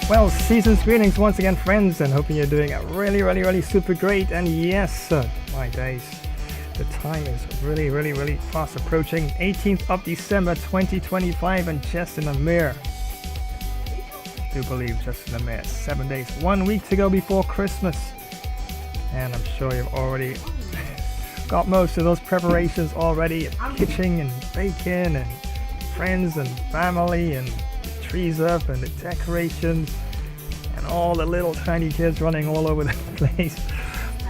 Well, season's greetings once again, friends, and hoping you're doing really super great. And yes, my days, the time is really fast approaching. 18th of December 2025, and just in a mere, I do believe just in a mere 7 days, 1 week to go before Christmas. And I'm sure you've already got most of those preparations already, kitchen and bacon and friends and family and trees up and the decorations and all the little tiny kids running all over the place.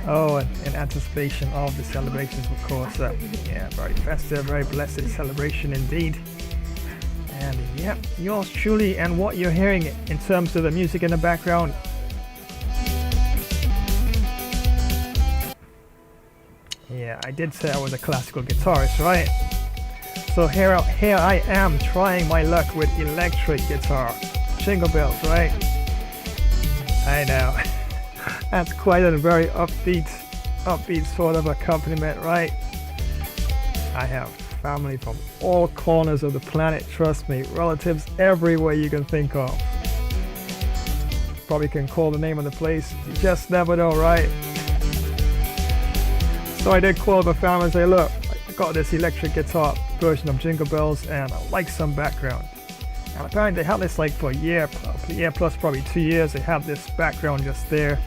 Oh, and in anticipation of the celebrations, of course. Yeah, very festive, very blessed celebration indeed. And yeah, yours truly, and what you're hearing in terms of the music in the background. Yeah, I did say I was a classical guitarist, right? So here I am trying my luck with electric guitar. Jingle bells, right? I know. That's quite a very upbeat sort of accompaniment, right? I have family from all corners of the planet, trust me. Relatives everywhere you can think of. Probably can call the name of the place. You just never know, right? So I did call the family and say, look, I got this electric guitar version of Jingle Bells and I like some background. And apparently they had this like for a year plus probably 2 years. They had this background just there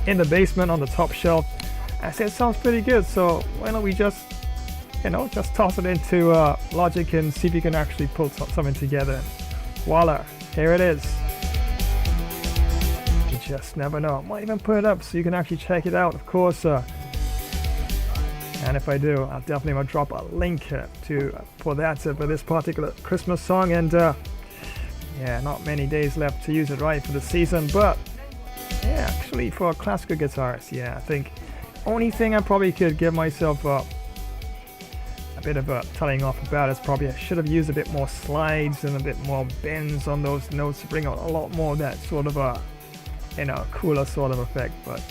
in the basement on the top shelf. I said, sounds pretty good, so why don't we just toss it into Logic and see if you can actually pull something together. Voila, here it is. You just never know. I might even put it up so you can actually check it out, of course. And if I do, I'll definitely will drop a link for this particular Christmas song. And yeah, not many days left to use it right for the season, but yeah, actually for a classical guitarist, yeah, I think only thing I probably could give myself a bit of a telling off about is probably I should have used a bit more slides and a bit more bends on those notes to bring out a lot more of that sort of a cooler sort of effect. But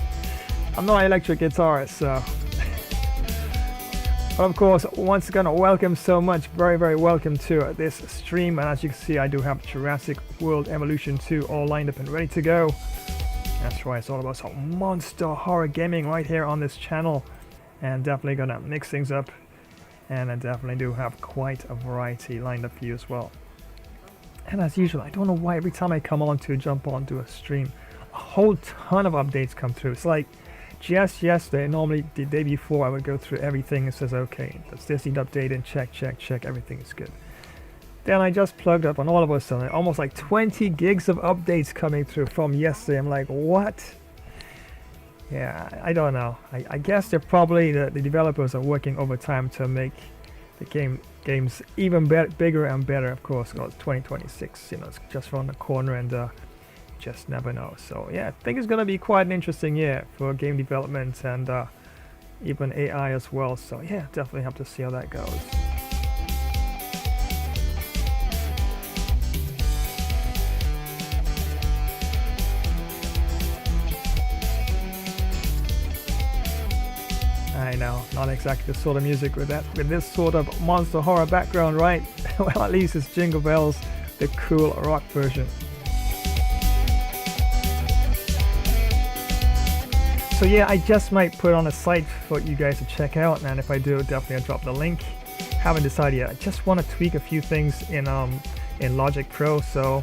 I'm not an electric guitarist, so. Of course, once again, welcome so much, very welcome to this stream. And as you can see, I do have Jurassic World Evolution 2 all lined up and ready to go. That's right, it's all about some monster horror gaming right here on this channel, and definitely gonna mix things up. And I definitely do have quite a variety lined up for you as well. And as usual, I don't know why every time I come on to jump onto a stream, a whole ton of updates come through. It's like just yesterday, normally the day before, I would go through everything and says, okay, does this need update, and check, everything is good. Then I just plugged up, and all of a sudden, almost like 20 gigs of updates coming through from yesterday. I'm like, what? Yeah, I don't know. I guess they're probably, the developers are working overtime to make the games even bigger and better, of course. It's 2026, it's just around the corner, and just never know. So yeah, I think it's gonna be quite an interesting year for game development and even AI as well. So yeah, definitely have to see how that goes. I know, not exactly the sort of music with this sort of monster horror background, right? Well, at least it's Jingle Bells, the cool rock version. So yeah, I just might put on a site for you guys to check out, and if I do, definitely I'll drop the link. Haven't decided yet. I just want to tweak a few things in Logic Pro, so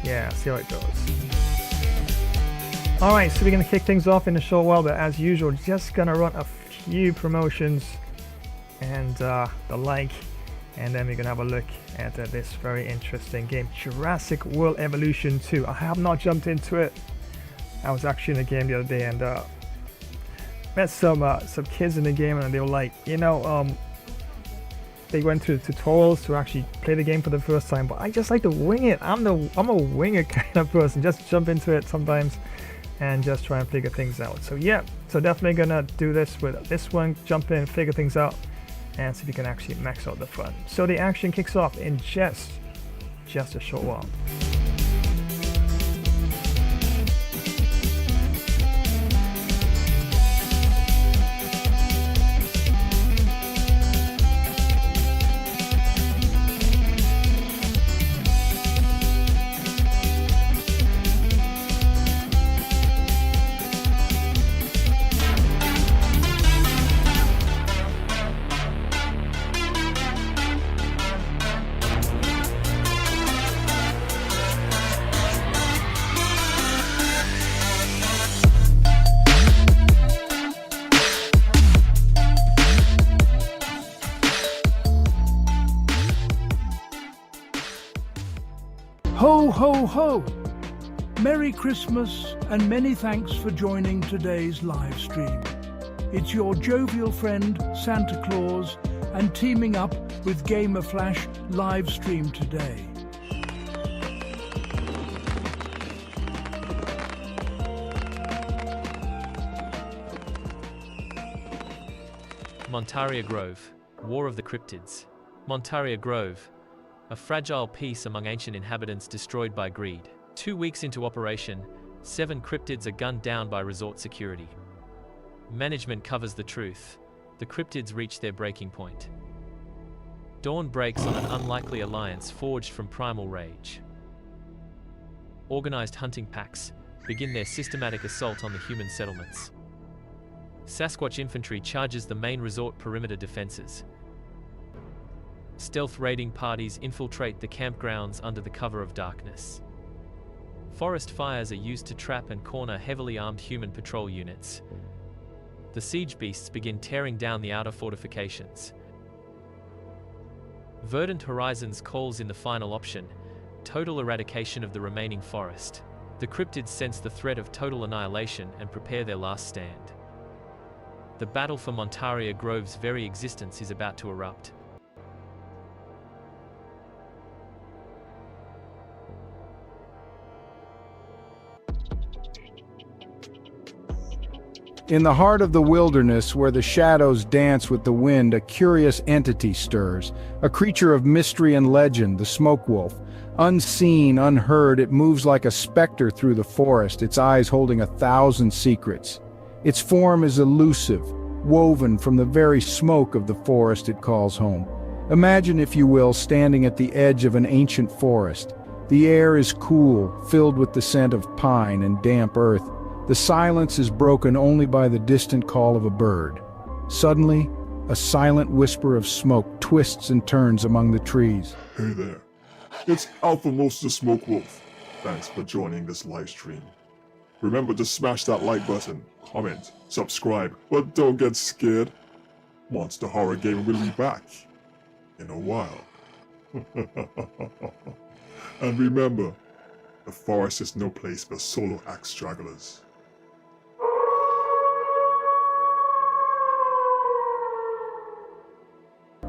yeah, see how it goes. Alright, so we're gonna kick things off in a short while, but as usual, just gonna run a few promotions and the like, and then we're gonna have a look at this very interesting game, Jurassic World Evolution 2. I have not jumped into it. I was actually in the game the other day and met some kids in the game, and they were like, they went through the tutorials to actually play the game for the first time, but I just like to wing it. I'm a winger kind of person, just jump into it sometimes and just try and figure things out. So yeah, so definitely gonna do this with this one, jump in, figure things out, and see if you can actually max out the fun. So the action kicks off in just a short while. Ho, ho, ho! Merry Christmas and many thanks for joining today's live stream. It's your jovial friend Santa Claus and teaming up with Gamer Flash live stream today. Montaria Grove, War of the Cryptids. Montaria Grove, a fragile piece among ancient inhabitants destroyed by greed. 2 weeks into operation, 7 cryptids are gunned down by resort security. Management covers the truth. The cryptids reach their breaking point. Dawn breaks on an unlikely alliance forged from primal rage. Organized hunting packs begin their systematic assault on the human settlements. Sasquatch infantry charges the main resort perimeter defenses. Stealth raiding parties infiltrate the campgrounds under the cover of darkness. Forest fires are used to trap and corner heavily armed human patrol units. The siege beasts begin tearing down the outer fortifications. Verdant Horizons calls in the final option, total eradication of the remaining forest. The cryptids sense the threat of total annihilation and prepare their last stand. The battle for Montaria Grove's very existence is about to erupt. In the heart of the wilderness, where the shadows dance with the wind, a curious entity stirs. A creature of mystery and legend, the smoke wolf. Unseen, unheard, it moves like a specter through the forest, its eyes holding 1,000 secrets. Its form is elusive, woven from the very smoke of the forest it calls home. Imagine, if you will, standing at the edge of an ancient forest. The air is cool, filled with the scent of pine and damp earth. The silence is broken only by the distant call of a bird. Suddenly, a silent whisper of smoke twists and turns among the trees. Hey there, it's Alpha Most the Smoke Wolf. Thanks for joining this live stream. Remember to smash that like button, comment, subscribe, but don't get scared. Monster Horror Gaming will be back in a while. And remember, the forest is no place for solo axe stragglers.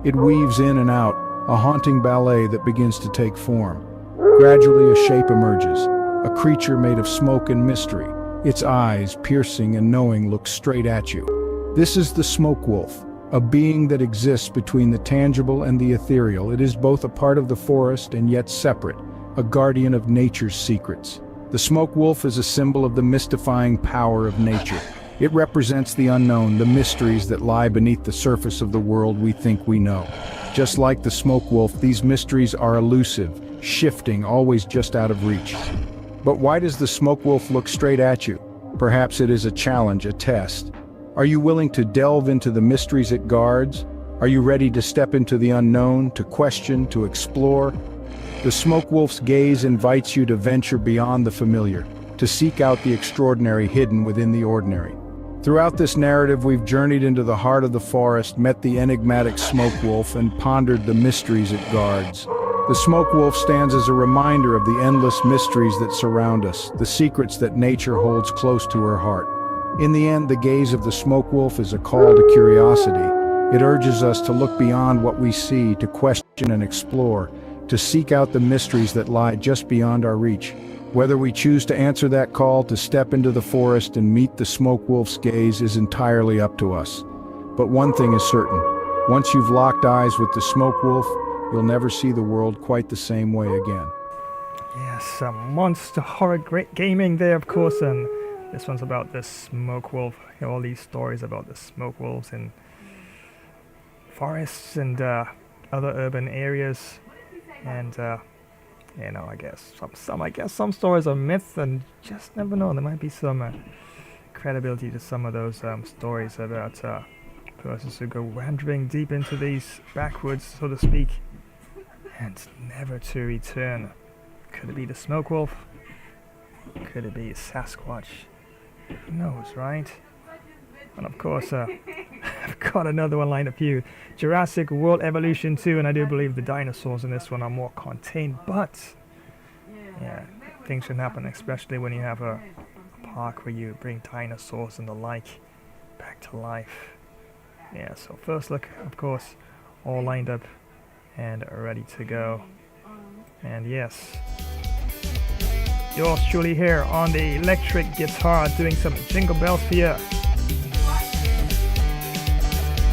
It weaves in and out, a haunting ballet that begins to take form. Gradually a shape emerges, a creature made of smoke and mystery. Its eyes, piercing and knowing, look straight at you. This is the smoke wolf, a being that exists between the tangible and the ethereal. It is both a part of the forest and yet separate, a guardian of nature's secrets. The smoke wolf is a symbol of the mystifying power of nature. It represents the unknown, the mysteries that lie beneath the surface of the world we think we know. Just like the smoke wolf, these mysteries are elusive, shifting, always just out of reach. But why does the smoke wolf look straight at you? Perhaps it is a challenge, a test. Are you willing to delve into the mysteries it guards? Are you ready to step into the unknown, to question, to explore? The smoke wolf's gaze invites you to venture beyond the familiar, to seek out the extraordinary hidden within the ordinary. Throughout this narrative, we've journeyed into the heart of the forest, met the enigmatic smoke wolf, and pondered the mysteries it guards. The smoke wolf stands as a reminder of the endless mysteries that surround us, the secrets that nature holds close to her heart. In the end, the gaze of the smoke wolf is a call to curiosity. It urges us to look beyond what we see, to question and explore, to seek out the mysteries that lie just beyond our reach. Whether we choose to answer that call, to step into the forest and meet the smoke wolf's gaze, is entirely up to us. But one thing is certain: once you've locked eyes with the smoke wolf, you'll never see the world quite the same way again. Yes, monster horror great gaming there, of course, and this one's about the smoke wolf. You know, all these stories about the smoke wolves in forests and other urban areas, and you know, I guess some stories are myths, and just never know. There might be some credibility to some of those stories about persons who go wandering deep into these backwoods, so to speak, and never to return. Could it be the smoke wolf? Could it be a Sasquatch? Who knows, right? And of course, I've got another one lined up for you. Jurassic World Evolution 2, and I do believe the dinosaurs in this one are more contained, but things can happen, especially when you have a park where you bring dinosaurs and the like back to life. Yeah, so first look, of course, all lined up and ready to go. And yes, yours truly here on the electric guitar doing some jingle bells for you.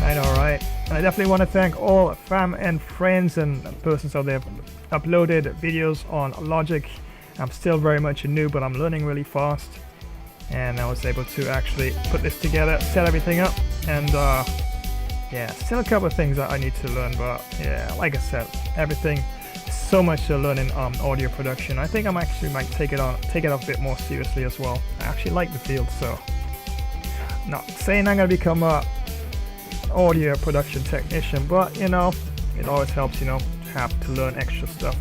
I know, right? And I definitely want to thank all fam and friends and persons out there who uploaded videos on Logic. I'm still very much a noob, but I'm learning really fast. And I was able to actually put this together, set everything up, and yeah, still a couple of things that I need to learn, but yeah, like I said, everything, so much to learn in audio production. I think I actually might take it up a bit more seriously as well. I actually like the field, so not saying I'm gonna become a audio production technician, but you know, it always helps, you know, have to learn extra stuff.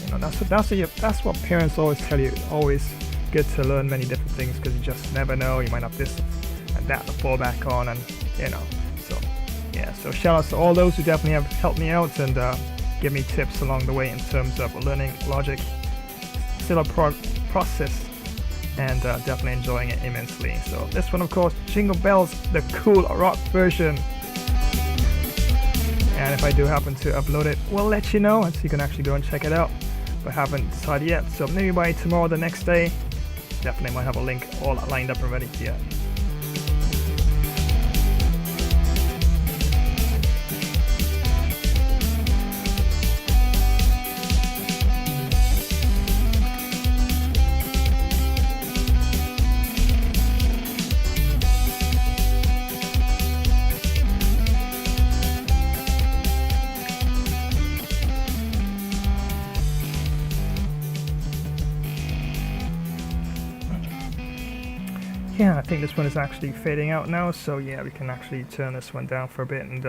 You know, that's what parents always tell you. Always good to learn many different things, because you just never know. You might have this and that to fall back on, and you know. So yeah, so shout outs to all those who definitely have helped me out and give me tips along the way in terms of learning Logic. Still a process, and definitely enjoying it immensely. So this one, of course, Jingle Bells, the cool rock version. And if I do happen to upload it, we'll let you know, so you can actually go and check it out. But haven't decided yet, so maybe by tomorrow, the next day, definitely might have a link all lined up and ready for you. Yeah, I think this one is actually fading out now, so yeah, we can actually turn this one down for a bit, and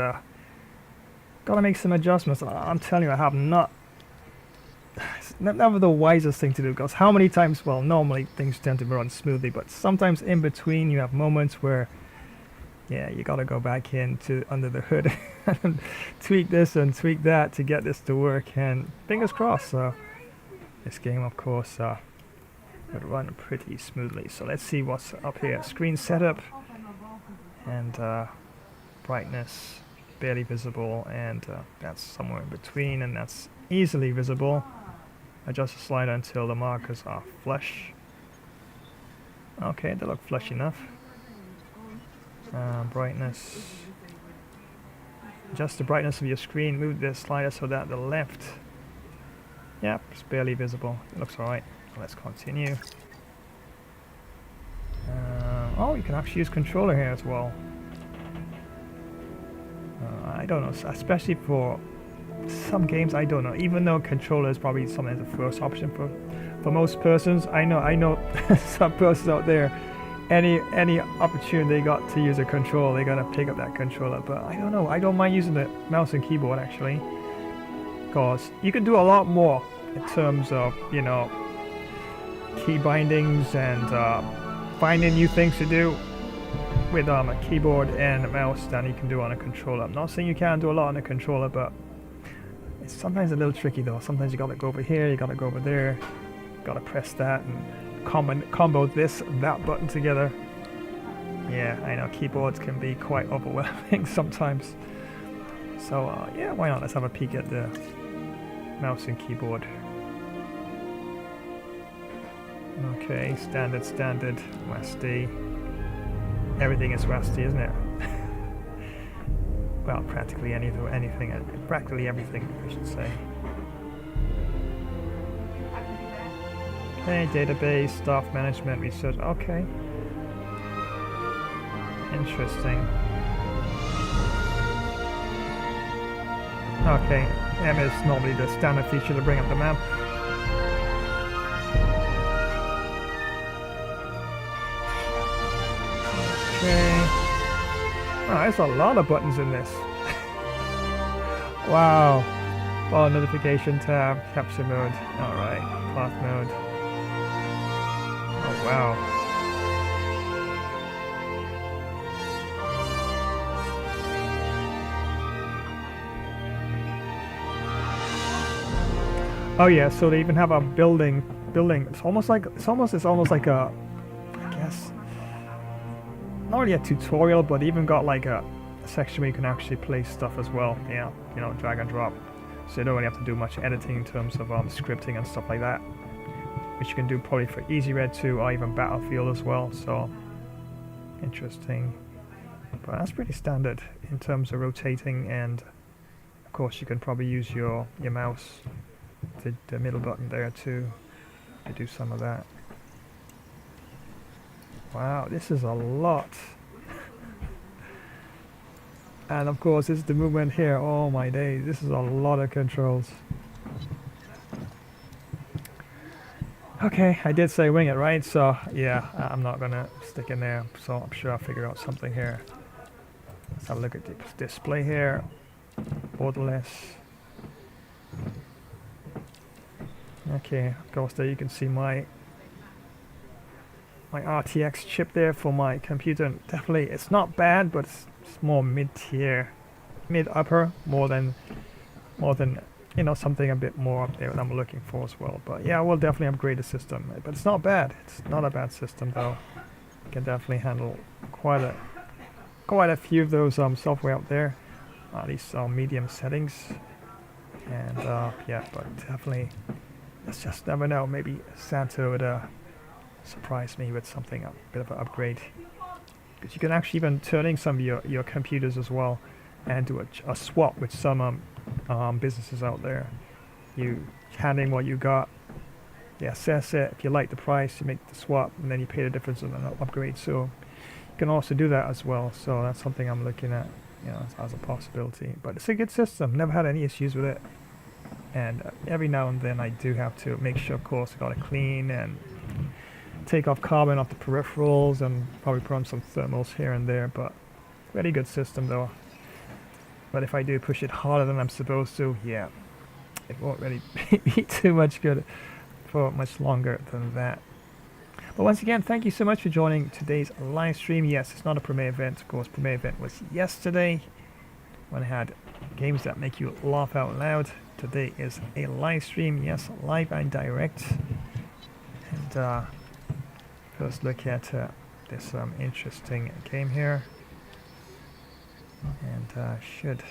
gotta make some adjustments. I'm telling you, I have not, it's never the wisest thing to do, because how many times, well, normally things tend to run smoothly, but sometimes in between you have moments where, yeah, you gotta go back into under the hood and tweak this and tweak that to get this to work, and fingers crossed. So this game, of course, would run pretty smoothly. So let's see what's up here. Screen setup, and brightness barely visible, and that's somewhere in between, and that's easily visible. Adjust the slider until the markers are flush. Okay, they look flush enough. Brightness. Adjust the brightness of your screen. Move the slider so that the left, yep, it's barely visible. It looks alright. Let's continue. Oh, you can actually use controller here as well. I don't know, especially for some games, I don't know. Even though controller is probably something the first option for most persons, I know some persons out there, any opportunity they got to use a controller, they're gonna pick up that controller. But I don't know. I don't mind using the mouse and keyboard actually, because you can do a lot more in terms of, you know, key bindings and finding new things to do with a keyboard and a mouse than you can do on a controller. I'm not saying you can't do a lot on a controller, but it's sometimes a little tricky though. Sometimes you gotta go over here, you gotta go over there, you gotta press that and combo this and that button together. Yeah, I know keyboards can be quite overwhelming sometimes. So yeah, why not? Let's have a peek at the mouse and keyboard. Okay, standard, rusty. Everything is rusty, isn't it? Well, practically anything, practically everything, I should say. Okay, database, staff management, research. Okay. Interesting. Okay, M is normally the standard feature to bring up the map. Okay. Oh, there's a lot of buttons in this. Wow. Follow notification tab, capture mode. Alright, path mode. Oh, wow. Oh yeah, so they even have a building building. It's almost like a, I guess, not really a tutorial, but even got like a section where you can actually place stuff as well. Yeah, you know, drag and drop. So you don't really have to do much editing in terms of scripting and stuff like that, which you can do probably for Easy Red 2 or even Battlefield as well. So interesting, but that's pretty standard in terms of rotating, and of course you can probably use your mouse, the middle button there to do some of that. Wow, this is a lot. And of course, this is the movement here. Oh my days, this is a lot of controls. Okay, I did say wing it, right? So yeah, I'm not gonna stick in there. So I'm sure I'll figure out something here. Let's have a look at the display here. Borderless. Okay, of course there you can see my RTX chip there for my computer. And definitely, it's not bad, but it's more mid-tier, mid-upper, more than you know, something a bit more up there that I'm looking for as well. But yeah, we'll definitely upgrade the system. But it's not bad. It's not a bad system though. You can definitely handle quite a few of those software out there. At least medium settings. And yeah, but definitely, let's just never know. Maybe Santa would surprise me with something, a bit of an upgrade. Because you can actually even turn in some of your computers as well, and do a swap with some businesses out there. You hand in what you got, they assess it. If you like the price, you make the swap, and then you pay the difference on an upgrade. So you can also do that as well. So that's something I'm looking at, you know, as a possibility. But it's a good system. Never had any issues with it. And every now and then I do have to make sure, of course, I got to clean and take off carbon off the peripherals, and probably put on some thermals here and there. But very good system though. But if I do push it harder than I'm supposed to, yeah, it won't really be too much good for much longer than that. But once again, thank you so much for joining today's live stream. Yes, it's not a premiere event. Of course, premiere event was yesterday when I had games that make you laugh out loud. Today is a live stream. Yes, live and direct. And first look at this interesting game here. And should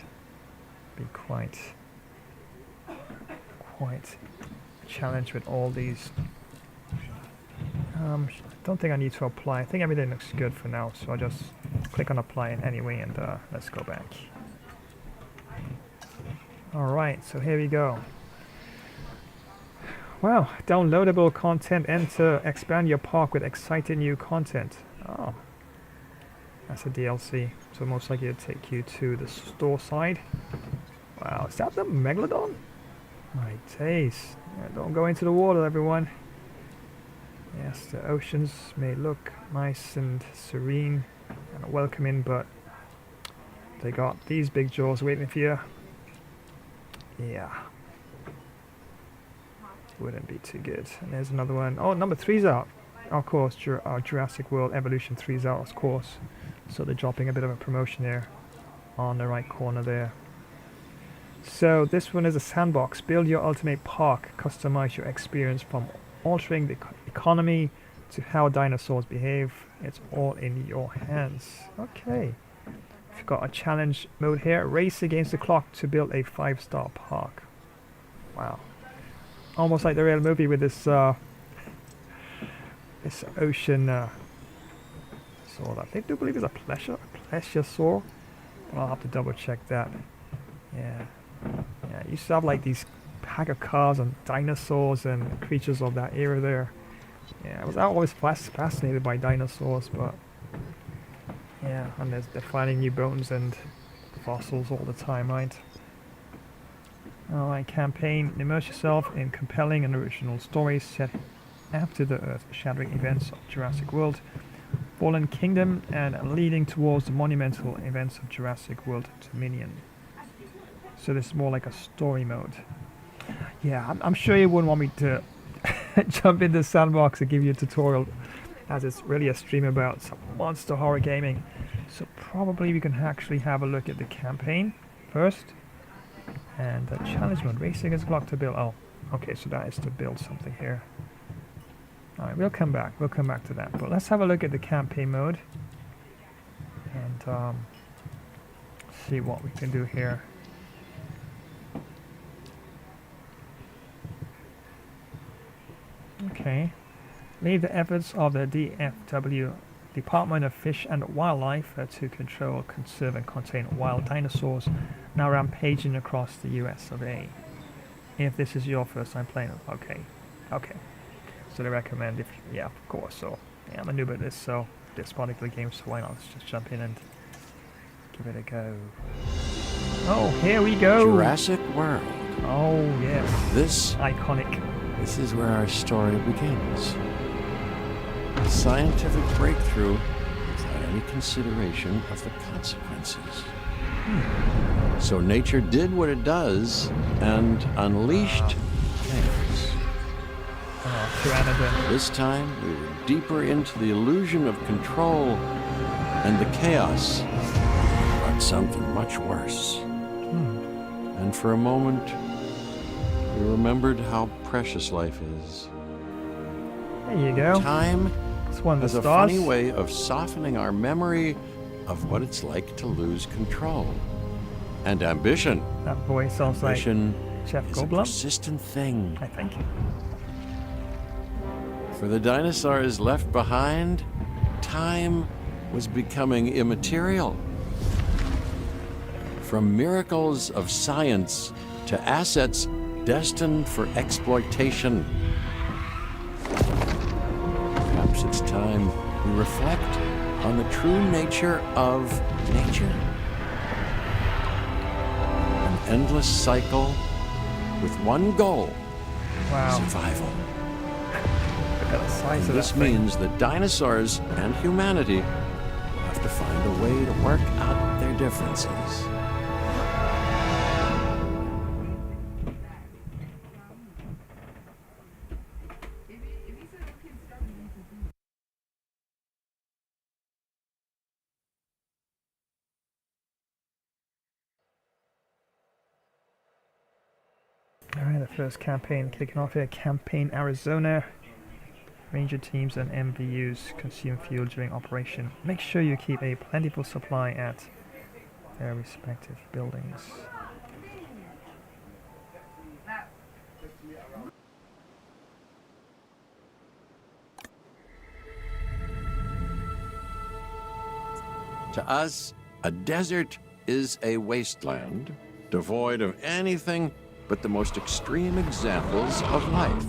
be quite a challenge with all these. I don't think I need to apply. I think everything looks good for now, so I'll just click on apply it anyway, and let's go back. Alright, so here we go. Wow, downloadable content, enter, expand your park with exciting new content. Oh, that's a DLC, so most likely it'll take you to the store side. Wow, is that the Megalodon? My days. Yeah, don't go into the water, everyone. Yes, the oceans may look nice and serene and welcoming, but they got these big jaws waiting for you. Yeah. Wouldn't be too good. And there's another one. Oh, number 3's out. Of course, Jurassic World Evolution 3's out, of course. So they're dropping a bit of a promotion there on the right corner there. So this one is a sandbox. Build your ultimate park. Customize your experience from altering the economy to how dinosaurs behave. It's all in your hands. Okay. We've got a challenge mode here. Race against the clock to build a 5-star park. Wow. Almost like the real movie with this this ocean sword. I do believe it's a plesiosaur. I'll have to double check that. Yeah. Yeah, you used to have like these pack of cars and dinosaurs and creatures of that era there. Yeah, I was always fascinated by dinosaurs, but yeah, and they're finding new bones and fossils all the time, right? Alright, campaign. Immerse yourself in compelling and original stories set after the earth-shattering events of Jurassic World, Fallen Kingdom, and leading towards the monumental events of Jurassic World Dominion. So this is more like a story mode. Yeah, I'm sure you wouldn't want me to jump in the sandbox and give you a tutorial, as it's really a stream about some monster horror gaming. So probably we can actually have a look at the campaign first. And the challenge mode, racing against clock to build. Oh, okay, so that is to build something here. Alright, we'll come back. We'll come back to that. But let's have a look at the campaign mode. And see what we can do here. Okay. Lead the efforts of the DFW, Department of Fish and Wildlife, to control, conserve and contain wild dinosaurs now rampaging across the US of A. If this is your first time playing it, okay. So they recommend if, yeah, of course. So yeah, I'm a noob at this, so this particular game, so why not just jump in and give it a go. Oh, here we go. Jurassic World. Oh yes. This is where our story begins. A scientific breakthrough without any consideration of the consequences. So nature did what it does and unleashed chaos. Oh, Tyrannodon. This time, we were deeper into the illusion of control, and the chaos brought something much worse. And for a moment, we remembered how precious life is. There you go. Time It's one of has the a stars. funny way of softening our memory of what it's like to lose control. And ambition. That voice sounds like Ambition Chef is a Goldblum, persistent thing. I think. For the dinosaurs left behind, time was becoming immaterial. From miracles of science to assets destined for exploitation. Perhaps it's time we reflect on the true nature of nature. An endless cycle with one goal, Wow. survival. Look at the size of This that thing. means that dinosaurs and humanity have to find a way to work out their differences. Alright, the first campaign kicking off here. Campaign Arizona. Ranger teams and MVUs consume fuel during operation. Make sure you keep a plentiful supply at their respective buildings. To us, a desert is a wasteland, devoid of anything but the most extreme examples of life.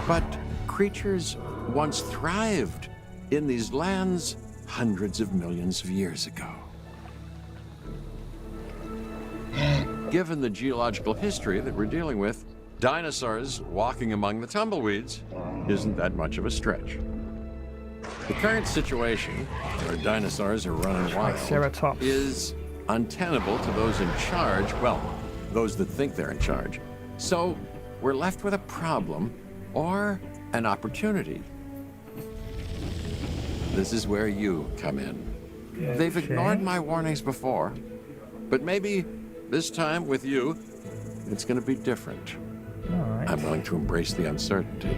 But creatures once thrived in these lands hundreds of millions of years ago. Given the geological history that we're dealing with, dinosaurs walking among the tumbleweeds isn't that much of a stretch. The current situation, where dinosaurs are running wild, Triceratops. is untenable to those in charge, well, those that think they're in charge. So we're left with a problem or an opportunity. This is where you come in. They've ignored my warnings before, but maybe this time with you, it's going to be different. Alright. I'm willing to embrace the uncertainty.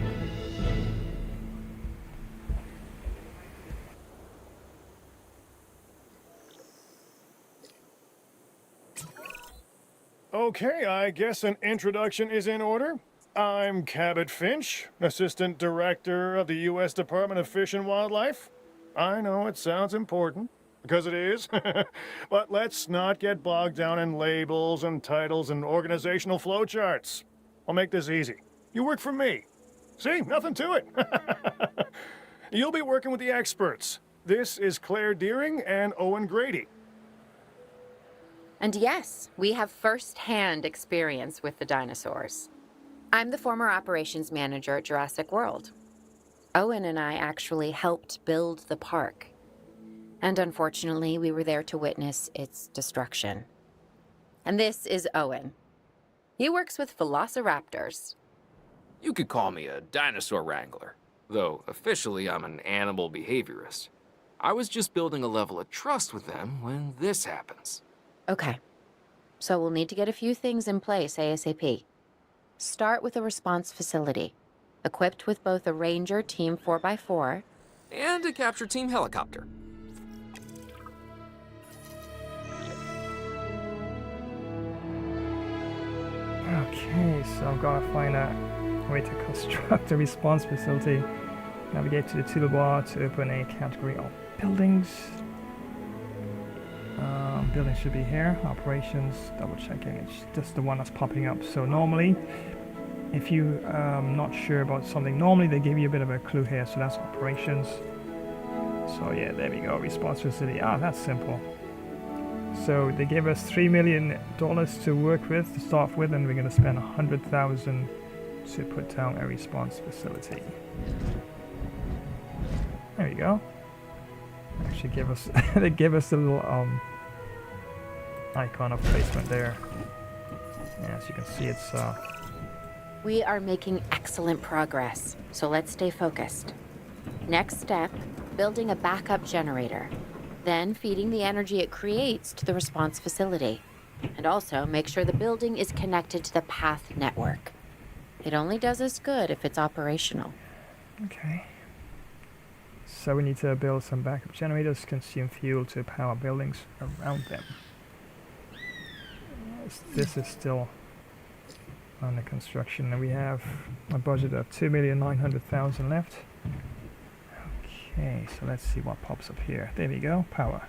Okay, I guess an introduction is in order. I'm Cabot Finch, Assistant Director of the U.S. Department of Fish and Wildlife. I know it sounds important, because it is, but let's not get bogged down in labels and titles and organizational flowcharts. I'll make this easy. You work for me. See, nothing to it. You'll be working with the experts. This is Claire Deering and Owen Grady. And yes, we have first-hand experience with the dinosaurs. I'm the former operations manager at Jurassic World. Owen and I actually helped build the park. And unfortunately, we were there to witness its destruction. And this is Owen. He works with velociraptors. You could call me a dinosaur wrangler, though officially I'm an animal behaviorist. I was just building a level of trust with them when this happens. Okay. So we'll need to get a few things in place ASAP. Start with a response facility. equipped with both a Ranger Team 4x4 And a capture team helicopter. Okay, so I've got to find a way to construct a response facility. Navigate to the toolbar to open a category of buildings. Building should be here. Operations, double checking. It's just the one that's popping up. So normally, if you're not sure about something, normally they give you a bit of a clue here. So that's operations. So yeah, there we go. Response facility. Ah, that's simple. So they gave us $3 million to work with to start with, and we're going to spend $100,000 to put down a response facility. There we go. Actually, give us they give us a little icon of placement there. Yeah, as you can see, it's We are making excellent progress, so let's stay focused. Next step, building a backup generator. Then feeding the energy it creates to the response facility. And also make sure the building is connected to the path network. It only does us good if it's operational. okay. So we need to build some backup generators, consume fuel to power buildings around them. This is still under construction, and we have a budget of $2,900,000 left. Okay, so let's see what pops up here. There we go, power.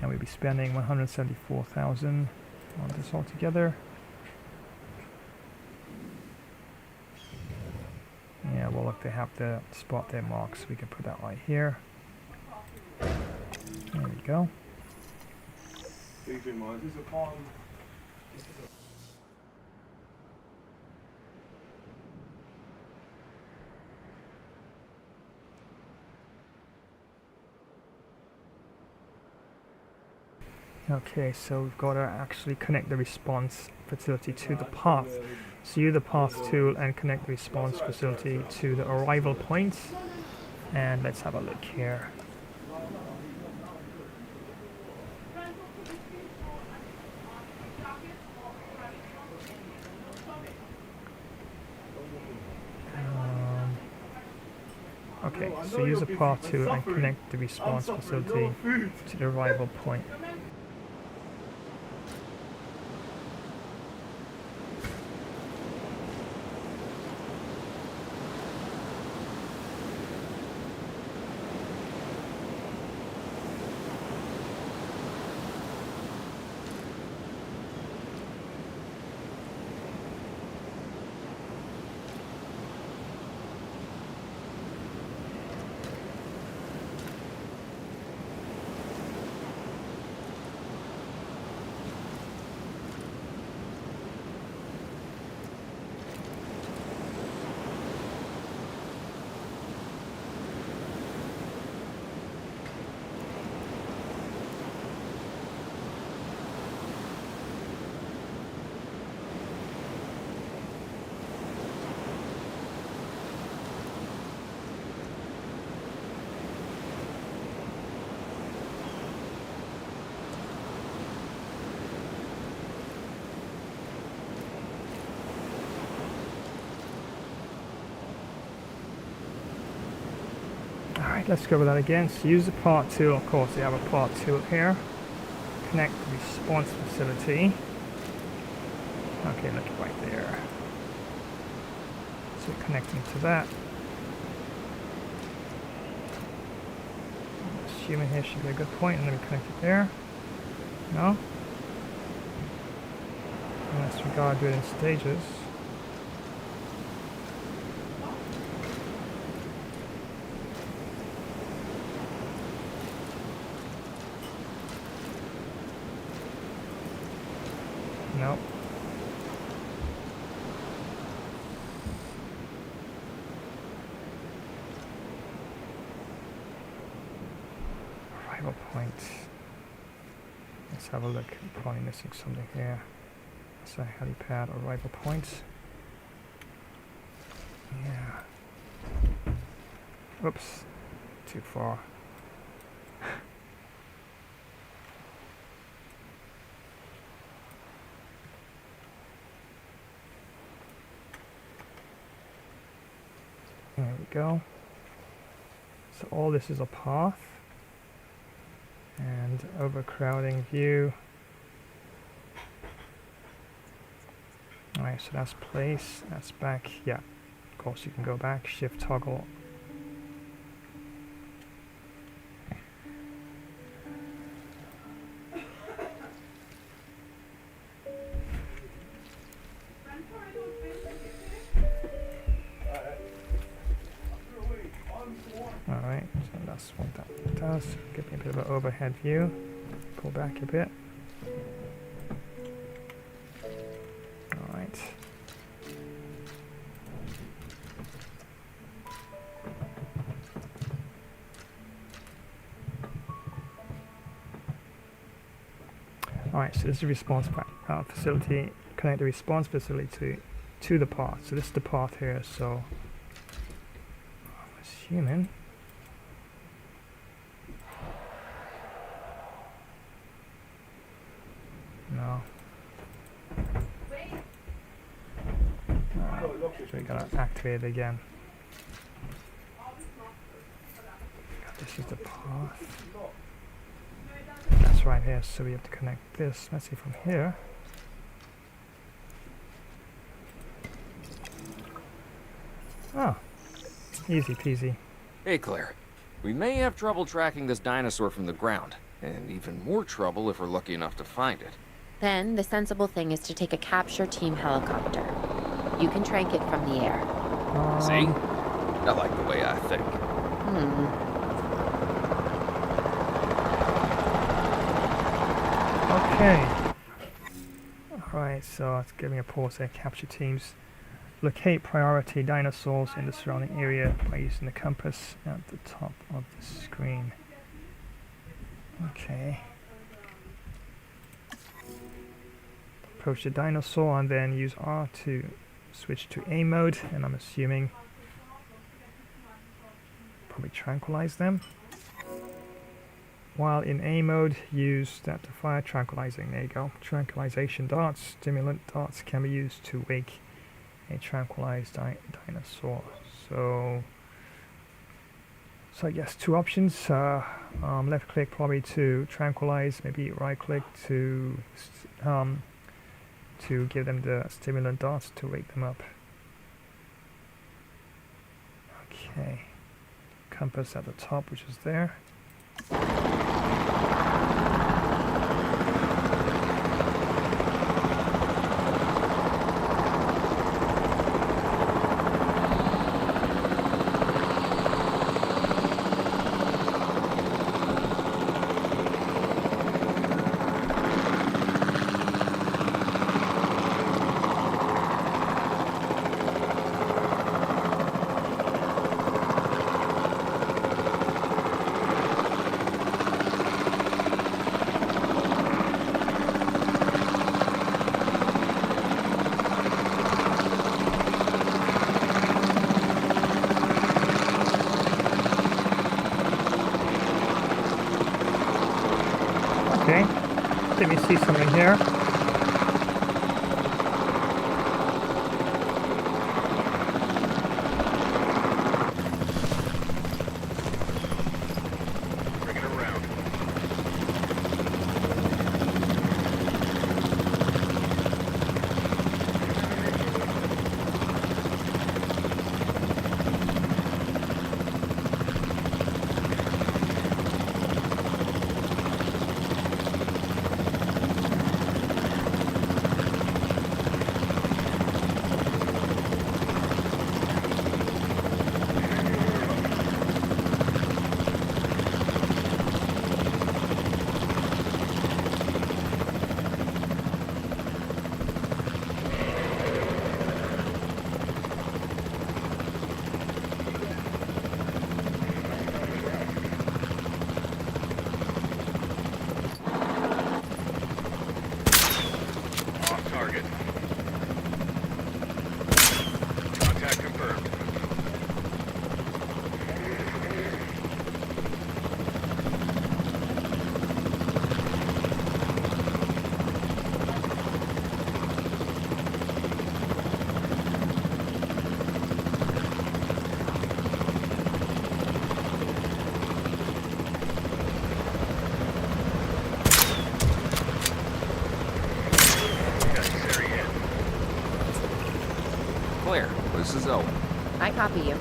And we'll be spending $174,000 on this altogether. Yeah, well, look, they have the spot there marked, so we can put that right here. There we go. Okay, so we've got to actually connect the response facility to the path. So use the path tool and connect the response facility to the arrival points. And let's have a look here. Okay, so use the path tool and connect the response facility to the arrival point. Alright, let's go with that again. So use the part tool, of course, we have a part tool here. Connect the response facility. Okay, look right there. So connecting to that. Assuming here should be a good point, and then we connect it there. No? And let's regard it in stages. Nope. Arrival point. Let's have a look. I'm probably missing something here. That's a helipad arrival point. Yeah. Oops. Too far. There we go. So all this is a path. And overcrowding view. Alright, so that's place, that's back. Yeah, of course you can go back, shift toggle. Alright, so that's what that does. Give me a bit of an overhead view. Pull back a bit. Alright. Alright, so this is the response facility. Connect the response facility to the path. So this is the path here, so I'm assuming no. So we gotta activate it again. This is the path. That's right here, so we have to connect this. Let's see from here. Oh, easy peasy. Hey, Claire. We may have trouble tracking this dinosaur from the ground, and even more trouble if we're lucky enough to find it. Then the sensible thing is to take a capture team helicopter. You can trank it from the air. See? I like the way I think. Okay. Alright, so it's giving a pause there. Capture teams. Locate priority dinosaurs in the surrounding area by using the compass at the top of the screen. Okay. Approach the dinosaur and then use R to switch to A mode, and I'm assuming probably tranquilize them. While in A mode, use that to fire tranquilizing. There you go. Tranquilization darts, stimulant darts can be used to wake a tranquilized dinosaur. So I guess two options. Left click probably to tranquilize, maybe right click to give them the stimulant darts to wake them up. Okay. Compass at the top, which is there. Okay, let me see something here. Bring it around. Claire, this is Owen. I copy you.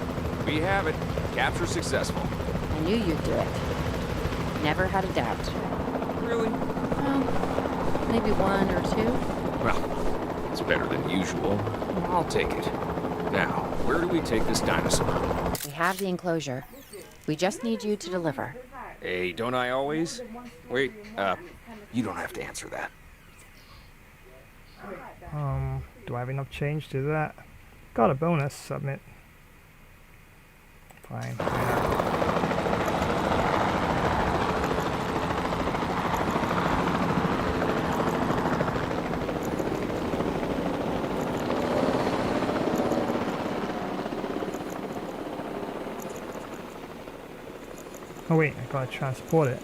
We have it. Capture successful. I knew you'd do it. Never had a doubt. Really? Well, maybe one or two. Well, it's better than usual. I'll take it. Now, where do we take this dinosaur? We have the enclosure. We just need you to deliver. Hey, don't I always? Wait, you don't have to answer that. Do I have enough change to do that? Got a bonus, submit. Fine. Oh wait, I gotta transport it.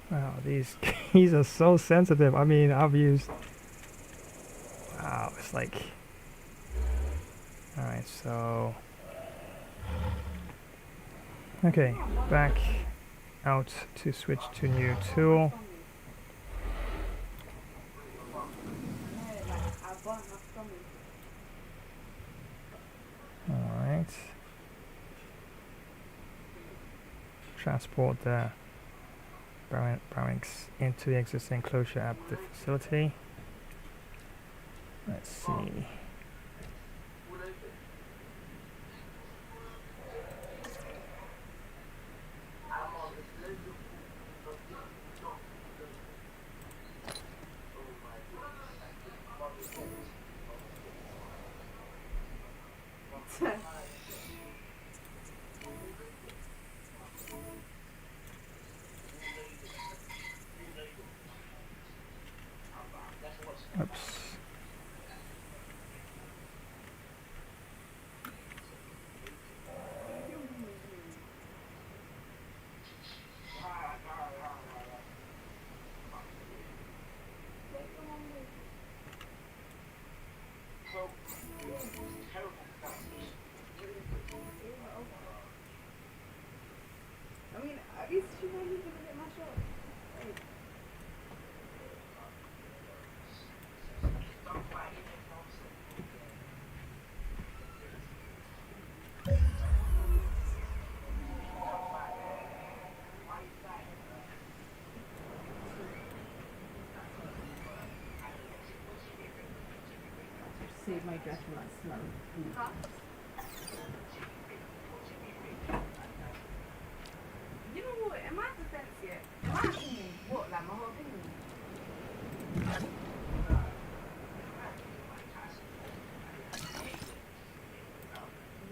Wow, these keys are so sensitive. I mean, I've used... Wow, it's like... Alright, so... Okay, back out to switch to new tool. Alright. Transport the barracks into the existing enclosure at the facility. Let's see. Oops. I mean, at least she might even get my shot. Save my dress from that smell. Huh? You know what? In my defense, yeah, my opinion, what, like my whole opinion?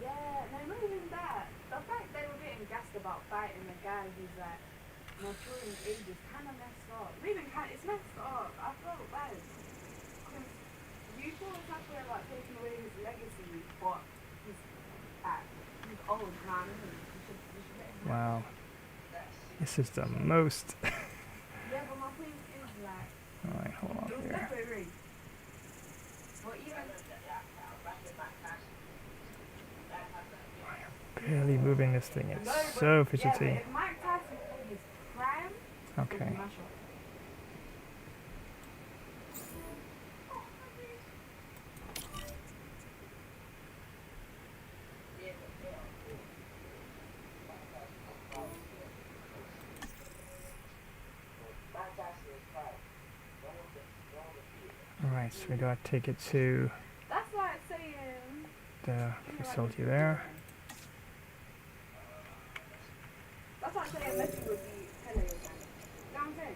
Yeah, no, not even that. The fact they were getting gassed about fighting the guy who's like maturing age is kind of messed up. Even it's messed up. I felt bad. You feel it's not about taking away his legacy, but he's old, man. You should let him. Wow. This is the most... Yeah, but my point is like... Alright, hold on it was here. definitely but even... Barely moving this thing. It's No, but- so Yeah, fidgety. but if Mike Tyson in his prime, Okay. it would mash up. Alright, so we gotta take it to That's like saying... the facility there. That's like saying Messi would be Pele again. You know what I'm saying?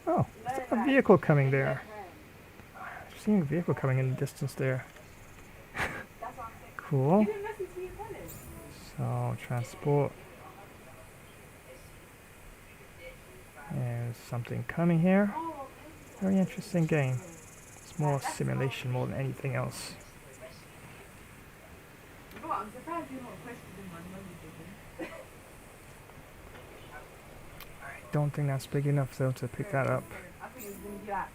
Oh, there's a vehicle coming there. I've seen a vehicle coming in the distance there. That's what I'm saying. Cool. You didn't Messi to your Pele? So, transport. And There's something coming here. Very interesting game. It's more simulation more than anything else. I'm surprised you're not questioning my money. I don't think that's big enough though to pick that up. I think it's gonna be like,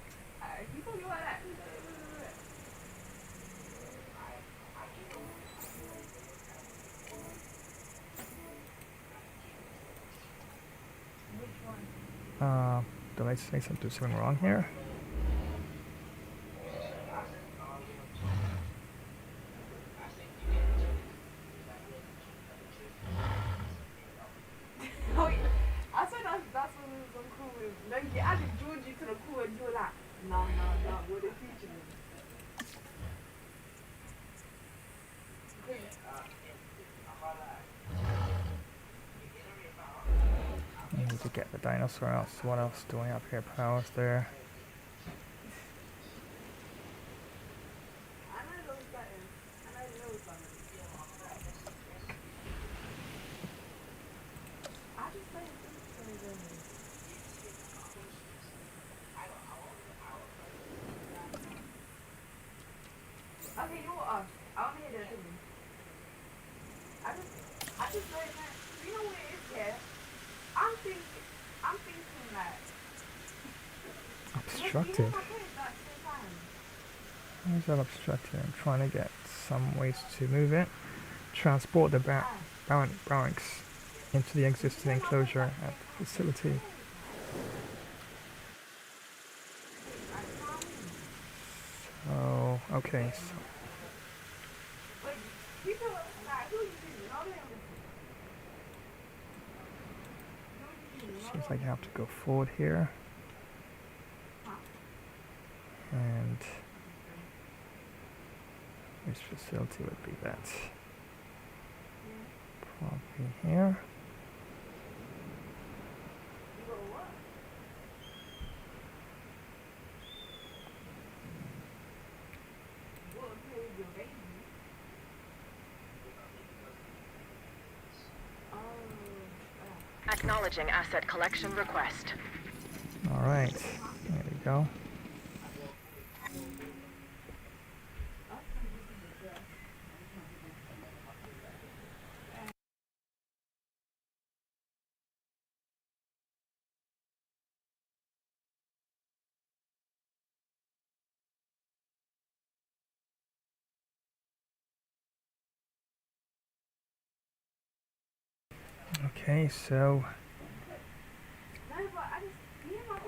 you talking like that? Did I say something wrong here? Oh, yeah. I said that's when we was on cool with. No, you added Georgie to the cool and you were like, no, what are they teaching me? I need to get the dinosaur out. So what else do I have here? Powers there. I know those buttons. I know those buttons. I just say okay, you will ask. I want to hear their opinion. I just say that. You know what it is here? I'm thinking like. Obstructed. Why is that obstructed? I'm trying to get some ways to move it. Transport the barracks into the existing enclosure at the facility. Oh, okay. So seems like I have to go forward here. And which facility would be that? Probably here. Acknowledging asset collection request. All right, there we go. Okay, so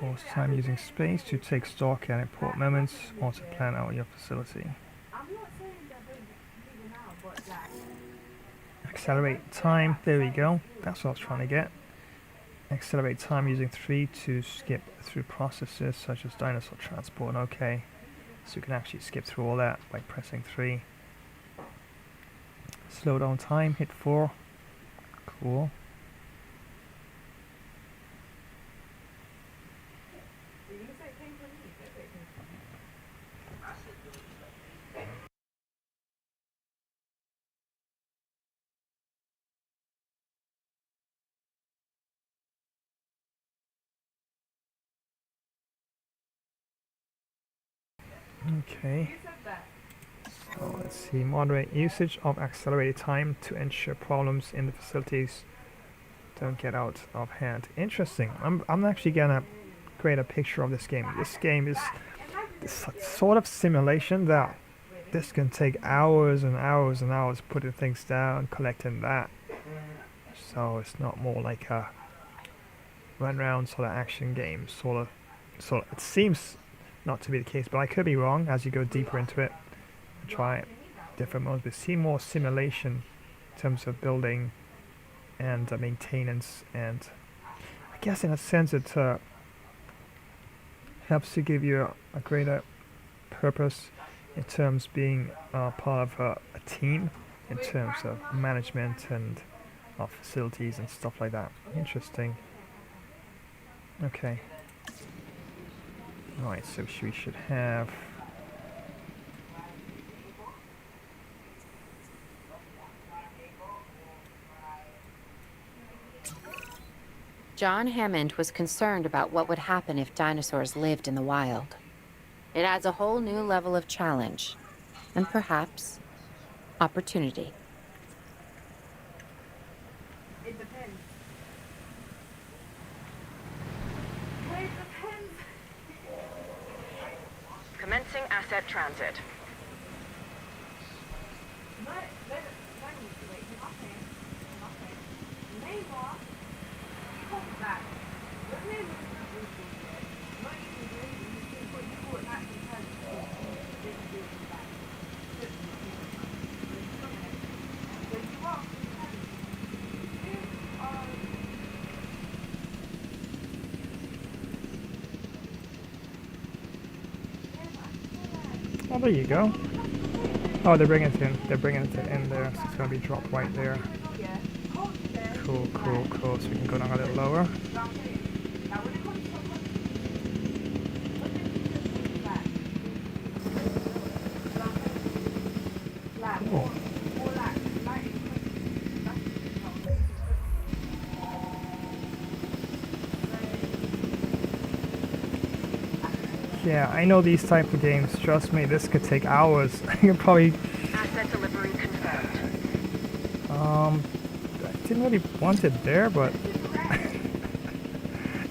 pause time using space to take stock and import moments or to plan out your facility. Accelerate time, there we go. That's what I was trying to get. Accelerate time using 3 to skip through processes such as dinosaur transport. Okay, so you can actually skip through all that by pressing 3. Slow down time, hit 4. Cool. Okay, so let's see, moderate usage of accelerated time to ensure problems in the facilities don't get out of hand. Interesting. I'm actually gonna create a picture of this game. This game is this sort of simulation that this can take hours and hours and hours putting things down, collecting that. So it's not more like a run around sort of action game. Sort of it seems not to be the case, but I could be wrong as you go deeper into it and try different modes. But see more simulation in terms of building and maintenance, and I guess in a sense it helps to give you a greater purpose in terms of being part of a team in terms of management and facilities and stuff like that. Interesting. Okay. Right, so we should have John Hammond was concerned about what would happen if dinosaurs lived in the wild. It adds a whole new level of challenge, and perhaps opportunity. It depends. It depends. Commencing asset transit. Oh, there you go. Oh, they're bringing it in. They're bringing it in there. So it's gonna be dropped right there. Cool, cool, cool. So we can go down a little lower. Cool. Yeah, I know these type of games. Trust me, this could take hours. I could probably. Asset delivery confirmed. I didn't really want it there, but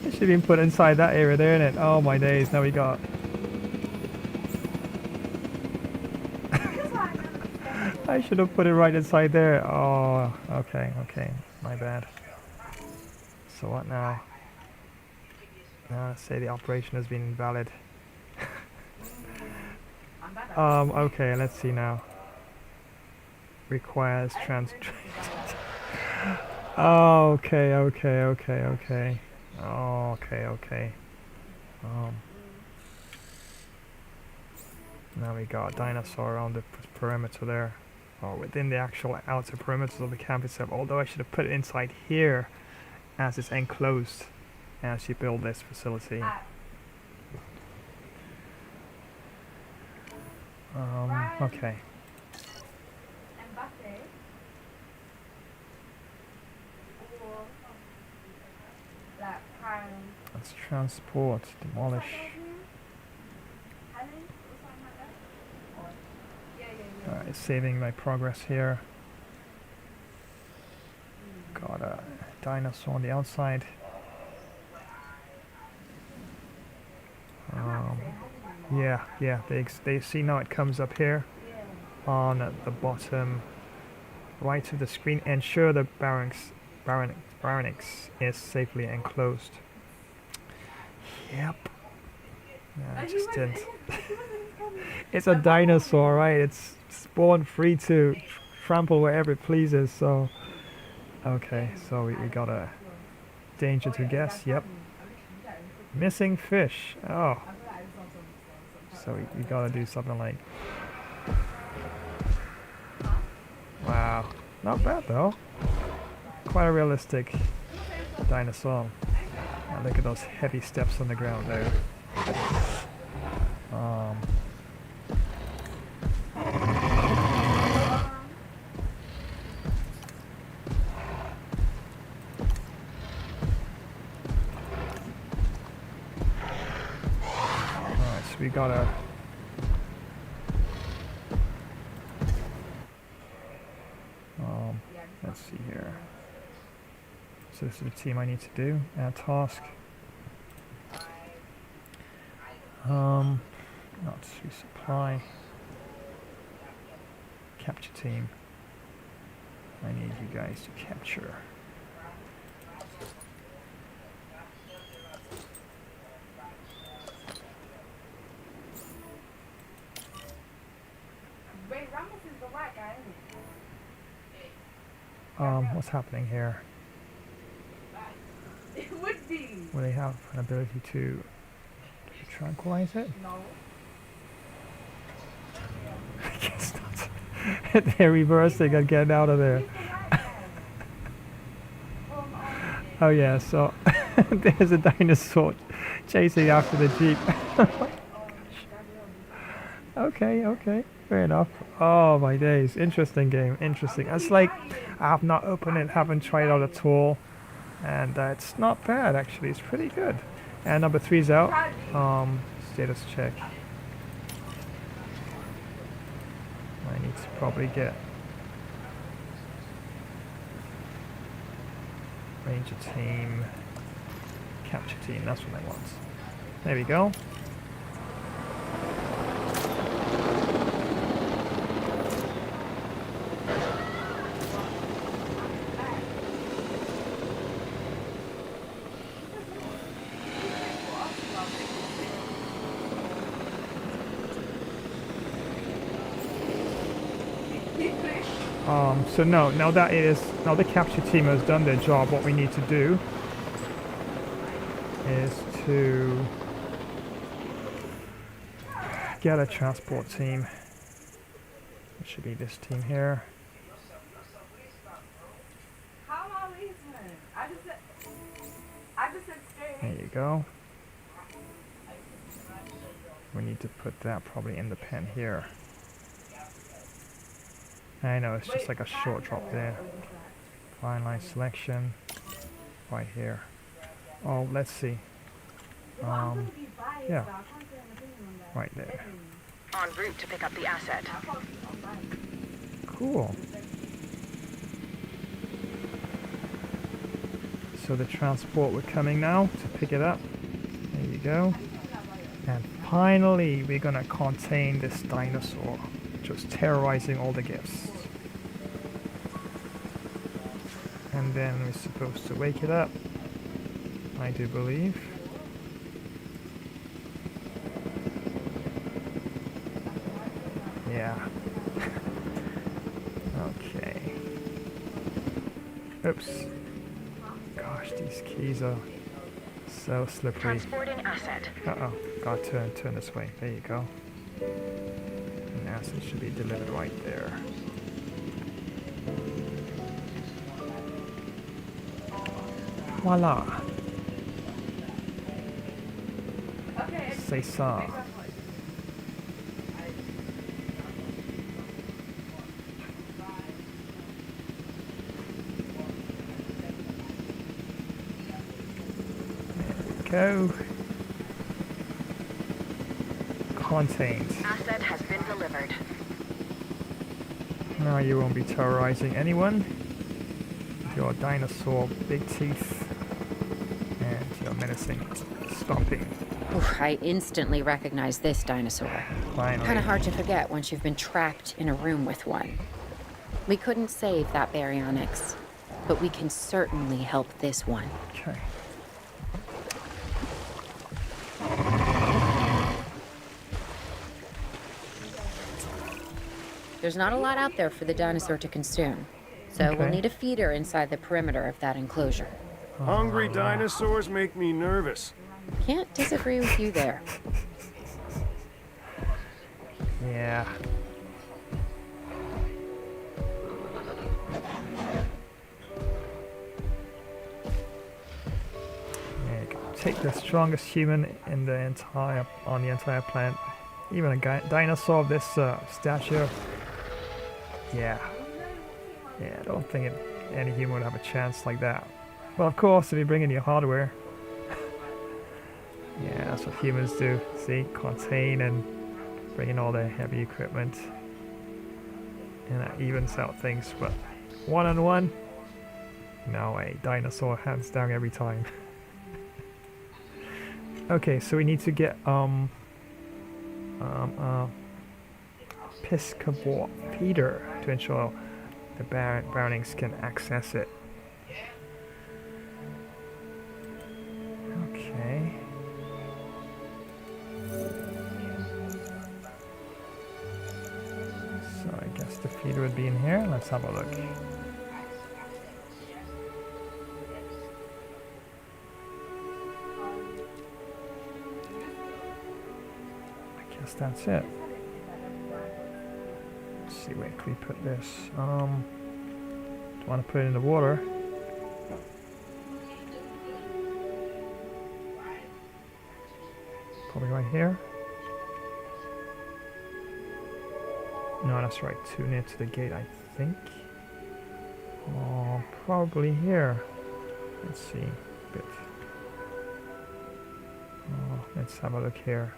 it should have been put inside that area there, innit? Oh my days! Now we got. I should have put it right inside there. Oh, okay, okay, my bad. So what now? Now let's say the operation has been invalid. Okay, let's see now. Requires oh, okay, okay, okay, okay. Oh, okay, okay. Now we got a dinosaur around the perimeter there. Or within the actual outer perimeters of the camp itself. Although I should have put it inside here as it's enclosed as you build this facility. Okay. Let's transport, demolish. Alright, saving my progress here. Got a dinosaur on the outside. Yeah, they see now it comes up here on the bottom right of the screen. Ensure the barracks is safely enclosed. Yep. Yeah, I just did. It's a dinosaur, right? It's spawned free to trample wherever it pleases, so... Okay, so we got a danger to guess, yep. Missing fish, oh. So we gotta do something like... Wow, not bad though. Quite a realistic dinosaur. Now look at those heavy steps on the ground there. Alright, so we gotta... let's see here. So this is the team I need to do. Add task. Not resupply. Capture team. I need you guys to capture. Wait, Ramos is the white guy, isn't What's happening here? it? It would be. Will they have an ability to tranquilize it? No. I guess not. They're reversing and getting out of there. Oh yeah, so there's a dinosaur chasing after the jeep. Okay, fair enough. Oh my days, interesting game, interesting. It's like I have not opened it, haven't tried out at all. And that's not bad actually, it's pretty good. And number 3's out. Status check. I need to probably get Ranger team, capture team, that's what I want. There we go. So now the capture team has done their job, what we need to do is to get a transport team. It should be this team here. There you go. We need to put that probably in the pen here. I know, it's just like a short drop there. Fine line selection. Right here. Oh, let's see. Yeah. Right there. En route to pick up the asset. Cool. So the transport we're coming now to pick it up. There you go. And finally we're gonna contain this dinosaur, which was terrorizing all the gifts. And then we're supposed to wake it up, I do believe. Yeah. Okay. Oops. Gosh, these keys are so slippery. Transporting asset. Uh-oh. Gotta turn this way. There you go. And asset should be delivered right there. Voila. C'est ça. There we go. Contained. Asset has been delivered. Now you won't be terrorizing anyone. Your dinosaur big teeth. And your menacing stomping. Oof, I instantly recognize this dinosaur. Finally. Kind of hard to forget once you've been trapped in a room with one. We couldn't save that baryonyx, but we can certainly help this one. Okay. There's not a lot out there for the dinosaur to consume, so we'll need a feeder inside the perimeter of that enclosure. Hungry dinosaurs make me nervous. Can't disagree with you there. Yeah. Yeah, you can take the strongest human in the entire planet. Even a dinosaur of this stature. Yeah. Yeah, I don't think any human would have a chance like that. Well, of course, if you bring in your hardware. Yeah, that's what humans do. See, contain and bring in all their heavy equipment. And that evens out things, but one-on-one? No way, dinosaur hands down every time. Okay, so we need to get Piscavore feeder to ensure the Brownings can access it. Okay. So I guess the feeder would be in here. Let's have a look. I guess that's it. Let's see, where can we put this? Do you want to put it in the water? Probably right here. No, that's right, too near to the gate, I think. Oh, probably here. Let's see. Bit. Oh, let's have a look here.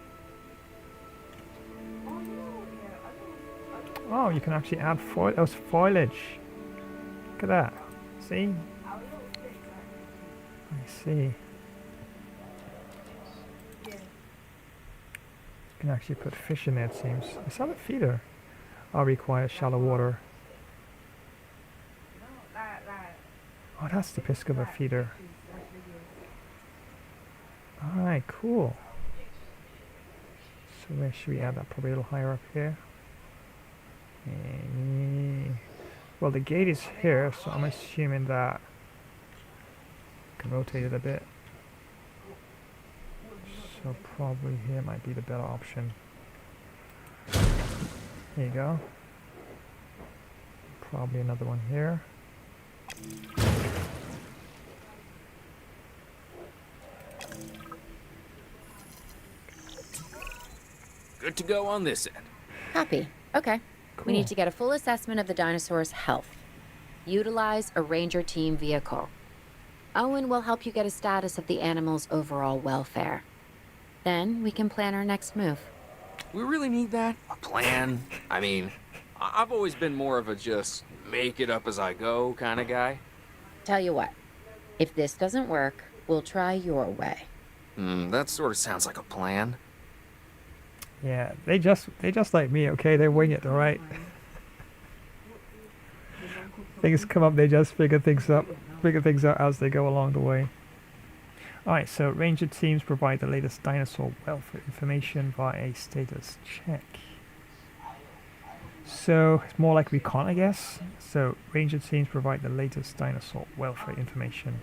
Oh, you can actually add foliage. Look at that. See? I see. You can actually put fish in there, it seems. Is that a feeder? Oh, requires shallow water. Oh, that's the Piscover feeder. Alright, cool. So where should we add that? Probably a little higher up here. Well, the gate is here, so I'm assuming that I can rotate it a bit. So probably here might be the better option. There you go. Probably another one here. Good to go on this end. Copy. Okay. Cool. We need to get a full assessment of the dinosaur's health. Utilize a ranger team vehicle. Owen will help you get a status of the animal's overall welfare. Then we can plan our next move. We really need that? A plan? I mean, I've always been more of a just make it up as I go kind of guy. Tell you what, if this doesn't work, we'll try your way. That sort of sounds like a plan. Yeah, they just like me, okay? They wing it, alright? Things come up, they just figure things out as they go along the way. Alright, so ranger teams provide the latest dinosaur welfare information via a status check. So it's more like recon, I guess. So ranger teams provide the latest dinosaur welfare information.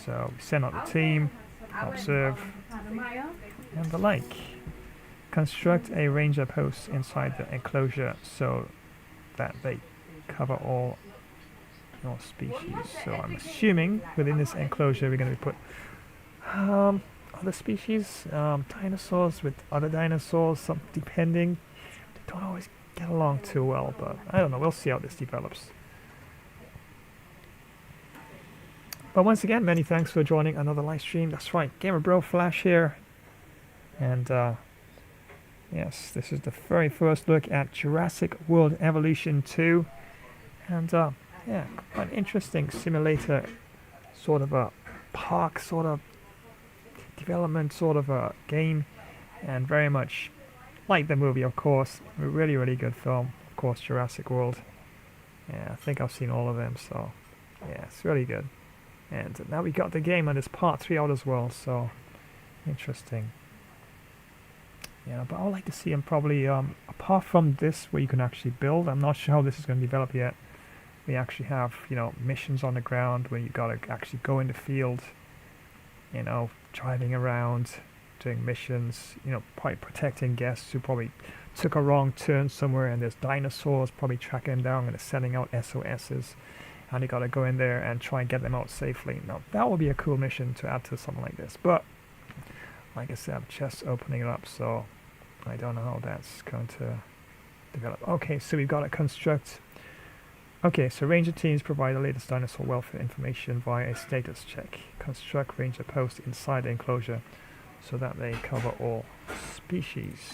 So we send out the team, observe, and the like. Construct a ranger post inside the enclosure so that they cover all your species. So I'm assuming within this enclosure we're going to put other species, dinosaurs with other dinosaurs, some depending. They don't always get along too well, but I don't know, we'll see how this develops. But once again, many thanks for joining another live stream. That's right, Gamer Bro Flash here. And yes, this is the very first look at Jurassic World Evolution 2. And yeah, quite an interesting simulator, sort of a park sort of development sort of a game, and very much like the movie, of course. A really, really good film, of course, Jurassic World. Yeah, I think I've seen all of them, so yeah, it's really good. And now we got the game, and it's part 3 out as well, so interesting. Yeah, but I would like to see them probably, apart from this where you can actually build, I'm not sure how this is going to develop yet. We actually have, you know, missions on the ground where you got to actually go in the field, you know, driving around, doing missions, you know, probably protecting guests who probably took a wrong turn somewhere and there's dinosaurs probably tracking them down and they're sending out SOSs. And you got to go in there and try and get them out safely. Now, that would be a cool mission to add to something like this. But, like I said, I'm just opening it up, so I don't know how that's going to develop. Okay, so we've got to construct. Okay, so ranger teams provide the latest dinosaur welfare information via a status check. Construct ranger post inside the enclosure so that they cover all species.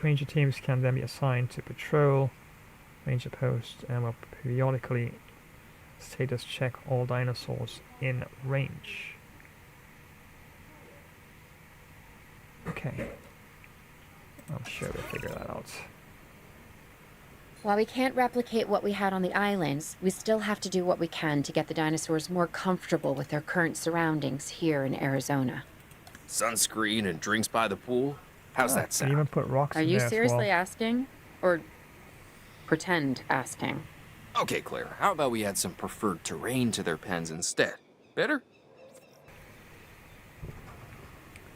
Ranger teams can then be assigned to patrol ranger post and will periodically status check all dinosaurs in range. Okay, I'm sure we'll figure that out. While we can't replicate what we had on the islands, we still have to do what we can to get the dinosaurs more comfortable with their current surroundings here in Arizona. Sunscreen and drinks by the pool? How's that sound? Even put rocks Are in you there as seriously well. asking? Or pretend asking? Okay, Claire, how about we add some preferred terrain to their pens instead? Better?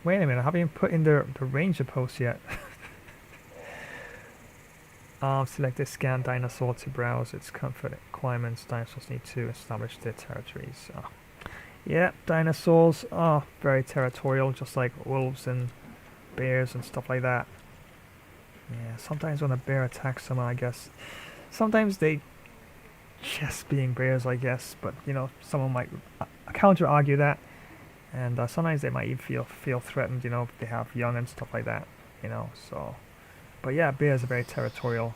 Wait a minute, I haven't even put in the ranger post yet. Select a scan dinosaur to browse its comfort requirements. Dinosaurs need to establish their territories. Yeah, dinosaurs are very territorial, just like wolves and bears and stuff like that. Yeah, sometimes when a bear attacks someone, I guess, sometimes they just being bears, I guess. But you know, someone might counter argue that, and sometimes they might even feel threatened. You know, if they have young and stuff like that. You know, so. But yeah, bears are very territorial,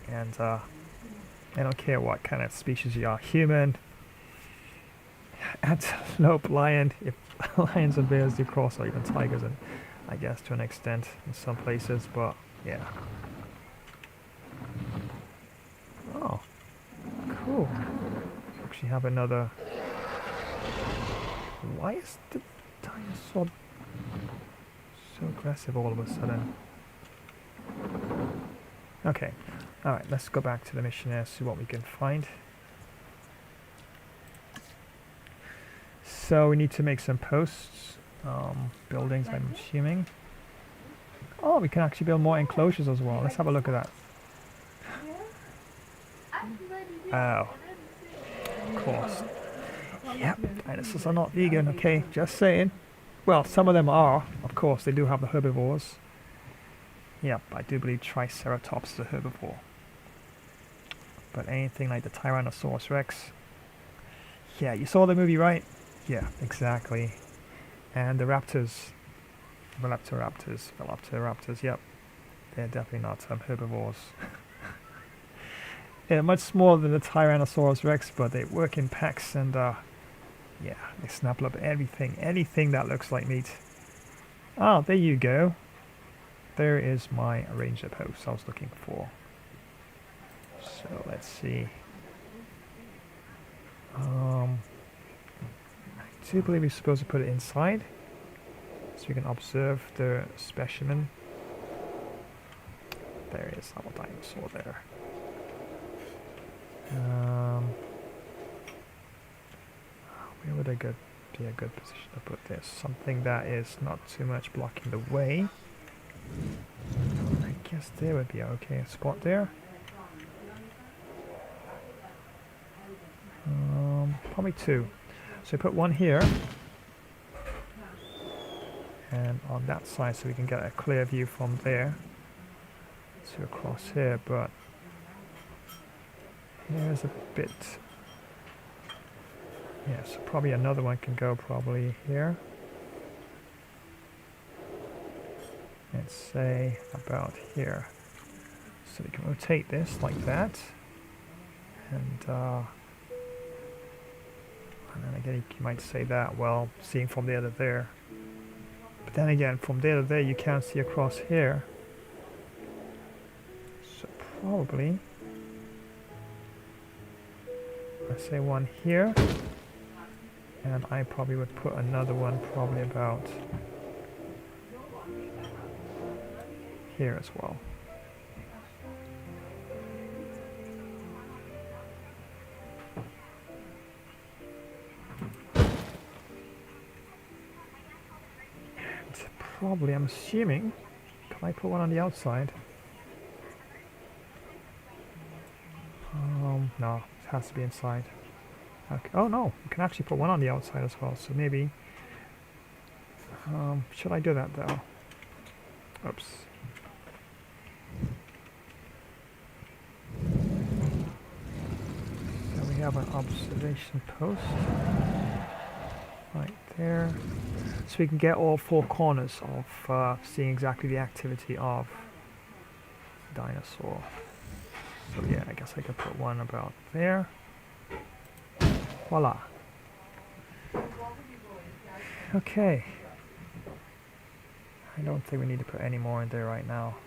and they don't care what kind of species you are. Human, antelope, lion. If lions and bears do cross, or even tigers, and I guess to an extent in some places. But yeah. Oh, cool. Actually have another. Why is the dinosaur so aggressive all of a sudden? Okay, alright, let's go back to the mission and see what we can find. So we need to make some posts, buildings, I'm assuming. Oh, we can actually build more enclosures as well. Let's have a look at that. Oh, of course. Yep, dinosaurs are not vegan, okay, just saying. Well, some of them are, of course, they do have the herbivores. Yep, I do believe Triceratops is a herbivore. But anything like the Tyrannosaurus Rex. Yeah, you saw the movie, right? Yeah, exactly. And the raptors. Velociraptors, yep. They're definitely not herbivores. Yeah, much smaller than the Tyrannosaurus Rex, but they work in packs and yeah, they snap up anything that looks like meat. Oh, there you go. There is my ranger post I was looking for. So let's see. I do believe we're supposed to put it inside, so you can observe the specimen. There is our dinosaur there. Where would be a good position to put this? Something that is not too much blocking the way. I guess there would be okay a spot there. Probably two. So put one here and on that side, so we can get a clear view from there to across here. But here's a bit. Yeah, so probably another one can go probably here. Let's say about here. So we can rotate this like that. And then again, you might say that, well, seeing from there to there. But then again, from there to there, you can't see across here. So probably, let's say one here. And I probably would put another one probably about here as well. And probably, I'm assuming, can I put one on the outside? No, it has to be inside. Okay. Oh no, you can actually put one on the outside as well, so maybe should I do that though? Oops. So we have an observation post right there, so we can get all four corners of seeing exactly the activity of the dinosaur. So yeah, I guess I could put one about there. Voila. Okay. I don't think we need to put any more in there right now.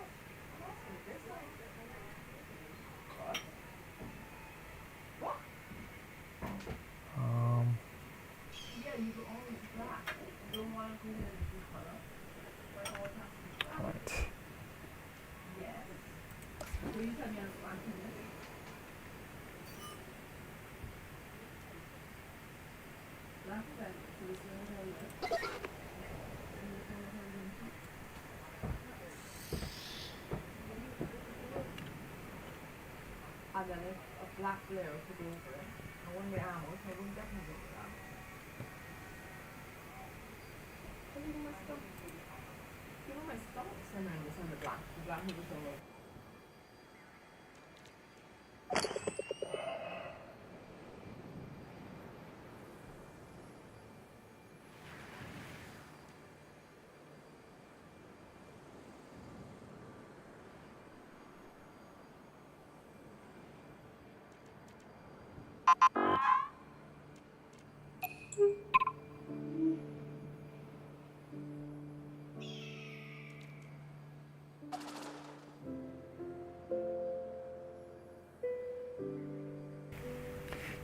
Right. And then a black layer to go over it. And when the arm out, I wouldn't definitely go for that. You know my stomach's somewhere in the black. The black was over.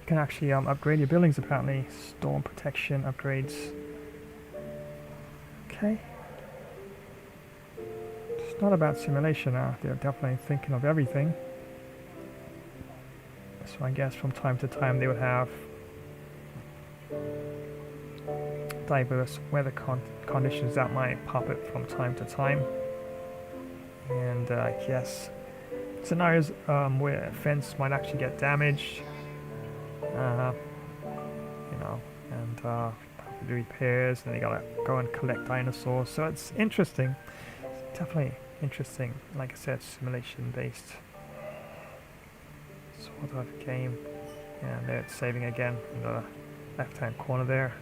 You can actually upgrade your buildings apparently. Storm protection upgrades. Okay. It's not about simulation now. They're definitely thinking of everything. So I guess from time to time they would have diverse weather conditions that might pop up from time to time. And I guess scenarios where a fence might actually get damaged. You know, and do repairs, and they gotta go and collect dinosaurs. So it's interesting. It's definitely interesting. Like I said, simulation based sort of game. And there it's saving again in the left hand corner there.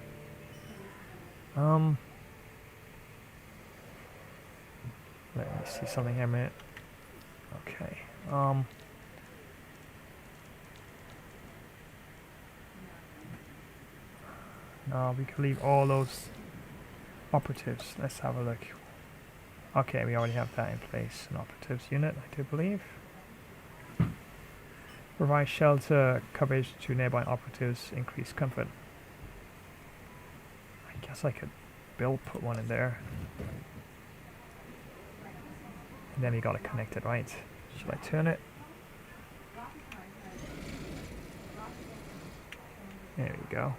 Let me see something here a minute. Okay. No, we can leave all those operatives. Let's have a look. Okay, we already have that in place. An operatives unit, I do believe. Provide shelter coverage to nearby operatives, increase comfort. I guess I could put one in there. And then we gotta connect it, right? Should I turn it? There we go.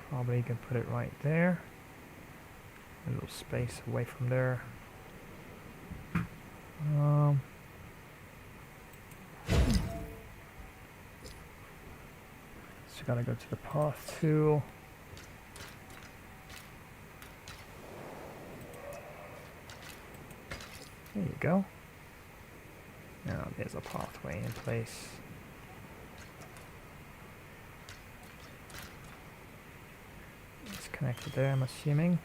Probably can put it right there. A little space away from there. So gotta go to the path tool. There you go. Now there's a pathway in place. It's connected there, I'm assuming.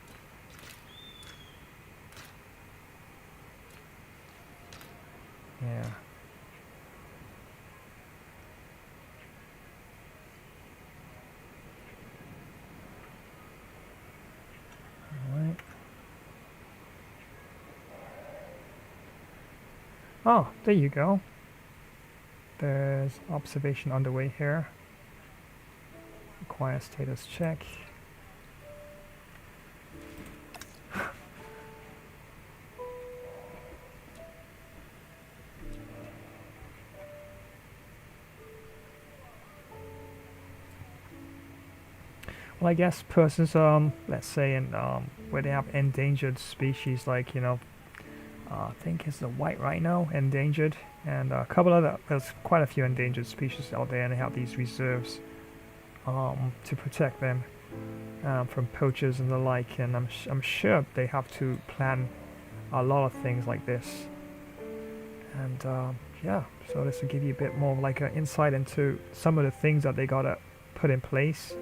Yeah. Alright. Oh, there you go. There's observation underway here. Require status check. Well, I guess persons, let's say in where they have endangered species, like, you know, I think it's the white rhino endangered, and a couple other, there's quite a few endangered species out there, and they have these reserves to protect them from poachers and the like, and I'm sure they have to plan a lot of things like this. And yeah, so this will give you a bit more of like an insight into some of the things that they gotta put in place.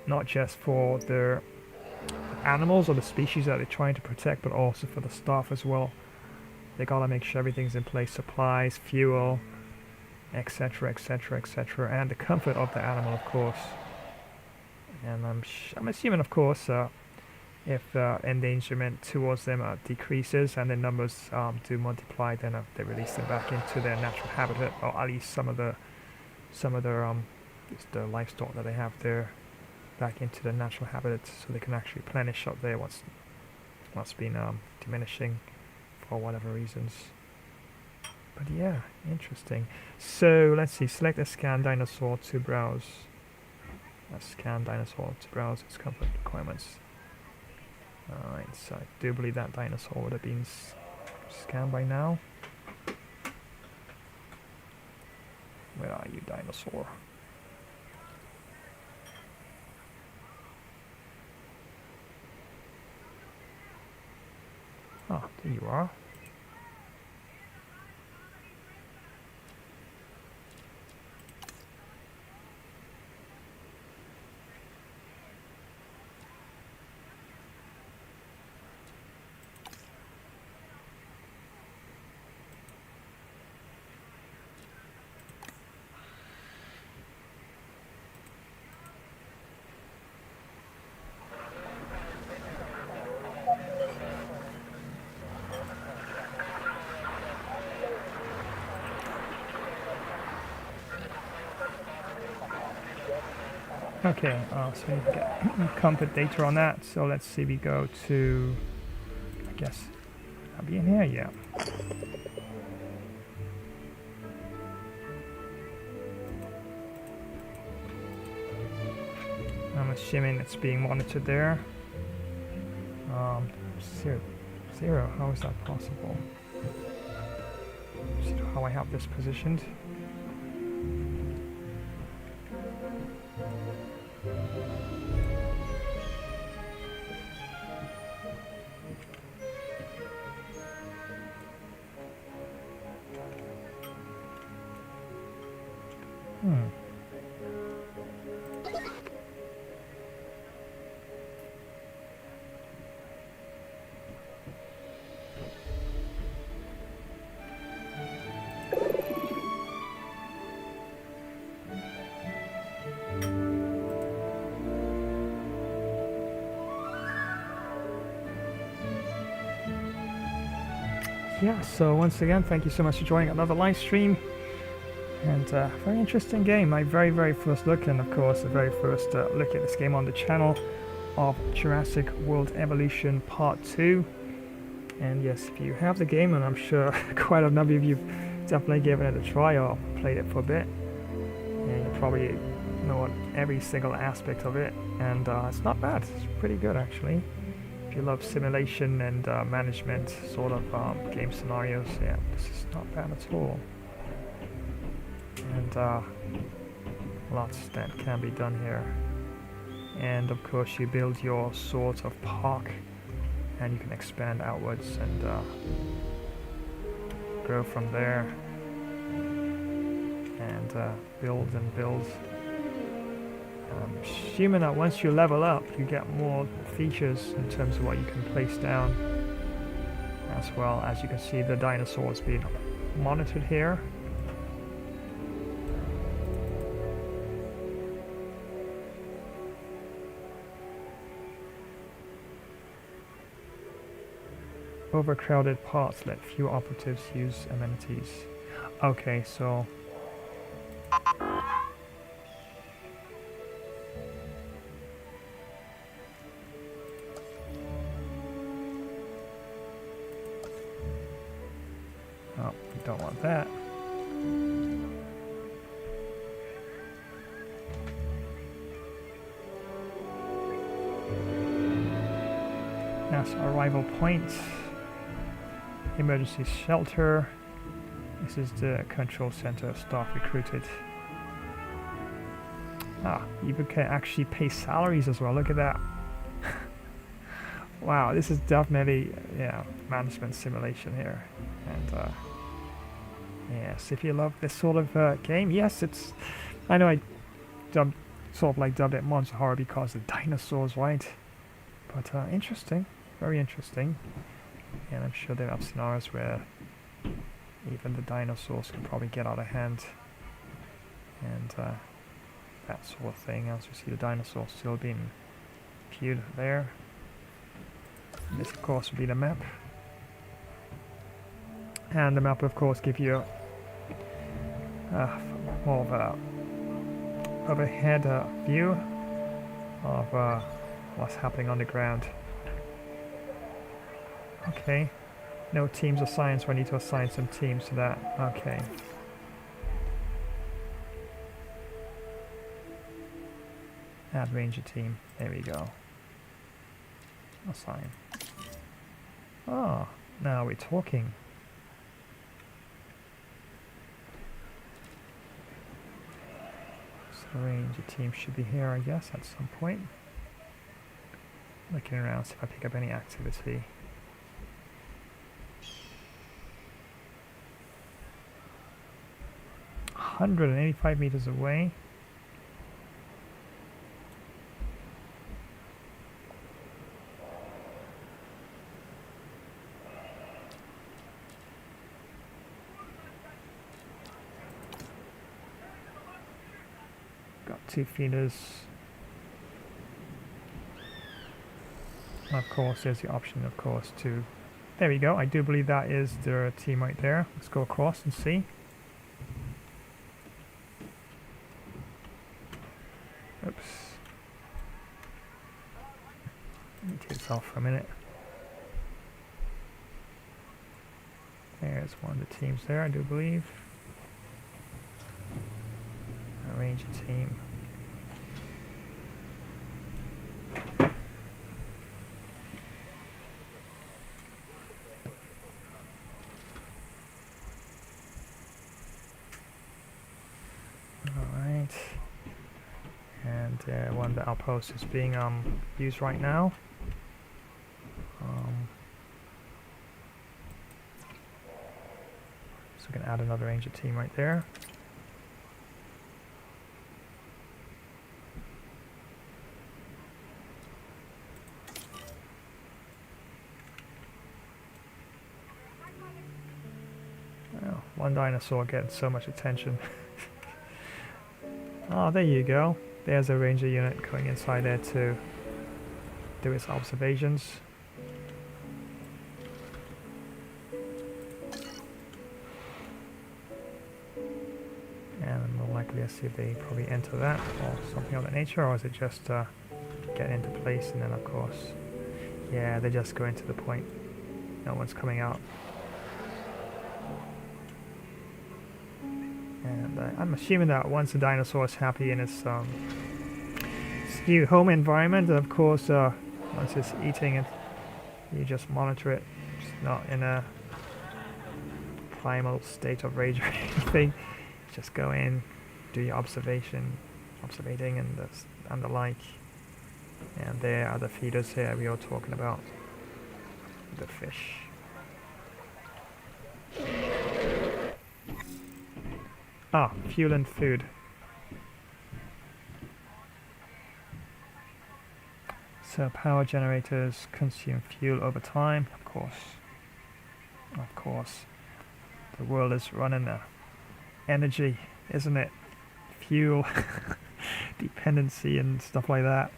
Not just for the animals or the species that they're trying to protect, but also for the staff as well. They gotta make sure everything's in place, supplies, fuel, etc, etc, etc, and the comfort of the animal, of course. And I'm assuming, of course, if endangerment towards them decreases and the numbers do multiply, then they release them back into their natural habitat, or at least some of the livestock that they have there, back into the natural habitat, so they can actually replenish up there what's been diminishing for whatever reasons. But yeah, interesting. So let's see, select a scan dinosaur to browse. A scan dinosaur to browse its comfort requirements. Alright, so I do believe that dinosaur would have been scanned by now. Where are you, dinosaur? Oh, there you are. Okay, so you get comfort data on that. So let's see, we go to, I guess, I'll be in here, yeah. I'm assuming it's being monitored there. Zero, how is that possible? See how I have this positioned. Yeah, so once again, thank you so much for joining another live stream. And very interesting game. My very first look, and of course the very first look at this game on the channel of Jurassic World Evolution Part 2. And yes, if you have the game, and I'm sure quite a number of you definitely given it a try or played it for a bit, and you probably know every single aspect of it, and it's not bad. It's pretty good actually. If you love simulation and management sort of game scenarios, yeah, this is not bad at all. And lots that can be done here. And of course you build your sort of park, and you can expand outwards and go from there and build and build. I'm assuming that once you level up, you get more features in terms of what you can place down, as well as you can see the dinosaurs being monitored here. Overcrowded parts let few operatives use amenities. Okay, so we don't want that. That's arrival point. Emergency shelter. This is the control center. Staff recruited. You can actually pay salaries as well. Look at that. Wow, this is definitely, yeah, management simulation here. And yes, if you love this sort of game, yes, it's. I know I dubbed it Monster Horror because of the dinosaurs, right? But interesting, very interesting. And I'm sure there are scenarios where even the dinosaurs can probably get out of hand, and that sort of thing. As you see, the dinosaurs still being viewed there. And this, of course, would be the map. And the map, of course, give you more of a overhead view of what's happening on the ground. Okay, no teams assigned, so I need to assign some teams to that. Okay. Add ranger team. There we go. Assign. Oh, now we're talking. So ranger team should be here, I guess, at some point. Looking around, see if I pick up any activity. 185 meters away. Got 2 feeders. And of course, there's the option, of course, to. There we go. I do believe that is their team right there. Let's go across and see. Oops. Take this off for a minute. There's one of the teams there, I do believe. A ranger team. Alright. And one of the outposts is being used right now. So we can add another ranger team right there. Well, one dinosaur getting so much attention. Oh, there you go. There's a ranger unit going inside there to do its observations. And more likely, let's see if they probably enter that or something of that nature, or is it just get into place and then of course, yeah, they just go into the point. No one's coming out. And I'm assuming that once the dinosaur is happy in its new home environment, of course, once it's eating it, you just monitor it. It's not in a primal state of rage or anything. Just go in, do your observating and the like. And there are the feeders here we were talking about. The fish. Ah, fuel and food. So power generators consume fuel over time, of course. Of course. The world is running out of energy, isn't it? Fuel, dependency and stuff like that.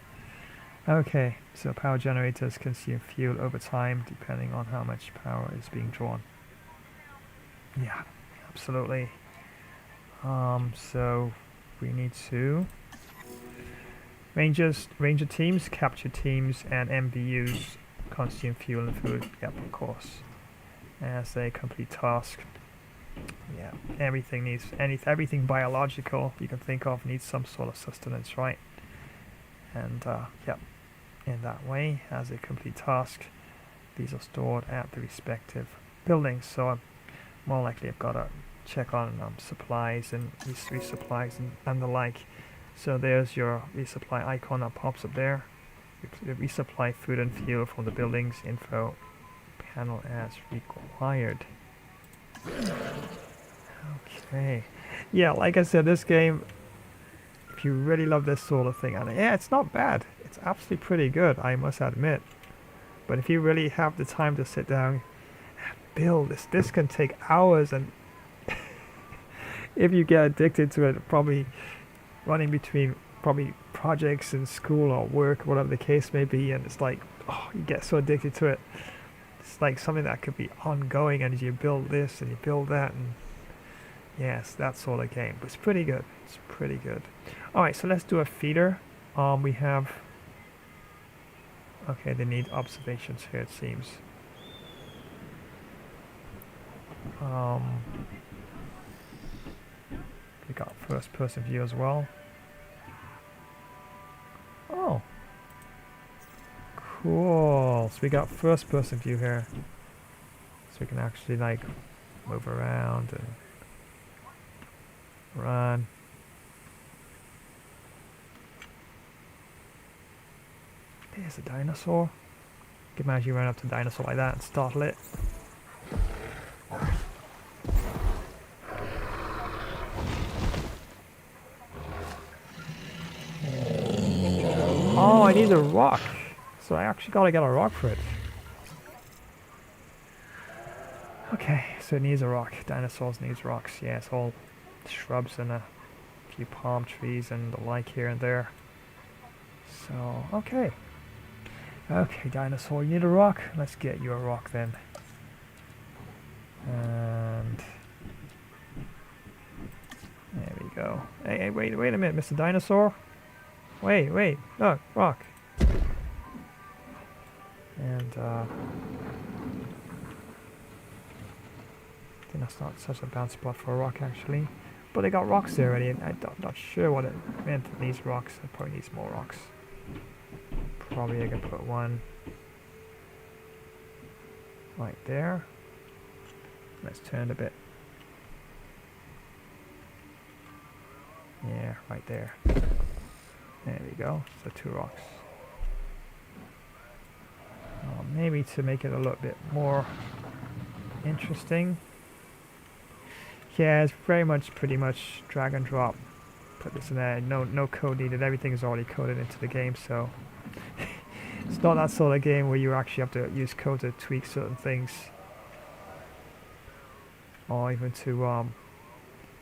Okay, so power generators consume fuel over time depending on how much power is being drawn. Yeah, absolutely. So we need to ranger teams, capture teams, and MBUs consume fuel and food. Yep, of course. As they complete task. Yeah, everything biological you can think of needs some sort of sustenance, right? And yep, in that way, as they complete task, these are stored at the respective buildings. So more likely I've got to check on supplies and resupplies and the like. So there's your resupply icon that pops up there. Resupply food and fuel from the buildings info panel as required. Okay. Yeah, like I said, this game, if you really love this sort of thing, and yeah, it's not bad. It's absolutely pretty good, I must admit. But if you really have the time to sit down and build this can take hours, and if you get addicted to it, probably running between projects and school or work, whatever the case may be, and it's like, oh, you get so addicted to it. It's like something that could be ongoing, and you build this and you build that, and yes, that sort of game. But it's pretty good. It's pretty good. Alright, so let's do a feeder. We have... Okay, they need observations here, it seems. We got first person view as well. Oh. Cool. So we got first person view here. So we can actually like move around and run. There's a dinosaur. You can imagine you run up to a dinosaur like that and startle it. Oh, I need a rock. So I actually gotta get a rock for it. Okay, so it needs a rock. Dinosaurs needs rocks. Yeah, it's all shrubs and a few palm trees and the like here and there. So, okay. Okay, dinosaur, you need a rock? Let's get you a rock then. And there we go. Hey, wait a minute, Mr. Dinosaur. Wait, no, rock. And I think that's not such a bad spot for a rock actually. But they got rocks there already, and I'm not sure what it meant. It needs rocks. It probably needs more rocks. Probably I can put one right there. Let's turn it a bit. Yeah, right there. There we go. So 2 rocks. Maybe to make it a little bit more interesting. Yeah, it's very much pretty much drag and drop. Put this in there. No code needed. Everything is already coded into the game, so it's not that sort of game where you actually have to use code to tweak certain things, or even to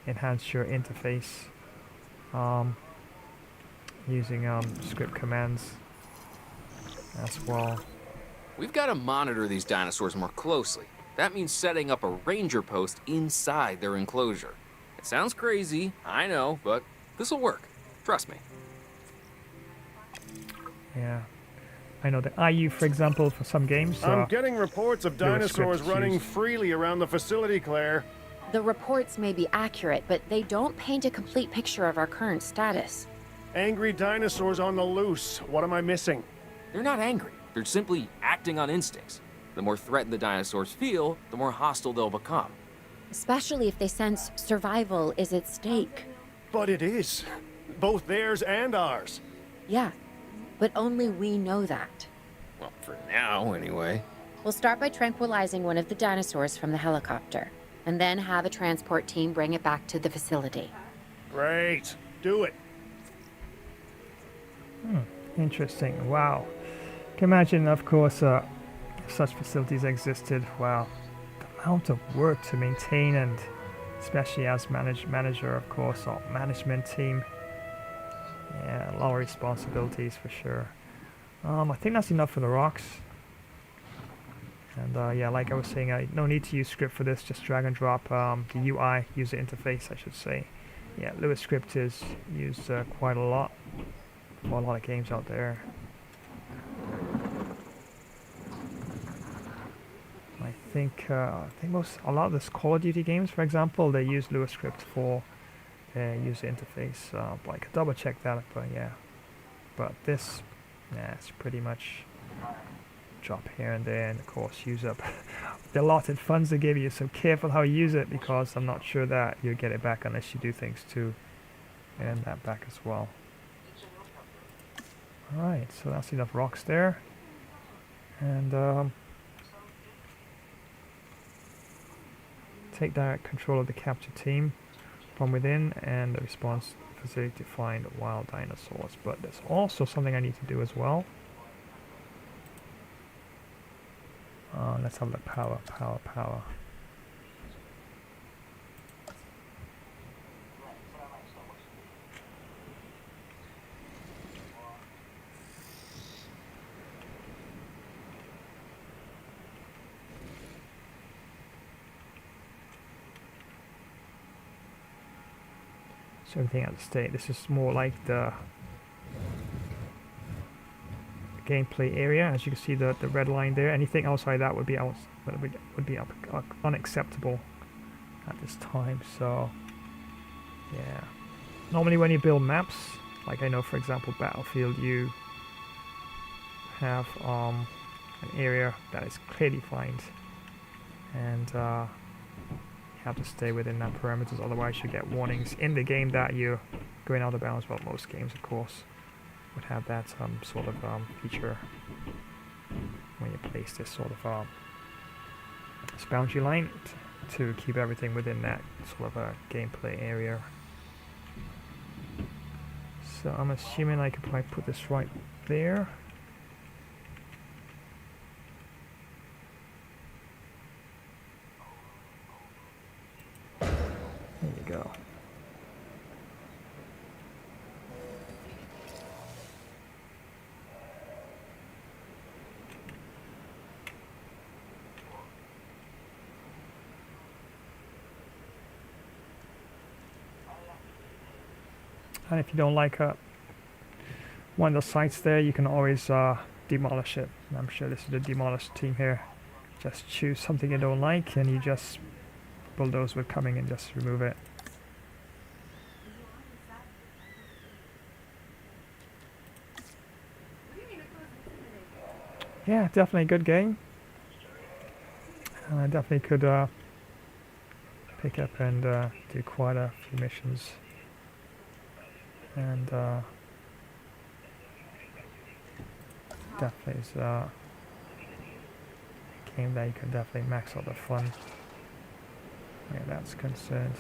enhance your interface using script commands as well. We've got to monitor these dinosaurs more closely. That means setting up a ranger post inside their enclosure. It sounds crazy, I know, but this'll work. Trust me. Yeah. I know the IU, for example, for some games. I'm getting reports of dinosaurs running used. freely around the facility, Claire. The reports may be accurate, but they don't paint a complete picture of our current status. Angry dinosaurs on the loose. What am I missing? They're not angry. They're simply acting on instincts. The more threatened the dinosaurs feel, the more hostile they'll become. Especially if they sense survival is at stake. But it is. Both theirs and ours. Yeah, but only we know that. Well, for now, anyway. We'll start by tranquilizing one of the dinosaurs from the helicopter, and then have a transport team bring it back to the facility. Great. Do it. Interesting. Wow. Can you imagine, of course, if such facilities existed. Wow. The amount of work to maintain, and especially as manager, of course, or management team. Yeah, a lot of responsibilities for sure. I think that's enough for the rocks. And yeah, like I was saying, no need to use script for this, just drag and drop the UI, user interface, I should say. Yeah, Lua script is used quite a lot for a lot of games out there. I think a lot of the Call of Duty games, for example, they use Lua script for their user interface. But I could double check that, but yeah. But this, yeah, it's pretty much drop here and there, and of course use up the allotted funds they give you. So careful how you use it, because I'm not sure that you'll get it back unless you do things to earn that back as well. Alright, so that's enough rocks there. And take direct control of the capture team from within and the response facility to find wild dinosaurs. But there's also something I need to do as well. Let's have the power. So everything at the state. This is more like the gameplay area. As you can see, the red line there. Anything outside that would be unacceptable at this time. So yeah, normally when you build maps, like I know for example Battlefield, you have an area that is clearly defined, and you have to stay within that parameters, otherwise you get warnings in the game that you're going out of bounds. Well, most games of course would have that sort of feature when you place this sort of this boundary line to keep everything within that sort of a gameplay area. So I'm assuming I could probably put this right there. There you go. And if you don't like one of the sites there, you can always demolish it. I'm sure this is the demolish team here. Just choose something you don't like and you just bulldoze with coming and just remove it. Yeah, definitely a good game. And I definitely could pick up and do quite a few missions. And definitely is a game that you can definitely max out the fun where that's concerned.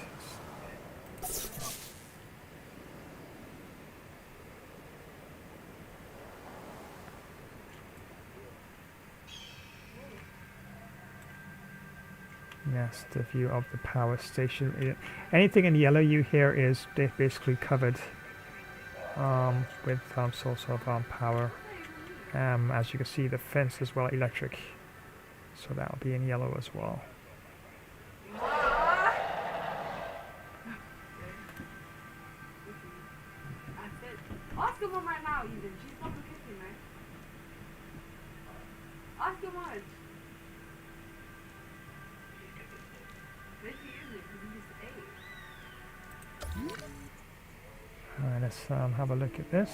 Yes, the view of the power station. Anything in yellow you hear is they've basically covered with some sort of power. As you can see, the fence is well electric, so that'll be in yellow as well. Ask her one right now, even. She's not cooking, man. Ask her much. Alright, let's have a look at this.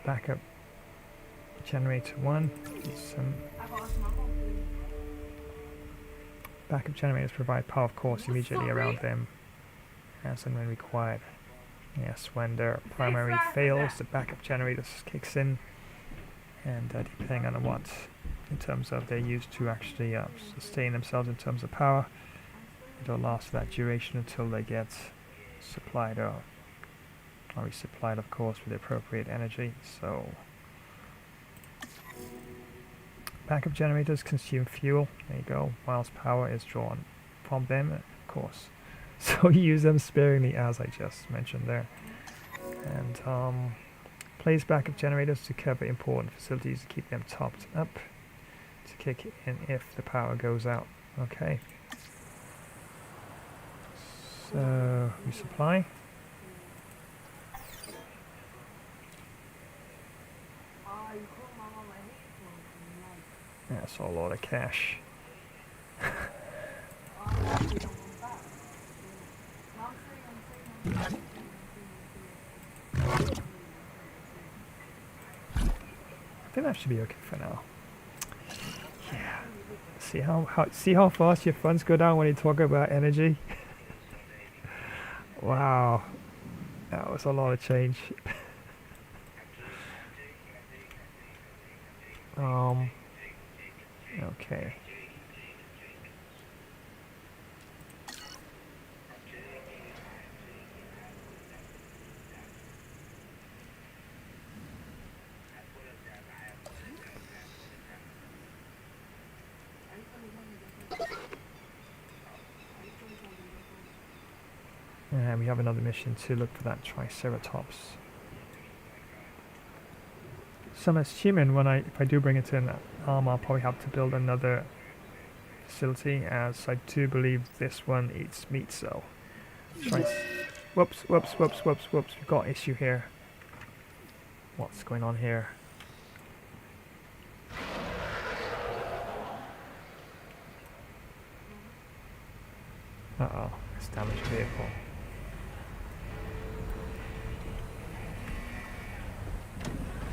Backup generator 1. Backup generators provide power, of course, immediately around them as and when required. Yes, when their primary fails, the backup generator kicks in, and depending on what, in terms of they're used to actually sustain themselves in terms of power, it'll last that duration until they get supplied or resupplied, of course, with the appropriate energy. So backup generators consume fuel, there you go, whilst power is drawn from them, of course. So use them sparingly, as I just mentioned there. And place backup generators to cover important facilities to keep them topped up to kick in if the power goes out. Okay. So resupply. That's a lot of cash. I think that should be okay for now. Yeah. See how fast your funds go down when you talk about energy? Wow. That was a lot of change. Okay. And we have another mission to look for that Triceratops. So I'm assuming if I do bring it in, I'll probably have to build another facility, as I do believe this one eats meat. So, whoops! We've got an issue here. What's going on here? Uh-oh, it's damaged vehicle.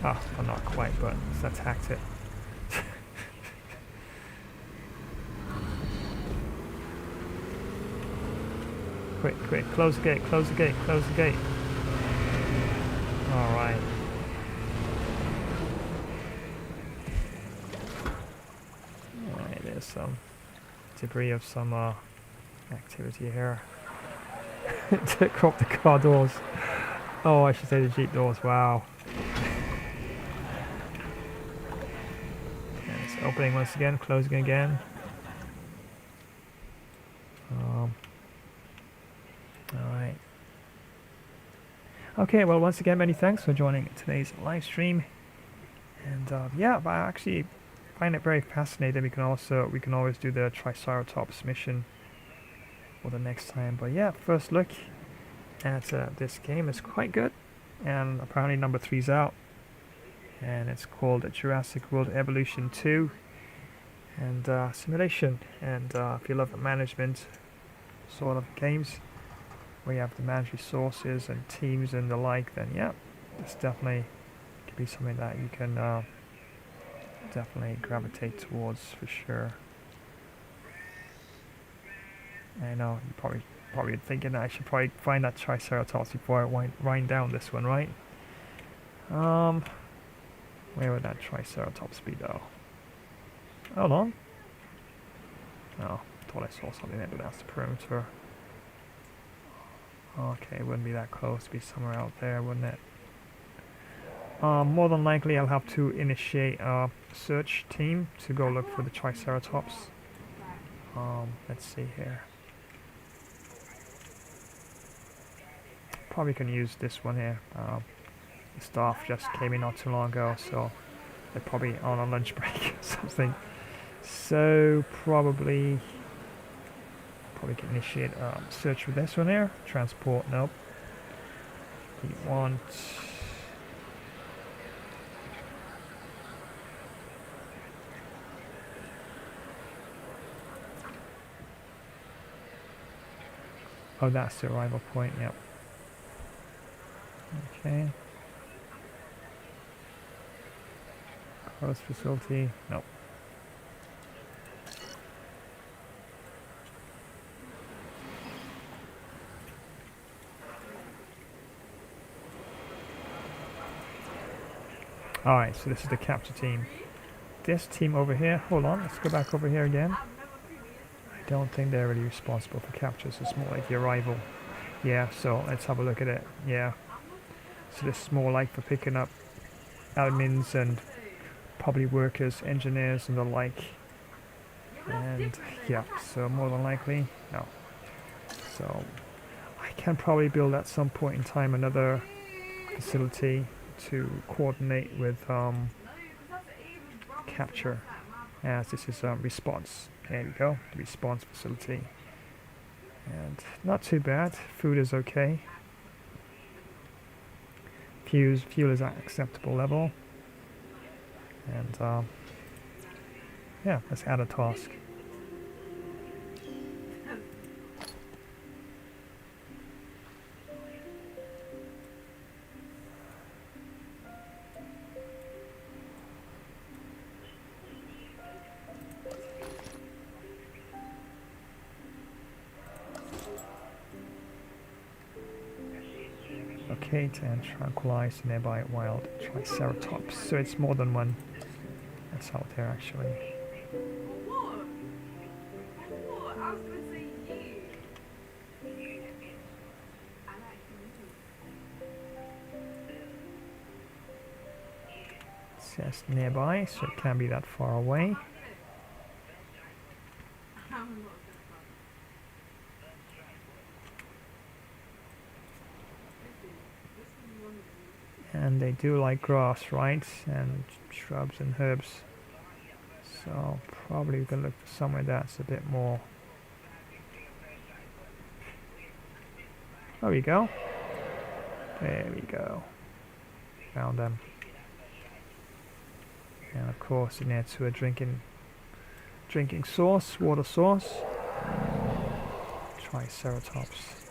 Ah, well, not quite, but it's attacked it. Quick, close the gate, close the gate. Alright. Alright, there's some debris of some activity here. To crop the car doors. Oh, I should say the Jeep doors, wow. And it's opening once again, closing again. Alright. Okay, well, once again, many thanks for joining today's live stream. And yeah, I actually find it very fascinating. We can always do the Triceratops mission for the next time. But yeah, first look at this game is quite good, and apparently number 3's out. and it's called Jurassic World Evolution 2 and simulation. And if you love the management sort of games where you have to manage resources and teams and the like, then yeah, this definitely could be something that you can definitely gravitate towards for sure. I know you're probably thinking that I should probably find that Triceratops before I wind down this one, right? Where would that Triceratops be though? Hold on. Oh, thought I saw something there, but that's the perimeter. Okay, it wouldn't be that close, to be somewhere out there, wouldn't it? More than likely I'll have to initiate a search team to go look for the Triceratops. Let's see here. Probably can use this one here. The staff just came in not too long ago, so they're probably on a lunch break or something. So probably can initiate a search for this one here. Transport, nope. We want oh, that's the arrival point, yep. Okay. Close facility, nope. Alright, so this is the capture team. This team over here, hold on, let's go back over here again. I don't think they're really responsible for captures, it's more like the arrival. Yeah, so let's have a look at it. Yeah. So this is more like for picking up admins and probably workers, engineers and the like. And yeah, so more than likely, no. So I can probably build at some point in time another facility to coordinate with capture, as this is response. There we go, the response facility. And not too bad, food is okay. Fuel is at acceptable level. And yeah, let's add a task. Locate and tranquilize nearby wild Triceratops. So it's more than one that's out there actually. It says nearby, so it can't be that far away. And they do like grass, right? And shrubs and herbs. So probably we can look for somewhere that's a bit more. There we go. There we go. Found them. And of course in there to a drinking source, water source. Triceratops.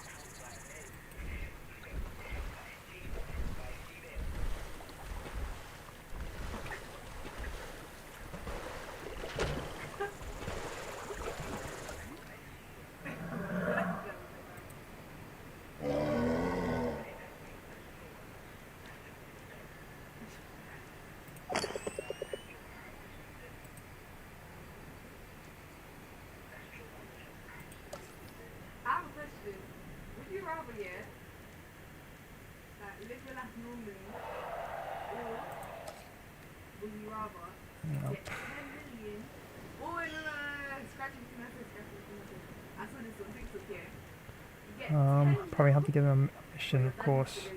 Probably have to give them a mission, of course,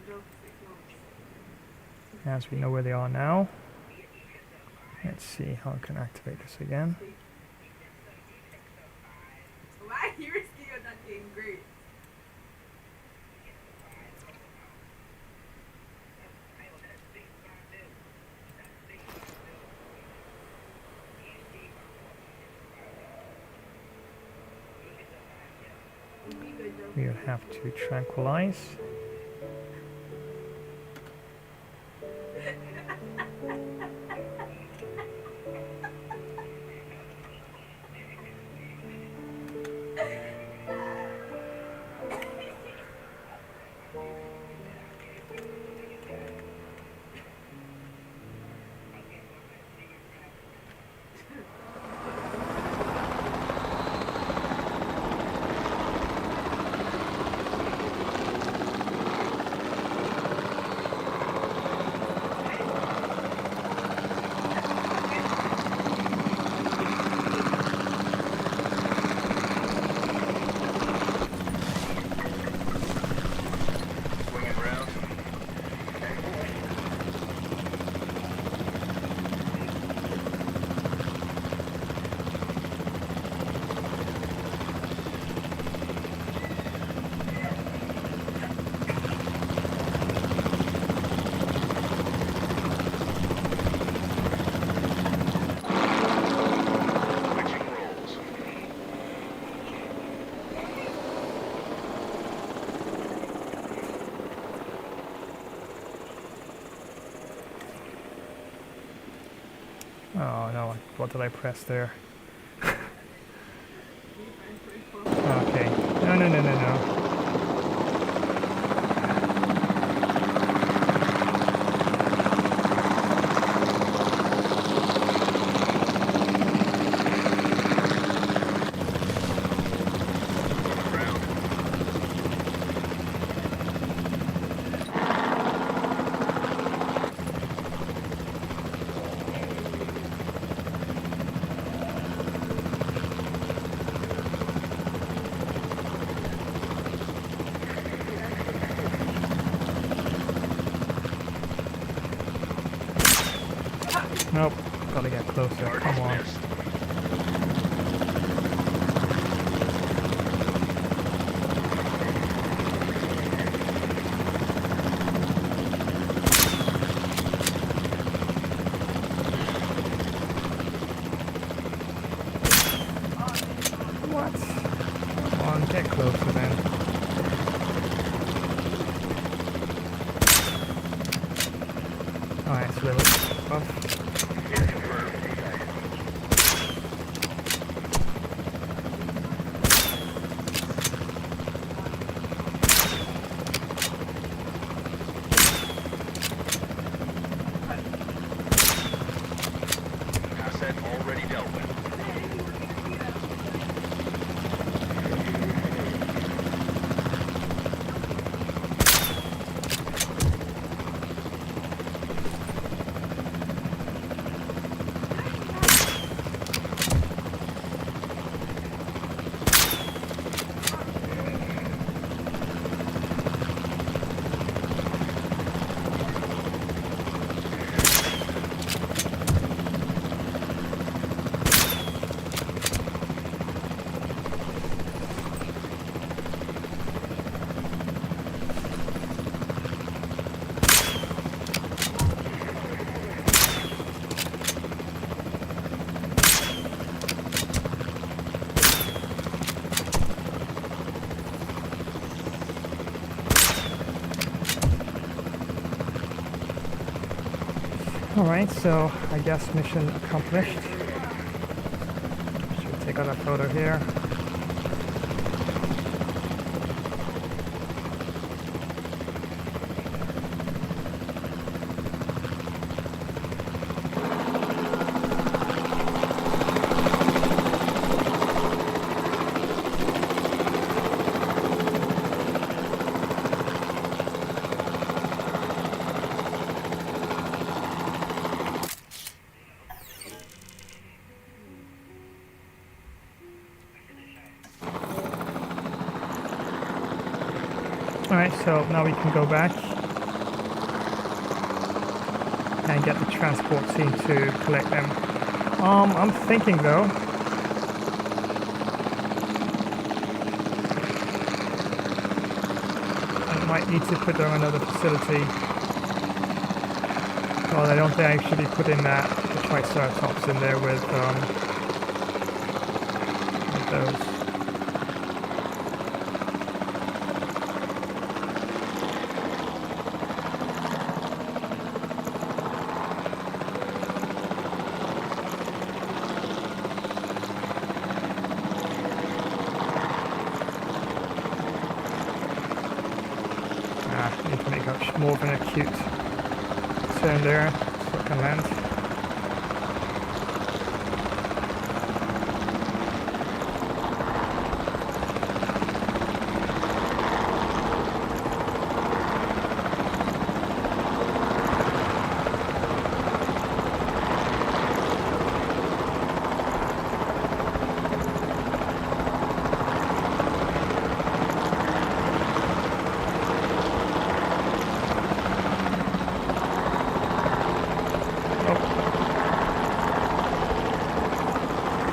as we know where they are now. Let's see how I can activate this again. Why are you risking on that game? Great. we'll have to tranquilize. Oh no, what did I press there? Okay. No. Nope, gotta get closer, come on. What? Come on, get closer then. Alright, so level up. Alright, so I guess mission accomplished. Should take out a photo here. Alright, so now we can go back and get the transport team to collect them. I'm thinking though, I might need to put them in another facility. Well, I don't think I should be putting the Triceratops in there with those. more of an acute turn there, so I can land.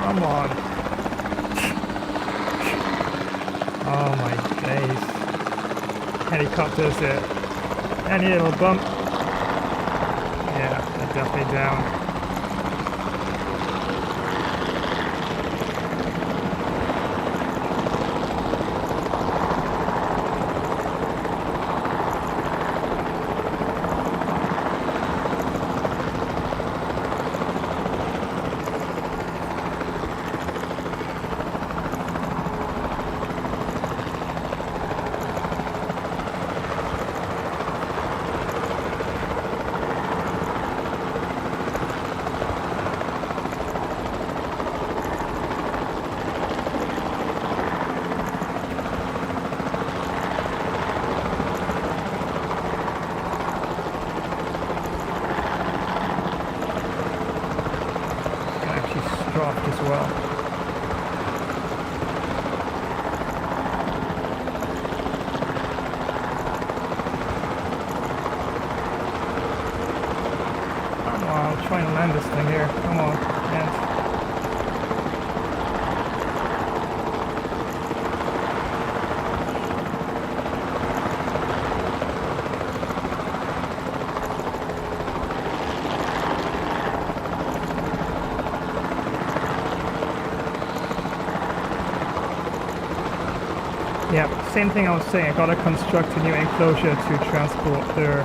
Come on. Oh my days. Helicopters there. Any little bump. Yeah, they're definitely down. Dropped as well. Come on, I'll try and land this thing here. Come on, land. Yeah, same thing I was saying, I gotta construct a new enclosure to transport their...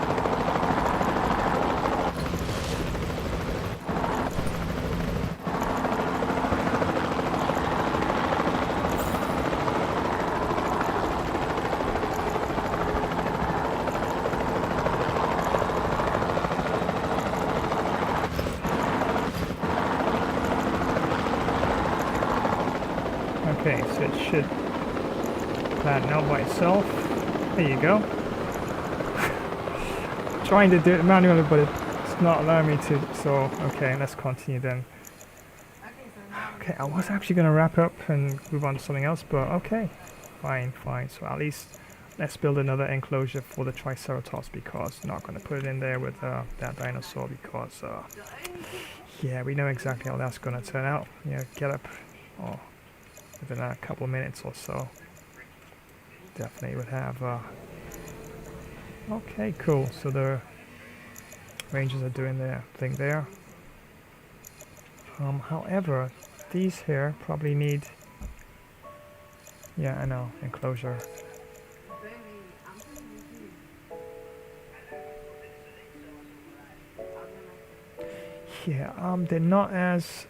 Okay, so it should land now by itself. There you go. Trying to do it manually, but it's not allowing me to. So, okay, let's continue then. Okay, I was actually going to wrap up and move on to something else, but okay. Fine. So at least let's build another enclosure for the Triceratops, because I'm not going to put it in there with that dinosaur, because yeah, we know exactly how that's going to turn out. Yeah, get up within a couple of minutes or so. Definitely would have okay, cool. So the Rangers are doing their thing there. However, these here probably need, yeah, I know, enclosure. Yeah, they're not as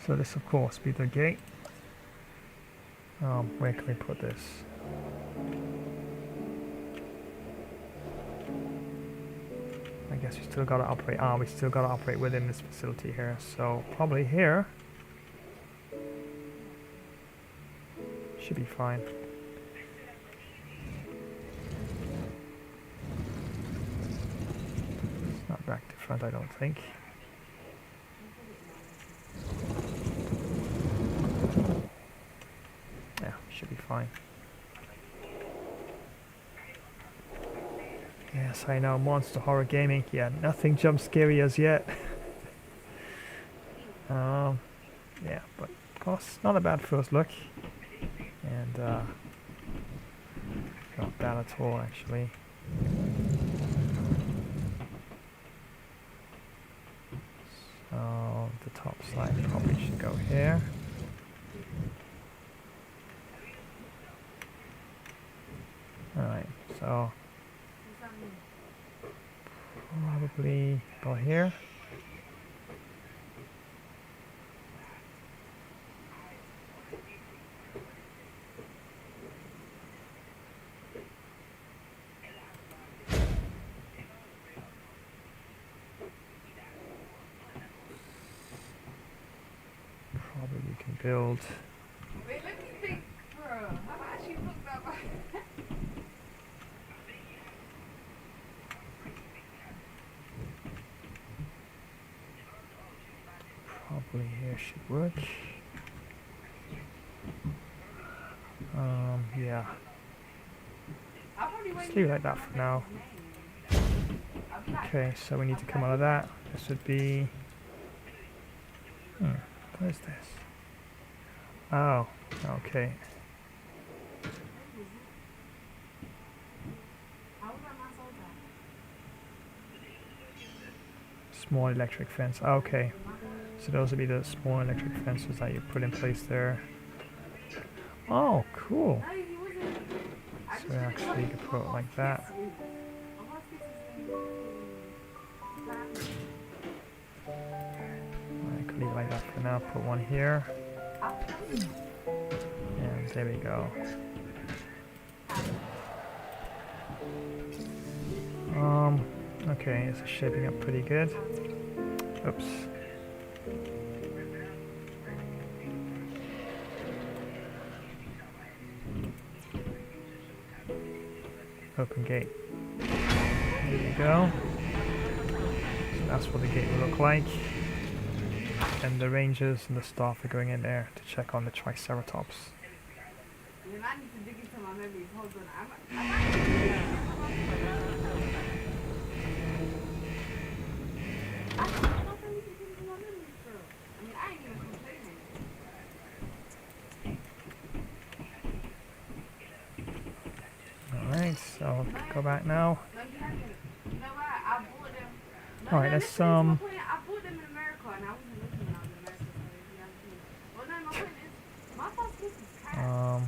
so this, of course, be the gate. Where can we put this? I guess we still gotta operate. We still gotta operate within this facility here. So probably here should be fine. It's not back to front, I don't think. Should be fine. Yes, I know, Monster Horror Gaming. Yeah, nothing jump scary as yet. Yeah, but of course, not a bad first look. And not bad at all, actually. So the top side probably should go here. Alright, so probably about here. Probably you can build. Wait, let me think, bro. I've actually looked that way. Probably here should work. Yeah. I'll probably wait Just leave it like that for now. Okay, so we need to come out of that. This would be... what is this? Oh, okay. Small electric fence. Okay. So those would be the small electric fences that you put in place there. Oh, cool. So actually you could put it like that. I could leave it like that for now. Put one here. And there we go. Okay, this is shaping up pretty good. Oops. Open gate. There you go. So that's what the gate will look like. And the rangers and the staff are going in there to check on the Triceratops. I need to dig into my memories. Hold on. I ain't even complaining. Alright, so go back now. No, you haven't. You know what? I bought them. Alright, let's I bought them in America and I wasn't looking when I was in America. So yeah, well, no, my point is, my first gift is cat.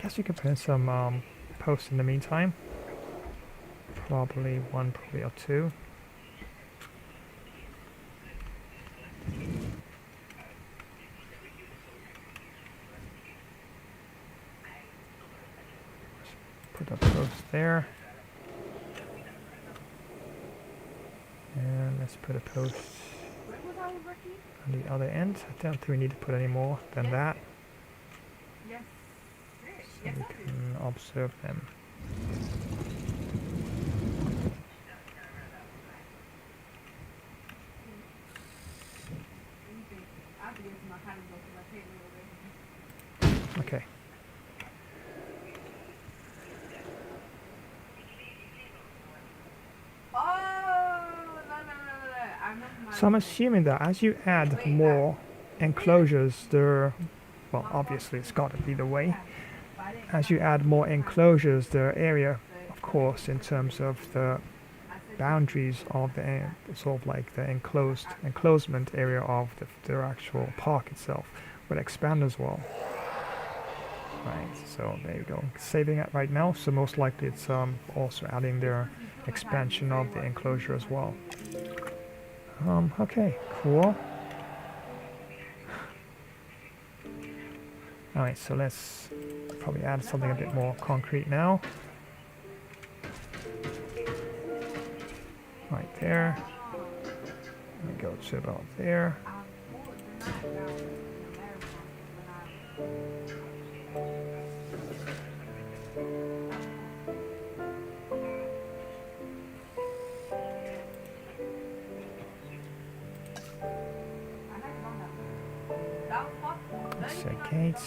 Guess you could put in some posts in the meantime. Probably one, probably or two. Put a post there. And let's put a post on the other end. I don't think we need to put any more than that. So we can observe them. Okay. So I'm assuming that as you add more enclosures, well, obviously it's got to be the way. As you add more enclosures, the area, of course, in terms of the boundaries of the sort of like the enclosement area of the actual park itself will expand as well. Right, so there you go. Saving it right now, so most likely it's also adding their expansion of the enclosure as well. Okay, cool. Alright, so let's probably add something a bit more concrete now. Right there. And go to about there. Set gates.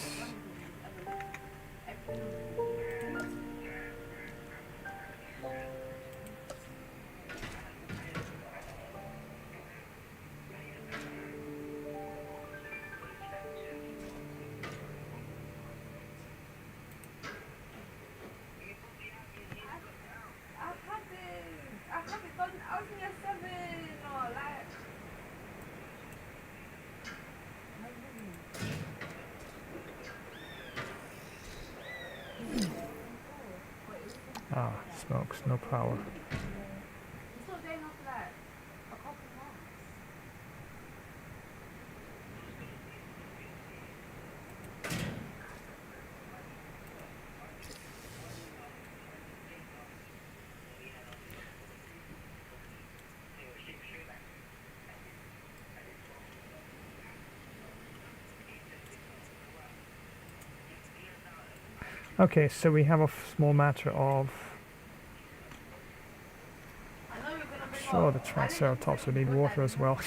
Ah, smokes, no power. Okay, so we have a small matter of... Sure, the Triceratops would need water as well.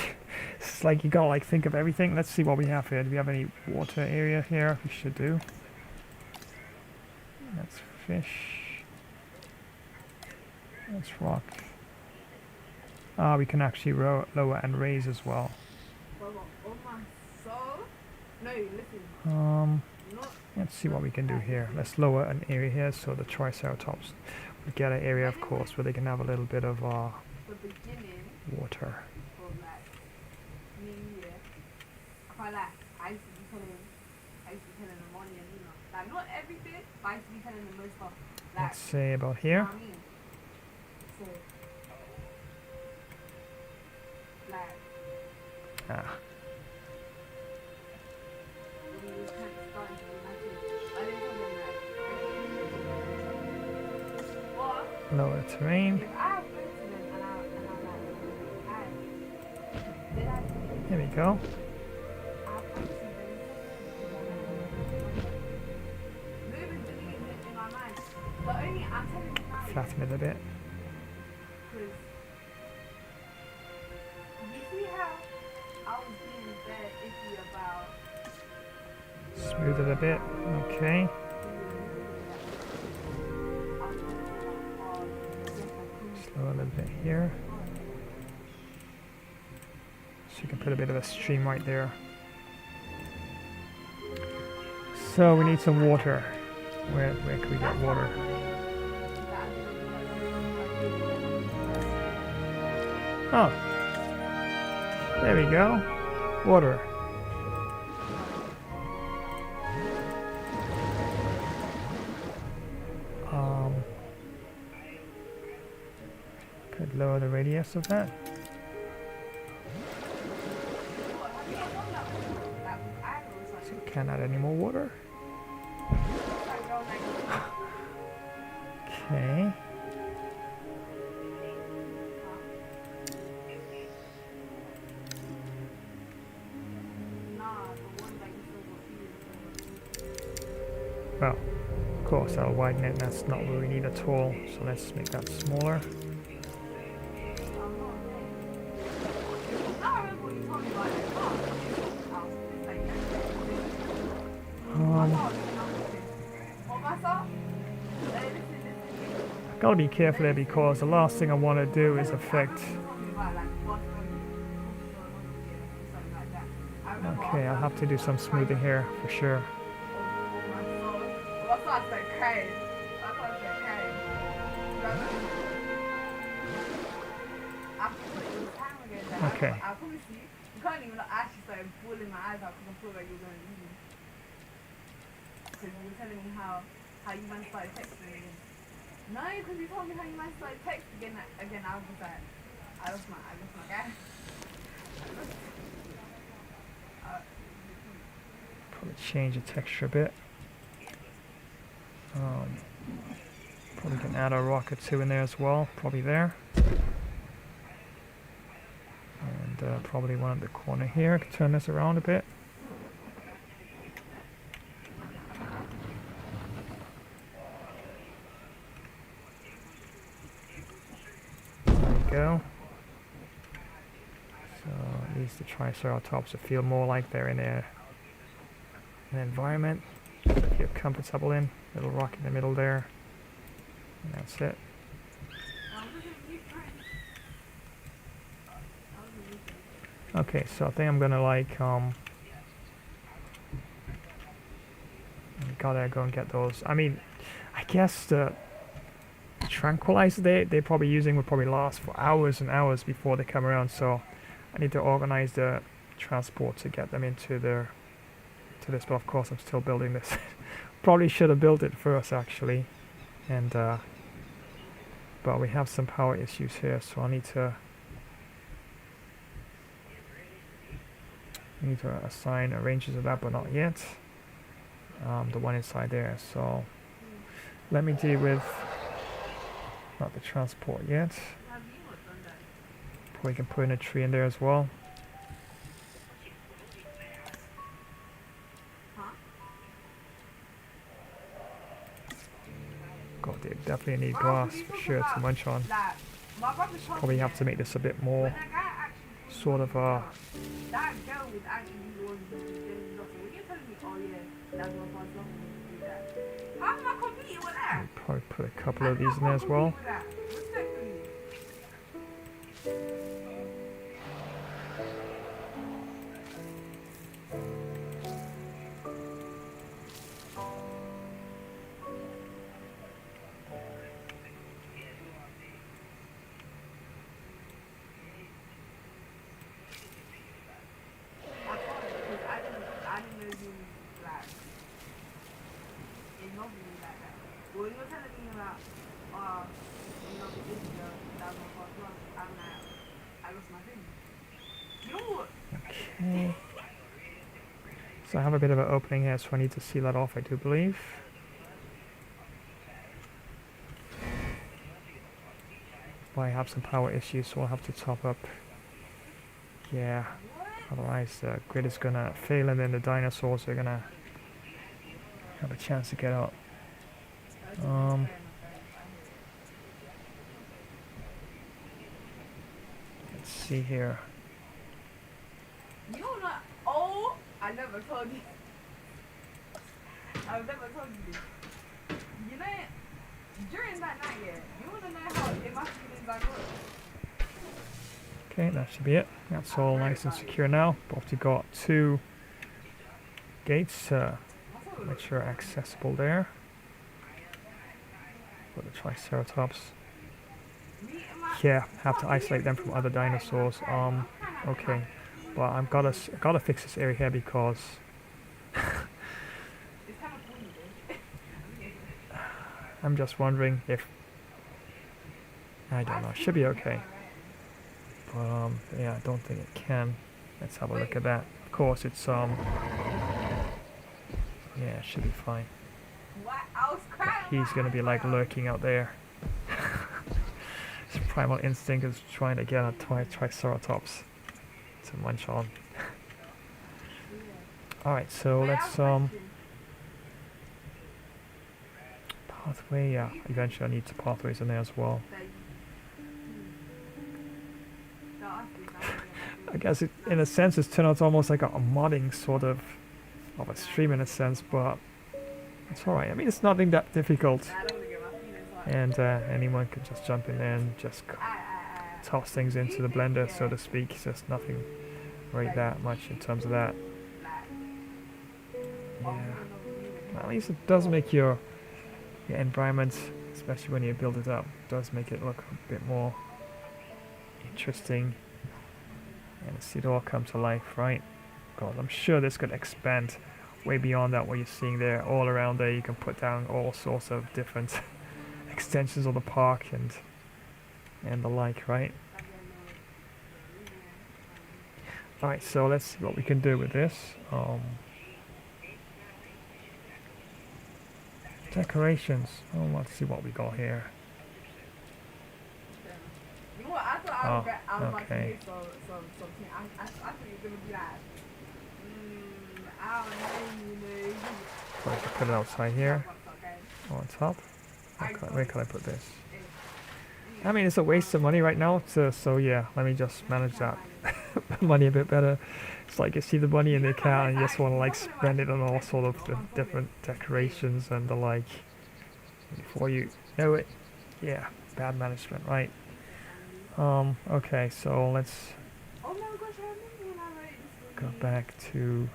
It's like you gotta like think of everything. Let's see what we have here. Do we have any water area here? We should do. That's fish. That's rock. Ah, we can actually lower and raise as well. Let's see what we can do here. Let's lower an area here so the Triceratops will get an area, of course, where they can have a little bit of water. Let's say about here. Ah. Lower terrain. Here we go. Flatten it a bit. Smooth it a bit. Okay. Slow a little bit here. So you can put a bit of a stream right there. So we need some water. Where can we get water? Oh. There we go. Water. Could lower the radius of that. So can't add any more water. Okay. Well, of course I'll widen it, that's not what we need at all, so let's make that smaller. Gotta be careful there because the last thing I want to do is affect... Okay, I'll have to do some smoothing here for sure. Okay. No, because you told me how you might start text again. I was like, I lost my guy. Probably change the texture a bit. Probably can add a rock or two in there as well. Probably there. And probably one at the corner here. I could turn this around a bit. Go. So at least the Triceratops will feel more like they're in an environment that you're comfortable in. Little rock in the middle there. And that's it. Okay, so I think I'm gonna like gotta go and get those. I mean, I guess the tranquilizer they're probably using will probably last for hours and hours before they come around, so I need to organize the transport to get them into this, but of course I'm still building this. Probably should have built it first actually, and but we have some power issues here, so I need to assign ranges of that, but not yet. The one inside there, so let me deal with not the transport yet. Probably can put in a tree in there as well. definitely need grass for sure to munch on. My brother told Probably me have to make this a bit more when that guy actually sort of that girl was actually the one who did nothing. When you're telling me, oh yeah, that's my first love, do that. How am I competing with that? probably put a couple of these in there as well. Respectfully. I didn't know you like in love with me like that. When you're telling me about in love with this girl, that was my first love, I'm like, I lost my thing. You know what? Okay. So I have a bit of an opening here, so I need to seal that off, I do believe. But I have some power issues, so I'll have to top up. Yeah. Otherwise the grid is gonna fail and then the dinosaurs are gonna have a chance to get out. Let's see here. You know what? Oh, I never told you. I've never told you this. You know, during that night, yeah, you wanna know how it must be like what? Okay, that should be it. That's all nice and secure now. Both you got 2 gates which are accessible there for the Triceratops. Yeah, have to isolate them from other dinosaurs. Okay, but I've gotta fix this area here because I'm just wondering if I don't know. It should be okay. But yeah, I don't think it can. Let's have a look at that. Of course, it's yeah, it should be fine. He's gonna be like lurking out there. His primal instinct is trying to get a Triceratops to munch on. All right, so let's pathway. Yeah, eventually I need some pathways in there as well. I guess it, in a sense, it's turned out almost like a modding sort of a stream in a sense, but it's alright. I mean, it's nothing that difficult, and anyone can just jump in there and just toss things into the blender, so to speak. It's just nothing really that much in terms of that. Yeah, at least it does make your environment, especially when you build it up, does make it look a bit more interesting. And see it all come to life, right? God, I'm sure this could expand way beyond that, what you're seeing there. All around there, you can put down all sorts of different extensions of the park and the like, right? Alright, so let's see what we can do with this. Decorations. Oh, let's see what we got here. Oh, okay. I thought you were gonna be like, I don't know. So I can put it outside here, on top. Where can I put this? I mean, it's a waste of money right now, so yeah, let me just manage that money a bit better. It's like you see the money in the account and you just want to like spend it on all sort of different decorations and the like. Before you know it, yeah, bad management, right? Okay, so let's go back to.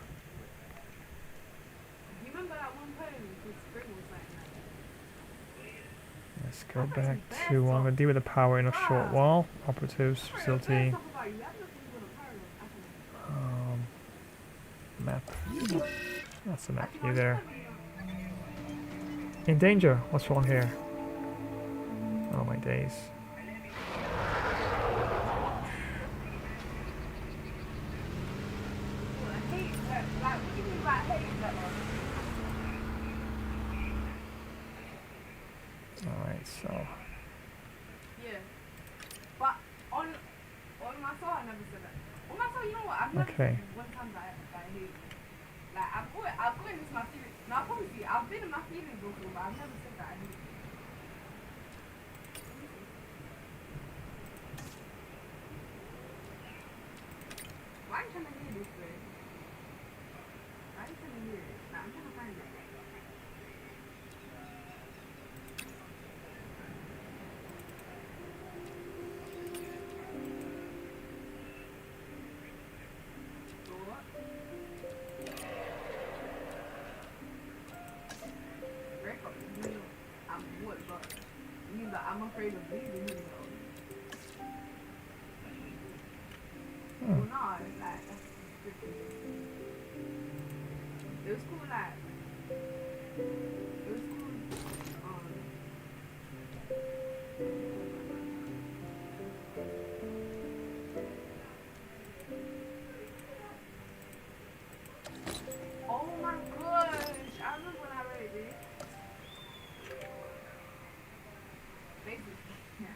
Let's go back to. I'm gonna deal with the power in a short while. Operatives facility. Map. That's the map view there. In danger. What's wrong here? Oh my days. Alright, so. Yeah. But on my soul, I never said that. On my soul, you know what? I've never said one time that I hate. Like, I've got into my feelings. Now, obviously, I've been in my feelings before, but I've never said that I hate. ain't trying to hear this, bro. I ain't trying to hear it. Nah, I'm trying to find it. What? Break up the needle. I'm what, but it means that I'm afraid of bleeding, you know. Well, no, it's like, that's freaking. It was cool, like, it was cool, oh my gosh, I remember when I read it. Basically,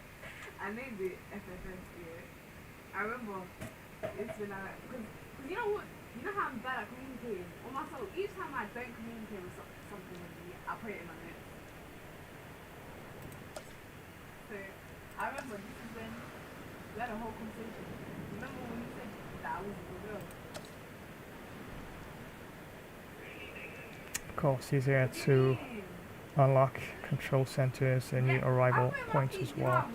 I named it FFS, yeah. I remember. It's been like, because you know what, you know how I'm bad at communicating. On my soul, each time I don't communicate with something with me, I put it in my notes. So, I remember this is when we had a whole conversation. Remember when you said that I wasn't a girl? Of course, he's here to unlock control centers and new arrival points as well.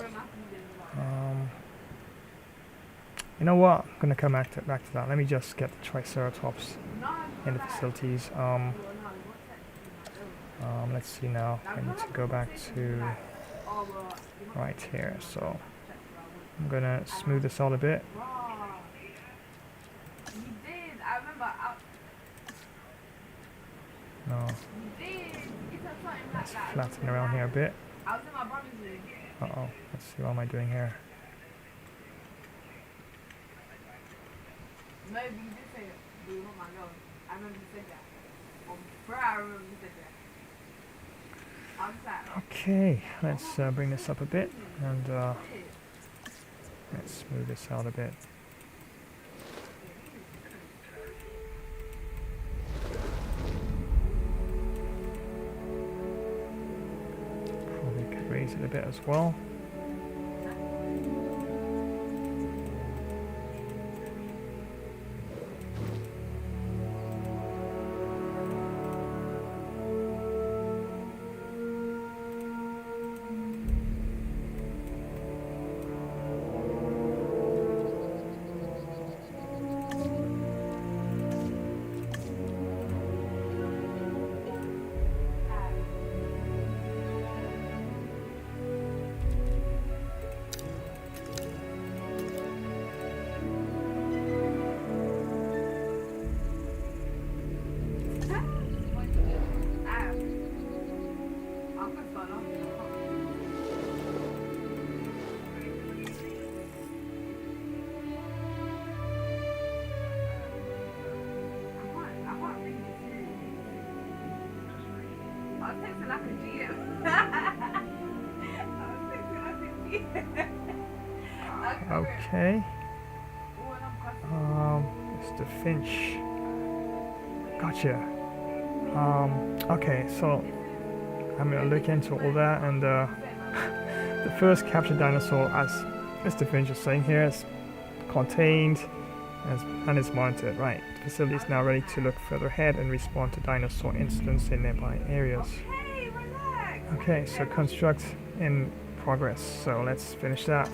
You know what? I'm gonna come back to that. Let me just get the Triceratops in the facilities. Let's see now. I need to go back to right here. So I'm gonna smooth this out a bit. No. Let's flatten around here a bit. Uh-oh. Let's see, what am I doing here? Maybe you did say it, but you know my nose. I remember you said that. Bro, I remember you said that. Outside. Okay, let's bring this up a bit and let's smooth this out a bit. Probably could raise it a bit as well. Okay. Mr. Finch. Gotcha. Okay, so I'm gonna look into all that, and the first captured dinosaur, as Mr. Finch is saying here, is contained and is monitored. Right. The facility is now ready to look further ahead and respond to dinosaur incidents in nearby areas. Okay, so construct in progress. So let's finish that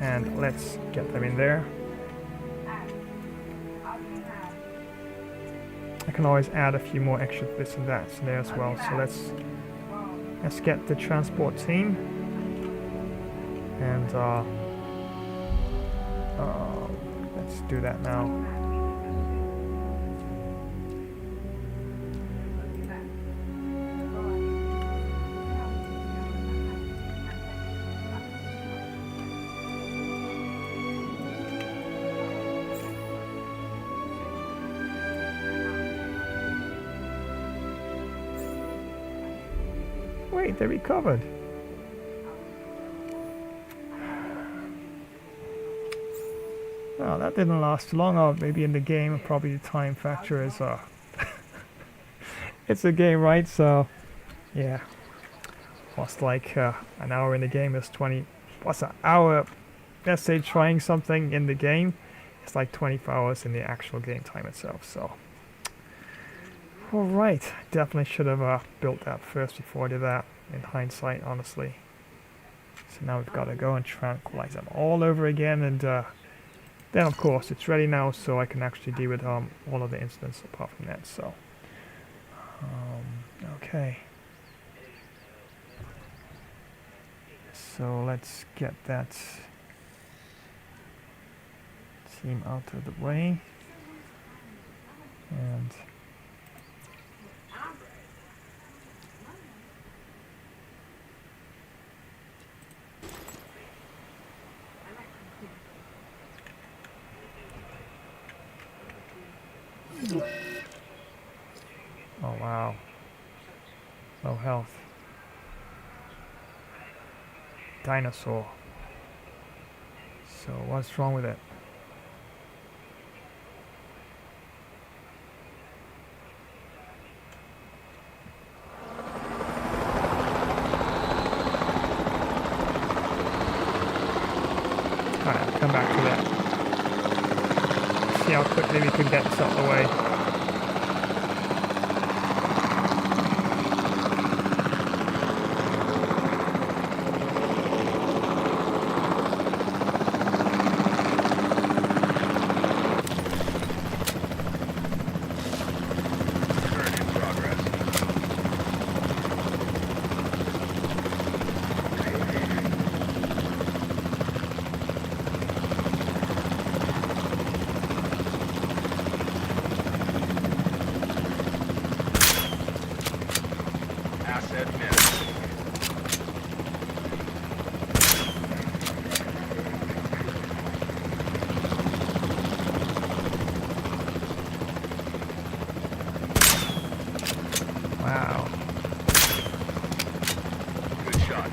and let's get them in there. I can always add a few more extra this and that there as well. So let's get the transport team and let's do that now. Wait, they recovered. Oh, that didn't last too long. Or maybe in the game, probably the time factor is it's a game, right? So yeah, what's like an hour in the game is 20. What's an hour? Let's say trying something in the game It's like 24 hours in the actual game time itself, so. Alright, definitely should have built that first before I did that, in hindsight, honestly. So now we've got to go and tranquilize them all over again, and then of course it's ready now, so I can actually deal with all of the incidents apart from that, so. Okay. So let's get that team out of the way. And oh wow, low health. Dinosaur. So what's wrong with it? Alright, come back to that. See how quickly we can get this out of the way. Wow. Good shot.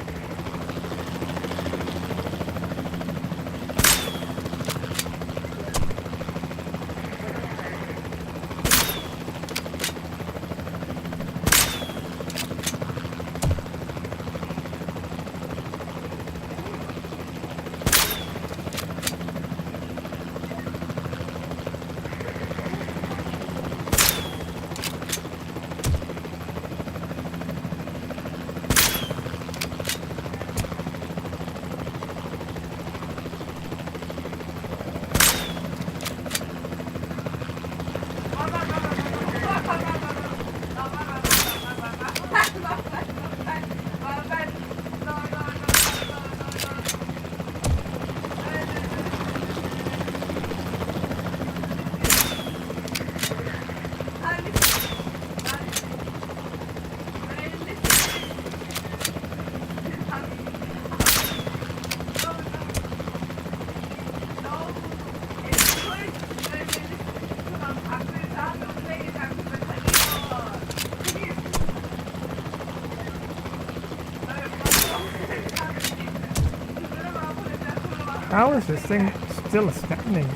How is this thing still standing?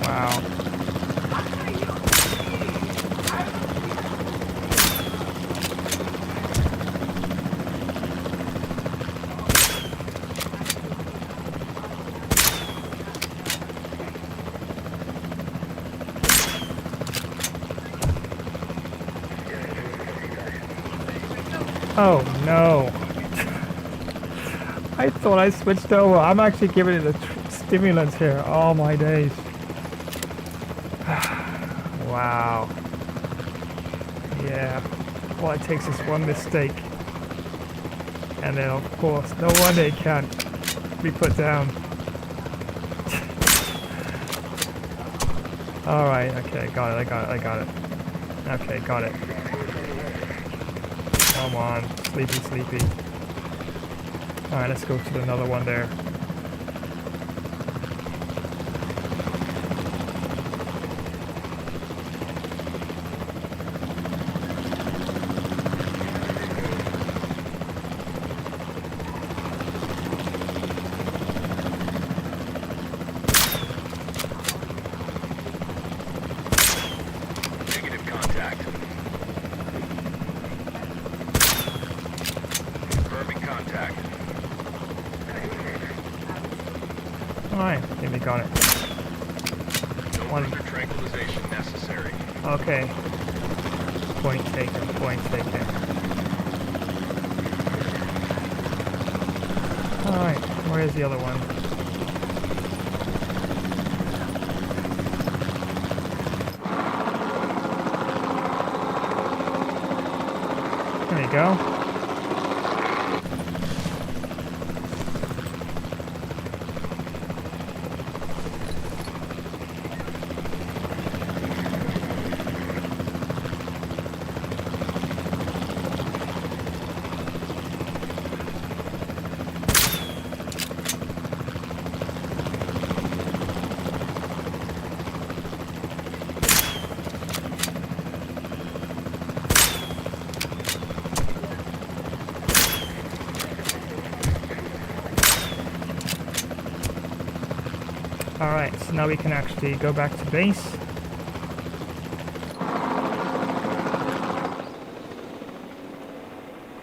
Wow. Oh no. I thought I switched over. I'm actually giving it a stimulant here. Oh my days. Wow. Yeah. All it takes is one mistake. And then of course, no wonder it can't be put down. Alright, okay, got it, I got it. Okay, got it. Come on, sleepy. Alright, let's go to another one there. got it. One. Tranquilization necessary. Okay. Point taken, point taken. Alright, where is the other one? There you go. Alright, so now we can actually go back to base.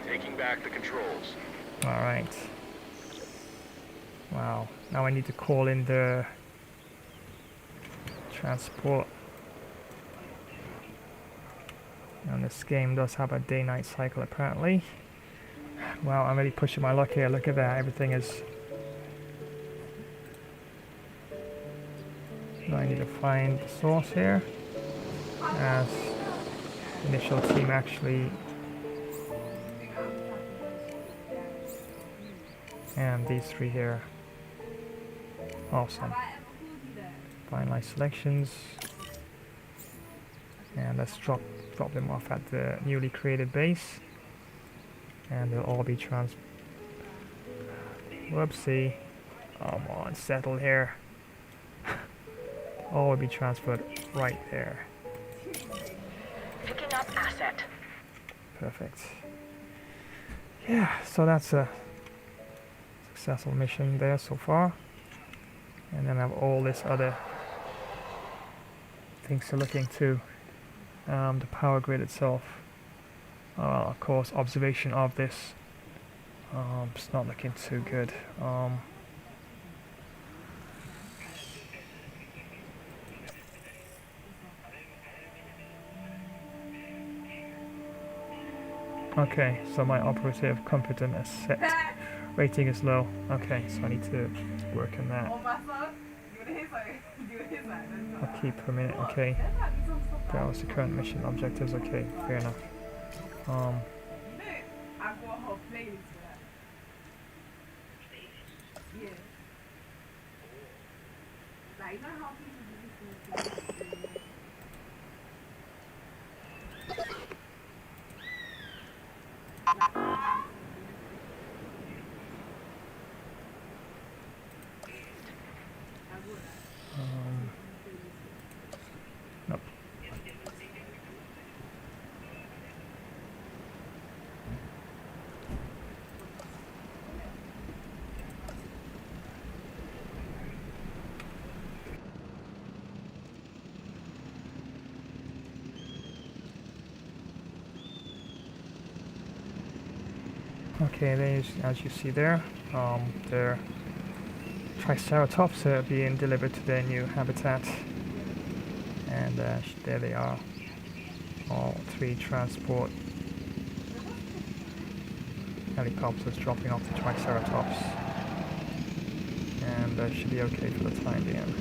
Taking back the controls. Alright. Wow, now I need to call in the transport. And this game does have a day-night cycle apparently. Wow, I'm really pushing my luck here. Look at that, everything is... Now I need to find the source here, as the initial team actually, and these three here. Awesome. Finalize selections, and let's drop them off at the newly created base, and they'll all be Whoopsie! Come on, settle here. All will be transferred right there. Picking up asset. Perfect. Yeah, so that's a successful mission there so far. And then I have all this other things to look into. The power grid itself. Of course, observation of this. It's not looking too good. Okay, so my operative competence is set. Rating is low. Okay, so I need to work on that. Upkeep per minute, okay. That was the current mission objectives, okay, fair enough. Nope. Okay, there's, as you see there, their Triceratops are being delivered to their new habitat, and there they are, all three transport helicopters dropping off the Triceratops, and should be okay for the time being.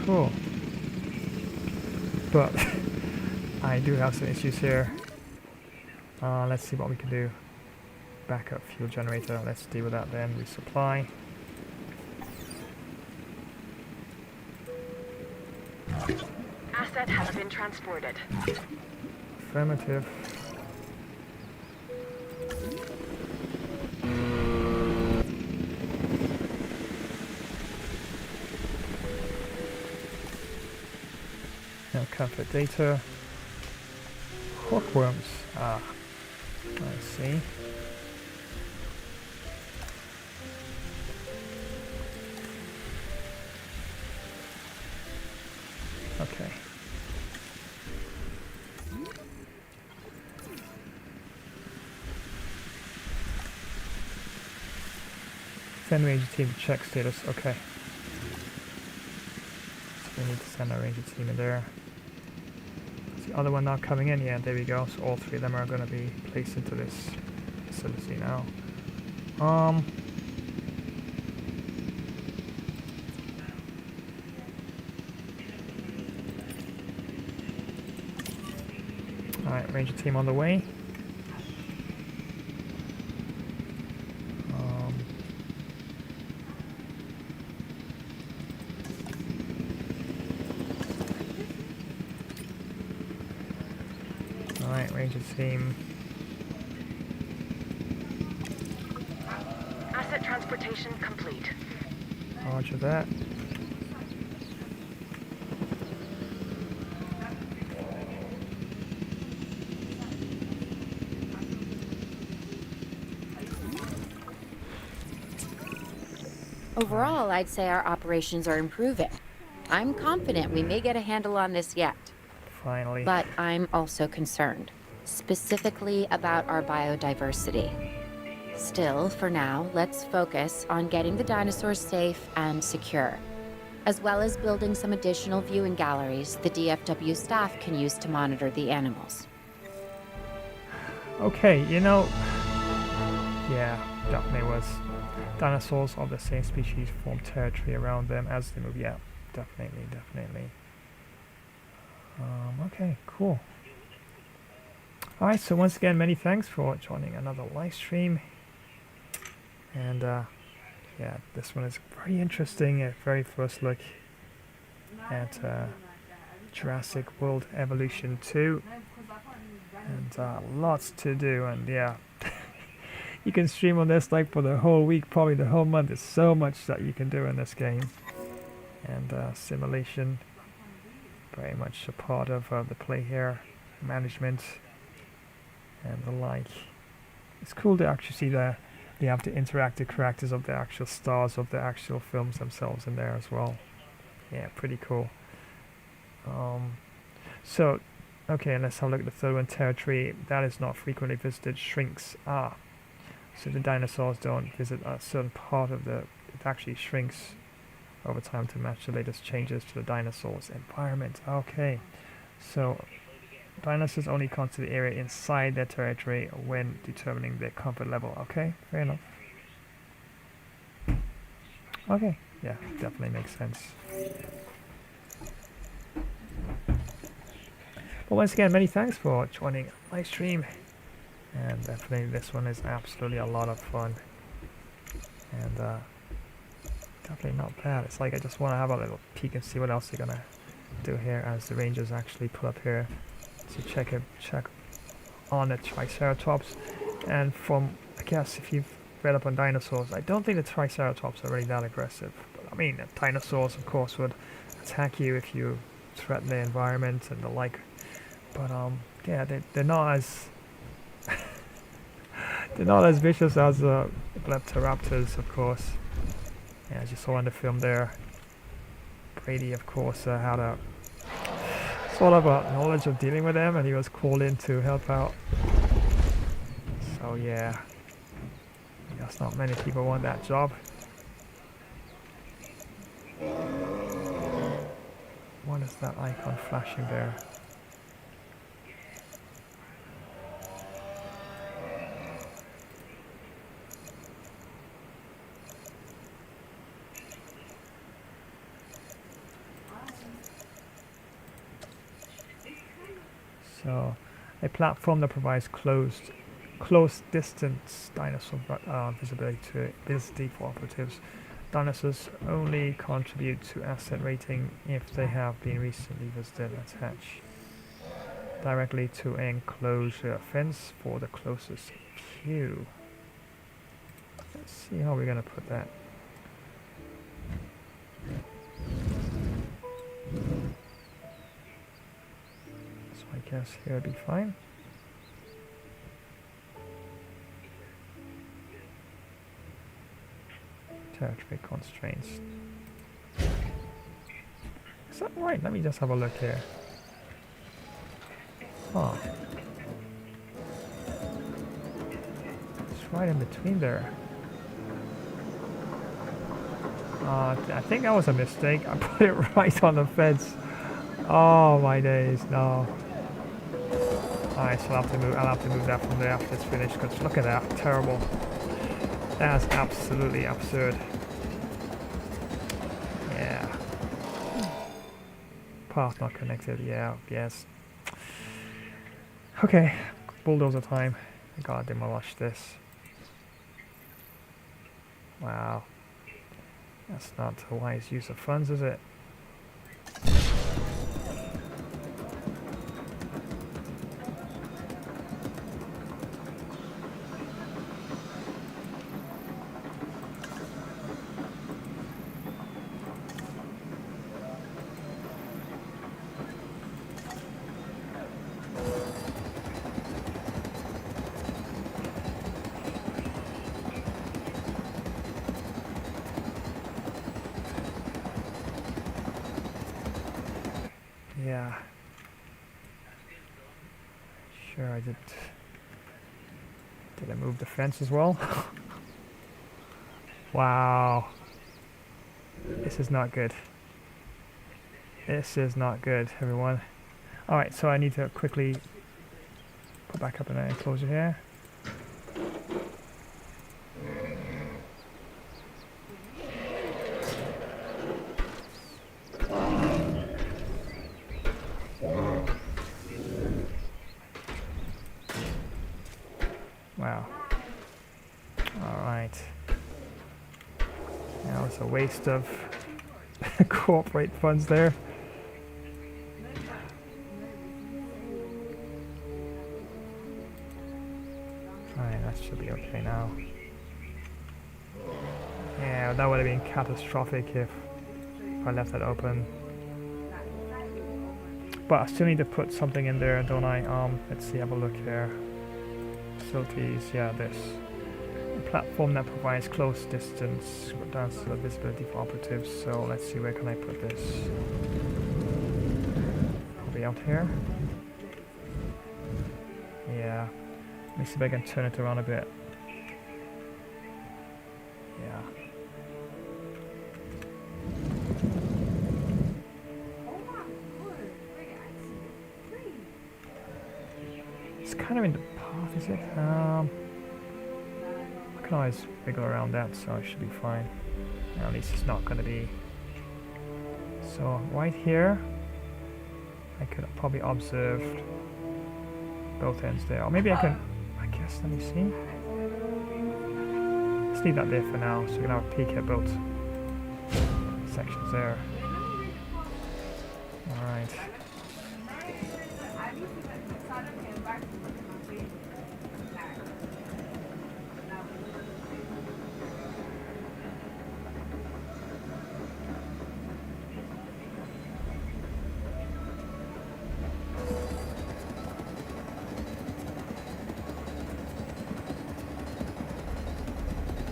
Cool, but I do have some issues here. Let's see what we can do. Backup fuel generator, let's deal with that then. Resupply. Asset has been transported. Affirmative. Now comfort data. Hookworms. Ah, I see. Okay. Send ranger team to check status. Okay. So we need to send our ranger team in there. Is the other one not coming in? Yeah, there we go. So all three of them are going to be placed into this facility now. Alright, ranger team on the way. Alright, ranger team. Asset transportation complete. Roger that. Overall, I'd say our operations are improving. I'm confident we may get a handle on this yet. Finally. But I'm also concerned, specifically about our biodiversity. Still, for now, let's focus on getting the dinosaurs safe and secure, as well as building some additional viewing galleries the DFW staff can use to monitor the animals. Okay, you know, yeah, definitely was. Dinosaurs of the same species form territory around them as they move. Yeah, definitely. Okay, cool. Alright, so once again, many thanks for joining another live stream. And yeah, this one is very interesting. A very first look at Jurassic World Evolution 2. And lots to do, and yeah. You can stream on this like for the whole week, probably the whole month. There's so much that you can do in this game. And simulation, very much a part of the play here. Management and the like. It's cool to actually see that they have the interactive characters of the actual stars of the actual films themselves in there as well. Yeah, pretty cool. So, okay, let's have a look at the third one. Territory that is not frequently visited shrinks. So the dinosaurs don't visit a certain part of it actually shrinks over time to match the latest changes to the dinosaurs' environment. Okay, so dinosaurs only come to the area inside their territory when determining their comfort level. Okay, fair enough. Okay, yeah, definitely makes sense. Well, once again, many thanks for joining the live stream. And definitely this one is absolutely a lot of fun. And definitely not bad. It's like I just want to have a little peek and see what else they're going to do here as the rangers actually pull up here to check on the Triceratops. And from, I guess, if you've read up on dinosaurs, I don't think the Triceratops are really that aggressive. But, I mean, the dinosaurs, of course, would attack you if you threaten the environment and the like. But, yeah, they're not as... they're not as vicious as Leptoraptors, of course. Yeah, as you saw in the film there, Brady, of course, had a sort of a knowledge of dealing with them, and he was called in to help out. So yeah, I guess not many people want that job. What is that icon flashing there? So, a platform that provides close distance dinosaur visibility for operatives. Dinosaurs only contribute to asset rating if they have been recently visited. Attach directly to enclosure fence for the closest view. Let's see how we're gonna put that. I guess here would be fine. Territory constraints. Is that right? Let me just have a look here. Oh. It's right in between there. I think that was a mistake. I put it right on the fence. Oh my days, no. Alright, so I'll have to move that from there after it's finished, because look at that, terrible. That's absolutely absurd. Yeah. Path not connected, yeah, yes. Okay, bulldozer time. I gotta demolish this. Wow. That's not a wise use of funds, is it? Yeah. Sure, I did. Did I move the fence as well? Wow. This is not good. This is not good, everyone. Alright, so I need to quickly put back up an enclosure here. Wow. Alright. Now it's a waste of corporate funds there. Alright, that should be okay now. Yeah, that would have been catastrophic if I left that open. But I still need to put something in there, don't I? Let's see, have a look here. Facilities, yeah, this. A platform that provides close distance visibility for operatives. So let's see, where can I put this? Probably out here. Yeah. Let me see if I can turn it around a bit. Yeah. It's kind of in the path, is it? I can always wiggle around that, so it should be fine. Now, at least it's not going to be. So right here, I could have probably observed both ends there, or maybe I can. I guess. Let me see. Let's leave that there for now, so we can have a peek at both sections there. All right.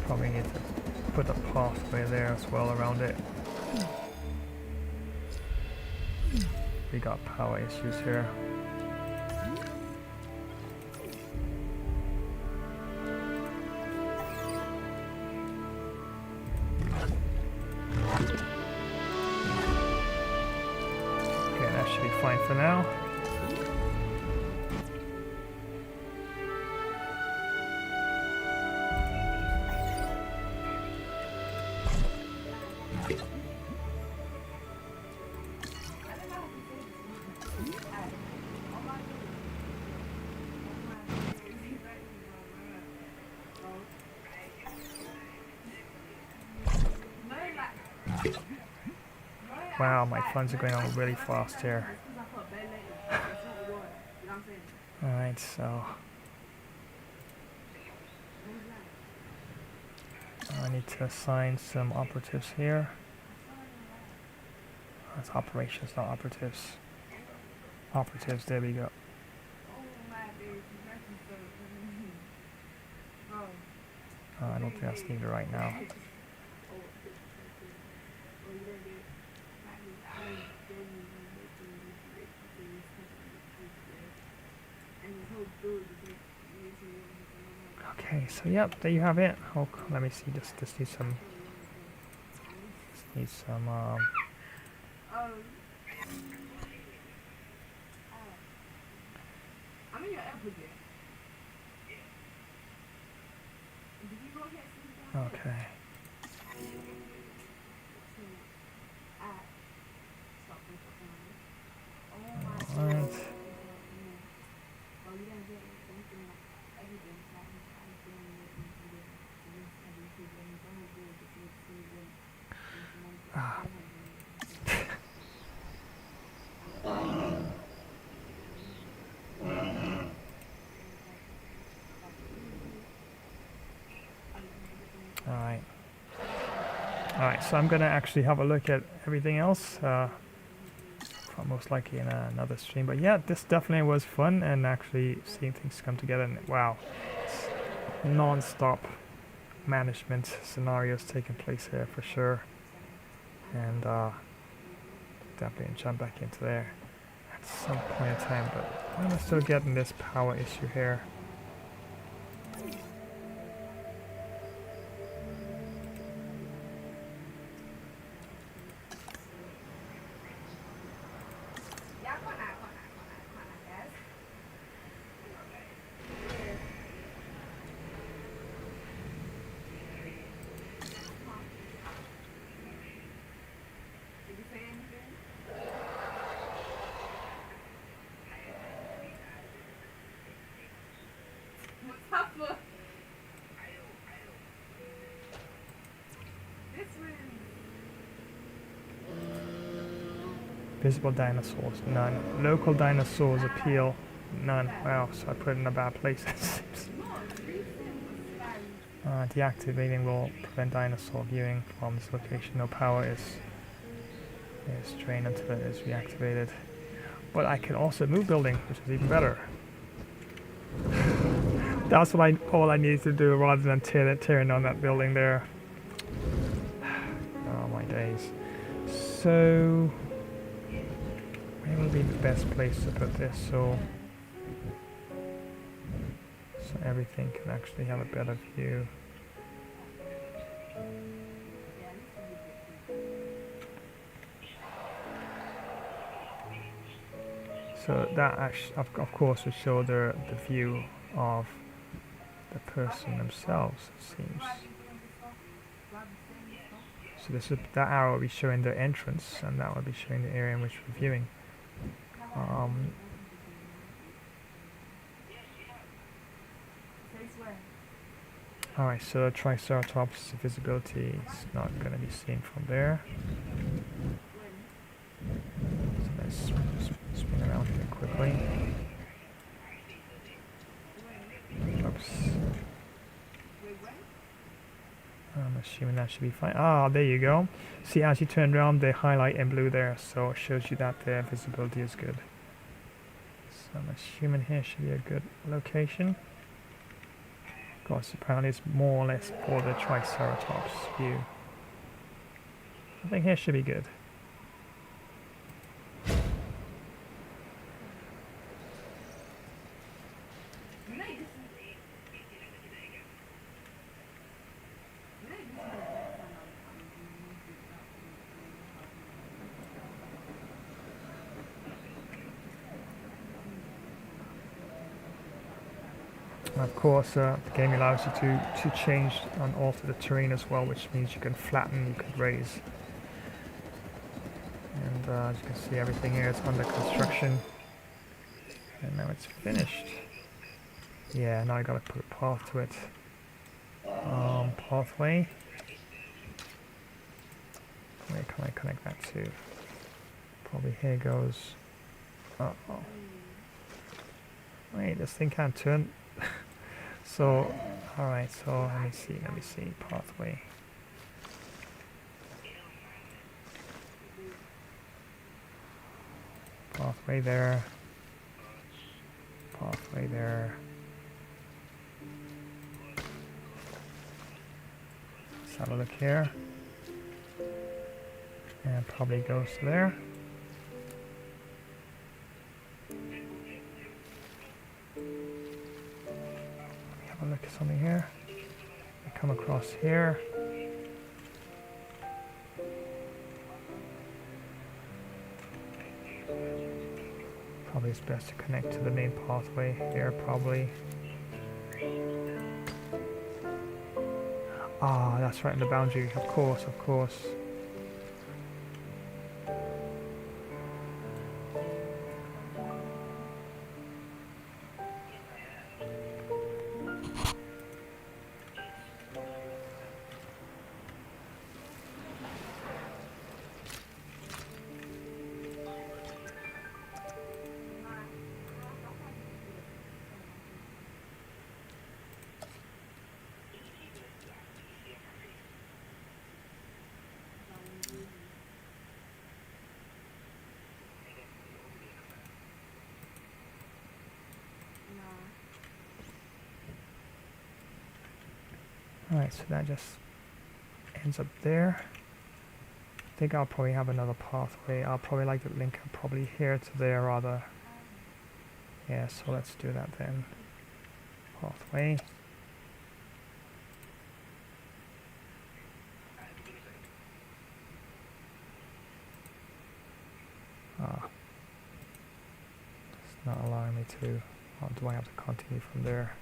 Probably need to put a pathway there as well around it. We got power issues here. Okay, that should be fine for now. Wow, my funds are going on really fast here. Alright, so I need to assign some operatives here. That's operations, not operatives. Operatives, there we go. I don't think that's needed right now. Okay, so yep, there you have it. Oh, let me see, just need some Need some I'm in your airport. Did you go ahead and okay. Alright. Ah. Alright. Alright, so I'm gonna actually have a look at everything else. Most likely in another stream, but yeah, this definitely was fun, and actually seeing things come together, and wow, it's non-stop management scenarios taking place here for sure. And definitely jump back into there at some point in time, but I'm still getting this power issue here. Visible dinosaurs, none. Local dinosaurs appeal, none. Wow, so I put it in a bad place. Deactivating will prevent dinosaur viewing from this location. No power is drained until it is reactivated. But I can also move building, which is even better. That's what all I need to do rather than tearing down that building there. Oh my days. So where will be the best place to put this so everything can actually have a better view? So that actually, of course, will show the view of the person themselves, it seems. So this is, that arrow will be showing the entrance, and that will be showing the area in which we're viewing. Alright, so Triceratops visibility is not going to be seen from there. So let's spin around here quickly. Oops. I'm assuming that should be fine. Ah, there you go. See, as you turn around, they highlight in blue there, so it shows you that their visibility is good. So I'm assuming here should be a good location. Of course, apparently it's more or less for the Triceratops view. I think here should be good. Of course, the game allows you to change and alter the terrain as well, which means you can flatten, you can raise. And as you can see, everything here is under construction. And now it's finished. Yeah, now I gotta put a path to it. Pathway. Where can I connect that to? Probably here goes. Uh oh. Wait, this thing can't turn. So, alright, so let me see, pathway. Pathway there. Pathway there. Let's have a look here. And probably goes to there. Look at something here. We come across here. Probably it's best to connect to the main pathway here, probably. Ah, that's right in the boundary, of course, of course. Alright, so that just ends up there. I think I'll probably have another pathway. I'll probably like to link up probably here to there rather. Yeah, so let's do that then. Pathway. Ah. It's not allowing me to. Oh, do I have to continue from there?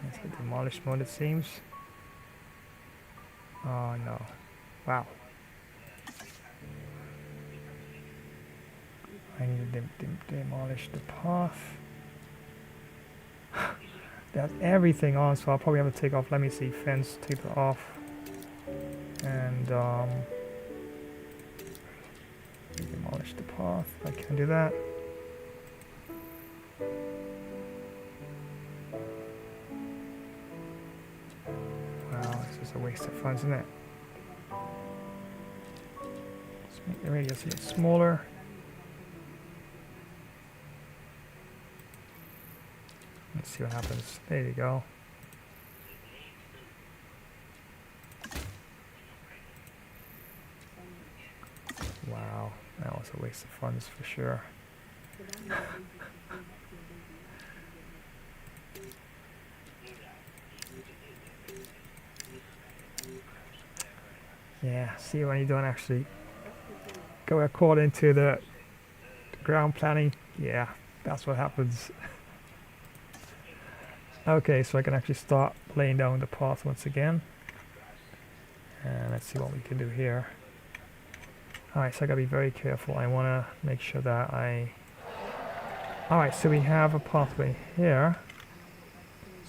It's the demolish mode, it seems. Oh no. Wow. I need to demolish the path. That's everything on, so I'll probably have to take off. Let me see, fence, take it off. And demolish the path. I can do that. Wow, this is a waste of funds, isn't it? Let's make the radius a bit smaller. Let's see what happens. There you go. Wow, that was a waste of funds for sure. Yeah, see when you don't actually go according to the ground planning. Yeah, that's what happens. Okay, so I can actually start laying down the path once again. And let's see what we can do here. Alright, so I gotta be very careful. I wanna make sure that I... Alright, so we have a pathway here.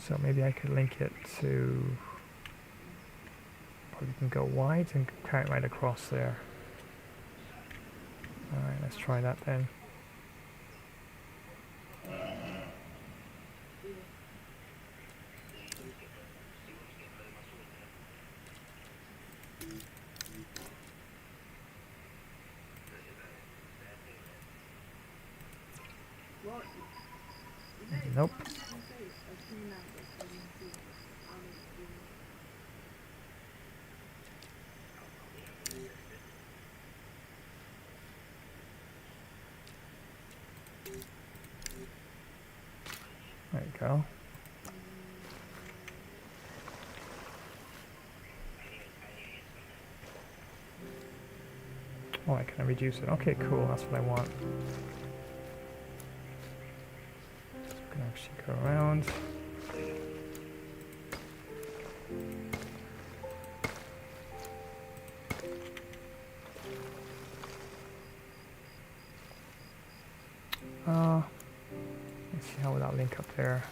So maybe I could link it to... Probably can go wide and carry it right across there. Alright, let's try that then. Nope. There you go. Oh, I can reduce it. Okay, cool. That's what I want. Actually go around. Let's see how would that link up there.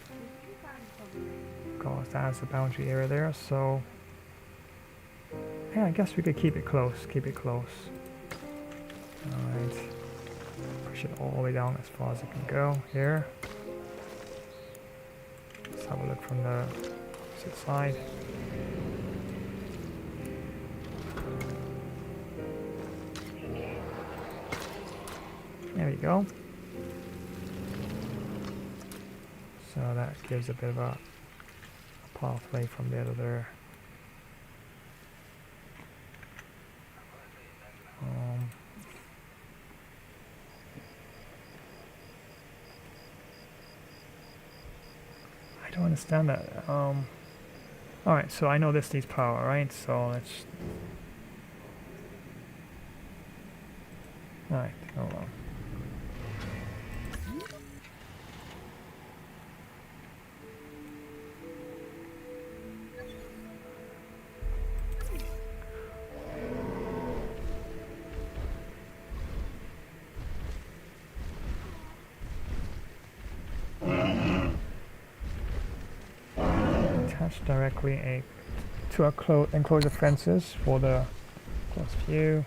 Because that's the boundary area there, so yeah, I guess we could keep it close, Alright. Push it all the way down as far as it can go here. Let's have a look from the opposite side. There we go. So that gives a bit of a pathway from there to there. I don't understand that. Alright, so I know this needs power, right? So let's... Alright, hold on. Attach directly to our enclosure fences for the close view.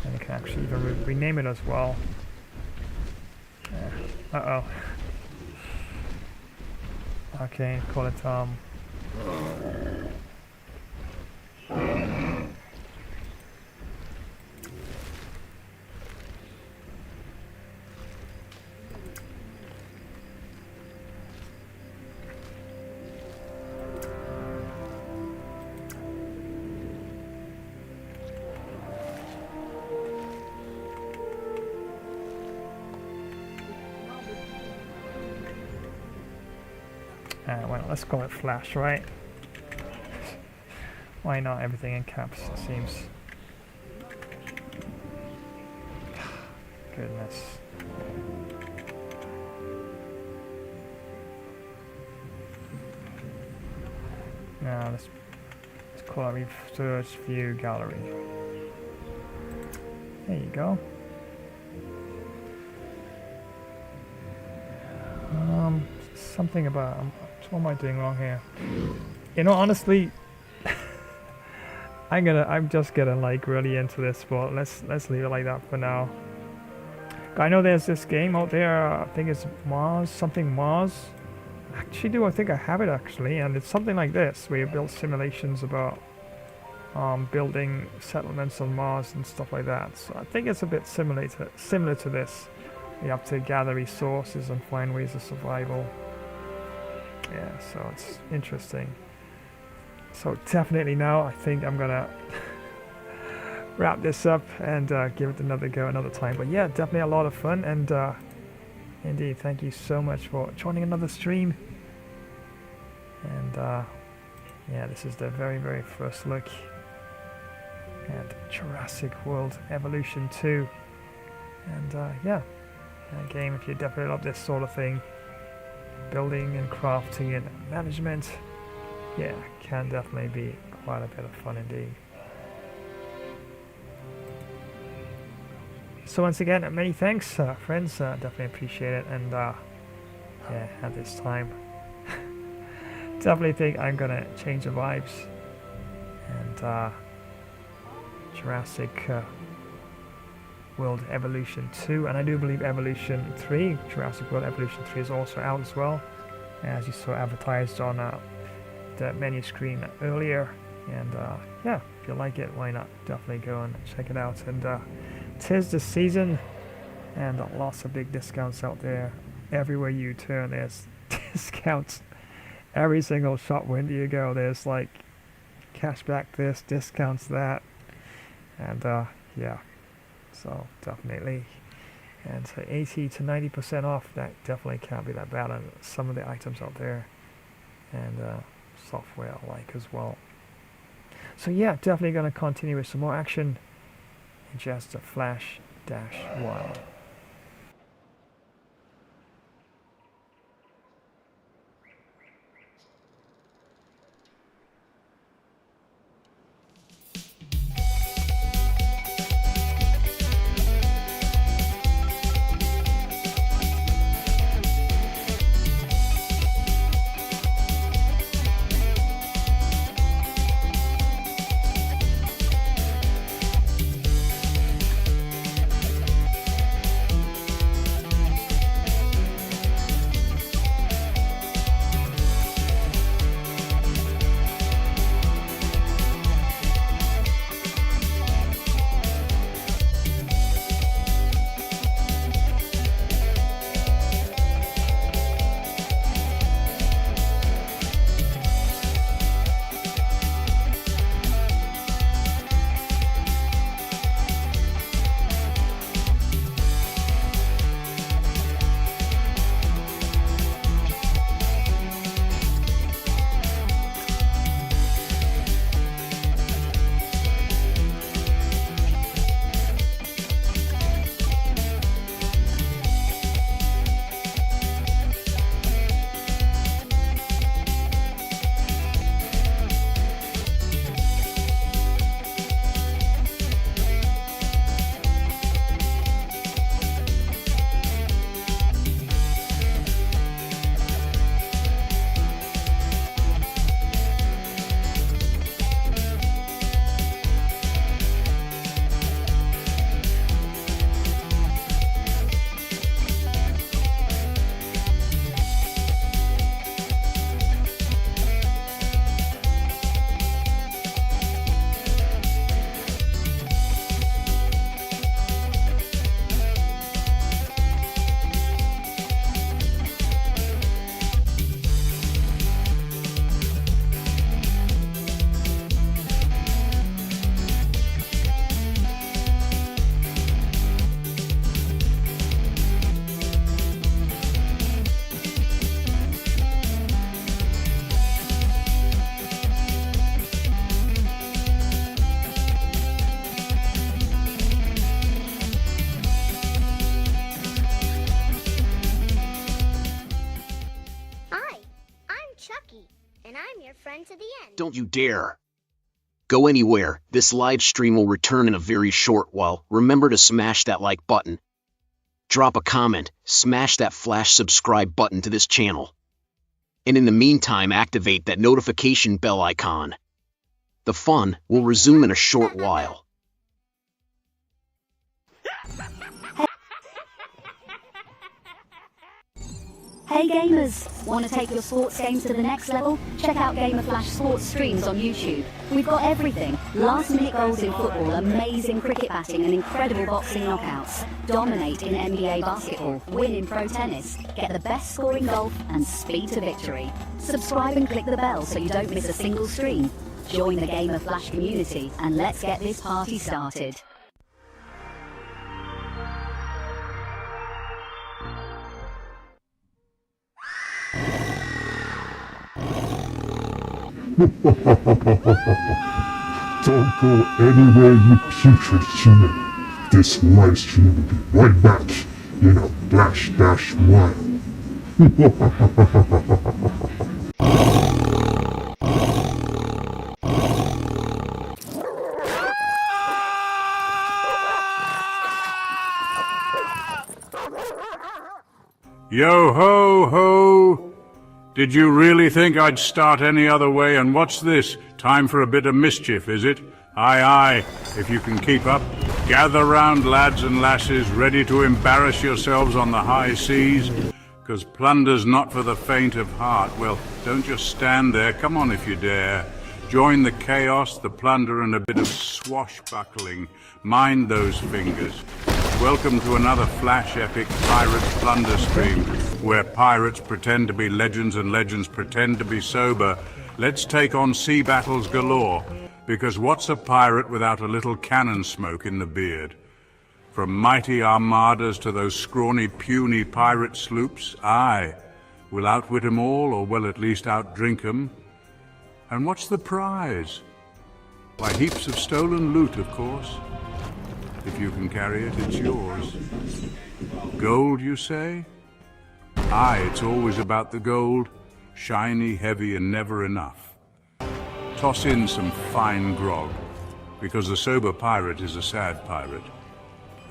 And you can actually even rename it as well. Uh-oh. Okay, call it well, let's call it Flash, right? Why not everything in caps, it seems. Goodness. Now let's call it Research View Gallery. There you go. Something about what am I doing wrong here? You know, honestly, I'm just getting like really into this, but let's leave it like that for now. I know there's this game out there. I think it's Mars, something Mars. Actually, I think I have it actually, and it's something like this where you build simulations about building settlements on Mars and stuff like that. So I think it's a bit similar to this. You have to gather resources and find ways of survival. Yeah, so it's interesting. So definitely now I think I'm gonna wrap this up and give it another go another time. But yeah, definitely a lot of fun, and indeed thank you so much for joining another stream. And yeah, this is the very first look at Jurassic World Evolution 2. And yeah, again, if you definitely love this sort of thing, building and crafting and management, yeah, can definitely be quite a bit of fun indeed. So once again, many thanks, friends. Definitely appreciate it, and yeah, at this time, definitely think I'm gonna change the vibes, and Jurassic World Evolution 2, and I do believe Evolution 3, Jurassic World Evolution 3 is also out as well, as you saw advertised on the menu screen earlier. And yeah, if you like it, why not? Definitely go and check it out. And 'tis the season, and lots of big discounts out there. Everywhere you turn, there's discounts. Every single shop window you go, there's like cashback this, discounts that, and yeah. So definitely, and 80 to 90% off, that definitely can't be that bad on some of the items out there, and software alike as well. So yeah, definitely gonna continue with some more action in just a flash dash while. To the end. Don't you dare go anywhere. This live stream will return in a very short while. Remember to smash that like button, drop a comment, smash that flash subscribe button to this channel, and in the meantime activate that notification bell icon. The fun will resume in a short while. Hey gamers, want to take your sports games to the next level? Check out Gamer Flash sports streams on YouTube. We've got everything. Last minute goals in football, amazing cricket batting and incredible boxing knockouts. Dominate in NBA basketball, win in pro tennis, get the best scoring golf and speed to victory. Subscribe and click the bell so you don't miss a single stream. Join the Gamer Flash community and let's get this party started. Don't go anywhere, you putrid human. This live stream will be right back in a flash dash while. Yo ho ho! Did you really think I'd start any other way? And what's this? Time for a bit of mischief, is it? Aye, aye, if you can keep up. Gather round, lads and lasses, ready to embarrass yourselves on the high seas. 'Cause plunder's not for the faint of heart. Well, don't just stand there, come on if you dare. Join the chaos, the plunder, and a bit of swashbuckling. Mind those fingers. Welcome to another flash epic Pirates Plunder stream, where pirates pretend to be legends and legends pretend to be sober. Let's take on sea battles galore, because what's a pirate without a little cannon smoke in the beard? From mighty armadas to those scrawny, puny pirate sloops, aye, we'll outwit 'em all, or well at least outdrink 'em. And what's the prize? Why, heaps of stolen loot, of course. If you can carry it, it's yours. Gold, you say? Aye, it's always about the gold. Shiny, heavy, and never enough. Toss in some fine grog, because a sober pirate is a sad pirate.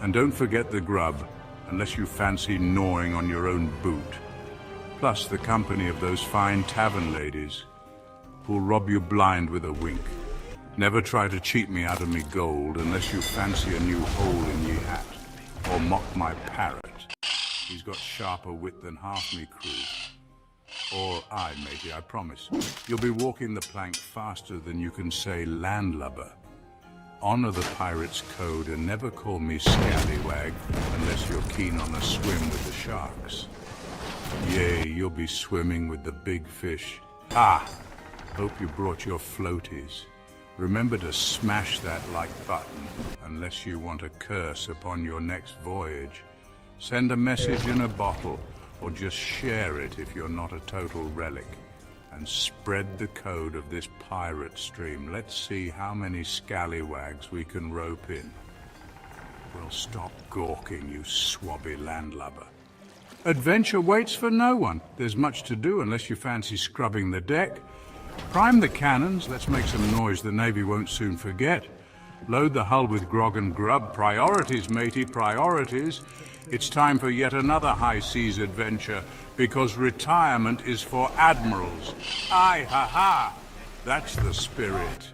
And don't forget the grub, unless you fancy gnawing on your own boot. Plus the company of those fine tavern ladies, who'll rob you blind with a wink. Never try to cheat me out of me gold, unless you fancy a new hole in ye hat, or mock my parrot. He's got sharper wit than half me crew. Or I, matey, I promise. You'll be walking the plank faster than you can say landlubber. Honor the pirate's code and never call me scallywag unless you're keen on a swim with the sharks. Yea, you'll be swimming with the big fish. Ah! Hope you brought your floaties. Remember to smash that like button unless you want a curse upon your next voyage. Send a message in a bottle, or just share it if you're not a total relic. And spread the code of this pirate stream. Let's see how many scallywags we can rope in. Well, stop gawking, you swabby landlubber. Adventure waits for no one. There's much to do unless you fancy scrubbing the deck. Prime the cannons, let's make some noise the Navy won't soon forget. Load the hull with grog and grub. Priorities, matey, priorities. It's time for yet another high seas adventure, because retirement is for admirals. Aye, ha ha! That's the spirit.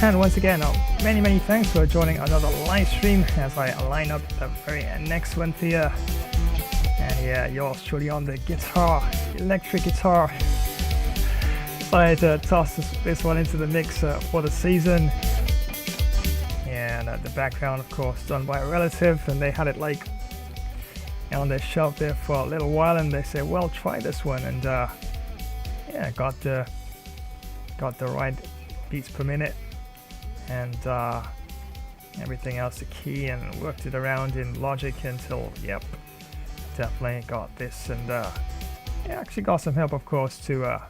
And once again, many thanks for joining another live stream as I line up the very next one for you. And yeah, yours truly on the guitar, electric guitar. So I had to toss this one into the mix for the season. And the background, of course, done by a relative, and they had it like on their shelf there for a little while, and they said, well, try this one. And yeah, got the right beats per minute and everything else the key, and worked it around in Logic until, yep, definitely got this. And yeah, actually got some help, of course, to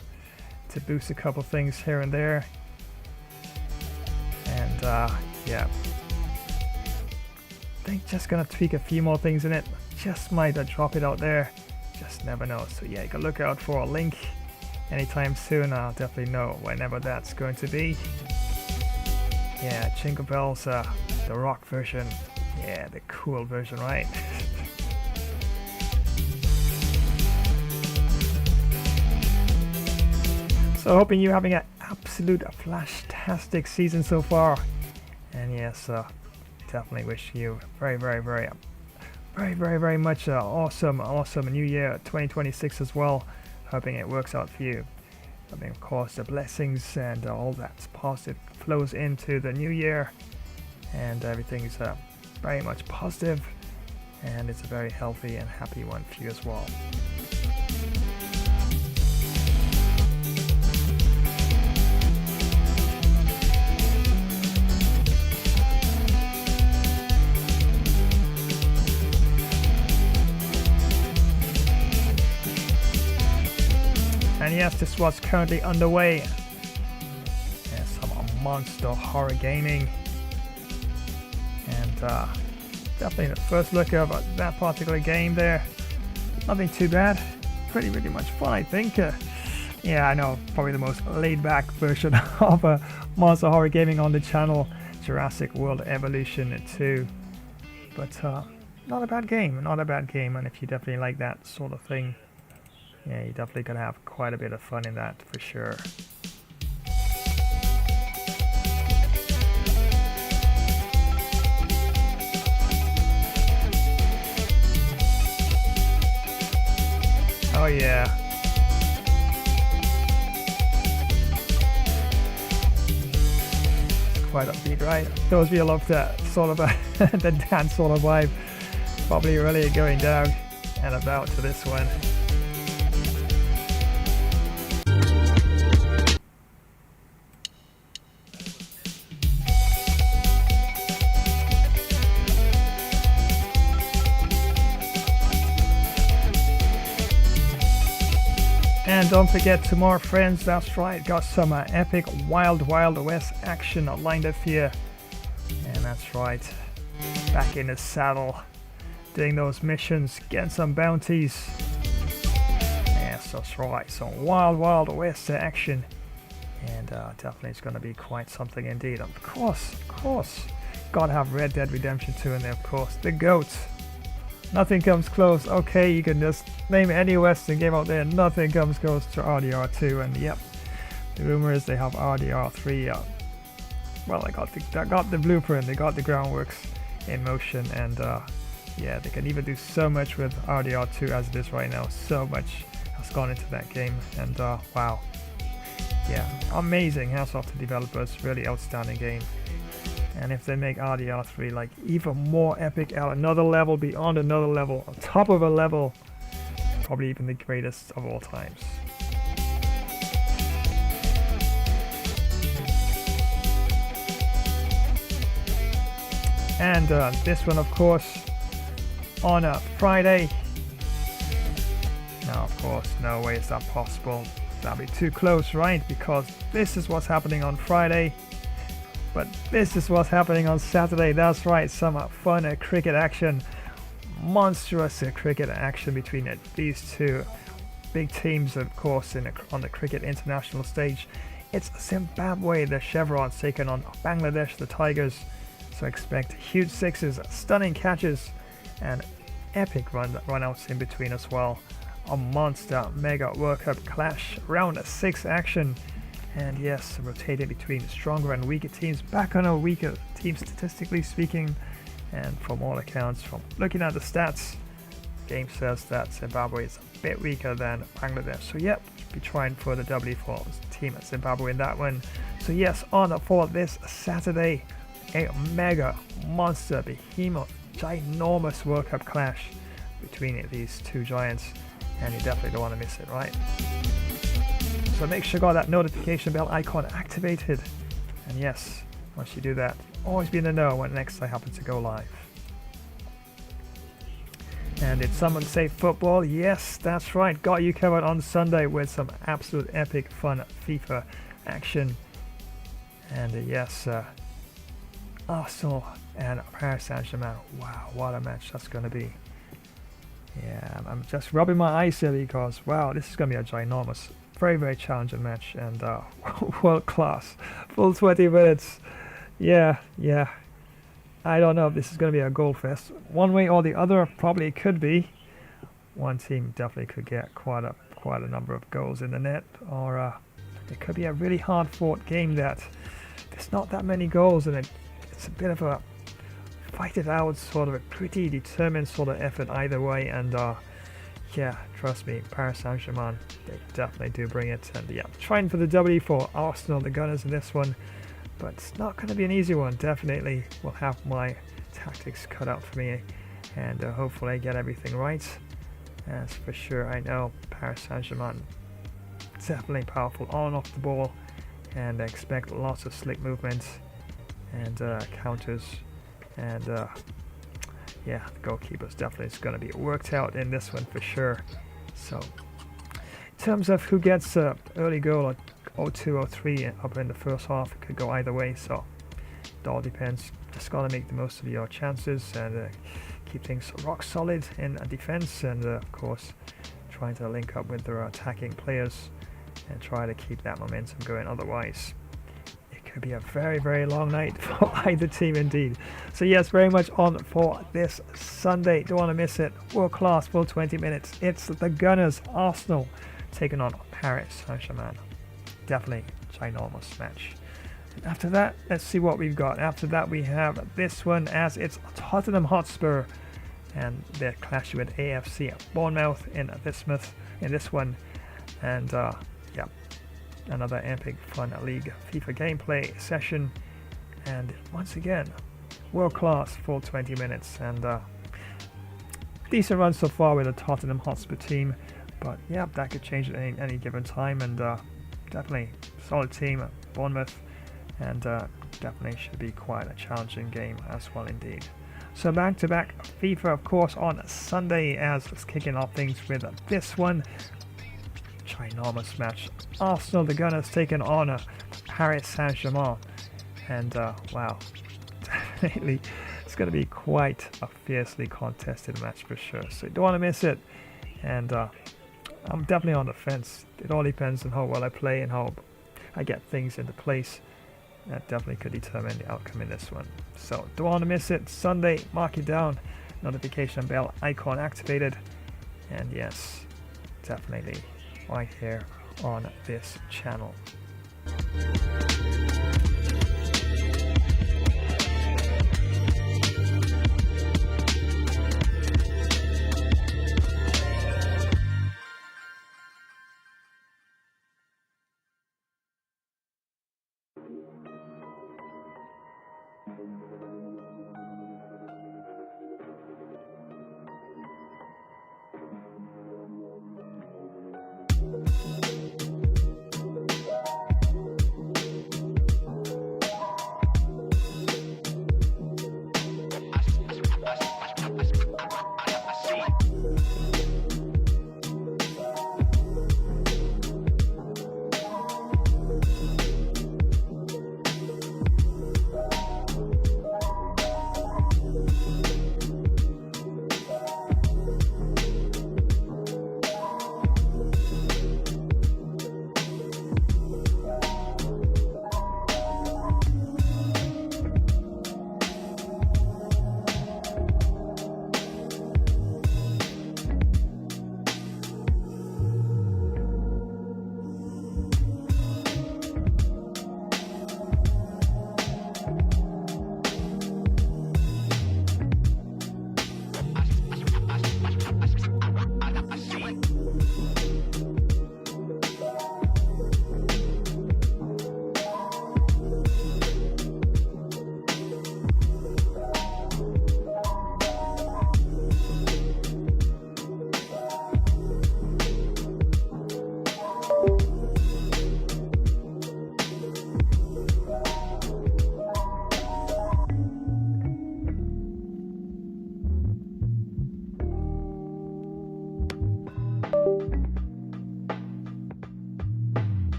boost a couple things here and there. And yeah, I think just gonna tweak a few more things in it. Just might drop it out there, just never know. So yeah, you can look out for a link anytime soon. I'll definitely know whenever that's going to be. Yeah, Jingle Bells, the rock version. Yeah, the cool version, right? So hoping you're having an absolute flash-tastic season so far. And yes, definitely wish you very much awesome new year 2026 as well. Hoping it works out for you. I mean, of course, the blessings and all that positive flows into the new year, and everything's very much positive, and it's a very healthy and happy one for you as well. And yes, this was currently underway. Yeah, some monster horror gaming. And definitely the first look of that particular game there. Nothing too bad. Pretty much fun, I think. Yeah, I know, probably the most laid-back version of monster horror gaming on the channel. Jurassic World Evolution 2. But not a bad game, And if you definitely like that sort of thing, yeah, you're definitely gonna have quite a bit of fun in that for sure. Oh yeah. Quite upbeat, right? Those of you love that sort of the dance sort of vibe. Probably really going down and about to this one. And don't forget, tomorrow, friends, that's right, got some epic Wild West action lined up here. And that's right, back in the saddle, doing those missions, getting some bounties. Yes, that's right, some Wild West action. And definitely it's going to be quite something indeed. Of course, gotta have Red Dead Redemption 2 in there, of course. The GOAT. Nothing comes close. Okay, you can just name any Western game out there. Nothing comes close to RDR2. And yep, the rumor is they have RDR3. Well, they got the blueprint. They got the groundworks in motion. And yeah, they can even do so much with RDR2 as it is right now. So much has gone into that game. And wow, yeah, amazing. Hats off to developers. Really outstanding game. And if they make RDR3 like even more epic, out another level, beyond another level, on top of a level, probably even the greatest of all times. And this one, of course, on a Friday. Now, of course, no way is that possible. That'd be too close, right? Because this is what's happening on Friday. But this is what's happening on Saturday. That's right, some fun cricket action. Monstrous cricket action between these two big teams, of course, on the cricket international stage. It's Zimbabwe, the Chevrons, taking on Bangladesh, the Tigers. So expect huge sixes, stunning catches, and epic runouts in between as well. A monster mega World Cup clash, round 6 action. And yes, rotating between stronger and weaker teams, back on a weaker team statistically speaking. And from all accounts, from looking at the stats, the game says that Zimbabwe is a bit weaker than Bangladesh. So yep, be trying for the W for team at Zimbabwe in that one. So yes, on for this Saturday, a mega monster behemoth, ginormous World Cup clash between these two giants, and you definitely don't want to miss it, right? So make sure you got that notification bell icon activated, and yes, once you do that, always be in the know when next I happen to go live. And it's Someone Say Football. Yes, that's right, got you covered on Sunday with some absolute epic fun FIFA action. And yes, Arsenal and Paris Saint-Germain. Wow, what a match that's going to be. Yeah, I'm just rubbing my eyes here because, wow, this is going to be a ginormous, very, very challenging match, and world class. Full 20 minutes. Yeah. I don't know if this is going to be a goal fest. One way or the other, probably it could be. One team definitely could get quite a number of goals in the net, or it could be a really hard fought game that there's not that many goals in it. It's a bit of a fight it out, sort of a pretty determined sort of effort either way, and yeah, trust me, Paris Saint-Germain, they definitely do bring it, and yeah, trying for the W for Arsenal, the Gunners in this one, but it's not going to be an easy one. Definitely will have my tactics cut out for me, and hopefully I get everything right, as for sure I know Paris Saint-Germain definitely powerful on and off the ball, and I expect lots of slick movements and counters, and yeah, the goalkeeper's definitely is going to be worked out in this one for sure. So in terms of who gets an early goal, or 2 or 3 up in the first half, it could go either way, so it all depends. Just got to make the most of your chances and keep things rock solid in defense, and of course trying to link up with their attacking players and try to keep that momentum going. Otherwise it could be a very, very long night for either team indeed. So yes, very much on for this Sunday, don't want to miss it. World class, full 20 minutes. It's the Gunners, Arsenal, taking on Paris Saint-Germain. Definitely ginormous match. And after that, let's see what we've got. After that we have this one, as it's Tottenham Hotspur and they're clashing with AFC Bournemouth in this one, and yeah, another epic fun league FIFA gameplay session, and once again world class full 20 minutes, and decent run so far with the Tottenham Hotspur team, but yeah, that could change at any given time, and definitely solid team at Bournemouth, and definitely should be quite a challenging game as well indeed. So back-to-back FIFA, of course, on Sunday, as it's kicking off things with this one. Ginormous match. Arsenal, the Gunners, taking on Paris Saint-Germain. And wow, definitely it's going to be quite a fiercely contested match for sure. So you don't want to miss it. And I'm definitely on the fence. It all depends on how well I play and how I get things into place. That definitely could determine the outcome in this one. So don't want to miss it. Sunday, mark it down. Notification bell icon activated. And yes, definitely right here on this channel.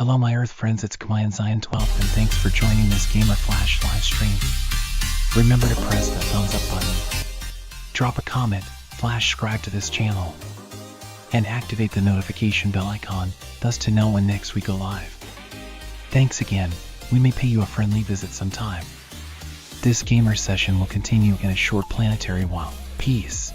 Hello my Earth friends, it's Command Zion 12 and thanks for joining this Gamer Flash live stream. Remember to press that thumbs up button, drop a comment, flash subscribe to this channel, and activate the notification bell icon, thus to know when next we go live. Thanks again, we may pay you a friendly visit sometime. This gamer session will continue in a short planetary while. Peace.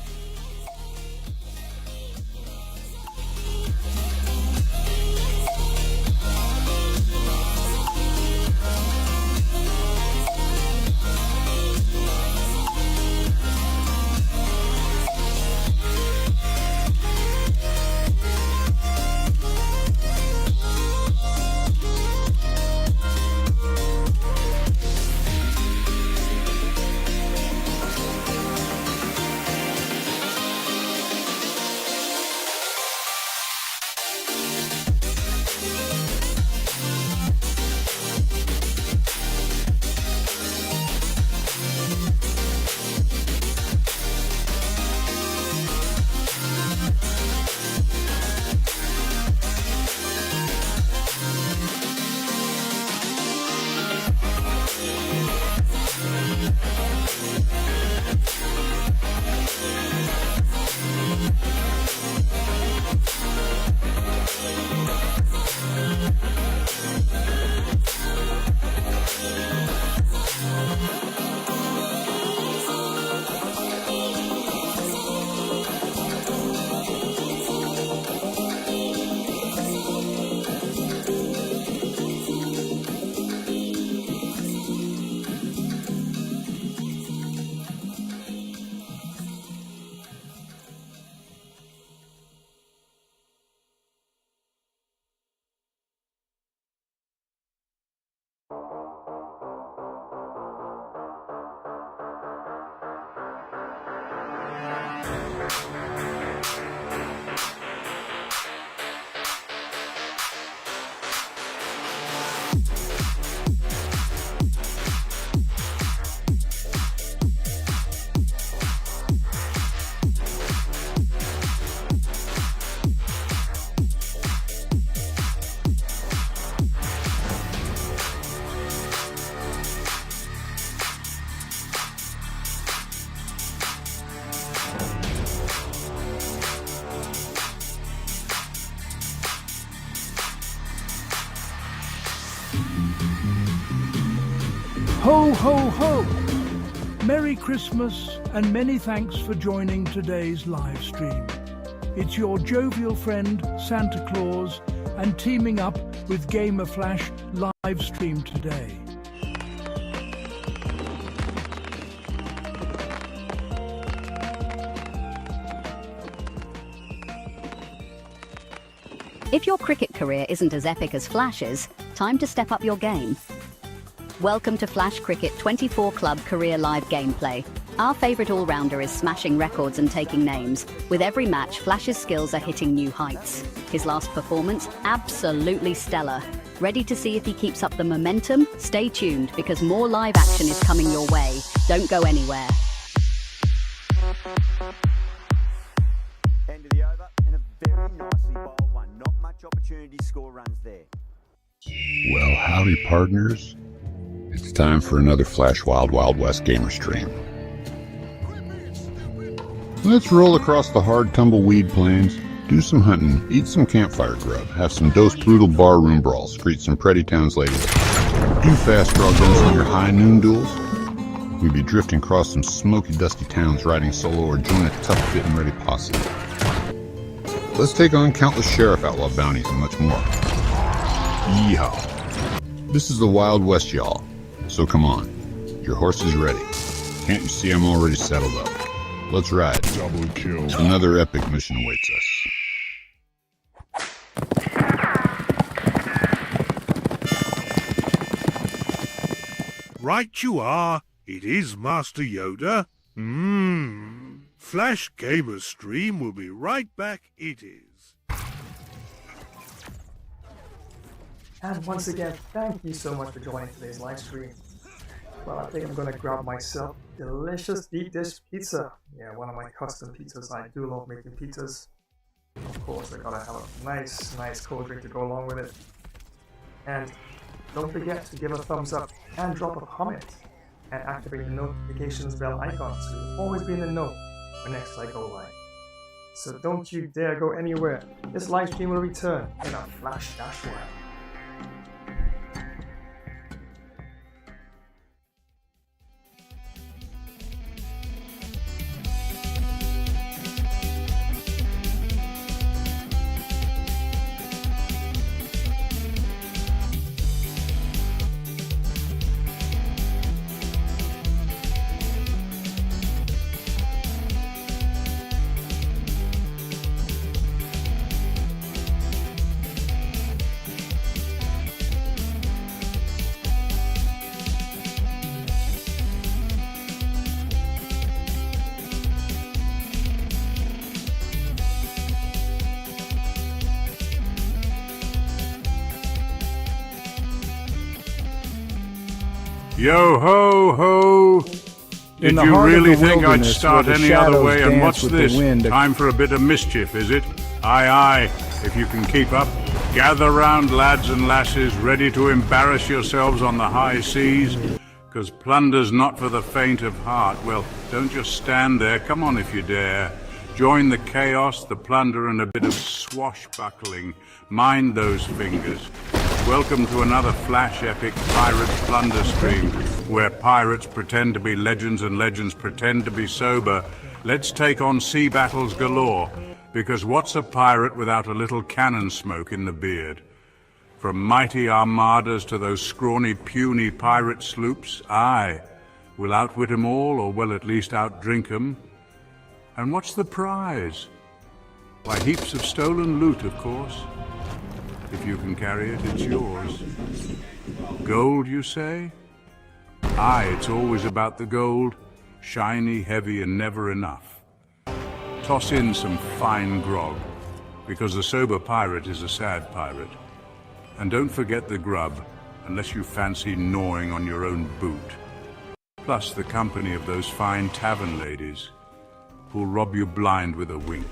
Ho, ho, ho! Merry Christmas and many thanks for joining today's live stream. It's your jovial friend Santa Claus and teaming up with Gamer Flash live stream today. If your cricket career isn't as epic as Flash's, time to step up your game. Welcome to Flash Cricket 24 Club Career Live Gameplay. Our favourite all-rounder is smashing records and taking names. With every match, Flash's skills are hitting new heights. His last performance, absolutely stellar. Ready to see if he keeps up the momentum? Stay tuned, because more live action is coming your way. Don't go anywhere. End of the over, and a very nicely bowled one. Not much opportunity to score runs there. Well, howdy partners. It's time for another Flash Wild Wild West gamer stream. Let's roll across the hard tumbleweed plains, do some hunting, eat some campfire grub, have some dose brutal barroom brawls, greet some pretty towns ladies, do fast draw guns on your high noon duels. We'd be drifting across some smoky dusty towns riding solo or join a tough fit and ready posse. Let's take on countless sheriff outlaw bounties and much more. Yeehaw. This is the Wild West, y'all. So come on, your horse is ready. Can't you see I'm already saddled up? Let's ride. Double kill. Another epic mission awaits us. Right you are. It is Master Yoda. Flash Gamer Stream will be right back. It is. And once again, thank you so much for joining today's live stream. Well, I think I'm gonna grab myself delicious deep dish pizza. Yeah, one of my custom pizzas. I do love making pizzas. Of course, I gotta have a nice cold drink to go along with it. And don't forget to give a thumbs up and drop a comment and activate the notifications bell icon so you'll always be in the know when next I go live. So don't you dare go anywhere. This live stream will return in a flash dash while. Yo ho ho! Did the you heart of really the think I'd wilderness start where the any other shadows way? And dance what's with the this? wind. Time for a bit of mischief, is it? Aye aye, if you can keep up. Gather round, lads and lasses, ready to embarrass yourselves on the high seas. 'Cause plunder's not for the faint of heart. Well, don't just stand there, come on if you dare. Join the chaos, the plunder, and a bit of swashbuckling. Mind those fingers. Welcome to another flash epic pirate plunder stream, where pirates pretend to be legends and legends pretend to be sober. Let's take on sea battles galore, because what's a pirate without a little cannon smoke in the beard? From mighty armadas to those scrawny, puny pirate sloops, aye, we'll outwit 'em all, or we'll at least outdrink 'em. And what's the prize? Why, heaps of stolen loot, of course. If you can carry it, it's yours. Gold, you say? Aye, it's always about the gold. Shiny, heavy, and never enough. Toss in some fine grog, because a sober pirate is a sad pirate. And don't forget the grub, unless you fancy gnawing on your own boot. Plus the company of those fine tavern ladies, who'll rob you blind with a wink.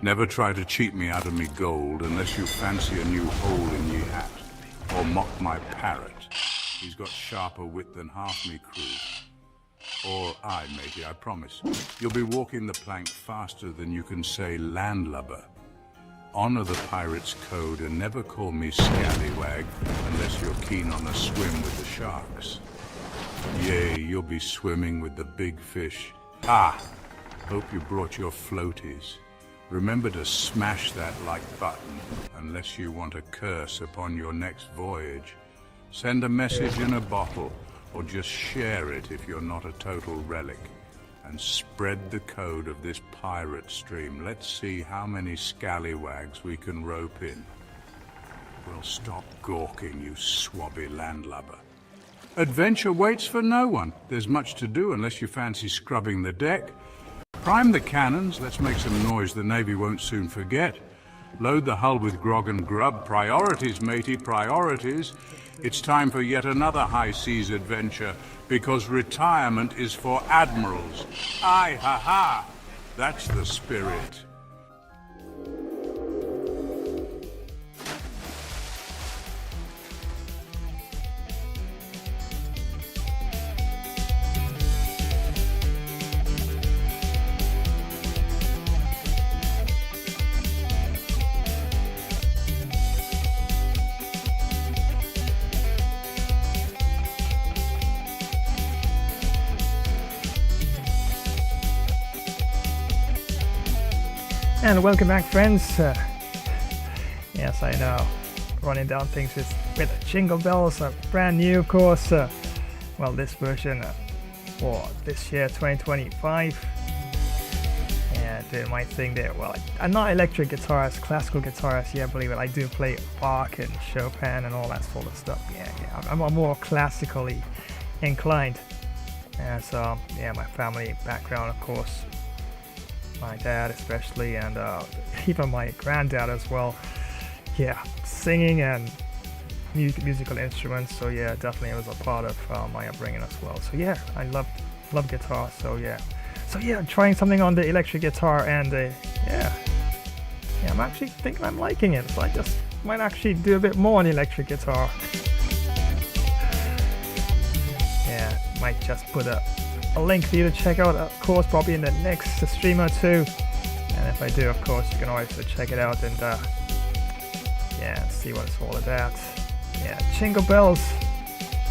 Never try to cheat me out of me gold unless you fancy a new hole in ye hat, or mock my parrot. He's got sharper wit than half me crew. Or I, matey, I promise. You'll be walking the plank faster than you can say landlubber. Honor the pirate's code and never call me scallywag unless you're keen on a swim with the sharks. Yea, you'll be swimming with the big fish. Ah! Hope you brought your floaties. Remember to smash that like button, unless you want a curse upon your next voyage. Send a message in a bottle, or just share it if you're not a total relic. And spread the code of this pirate stream. Let's see how many scallywags we can rope in. Well, stop gawking, you swabby landlubber. Adventure waits for no one. There's much to do unless you fancy scrubbing the deck. Prime the cannons, let's make some noise the Navy won't soon forget. Load the hull with grog and grub. Priorities, matey, priorities. It's time for yet another high seas adventure, because retirement is for admirals. Aye, ha ha! That's the spirit. And welcome back, friends. Yes, I know, running down things with jingle bells, brand new, of course. Well, this version for this year, 2025. Yeah, doing my thing there. Well, I'm not electric guitarist, classical guitarist. Yeah, believe it. I do play Bach and Chopin and all that sort of stuff. Yeah, I'm more classically inclined. And so, yeah, my family background, of course. My dad especially, and even my granddad as well. Yeah, singing and musical instruments. So yeah, definitely it was a part of my upbringing as well. So yeah, I love guitar. So yeah, trying something on the electric guitar, and yeah, I'm actually thinking I'm liking it. So I just might actually do a bit more on the electric guitar. Yeah, might just put a link for you to check out, of course, probably in the next stream or two. And if I do, of course, you can always check it out and yeah, see what it's all about. Yeah, Jingle Bells.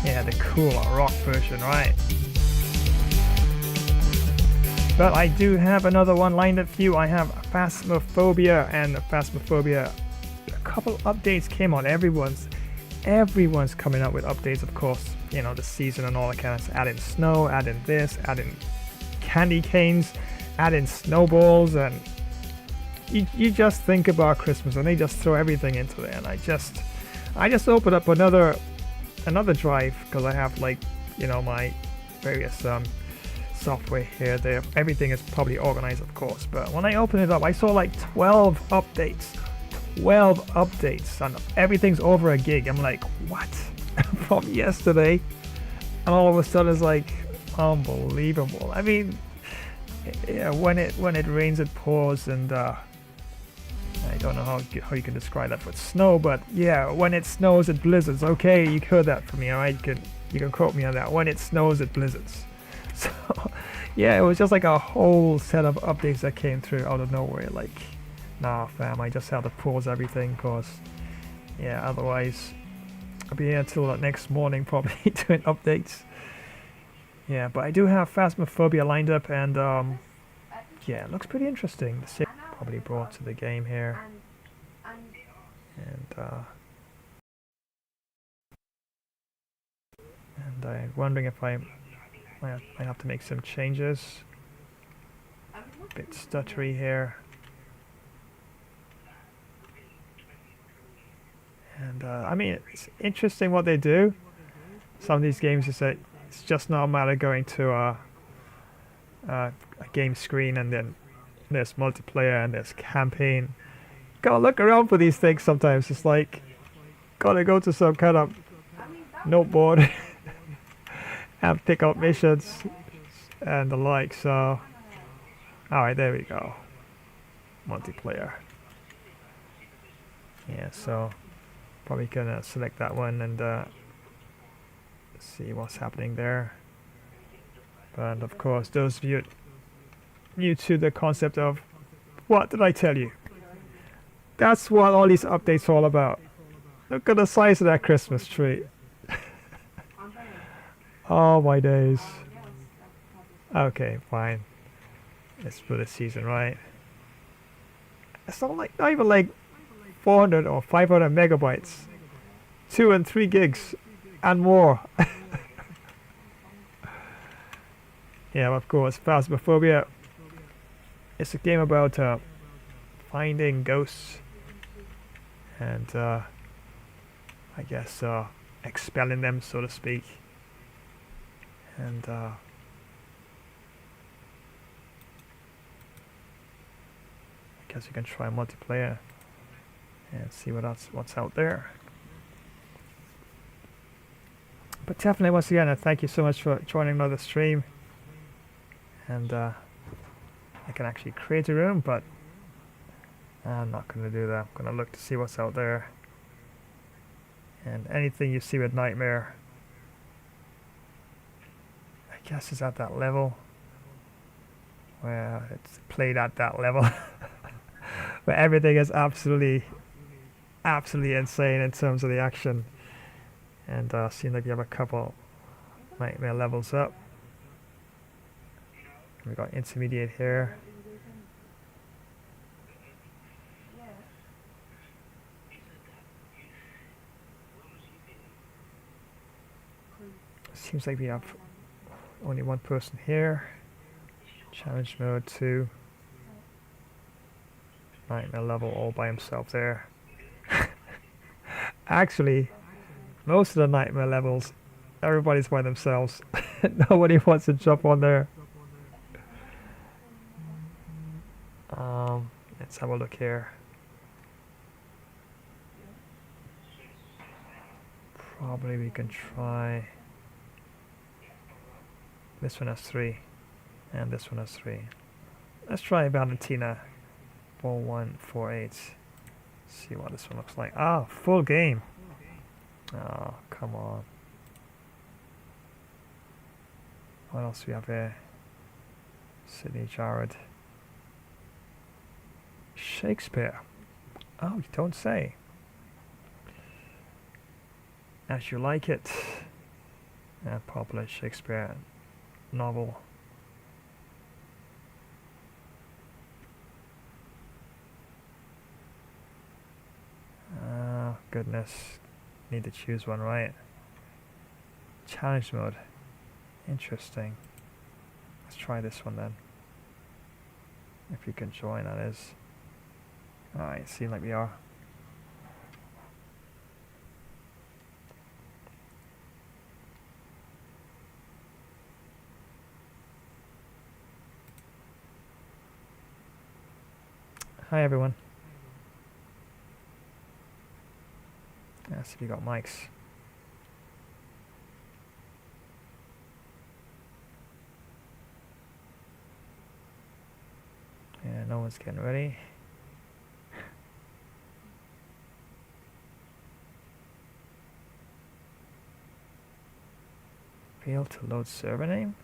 Yeah, the cool rock version, right? But I do have another one lined up for you. I have Phasmophobia, and Phasmophobia, a couple updates came on. Everyone's coming up with updates, of course. You know, the season and all that kind of stuff. Add in snow, add in this, add in candy canes, add in snowballs, and you just think about Christmas and they just throw everything into there. And I just opened up another drive because I have, like, you know, my various software here. There, everything is probably organized, of course, but when I opened it up I saw like 12 updates, and everything's over a gig. I'm like, what? From yesterday, and all of a sudden it's like unbelievable. I mean, yeah, when it rains it pours, and I don't know how you can describe that with snow, but yeah, when it snows it blizzards. Okay, you heard that from me, alright? You can quote me on that. When it snows it blizzards. So yeah, it was just like a whole set of updates that came through out of nowhere. Like, nah fam, I just had to pause everything, cause yeah, otherwise I'll be here until next morning probably doing updates. Yeah, but I do have Phasmophobia lined up, and yeah, it looks pretty interesting. The ship probably brought to the game here, and I'm wondering if I might have to make some changes. A bit stuttery here. And I mean, it's interesting what they do. Some of these games is that it's just not a matter of going to a game screen and then there's multiplayer and there's campaign. Gotta look around for these things sometimes. It's like, gotta go to some kind of noteboard and pick up missions and the like. So, alright, there we go. Multiplayer. Yeah, so probably gonna select that one and see what's happening there. But of course, those of you new to the concept of, what did I tell you? That's what all these updates are all about. Look at the size of that Christmas tree. Oh my days. Okay, fine. It's for the season, right? It's not even like 400 or 500 megabytes. 2 and 3 gigs and more. Yeah, of course, Phasmophobia. It's a game about finding ghosts and I guess expelling them, so to speak. And I guess you can try multiplayer and see what's out there. But definitely, once again, thank you so much for joining another stream. And I can actually create a room, but I'm not going to do that. I'm going to look to see what's out there. And anything you see with Nightmare, I guess is at that level. Where it's played at that level. Where everything is absolutely insane in terms of the action. And seems like you have a couple Nightmare levels up. We got intermediate here. Seems like we have only one person here. Challenge mode 2. Nightmare level all by himself there. Actually, most of the Nightmare levels, everybody's by themselves. Nobody wants to jump on there. Let's have a look here. Probably we can try. This one has 3, and this one has 3. Let's try Valentina 4148. See what this one looks like. Ah, full game. Oh, come on. What else do we have here? Sydney Jared. Shakespeare. Oh, you don't say. As You Like It. A popular Shakespeare novel. Oh, goodness. Need to choose one, right? Challenge mode. Interesting. Let's try this one then. If you can join, that is. Alright, seem like we are. Hi everyone. Yes, if you got mics. Yeah, no one's getting ready. Fail to load server name?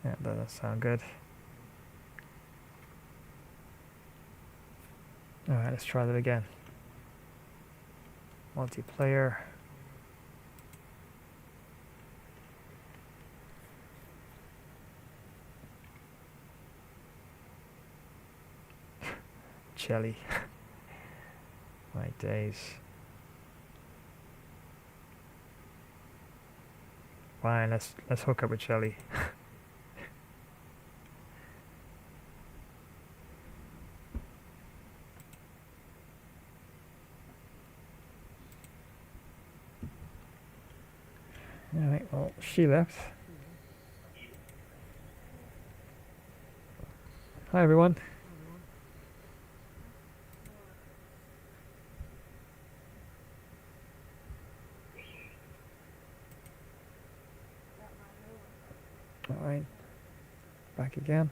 Yeah, that doesn't sound good. Alright, let's try that again. Multiplayer. Jelly. My days. Fine, let's hook up with Jelly. Alright, well, she left. Hi everyone. Alright, back again.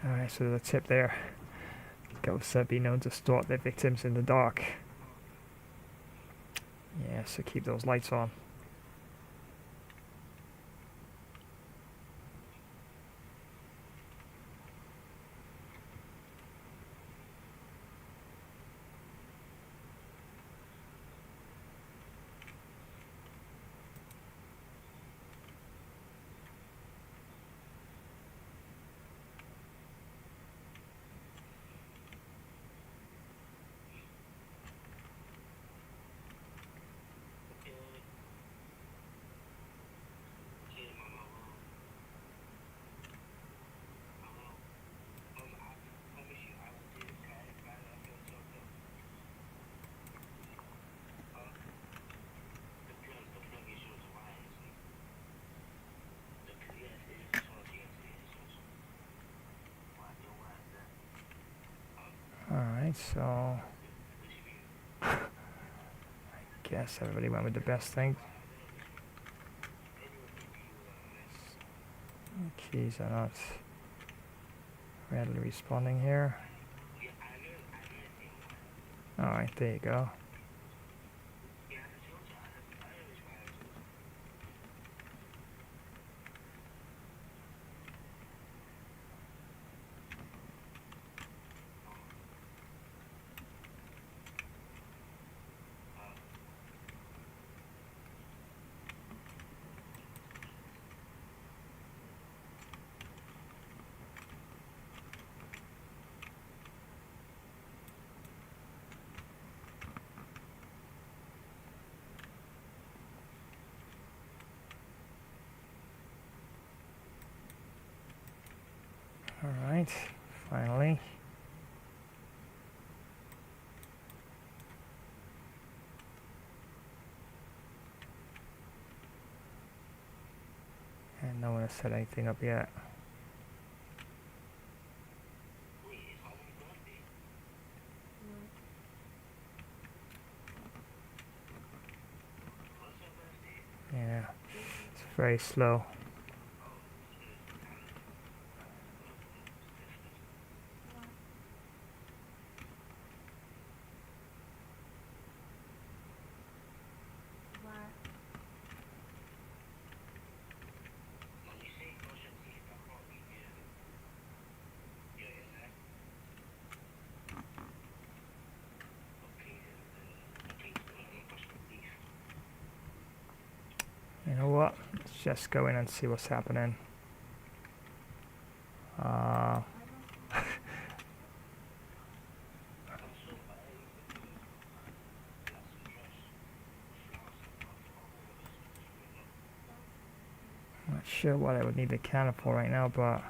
Alright, so the tip there. Ghosts have been known to stalk their victims in the dark. Yeah, so keep those lights on. Alright, so I guess everybody went with the best thing. Keys are not readily responding here. Alright, there you go. Alright, finally. And no one has set anything up yet. Yeah, it's very slow. You know what? Let's just go in and see what's happening. Not sure what I would need the cannon for right now, but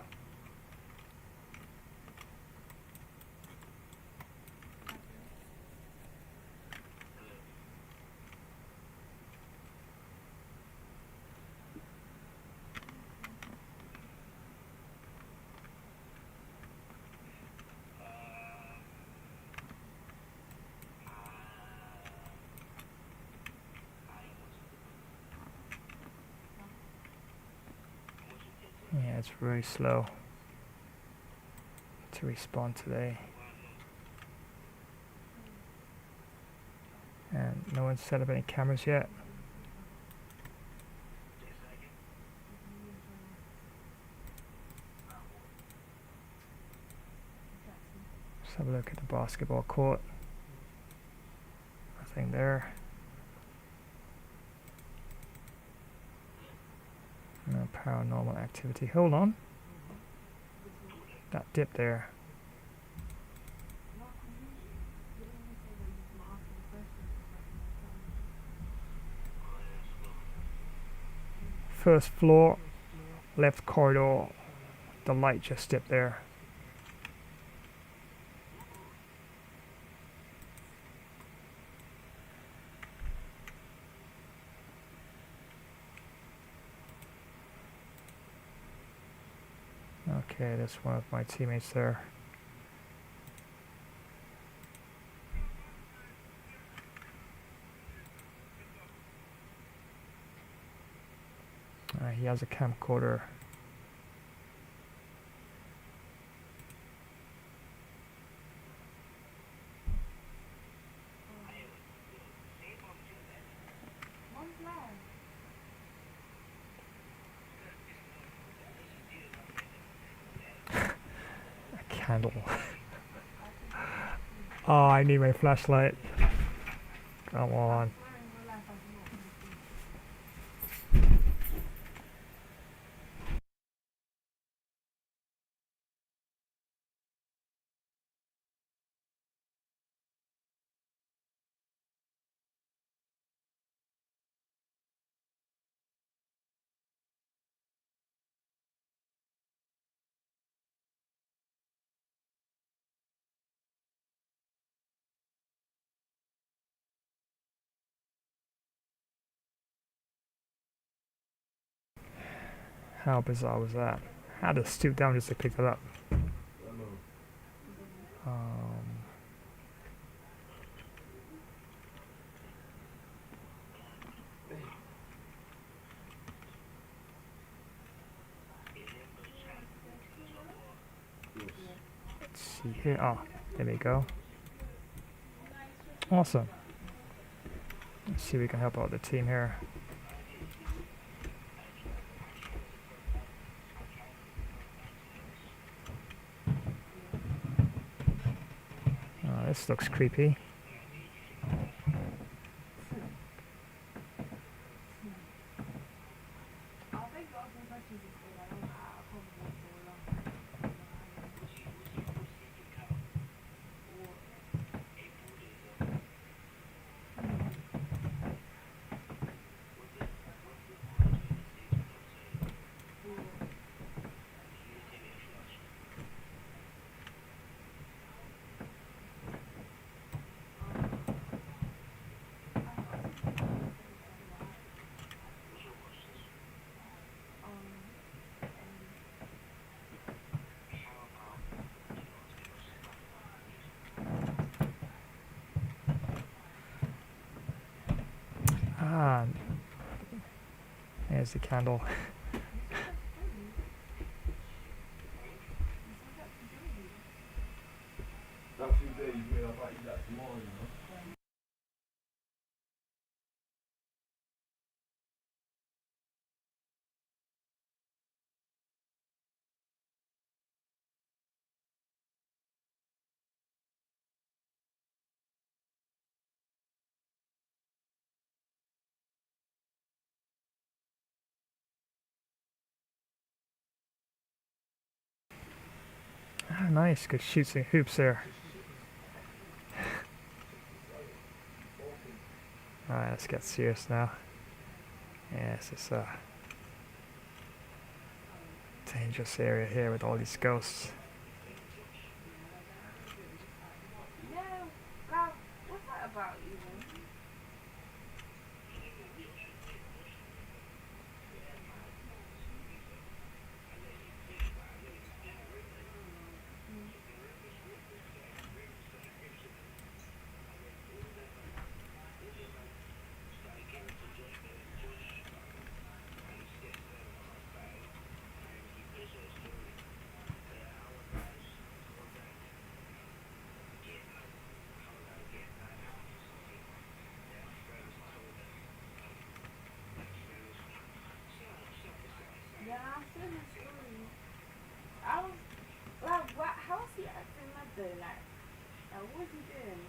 yeah, it's very slow to respawn today. And no one's set up any cameras yet. Let's have a look at the basketball court. Nothing there. No paranormal activity. Hold on. That dip there. First floor, left corridor. The light just dipped there. Okay, that's one of my teammates there. He has a camcorder. Candle. Oh, I need my flashlight. Come on. How bizarre was that? I had to stoop down just to pick it up. Let's see here. Oh, there we go. Awesome. Let's see if we can help out the team here. This looks creepy. Ah, there's the candle. Ah, nice, good shooting hoops there. Alright, let's get serious now. Yes, it's a dangerous area here with all these ghosts. Yeah, God, what's that about even? Yeah, I seen the story. I was like, what? How is he acting mad though? Like what is he doing?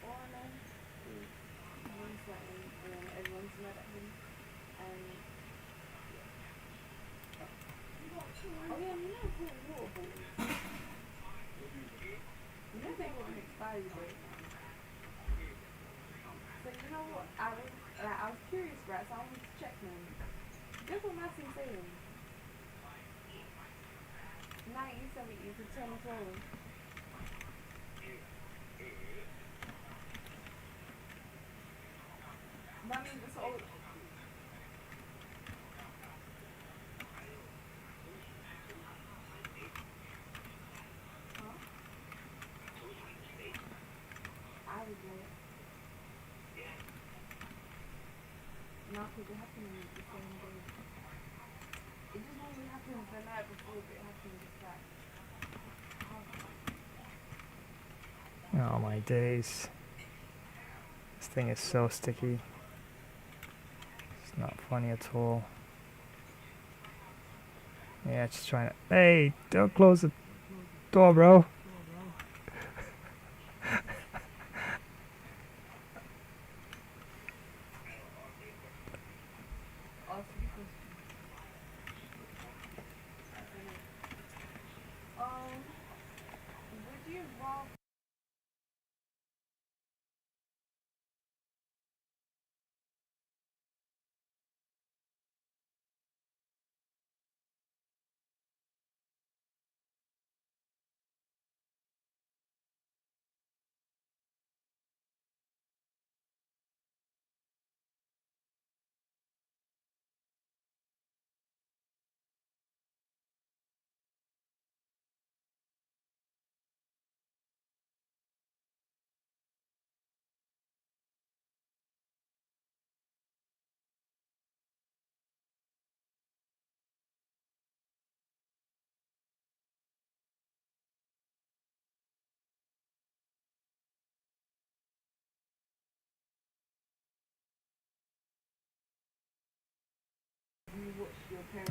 All I know is one second and then everyone's mad at him. And oh yeah, you know cool water bottles. You know they got an expiry date. So you know what? I was curious, right? So I wanted to check them. Guess what Massey's saying? 1970 to 2012. That means it's old. Huh? I was late. No, because it happened the same day. It just normally happens the night before, but it happens just like. Oh my days. This thing is so sticky. It's not funny at all. Yeah, just trying to... Hey, don't close the door, bro. Would you rather...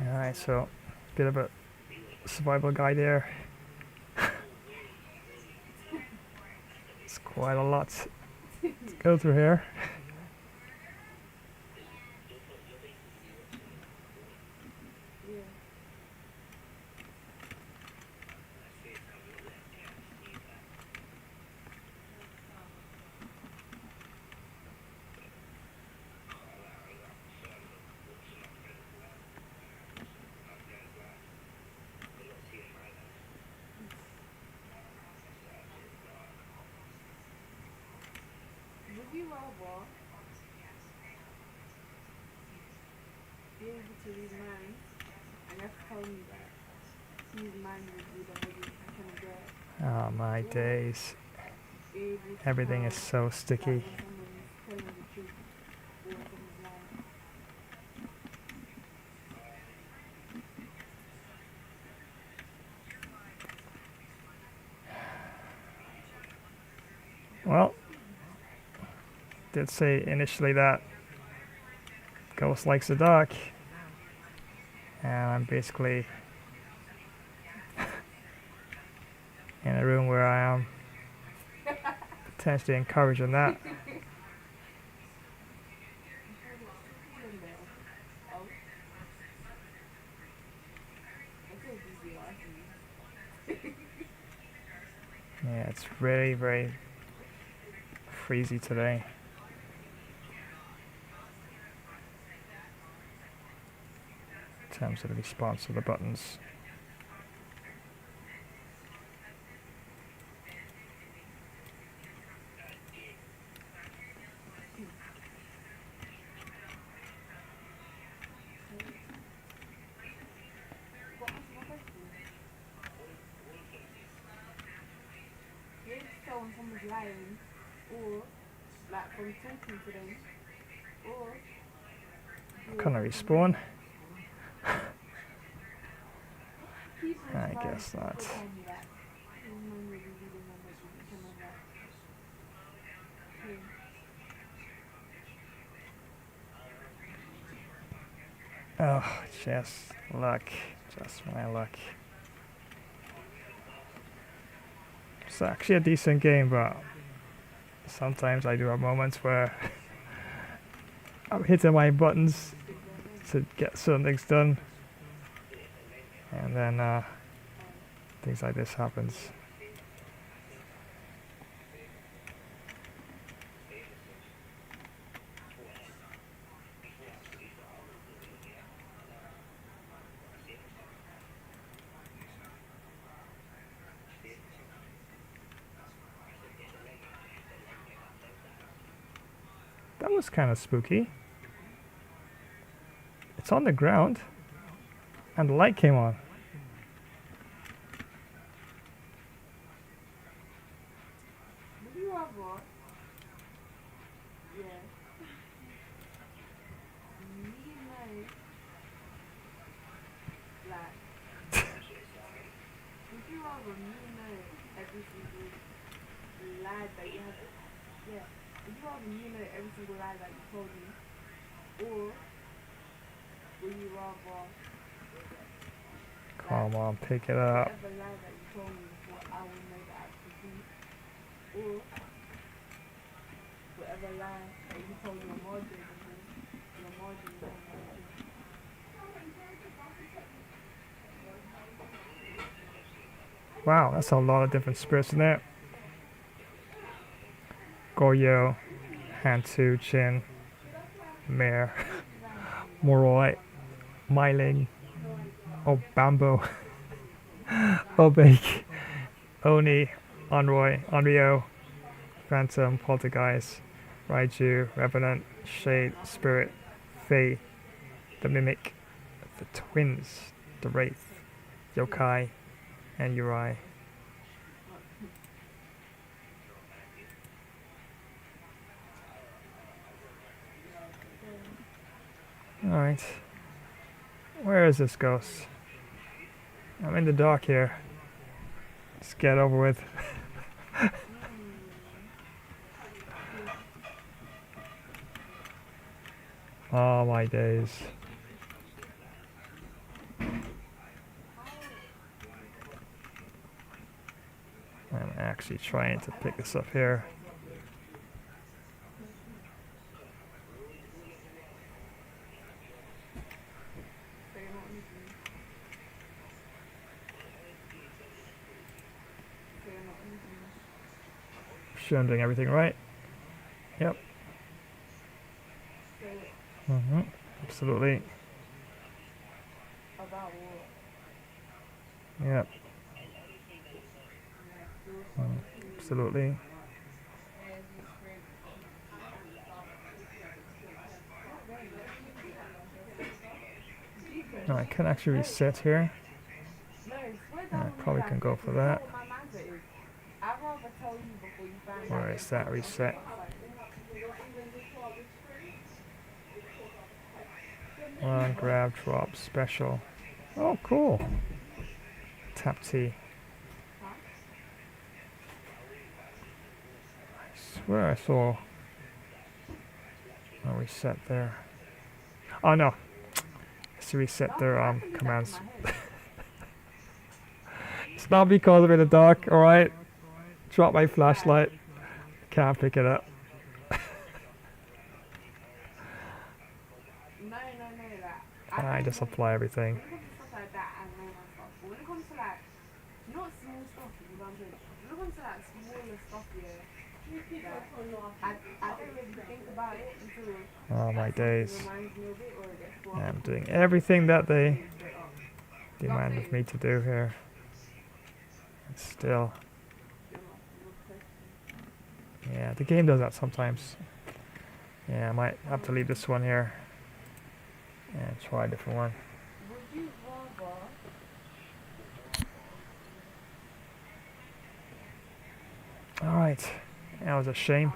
Alright, so bit of a survival guide there. It's quite a lot to go through here. Would you rather be able to read minds, and you have to tell me that these minds would be the heavy I can get. Oh my days. Be able to Everything tell, is so sticky. like, when someone's telling the truth or when someone's lying. Well, did say initially that Ghost likes the dark, and I'm basically in a room where I am potentially encouraging that. Yeah, it's very, very freezy today. In terms of the response to the buttons. You have to tell when someone's lying, or like from talking to them, or Can I respawn? I guess not. Oh, just luck. Just my luck. It's actually a decent game, but sometimes I do have moments where I'm hitting my buttons to get certain things done, and then things like this happens. That was kind of spooky. It's on the ground, and the light came on. Would you rather, yeah, midnight, like, would you rather midnight every single lie that you have, yeah, would you rather midnight every single lie that you told me, or would you rather, Come on, pick it up. whatever lie that you told me before I will know that I could do, or whatever lie that you told your mother before your mother will know that I Wow, that's a lot of different spirits in there. Goyo, Hantu, Chin, Mare, Moroi, Myling, Obambo, Obake, Oni, Onroy, Onryo, Phantom, Poltergeist, Raiju, Revenant, Shade, Spirit, Fae, the Mimic, the Twins, the Wraith, Yokai, and Uri. Alright. Where is this ghost? I'm in the dark here. Let's get over with. Oh my days. I'm actually trying to pick this up here. Sure I'm doing everything right. Yep. Absolutely. Yep. Absolutely. No, I can actually reset here. I probably can go for that. Where is that reset? One grab, drop, special. Oh, cool. Tap T. I swear I saw a reset there. Oh no. It's to reset their commands. It's not because I'm in the dark, alright? Drop my flashlight. Can't pick it up. I just apply everything. Oh my days. I'm doing everything that they demand of me to do here. And still. Yeah, the game does that sometimes. Yeah, I might have to leave this one here and try a different one. Alright, that was a shame.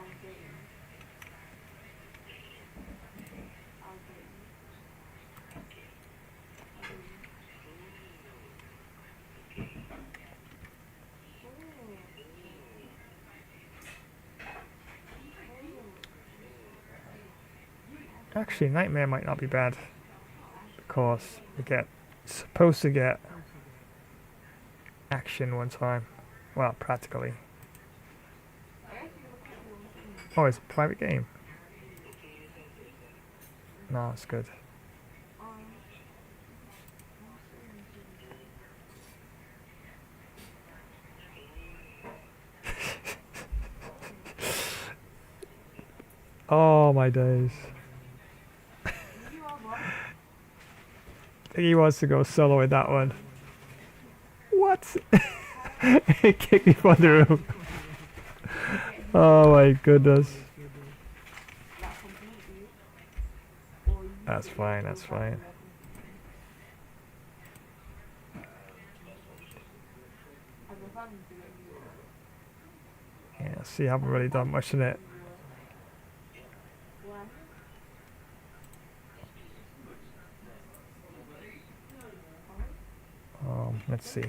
Actually, Nightmare might not be bad because we get supposed to get action one time. Well, practically. Oh, it's a private game. No, it's good. Oh my days. He wants to go solo with that one. What? He kicked me from the room. Oh my goodness. That's fine, that's fine. Yeah, see, I haven't really done much in it. Let's see.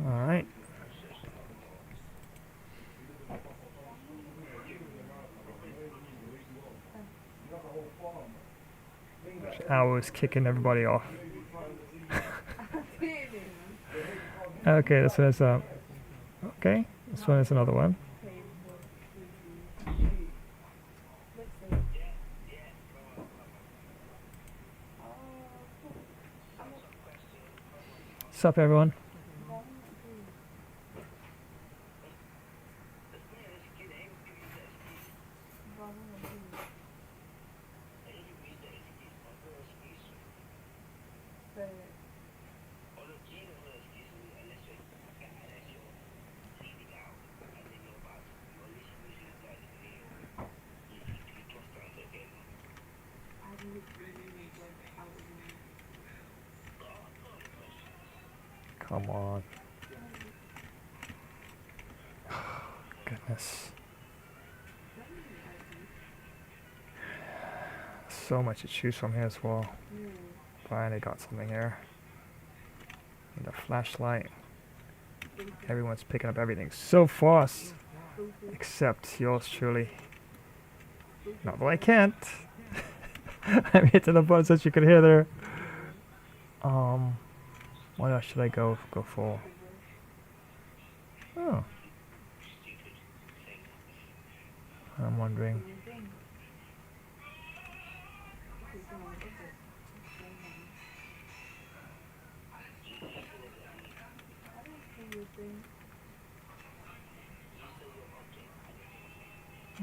Alright. I was kicking everybody off. Okay, this one is okay, this one is another one. What's up, everyone? Come on. Goodness. So much to choose from here as well. Finally got something here. And a flashlight. Everyone's picking up everything so fast. Except yours truly. Not that I can't. I'm hitting the buttons that you can hear there. What else should I go for? Oh. I'm wondering.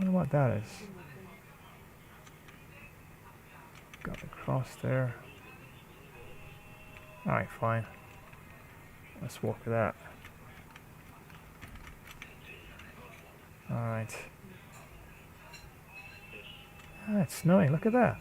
wonder what that is. Got the cross there. Alright, fine. Let's walk with that. Alright. Ah, it's snowing, look at that.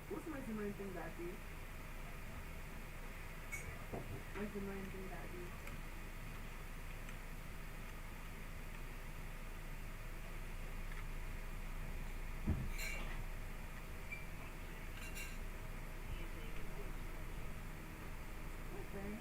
What's the most annoying thing that I do? What's the annoying thing that I do? Okay.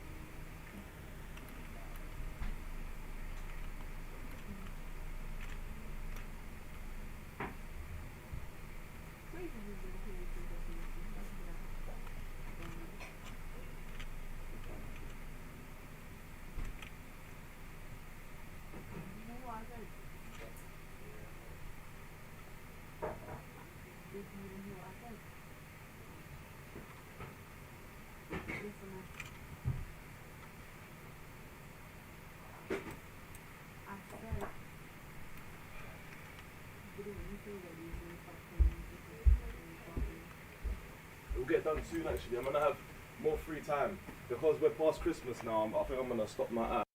It'll get done soon actually. I'm gonna have more free time because we're past Christmas now. I think I'm gonna stop my app.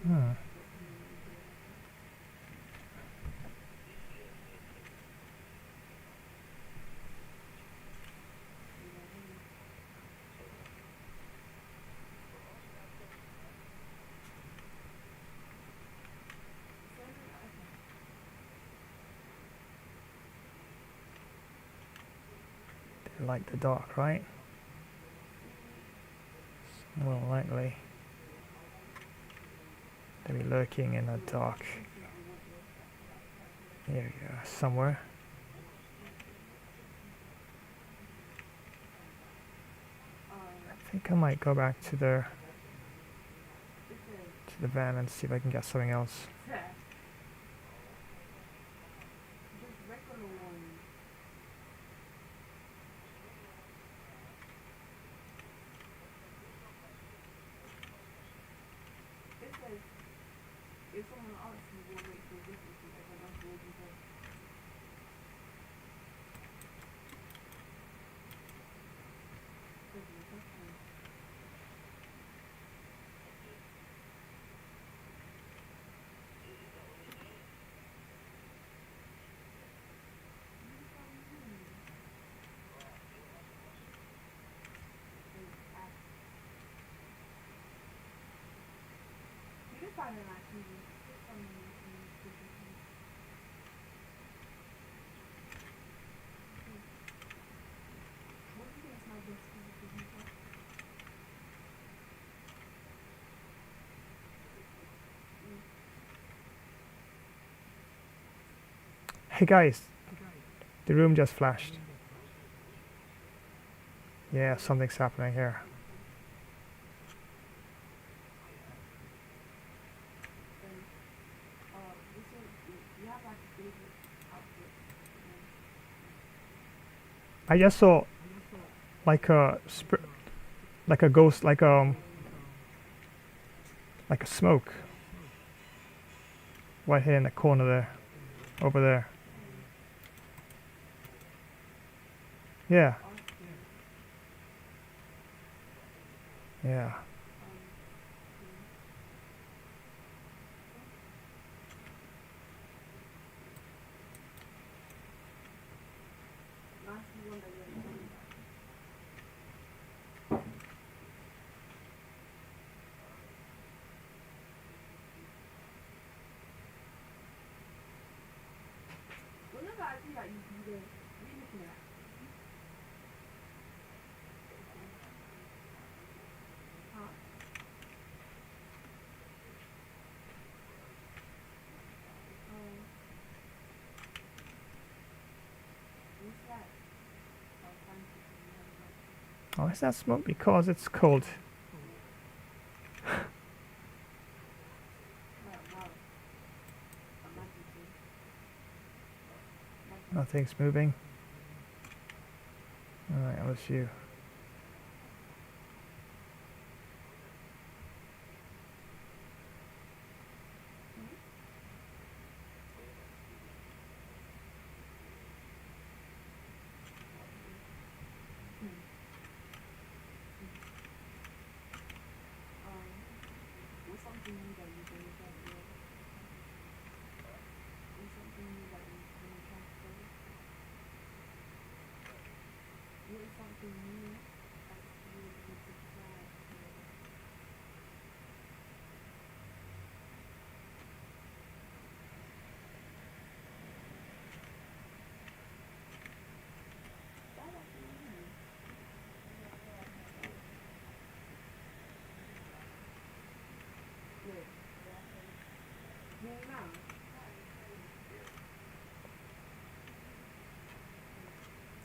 Hmm. They like the dark, right? More likely. They'll be lurking in the dark. Here we go, somewhere. I think I might go back to the van and see if I can get something else. If someone asks me, we'll wait for this if I don't hold you there. You can find it on TV. Hey guys, the room just flashed. Yeah, something's happening here. I just saw like a like a ghost, like a smoke. Right here in the corner there, over there. Yeah. Yeah. Whenever I do that, you do the. What are you looking at? Huh? What's that? Oh, is that smoke because it's cold? Nothing's moving. Alright, I'll see you. What's something new that you're going to try to do? What's something new that you're going to try to do? What is something new that you're going to try to do?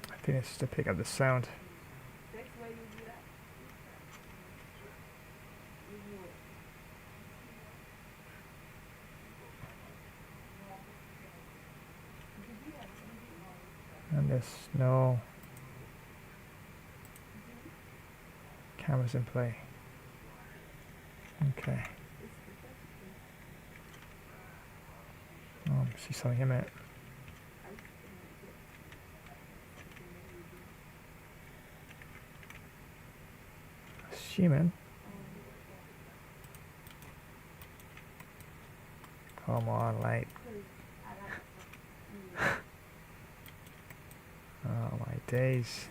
I think it's to pick up the sound. And there's no cameras in play. Okay. Oh, see something in it. Assuming. Come on, light. Oh my days.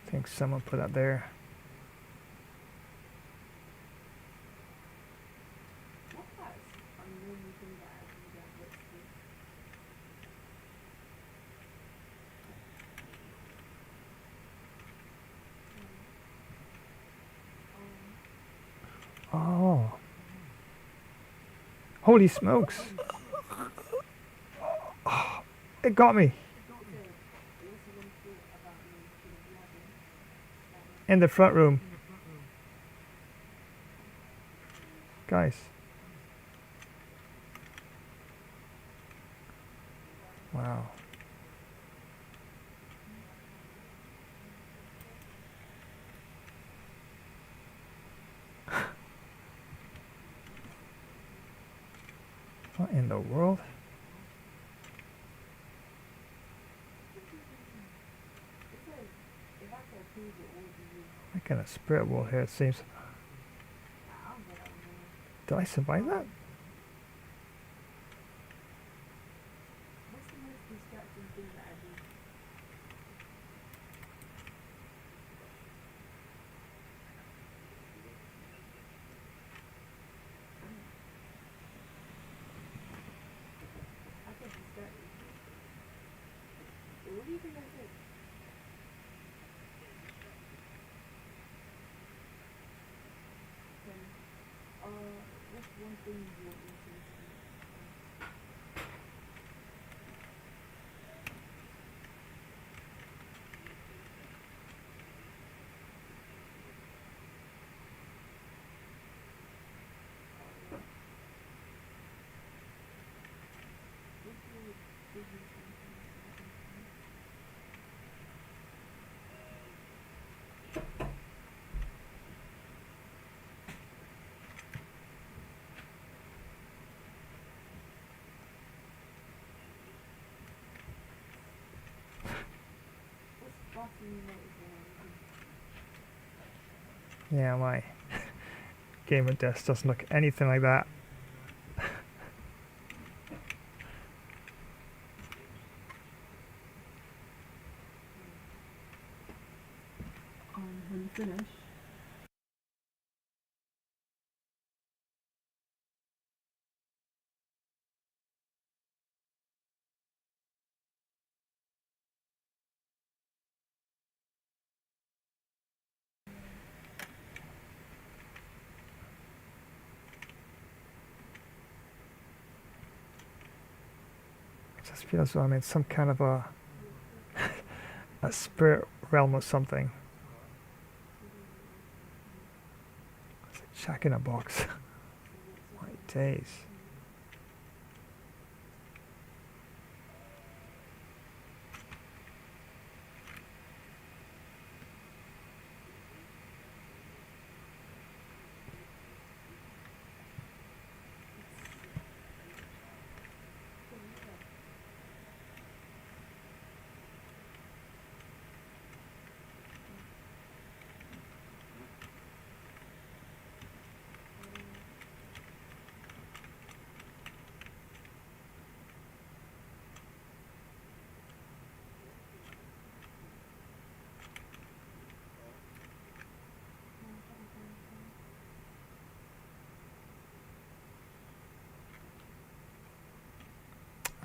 I think someone put that there. Oh. Holy smokes. Oh, it got me. In the front room. Guys. Wow. What in the world? I got a spirit wall here, it seems. Did I survive that? Yeah, my gamer desk doesn't look anything like that. When finished. It just feels like I'm in some kind of a spirit realm or something. It's a Jack in a box. My days.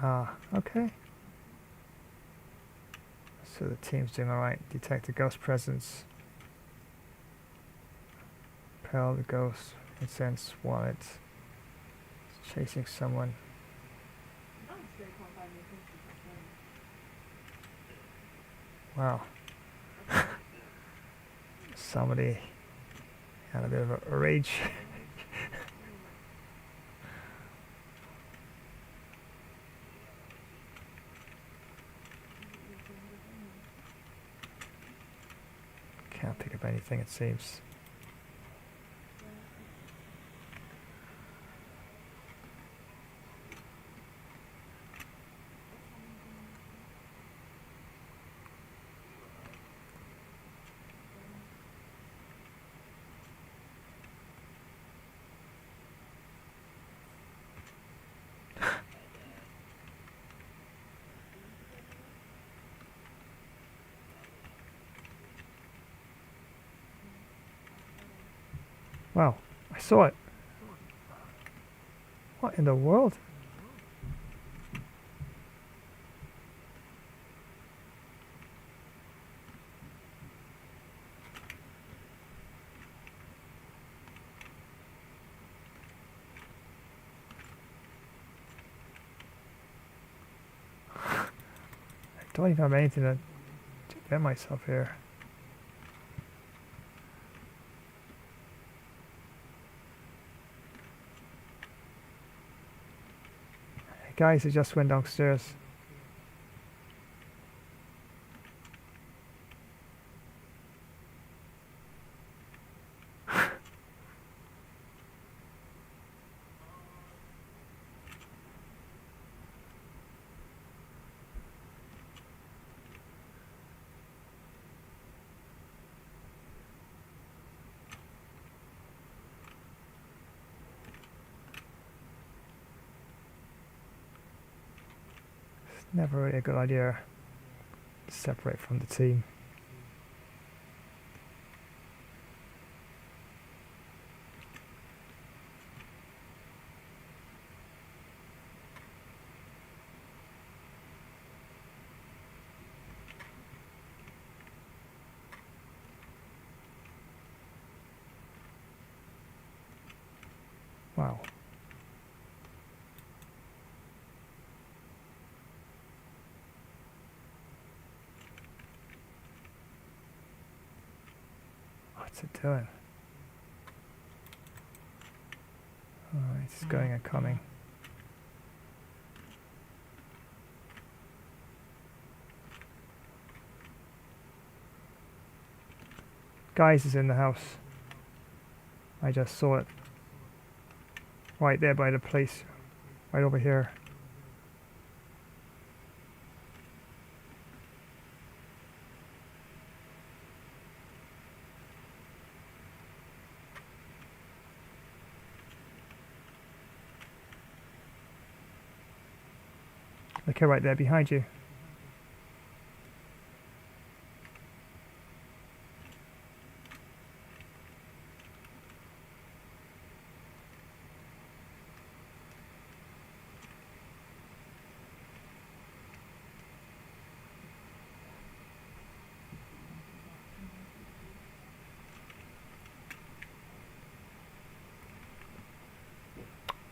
Ah, okay. So the team's doing alright. Detect a ghost presence. Repel the ghost. Incense wallet. It's chasing someone. Wow. Somebody had a bit of a rage. Can't pick up anything, it seems. Wow, I saw it. What in the world? I don't even have anything to defend myself here. Hey guys, I just went downstairs. Never really a good idea to separate from the team. Wow, What's it doing? Oh, it's going and coming. Guys is in the house. I just saw it. Right there by the place. Right over here. Okay, right there behind you.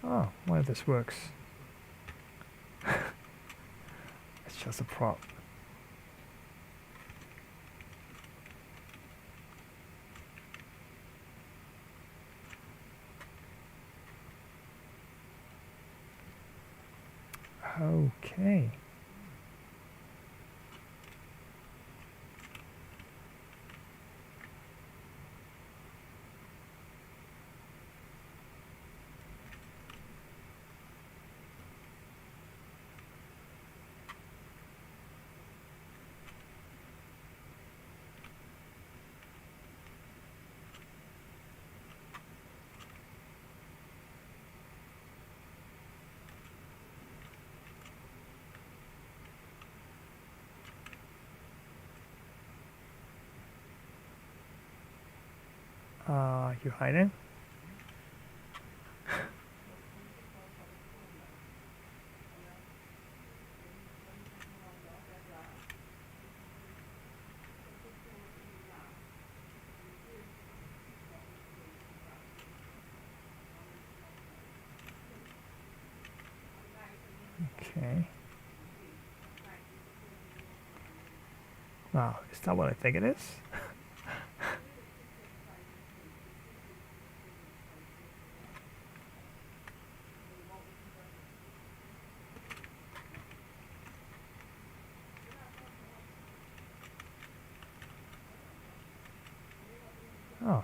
Oh, well, this works. It's just a prop. Okay. You hiding? Okay. Wow, is that what I think it is? Oh.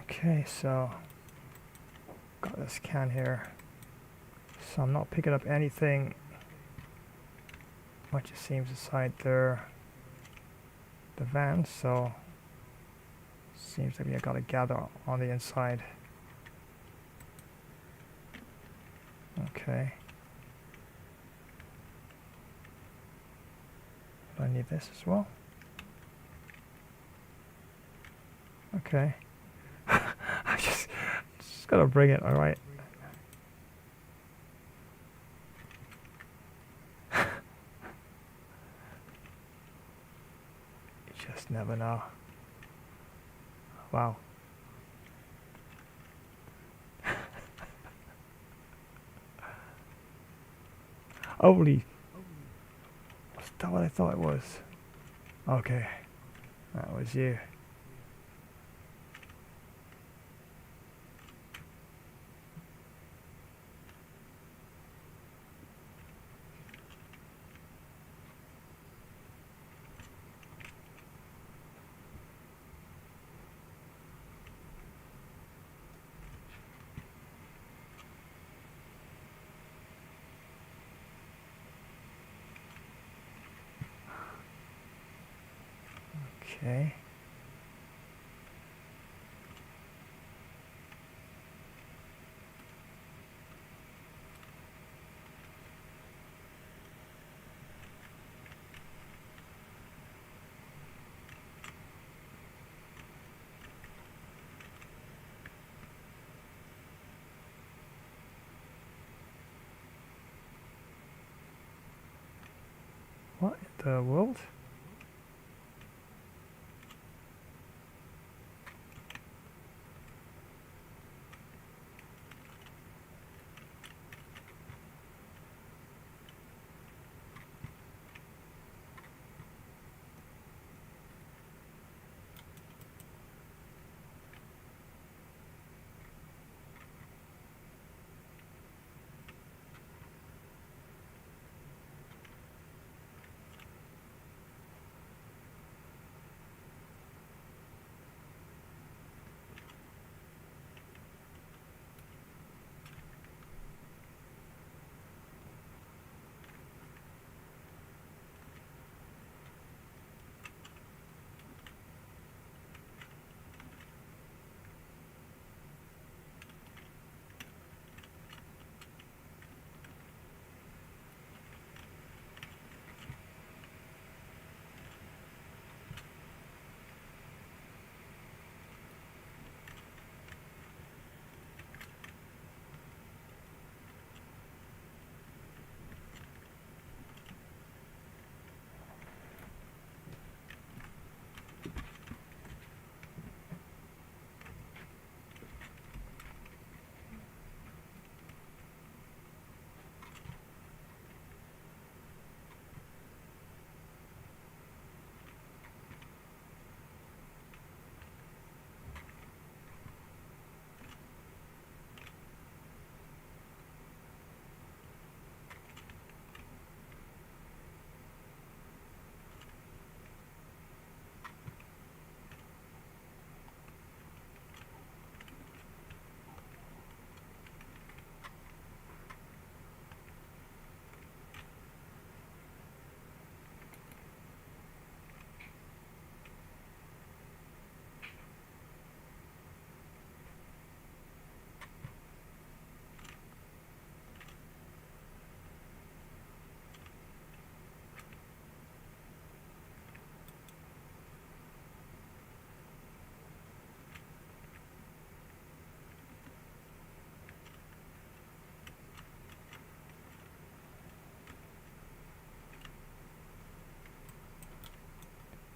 Okay, so got this can here. So I'm not picking up anything much, it seems, inside the van, so seems like we gotta gather on the inside. Okay. Do I need this as well? Okay. I just gotta bring it, alright. You just never know. Wow. Holy. Was that what I thought it was? Okay. That was you. Okay. What in the world?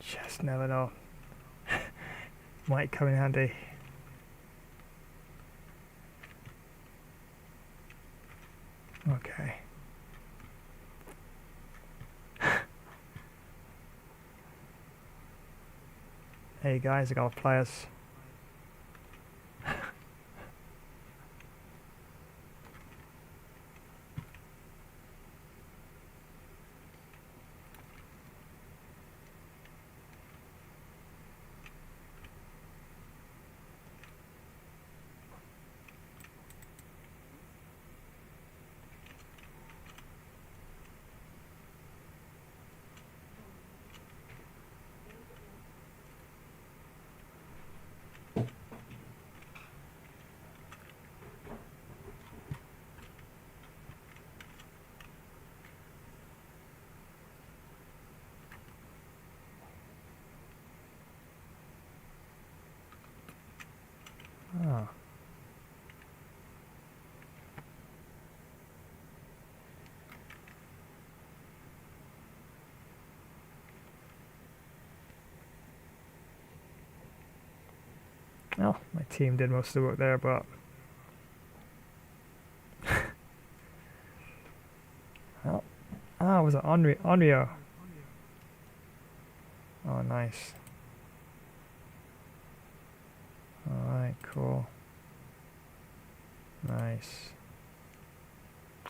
Just never know. Might come in handy. Okay. Hey guys, I got players. Oh. Well, my team did most of the work there, but oh, was it Onryo? Oh, nice. Alright, cool. Nice.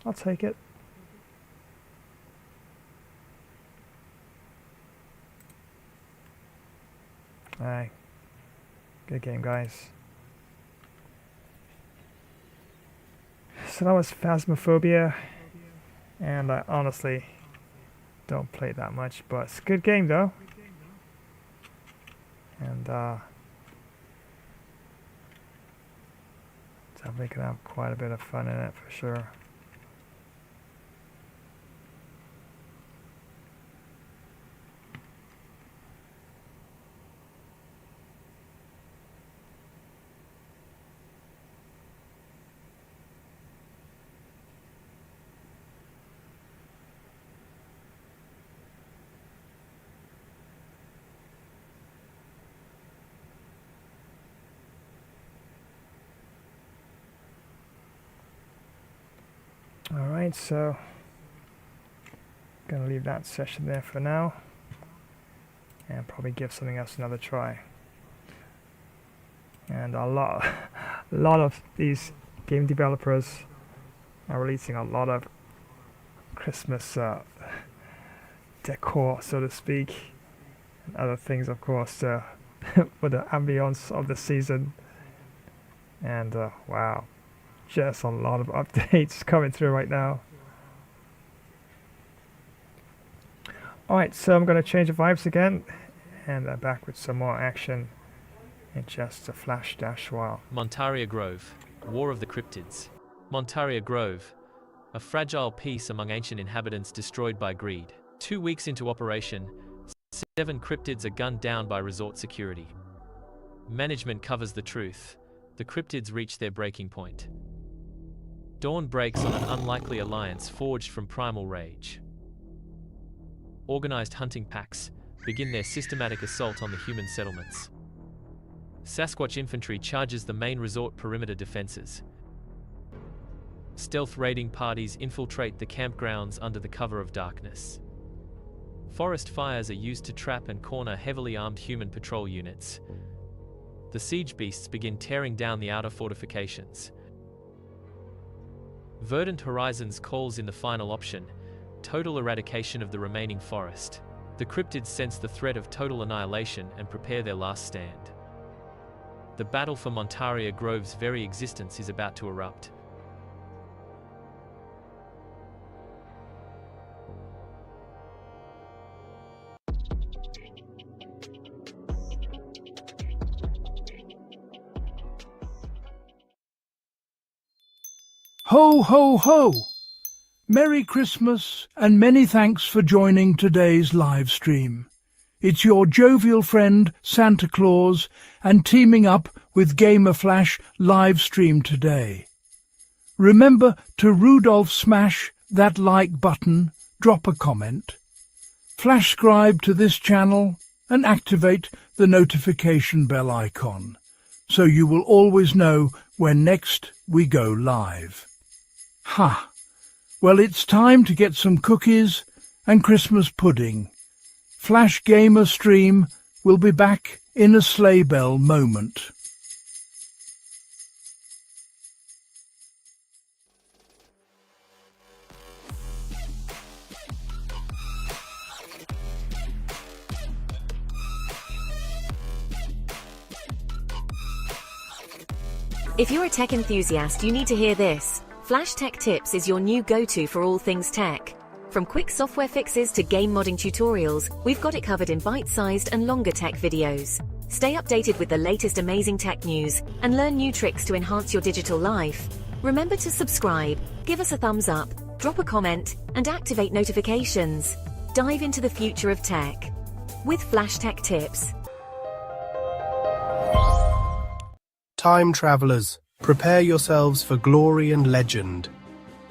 I'll take it. Alright. Good game, guys. So that was Phasmophobia, and I honestly don't play that much, but it's a good game though. And definitely can have quite a bit of fun in it for sure. Alright, so gonna leave that session there for now and probably give something else another try. And a lot of these game developers are releasing a lot of Christmas decor, so to speak, and other things, of course, for the ambience of the season. And wow, just a lot of updates coming through right now. Alright, so I'm going to change the vibes again, and back with some more action in just a flash dash while. Montaria Grove, War of the Cryptids. Montaria Grove, a fragile piece among ancient inhabitants destroyed by greed. 2 weeks into operation, 7 cryptids are gunned down by resort security. Management covers the truth. The cryptids reach their breaking point. Dawn breaks on an unlikely alliance forged from primal rage. Organized hunting packs begin their systematic assault on the human settlements. Sasquatch infantry charges the main resort perimeter defenses. Stealth raiding parties infiltrate the campgrounds under the cover of darkness. Forest fires are used to trap and corner heavily armed human patrol units. The siege beasts begin tearing down the outer fortifications. Verdant Horizons calls in the final option, total eradication of the remaining forest. The cryptids sense the threat of total annihilation and prepare their last stand. The battle for Montaria Grove's very existence is about to erupt. Ho, ho, ho! Merry Christmas and many thanks for joining today's live stream. It's your jovial friend Santa Claus and teaming up with Gamerflash live stream today. Remember to Rudolph smash that like button, drop a comment, flashscribe to this channel and activate the notification bell icon so you will always know when next we go live. Ha! Well, it's time to get some cookies and Christmas pudding. Flash Gamer Stream will be back in a sleigh bell moment. If you're a tech enthusiast, you need to hear this. Flash Tech Tips is your new go-to for all things tech. From quick software fixes to game modding tutorials, we've got it covered in bite-sized and longer tech videos. Stay updated with the latest amazing tech news and learn new tricks to enhance your digital life. Remember to subscribe, give us a thumbs up, drop a comment, and activate notifications. Dive into the future of tech with Flash Tech Tips. Time travelers, prepare yourselves for glory and legend.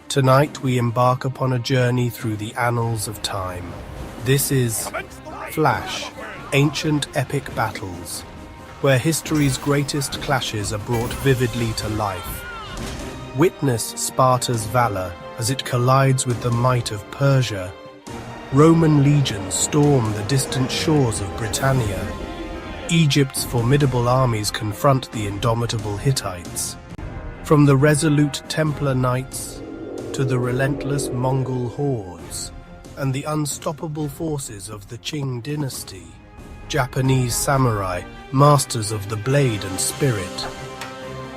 Tonight we embark upon a journey through the annals of time. This is Flash, Ancient Epic Battles, where history's greatest clashes are brought vividly to life. Witness Sparta's valor as it collides with the might of Persia. Roman legions storm the distant shores of Britannia. Egypt's formidable armies confront the indomitable Hittites. From the resolute Templar Knights to the relentless Mongol hordes and the unstoppable forces of the Qing dynasty, Japanese samurai, masters of the blade and spirit,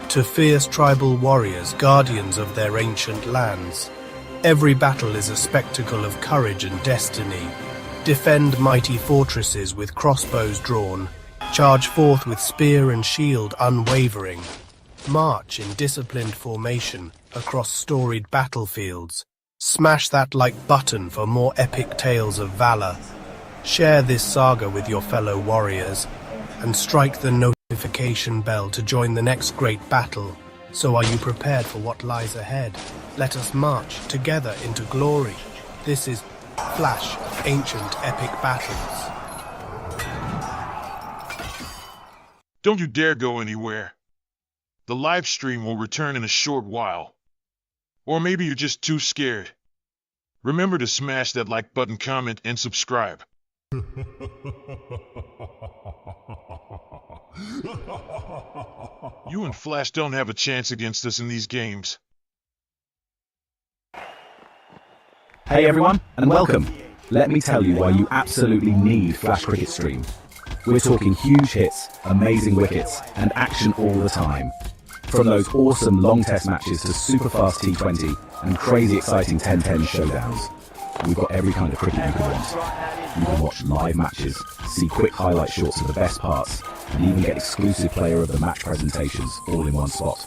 to fierce tribal warriors, guardians of their ancient lands. Every battle is a spectacle of courage and destiny. Defend mighty fortresses with crossbows drawn. Charge forth with spear and shield unwavering. March in disciplined formation across storied battlefields. Smash that like button for more epic tales of valor. Share this saga with your fellow warriors, and strike the notification bell to join the next great battle. So are you prepared for what lies ahead? Let us march together into glory. This is Flash of Ancient Epic Battles. Don't you dare go anywhere. The live stream will return in a short while. Or maybe you're just too scared. Remember to smash that like button, comment, and subscribe. You and Flash don't have a chance against us in these games. Hey everyone, and welcome. Let me tell you why you absolutely need Flash Cricket Stream. We're talking huge hits, amazing wickets, and action all the time. From those awesome long test matches to super fast T20 and crazy exciting 10-10 showdowns. We've got every kind of cricket you could want. You can watch live matches, see quick highlight shots of the best parts, and even get exclusive player of the match presentations all in one spot.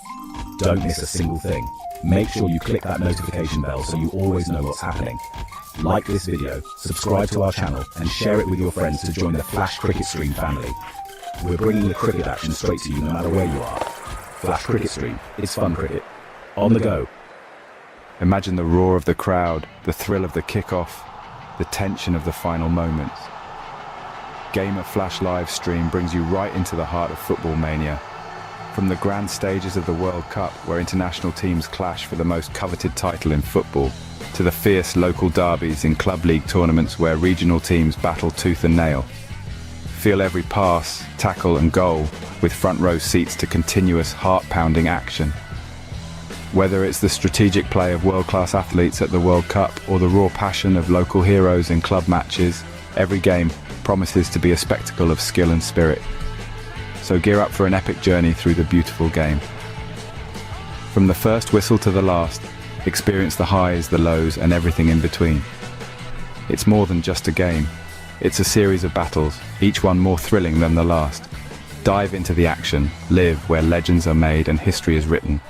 Don't miss a single thing. Make sure you click that notification bell so you always know what's happening. Like this video, subscribe to our channel, and share it with your friends to join the Flash Cricket Stream family. We're bringing the cricket action straight to you no matter where you are. Flash Cricket Stream, it's fun cricket. On the go. Imagine the roar of the crowd, the thrill of the kickoff, the tension of the final moments. Gamer Flash live stream brings you right into the heart of football mania. From the grand stages of the World Cup, where international teams clash for the most coveted title in football, to the fierce local derbies in club league tournaments where regional teams battle tooth and nail. Feel every pass, tackle and goal with front row seats to continuous heart-pounding action. Whether it's the strategic play of world-class athletes at the World Cup or the raw passion of local heroes in club matches, every game promises to be a spectacle of skill and spirit. So gear up for an epic journey through the beautiful game. From the first whistle to the last, experience the highs, the lows and everything in between. It's more than just a game. It's a series of battles, each one more thrilling than the last. Dive into the action, live where legends are made and history is written.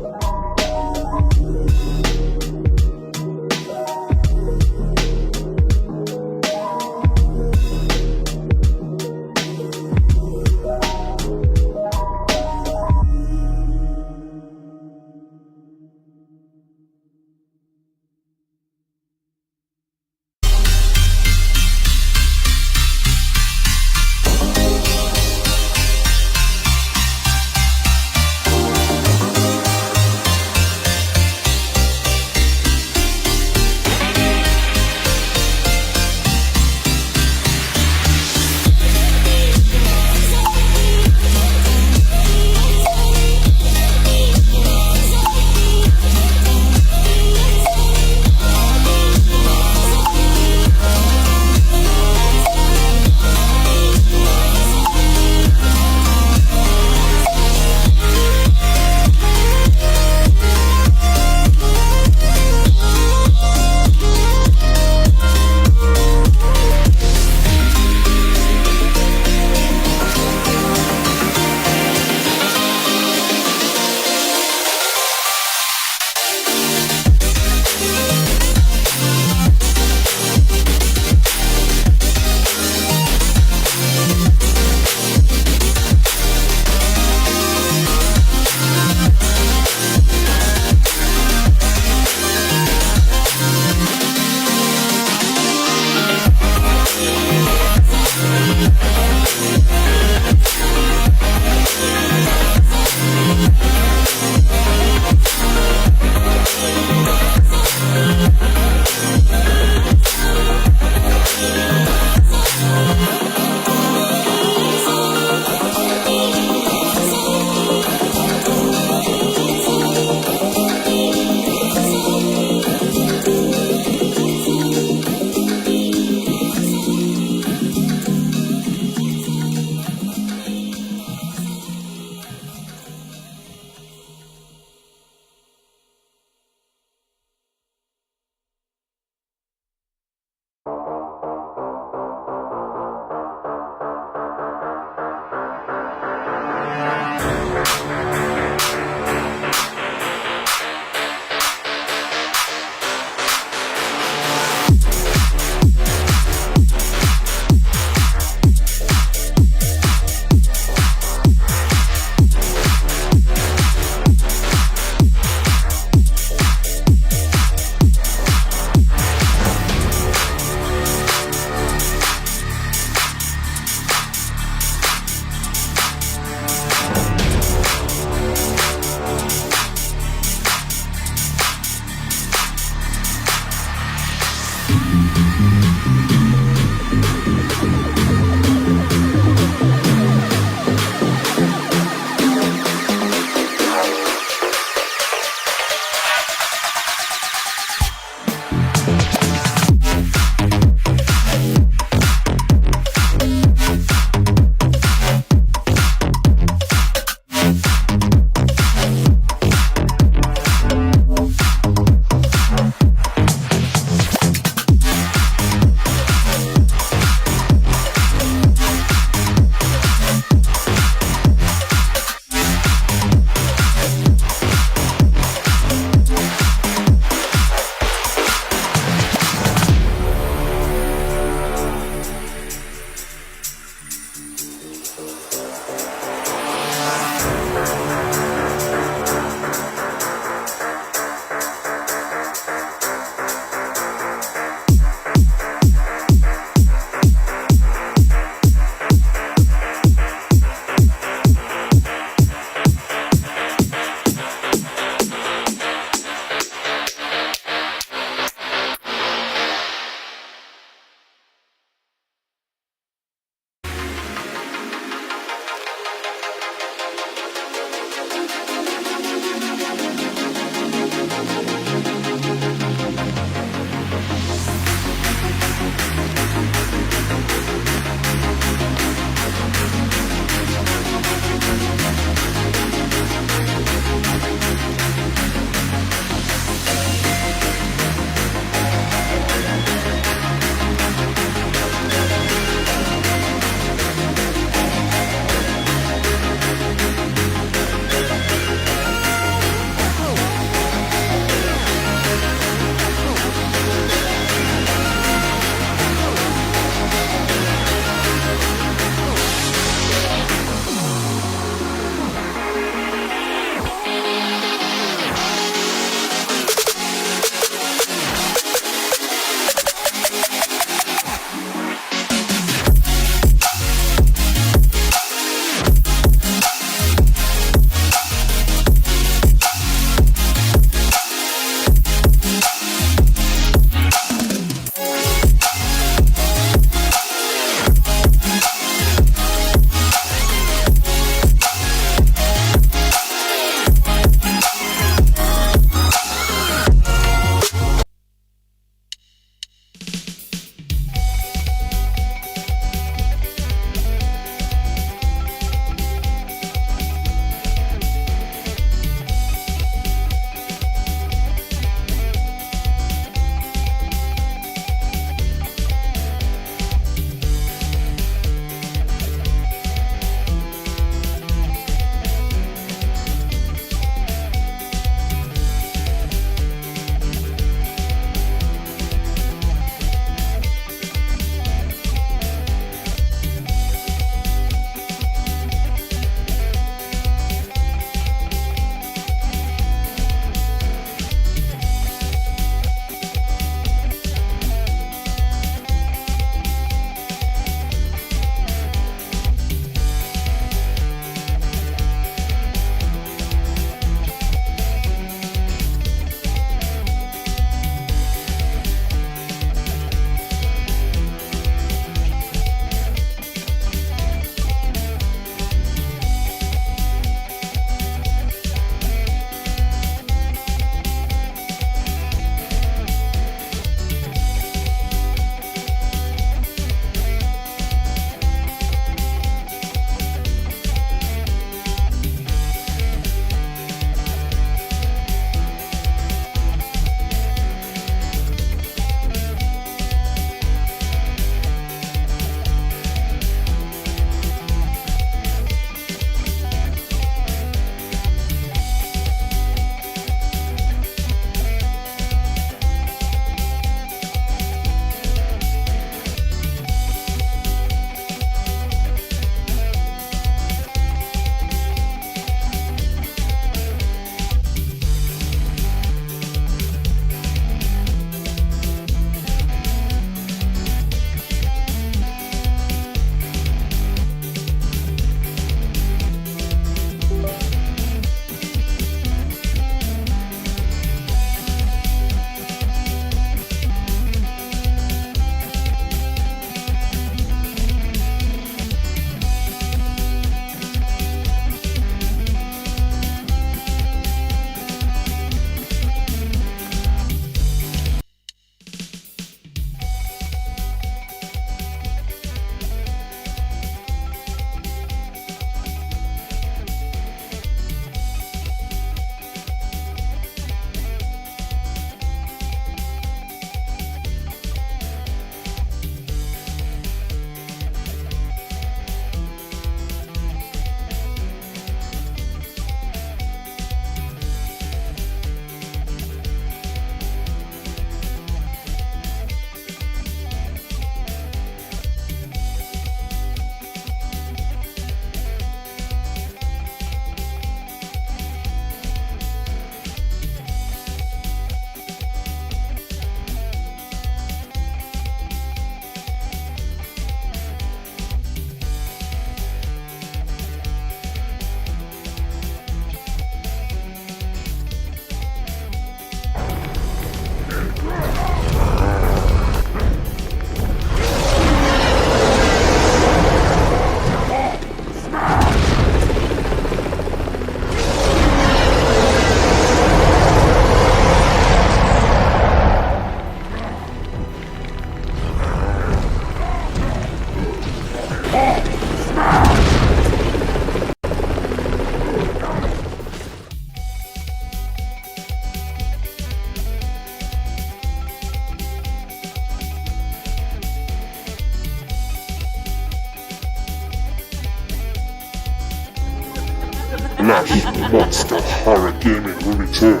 Flash Monster Horror Gaming will return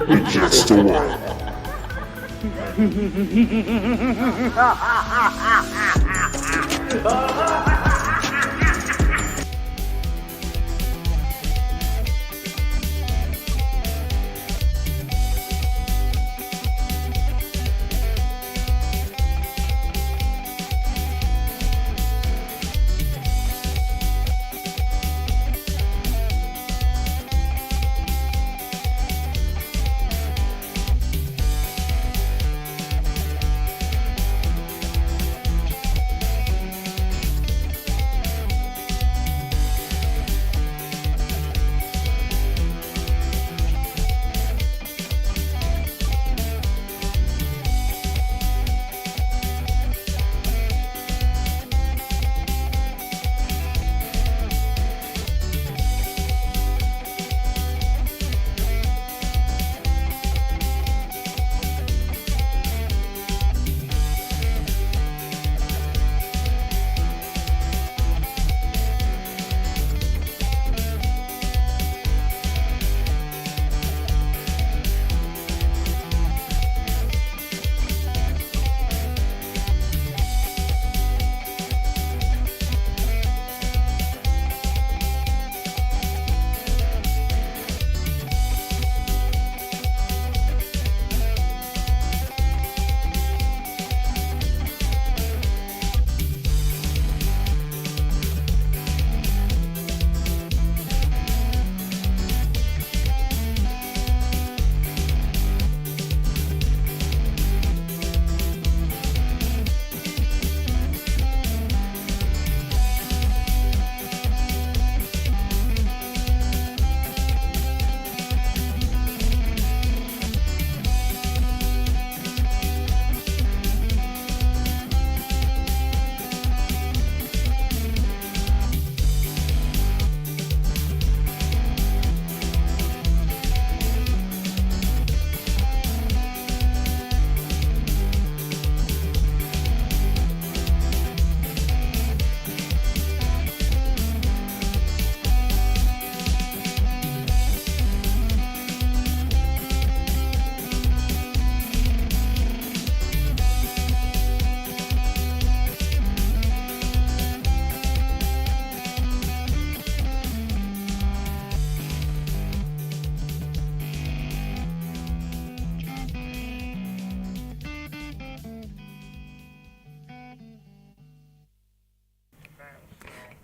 in just a while.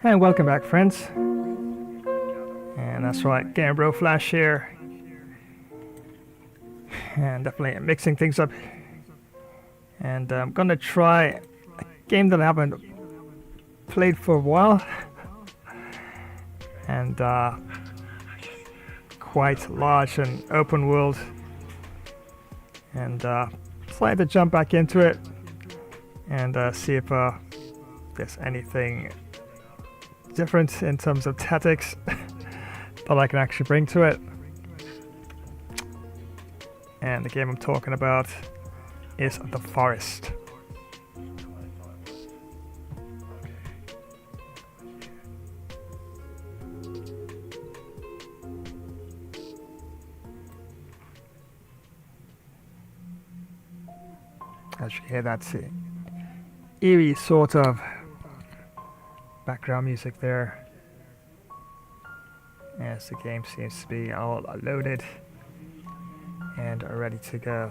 And welcome back, friends. And that's right, Game Bro Flash here. And definitely mixing things up. And I'm gonna try a game that I haven't played for a while. And quite large and open world. And decided to jump back into it and see if there's anything different in terms of tactics that I can actually bring to it. And the game I'm talking about is The Forest. As you hear that eerie sort of background music there, as the game seems to be all loaded and ready to go.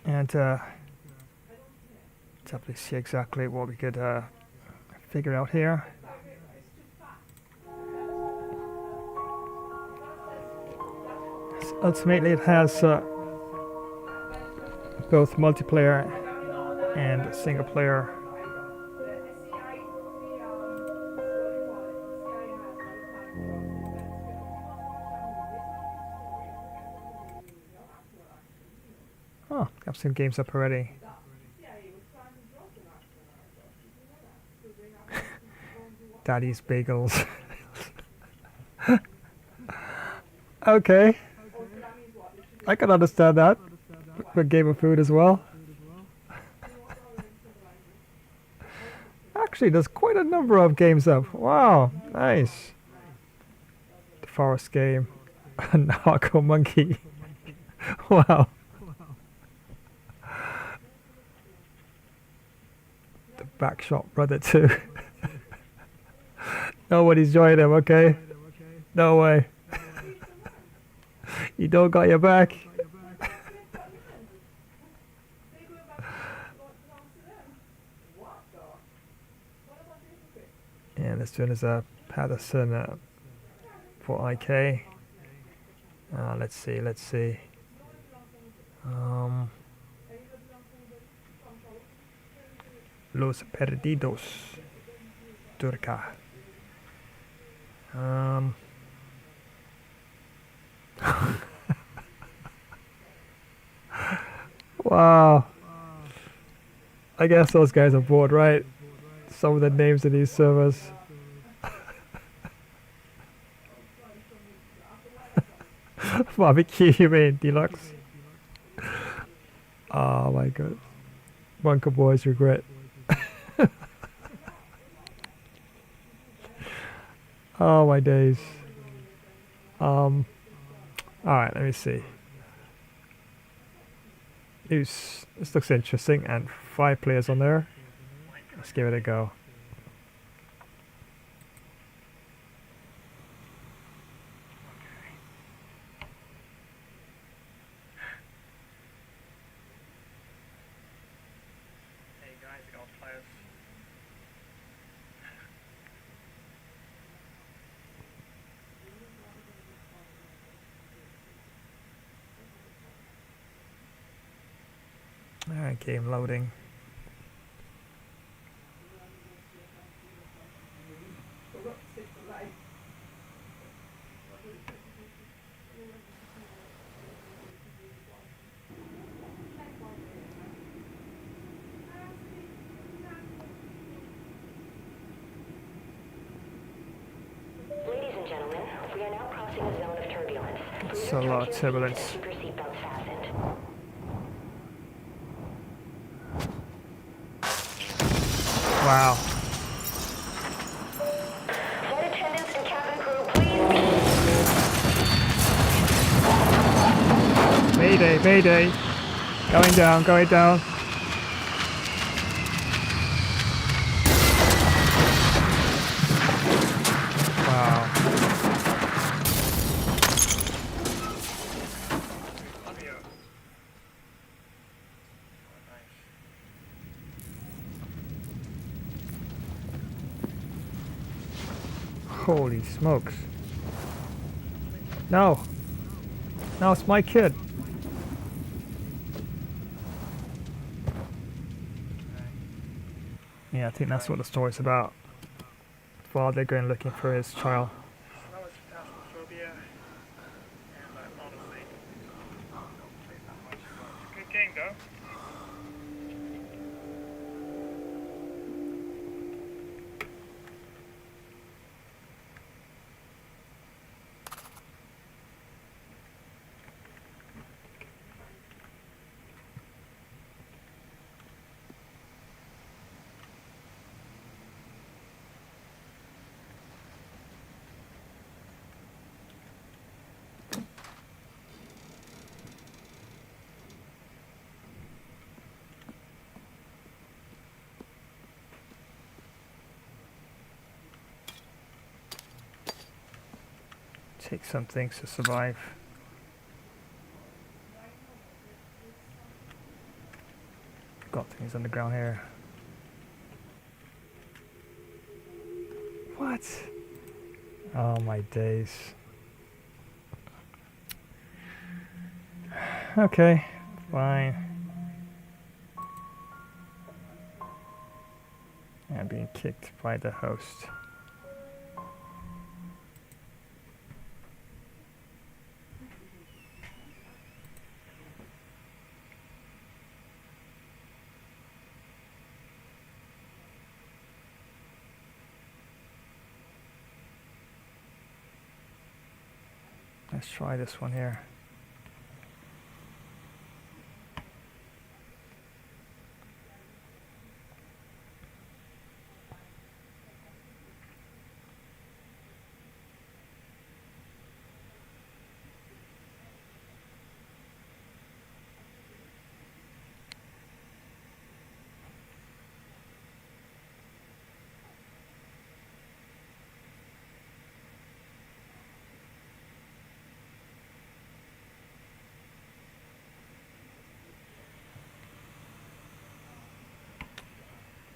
And definitely see exactly what we could figure out here. Ultimately, it has both multiplayer and single player. Oh, I've seen games up already. Daddy's Bagels. Okay. I can understand that. But Game of Food as well. Actually, there's quite a number of games up. Wow, nice. The Forest game. Narco Monkey. Wow. The Backshot Brother 2. Nobody's joined him, okay? No way. You don't got your back. And this one is a Patterson for IK. Let's see. Los Perdidos, Turca. Wow. I guess those guys are bored, right? Some of the names of these servers. Barbecue, you mean, Deluxe? Oh my god. Bunker Boys regret. Oh my days. Alright, let me see. This looks interesting, and 5 players on there. Let's give it a go. Hey guys, I got players. Alright, game loading. Ladies and gentlemen, we are now crossing a zone of turbulence. It's a lot of turbulence. Keep your seatbelts fastened. Wow. Flight attendants and cabin crew, please. Mayday, mayday. Going down, going down. Wow. Holy smokes. No. No, it's my kid. Yeah, I think that's what the story's about. While they're going looking for his child. Good game though. Take some things to survive. Got things on the ground here. What? Oh my days. Okay, fine. I'm being kicked by the host. Let's try this one here.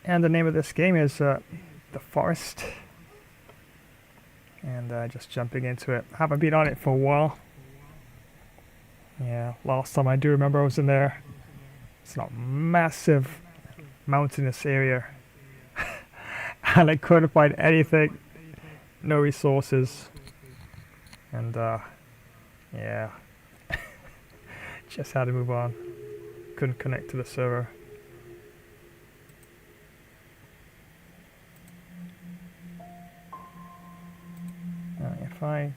And the name of this game is The Forest. And just jumping into it. Haven't been on it for a while. Yeah, last time I do remember I was in there. It's not massive mountainous area. And I couldn't find anything. No resources. And yeah. Just had to move on. Couldn't connect to the server. If I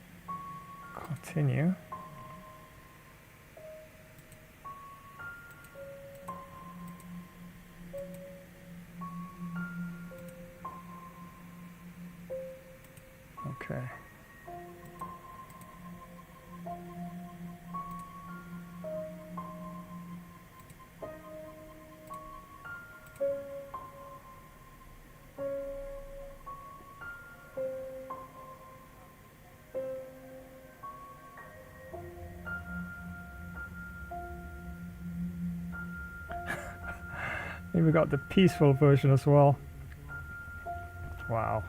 continue, okay. We got the peaceful version as well. Wow.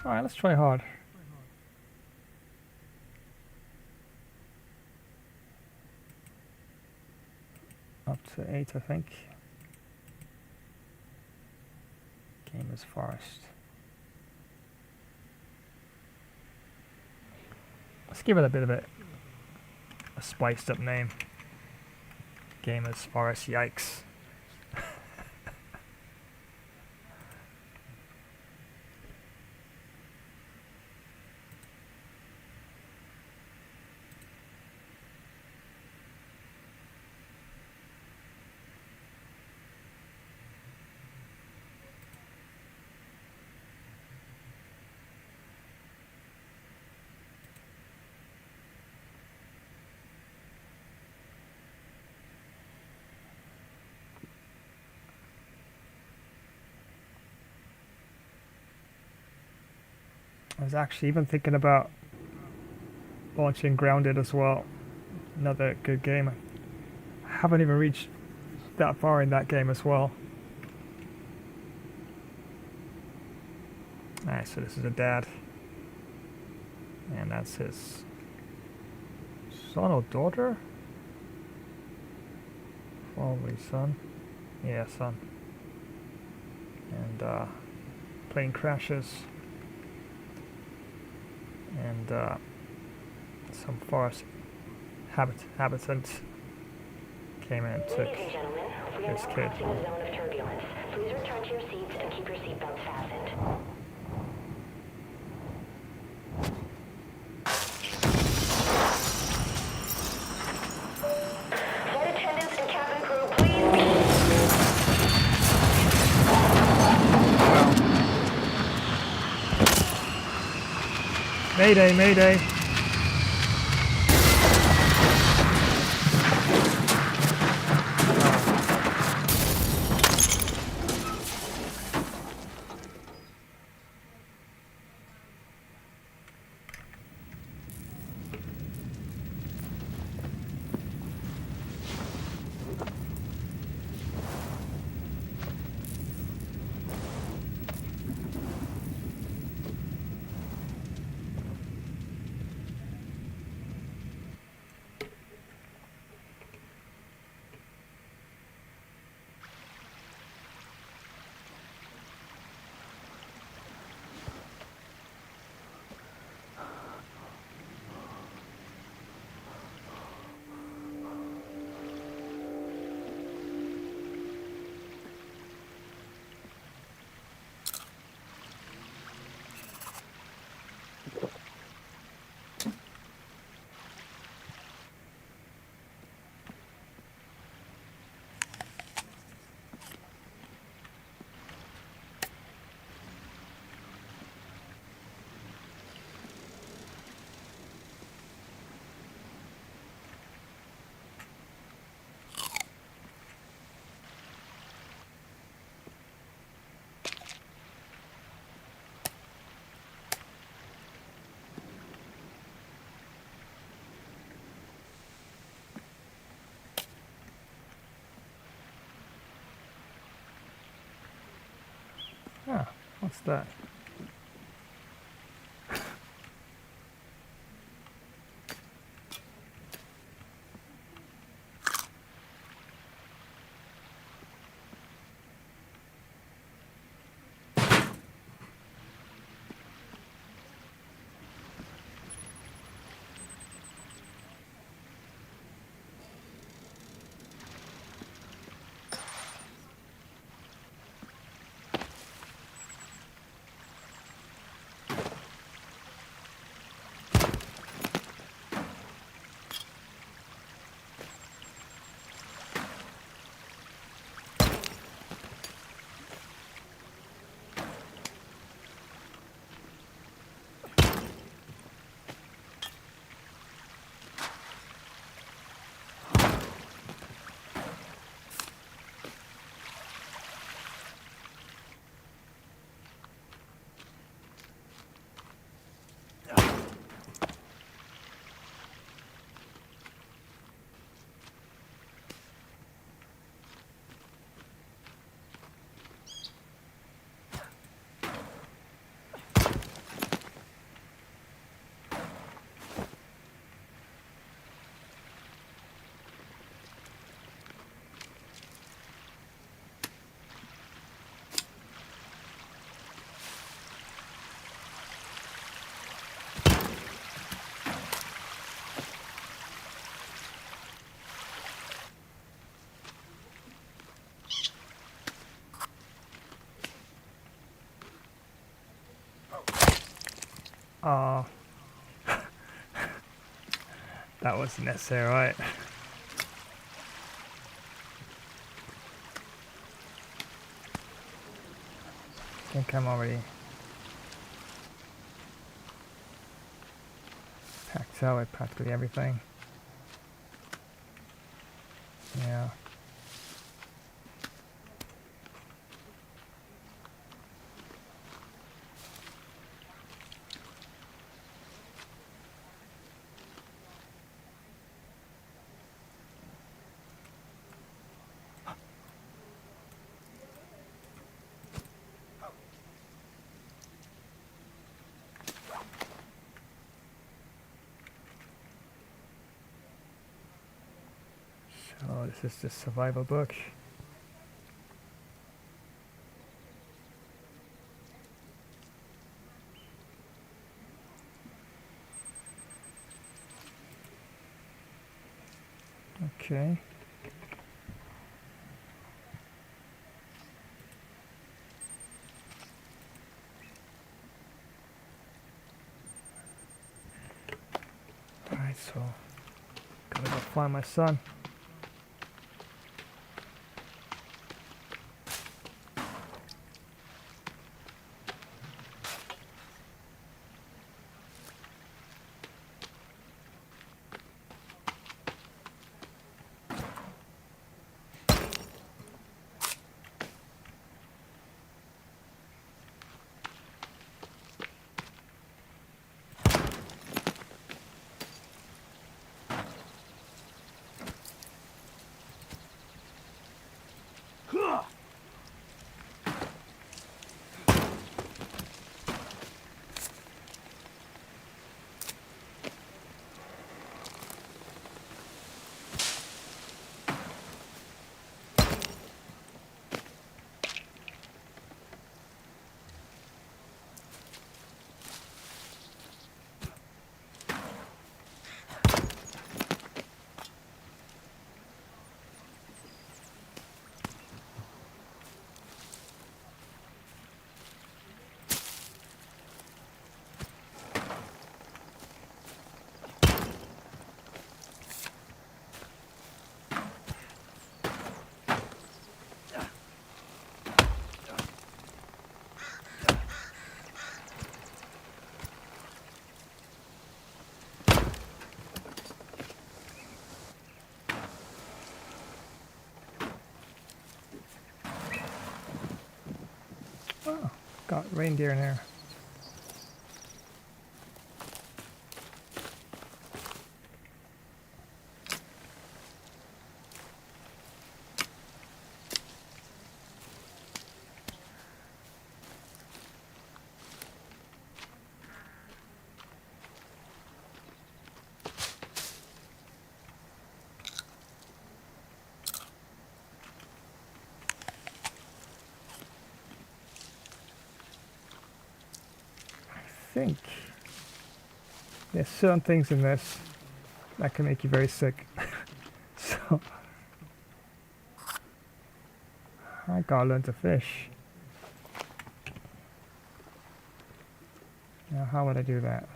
Alright, let's try hard. Up to 8, I think. Game is Forest. Let's give it a bit of a spiced up name. Game is Forest, yikes. I was actually even thinking about launching Grounded as well. Another good game. I haven't even reached that far in that game as well. Alright, so this is a dad. And that's his son or daughter? Probably son. Yeah, son. And plane crashes. And some forest habitant came in and took this kid. Please return to your seats and keep your seatbelts fastened. Flight attendants and cabin crew, please. Mayday, mayday. What's that? Oh. That wasn't necessary, right? I think I'm already packed out with practically everything. Yeah. So this is the survival book. Okay. Alright, so gotta go find my son. Oh, got reindeer in here. think there's certain things in this that can make you very sick. So I gotta learn to fish. Now how would I do that?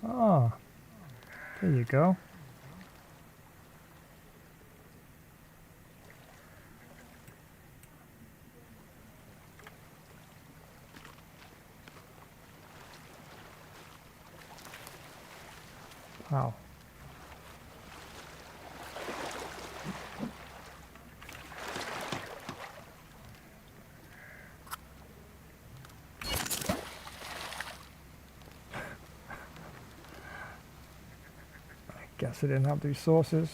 Oh, there you go. Wow. Guess I didn't have the resources.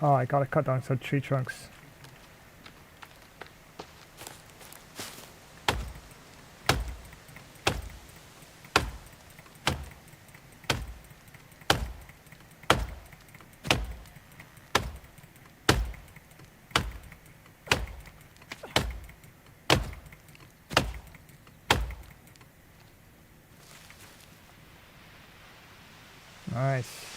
Oh, I gotta cut down some tree trunks. Nice.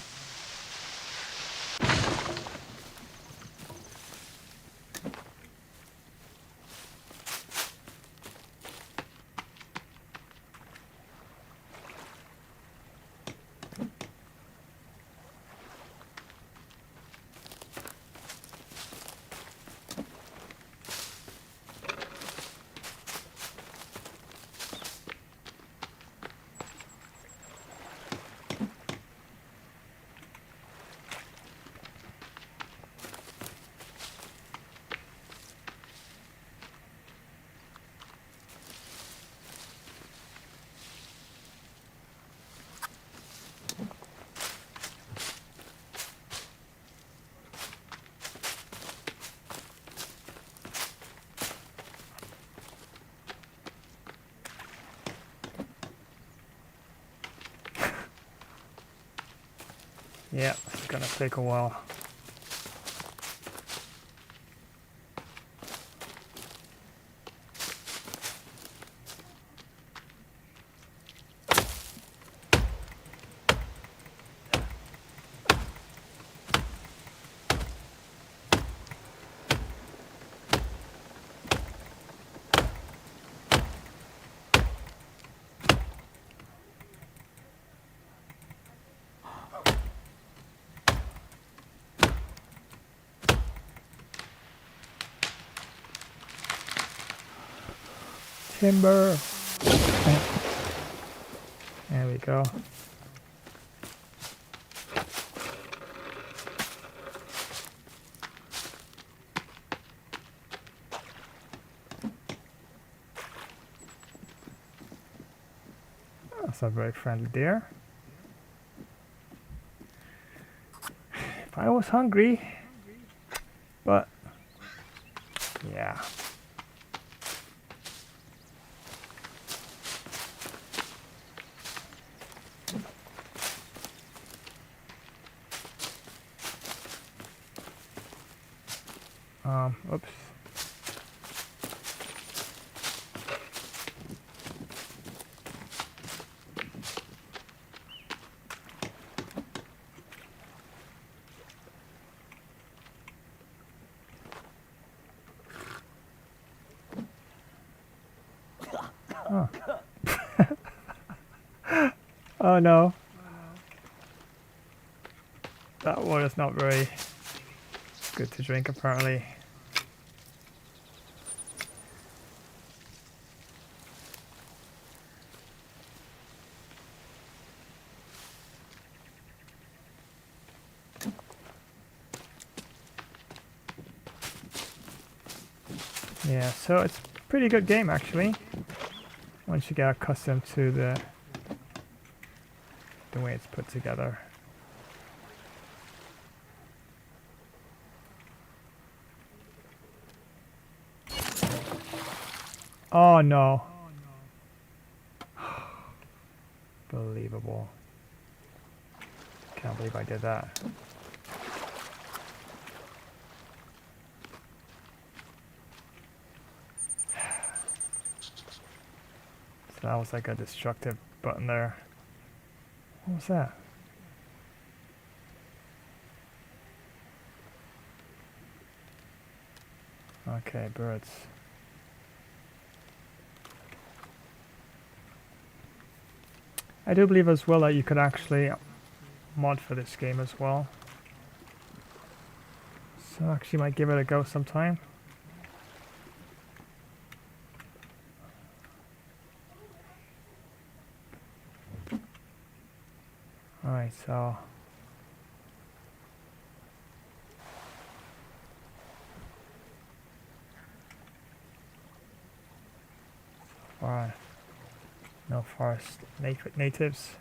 Yeah, it's gonna take a while. Timber. There we go. That's a very friendly deer. If I was hungry, but yeah. Oops. Oh. Oh no. That water is not very good to drink apparently. Yeah, so it's a pretty good game actually. Once you get accustomed to the way it's put together. Oh no. Believable. Can't believe I did that. So that was like a destructive button there. What was that? Okay, birds. I do believe as well that you could actually mod for this game as well. So actually might give it a go sometime. Alright, so far no forest natives.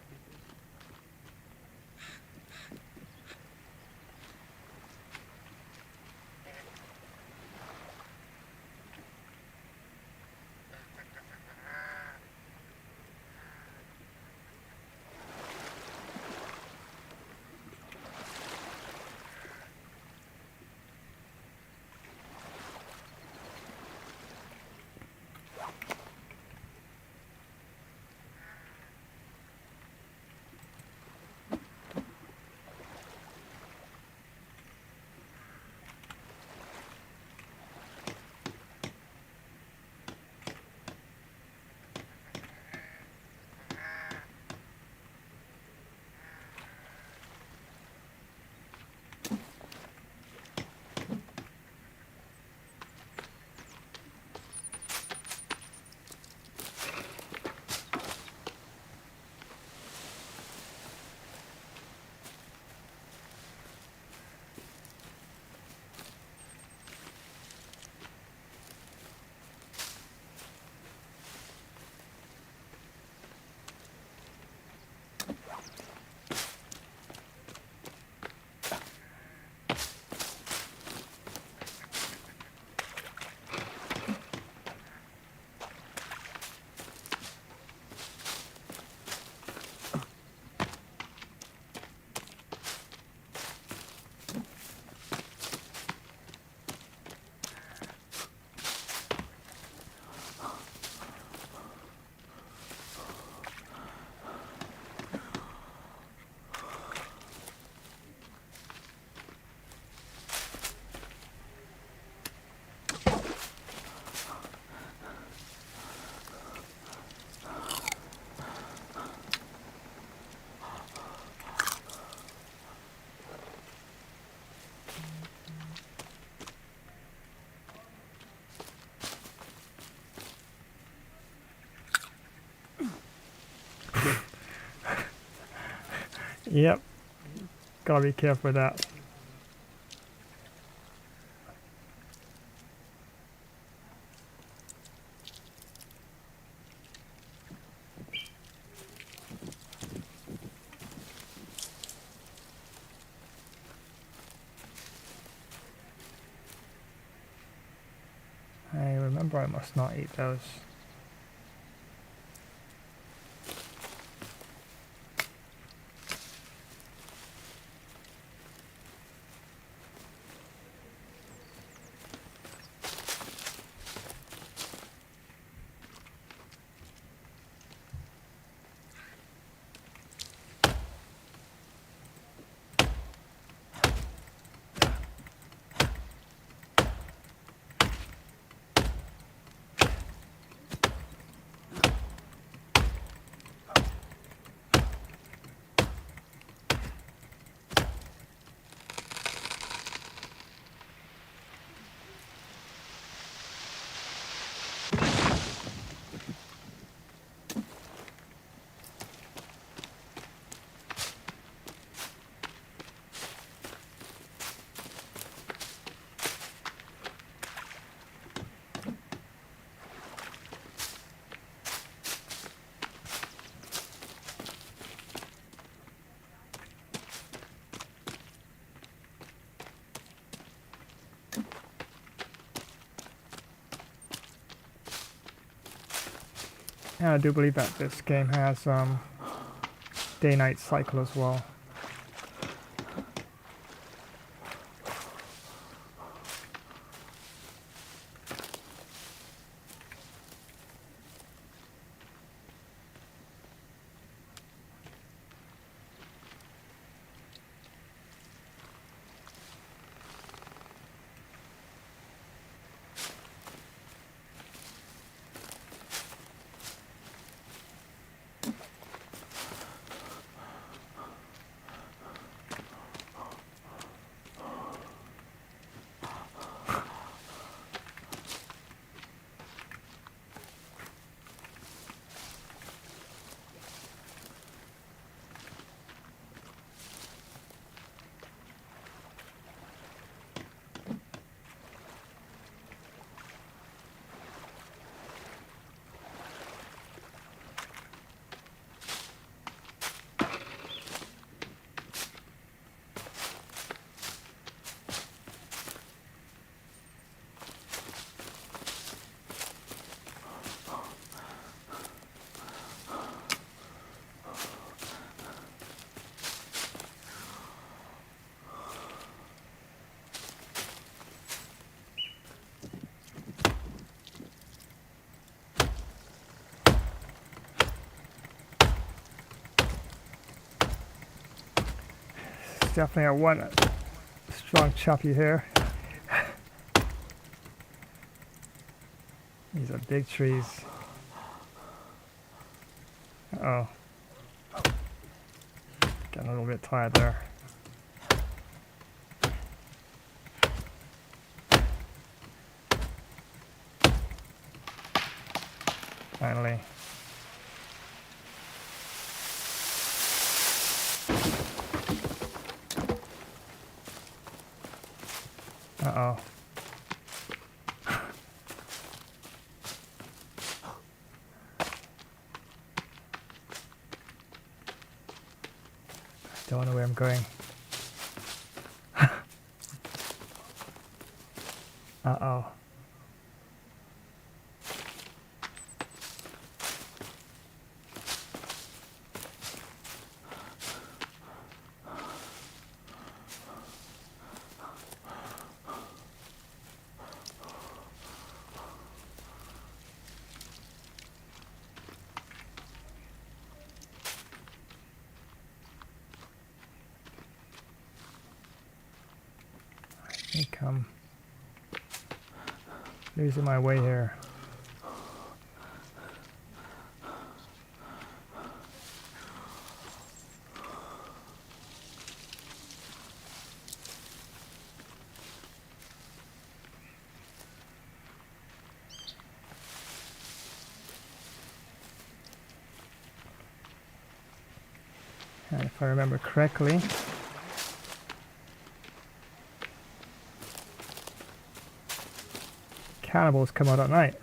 Yep. Gotta be careful with that. I remember I must not eat those. And I do believe that this game has day-night cycle as well. Definitely a one strong choppy here. These are big trees. Uh-oh. Getting a little bit tired there. Finally. Uh-oh. Don't know where I'm going. Uh-oh. I think I'm losing my way here. And if I remember correctly, cannibals come out at night.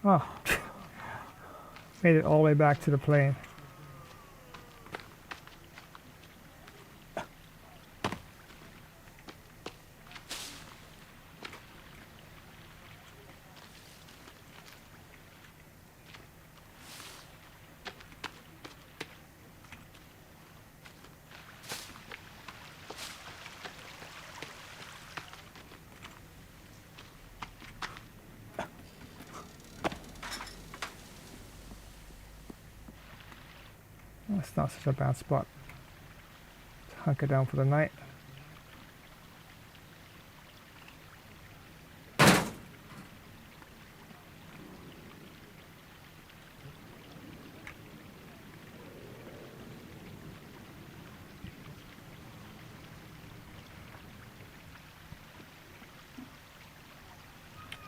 Oh, made it all the way back to the plane. It's not such a bad spot to hunker down for the night.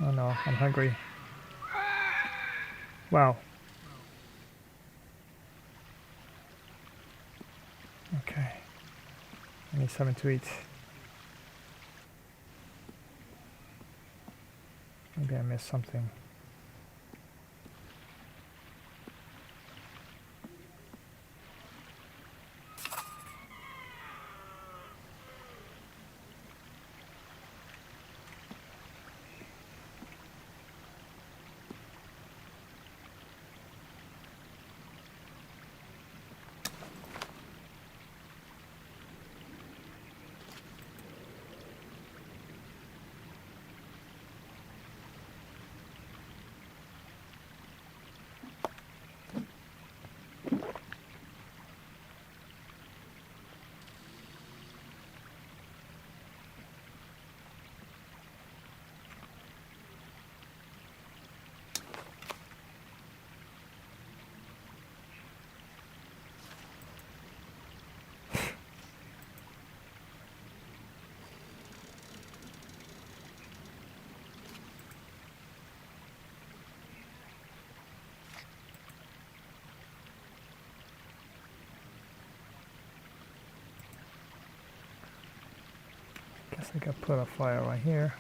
Oh no, I'm hungry. Wow. Okay. I need something to eat. Maybe I missed something. Guess I could put a fire right here.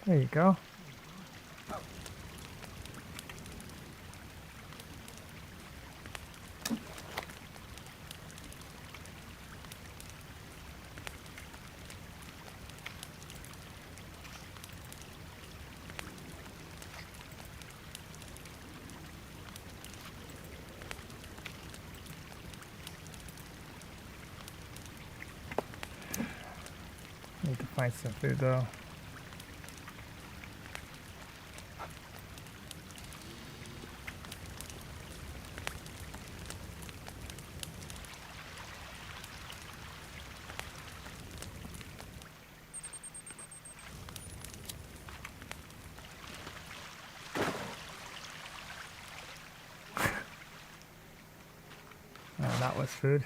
There you go. Need to find some food though. That was food.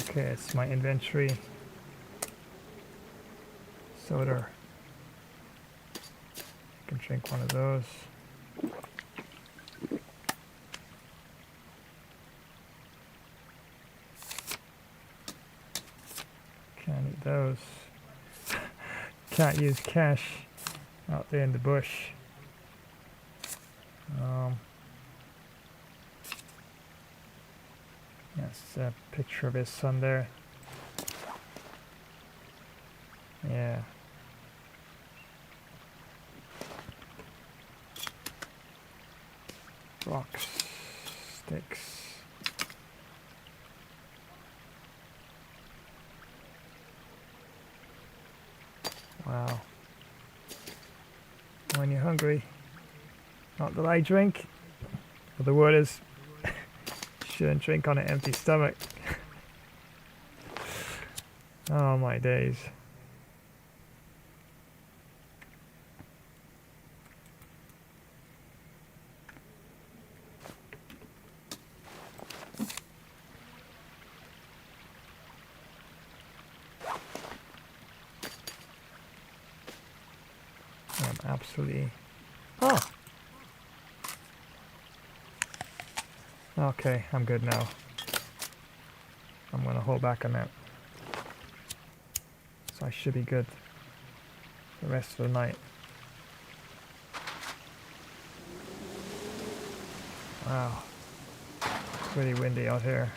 Okay, it's my inventory. Soda. I can drink one of those. Can't eat those. Can't use cash out there in the bush. That's a picture of his son there. Yeah. Rocks, sticks. Wow. When you're hungry, not that I drink, but the word is shouldn't drink on an empty stomach. Oh my days. I'm absolutely... Oh! Okay, I'm good now. I'm gonna hold back on that. So I should be good the rest of the night. Wow. It's pretty windy out here.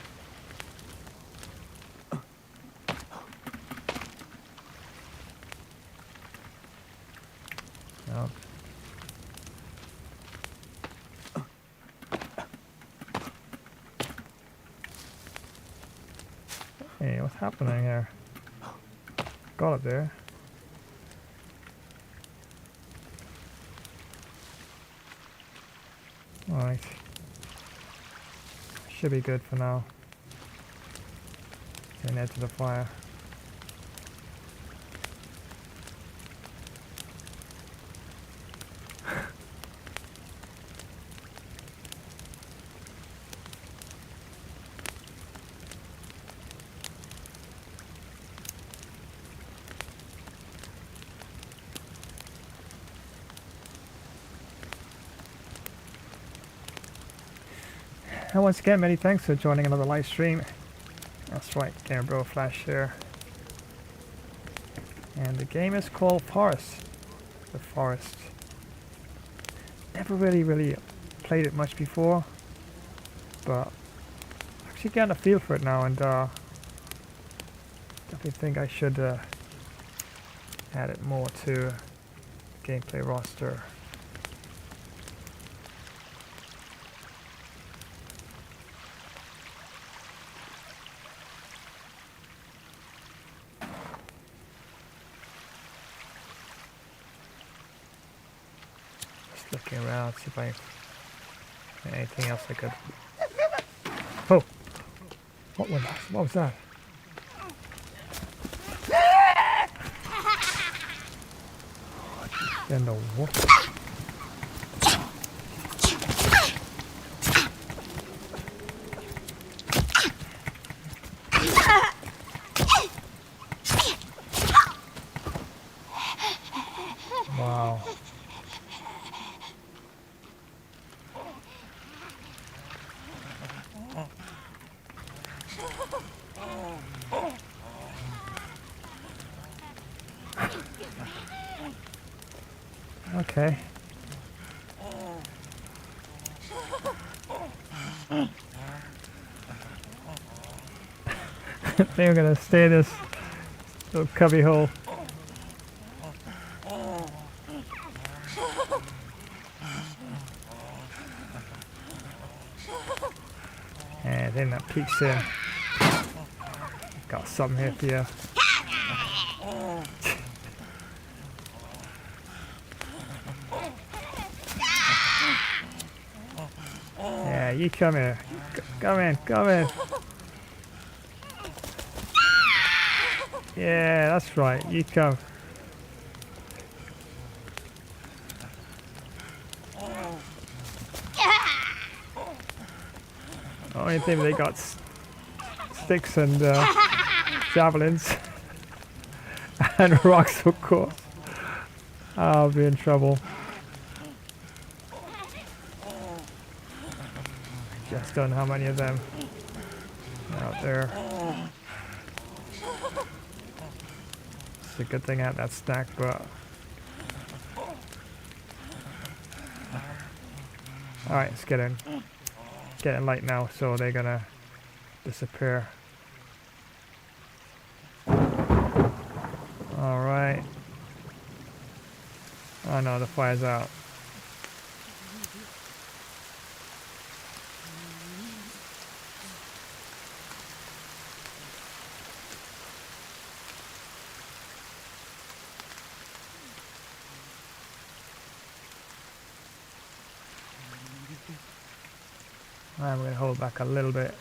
Hey, what's happening here? Got it there. Alright. Should be good for now. Getting out to the fire. And once again, many thanks for joining another live stream. That's right, Gamer Bro Flash here. And the game is called Forest. The Forest. Never really played it much before, but actually getting a feel for it now, and definitely think I should add it more to gameplay roster. Looking around, see if I anything else I could. Oh, what was that? What was that? In the what? Wow. Okay. I think I'm gonna stay in this little cubby hole. And then that peeks in. Got something here for you. Yeah, you come here. Come in, come in. Yeah, that's right. You come. Only thing they got sticks and javelins and rocks, of course. I'll be in trouble. Just don't know how many of them are out there. It's a good thing I had that stack, but alright, let's get in. Getting light now, so they're gonna disappear. Alright. Oh no, the fire's out. I'm going to hold back a little bit.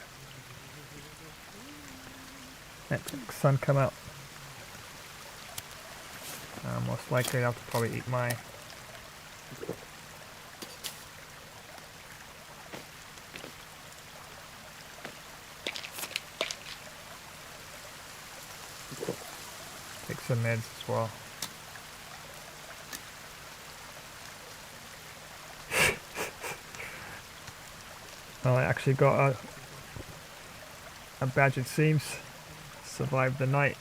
Let the sun come out. Most likely I'll have to probably eat my take some meds as well. Well, I actually got a badge, it seems. Survived the night.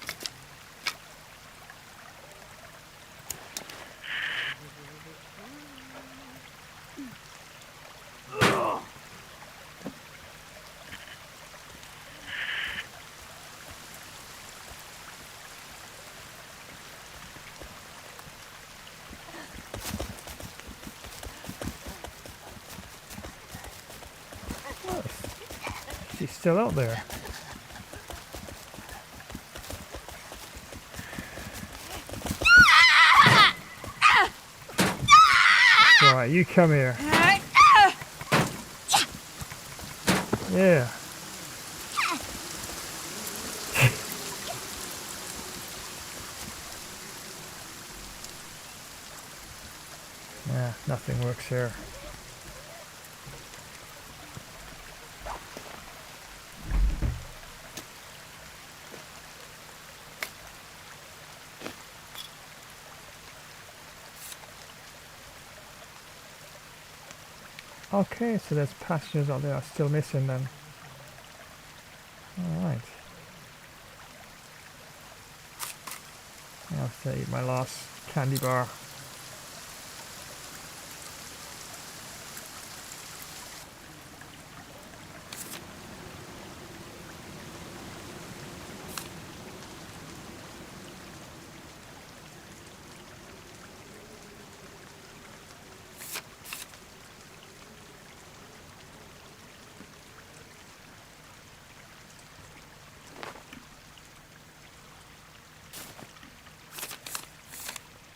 She's still out there. Alright, you come here. Yeah. Yeah, nothing works here. Okay, so there's passengers out there are still missing then. Alright. I'll have to eat my last candy bar.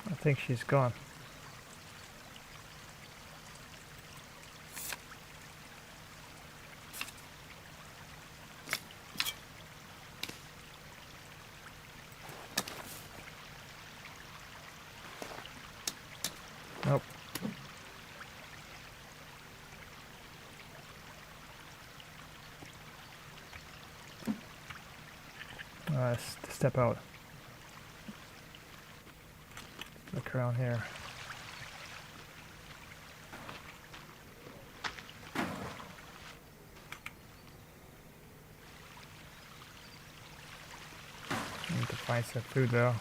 I think she's gone. Nope. Step out. Look around here. Need to find some food though.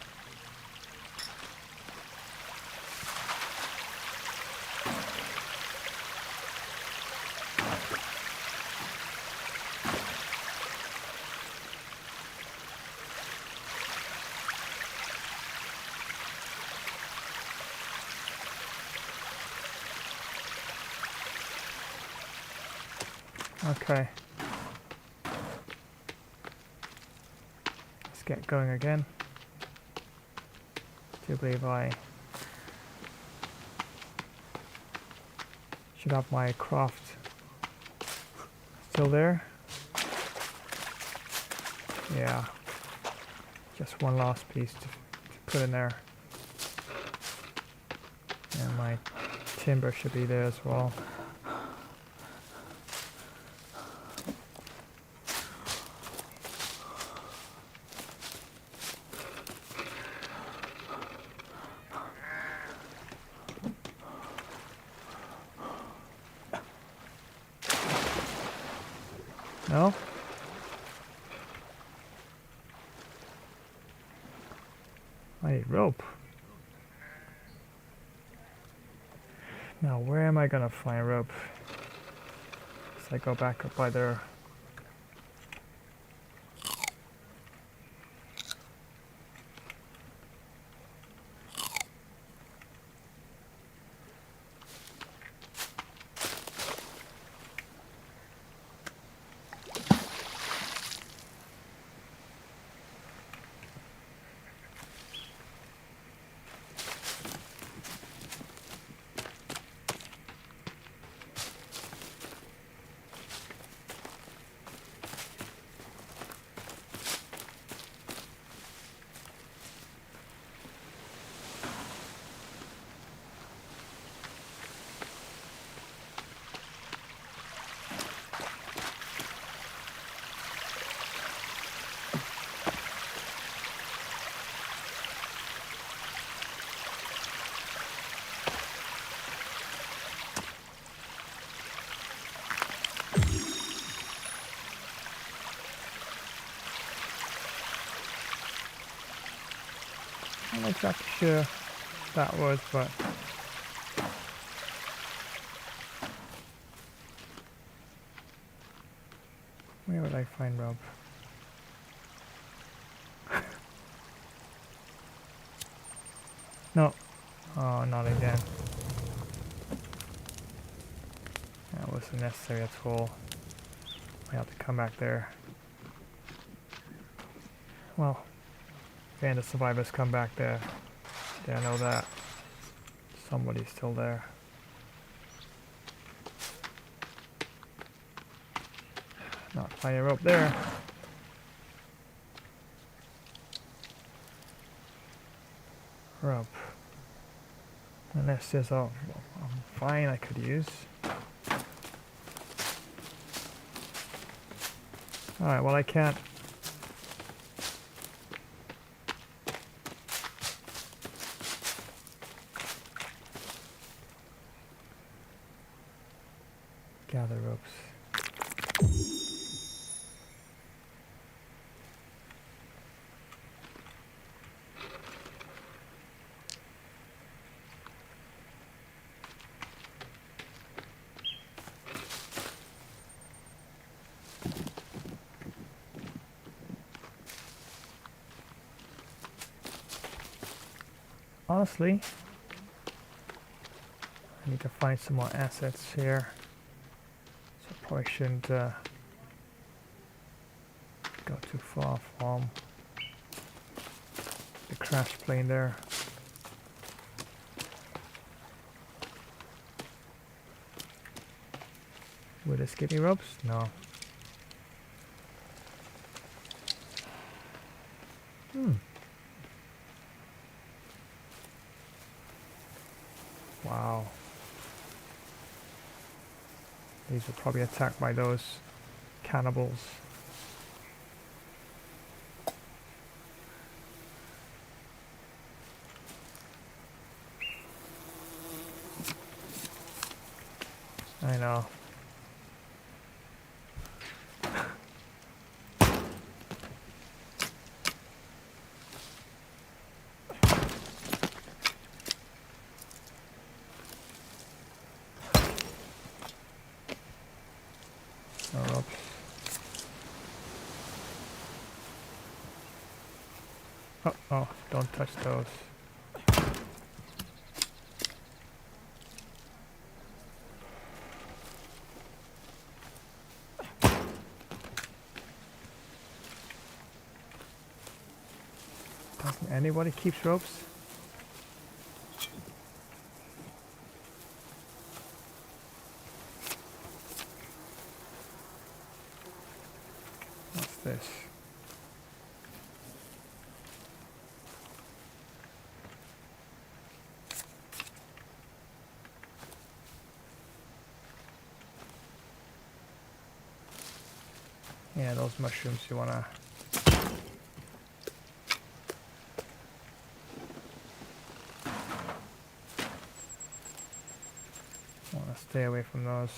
Okay. Let's get going again. I do believe I should have my craft still there. Yeah. Just one last piece to put in there. And my timber should be there as well. No? I need rope. Now where am I gonna find rope? So I go back up by there. I'm not exactly sure that was, but where would I find rope? No. Oh, not again. That wasn't necessary at all. I have to come back there. Well, and the survivors come back there. Yeah, I know that. Somebody's still there. Not higher up there. Rope. Unless there's a vine I could use. Alright, well I can't. Gather ropes. Honestly, I need to find some more assets here. So probably shouldn't go too far from the crash plane there. Will this give me ropes? No. Wow. These were probably attacked by those cannibals. I know. Oh, don't touch those. Doesn't anybody keep ropes? What's this? Yeah, those mushrooms you wanna stay away from those.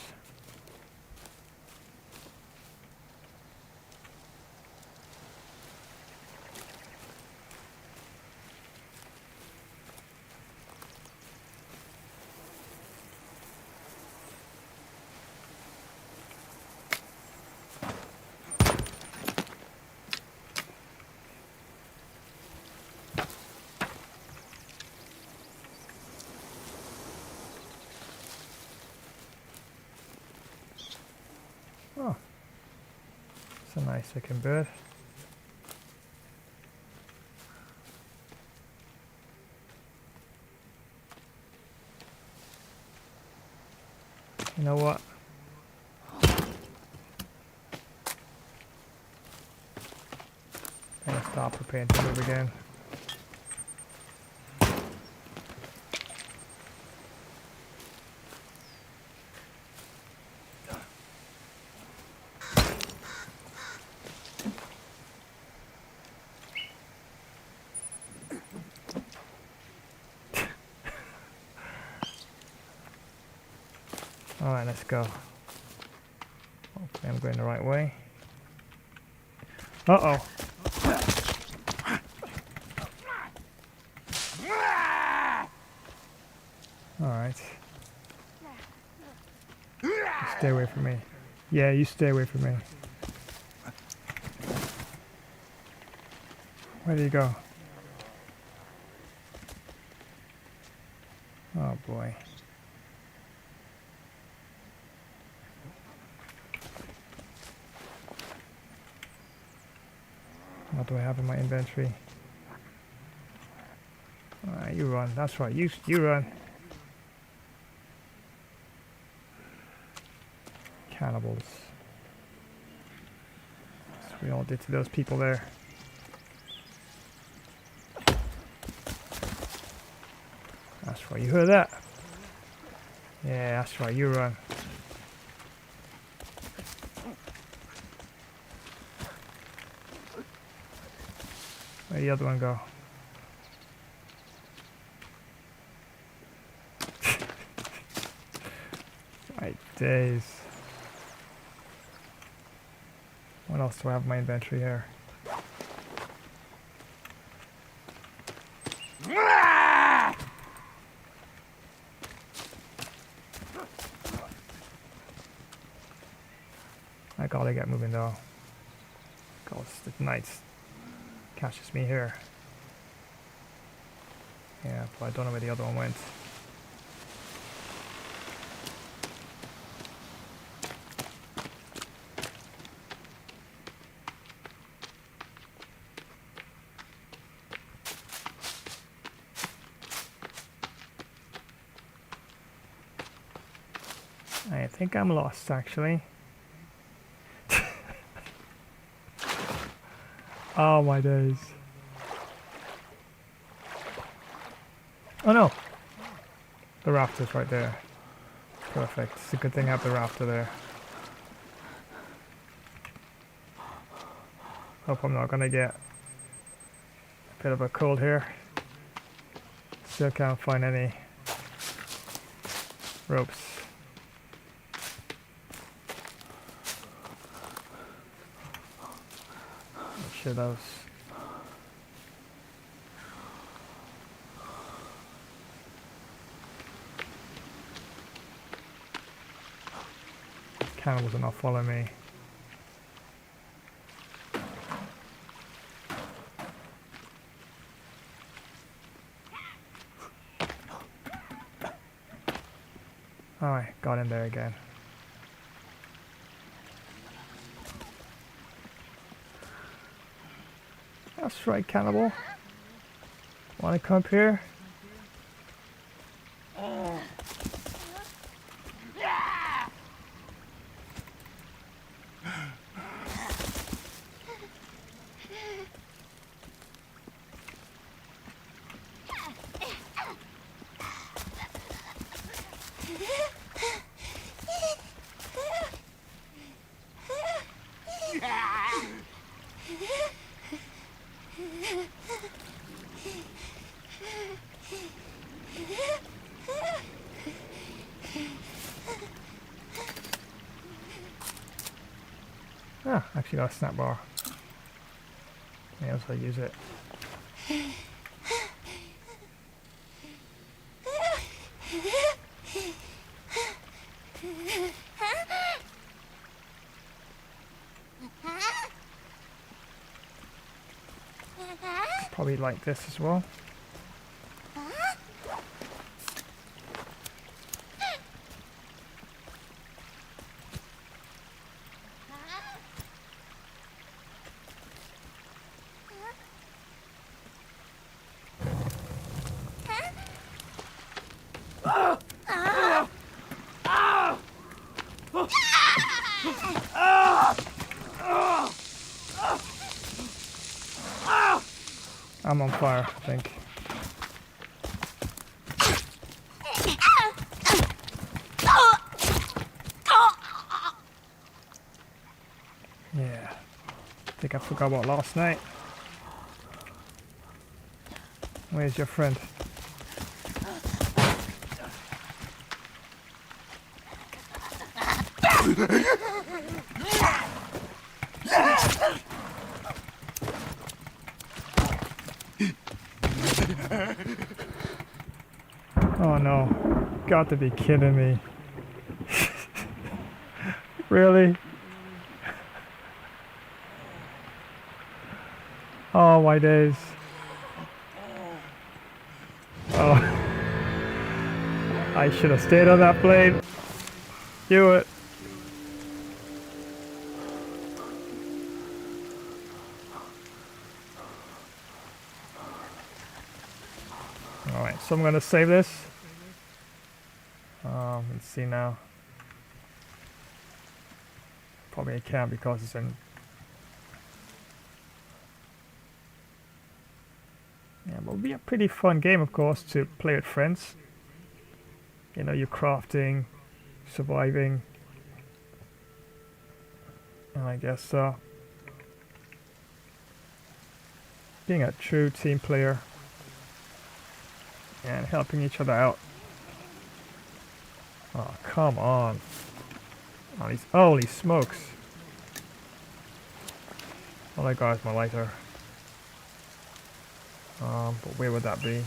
Oh, it's a nice looking bird. You know what? I'm gonna stop preparing to move again. Alright, let's go. Hopefully I'm going the right way. Uh-oh. Alright. Stay away from me. Yeah, you stay away from me. Where do you go? Oh boy. What do I have in my inventory? You run. That's right. You run. Cannibals. we all did to those people there. That's right, you heard that? Yeah, that's right, you run. Where'd the other one go? My days. What else do I have in my inventory here? I gotta get moving though. Cause the night catches me here. Yeah, but I don't know where the other one went. I think I'm lost actually. Oh my days. Oh no! The rafter's right there. Perfect. It's a good thing I have the rafter there. Hope I'm not gonna get a bit of a cold here. Still can't find any ropes. Shit, those. Cannibals are not following me. Alright, got in there again. That's right, cannibal. Wanna come up here? Ah, actually got a snap bar. May as well use it. Probably like this as well. I'm on fire, I think. Yeah. I think I forgot about last night. Where's your friend? Oh no, got to be kidding me. Really? Oh my days. Oh. I should have stayed on that plane. Do it. Alright, so I'm going to save this. Let's see now. Probably I can't because it's in It will be a pretty fun game, of course, to play with friends. You know, you're crafting, surviving, and I guess being a true team player and helping each other out. Oh, come on. Oh, these, holy smokes. All I got is my lighter. But where would that be?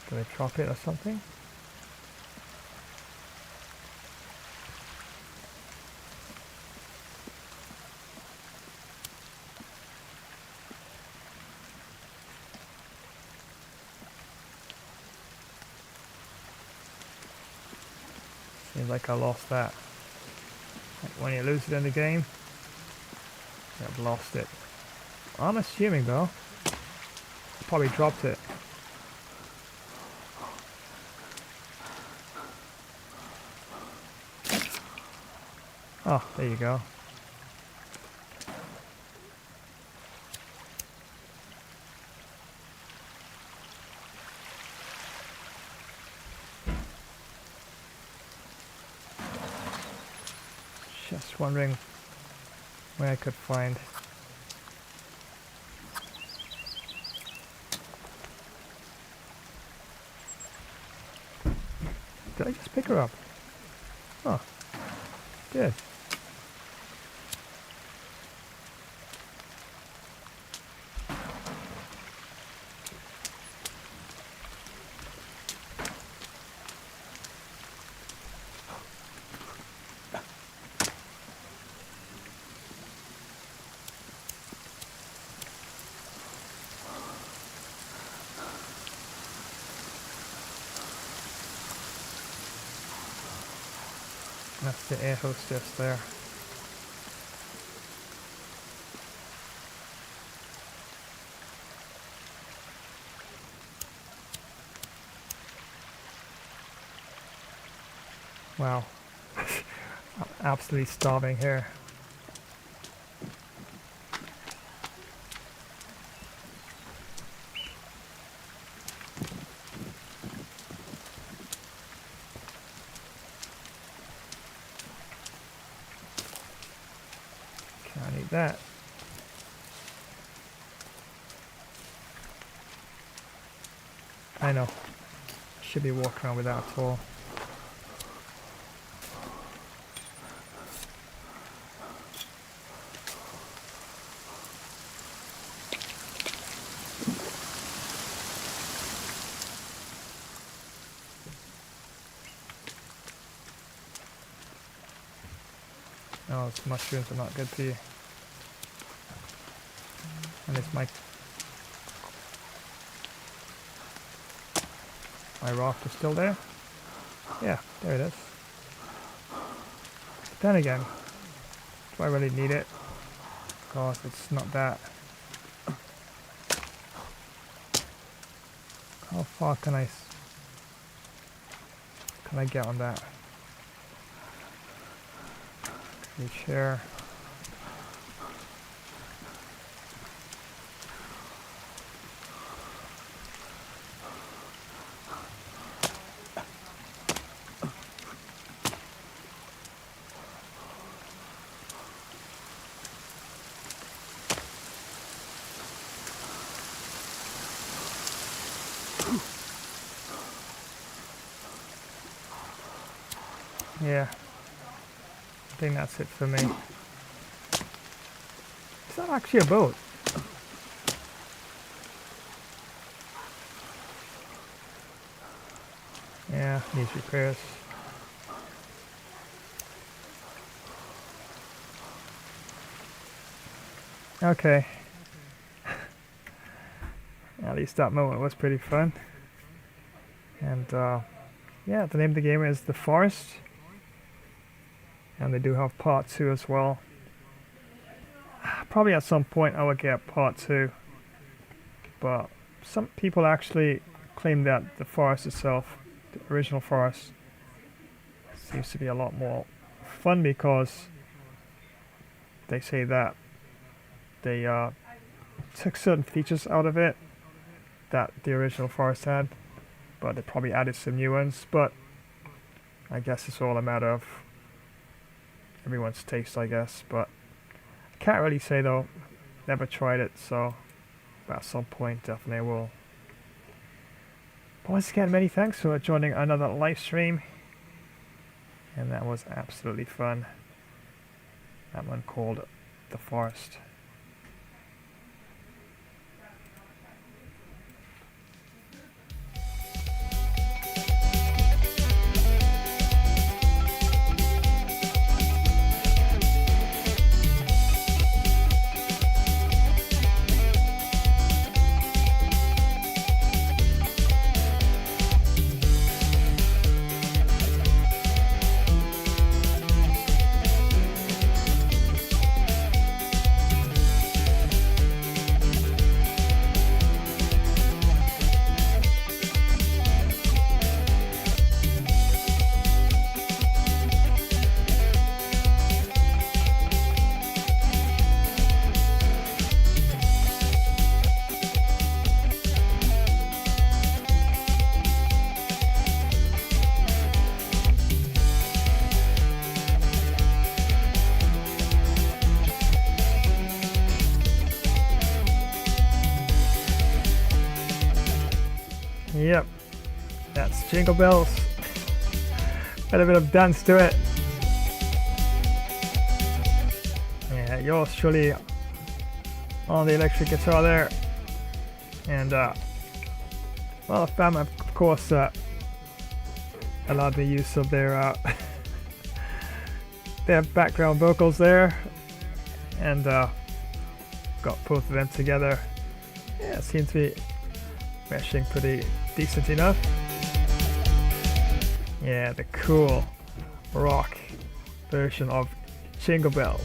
Did I drop it or something? Seems like I lost that. Like when you lose it in the game, I've lost it. I'm assuming though, probably dropped it. Oh, there you go. Just wondering where I could find. Did I just pick her up? Oh, did. That's the air hostess there. Wow. I'm absolutely starving here. Can't eat that. I know. Should be walking around without at all. Oh, those mushrooms are not good for you. And it's my raft is still there? Yeah, there it is. But then again, do I really need it? Because it's not that. How far can I get on that? Reach here. Yeah, I think that's it for me. Is that actually a boat? Yeah, needs repairs. Okay. At least that moment was pretty fun. And yeah, the name of the game is The Forest. And they do have part 2 as well. Probably at some point I will get part 2. But some people actually claim that the forest itself, the original forest, seems to be a lot more fun because they say that they took certain features out of it that the original forest had, but they probably added some new ones. But I guess it's all a matter of everyone's taste, I guess. But I can't really say though, never tried it, so at some point definitely will. But once again, many thanks for joining another live stream, and that was absolutely fun. That one called The Forest. Yep, that's Jingle Bells. Got a bit of dance to it. Yeah, yours truly on the electric guitar there. And well, the fam of course allowed the use of their their background vocals there, and got both of them together. Yeah, it seems to be meshing pretty decent enough. Yeah, the cool rock version of Jingle Bells.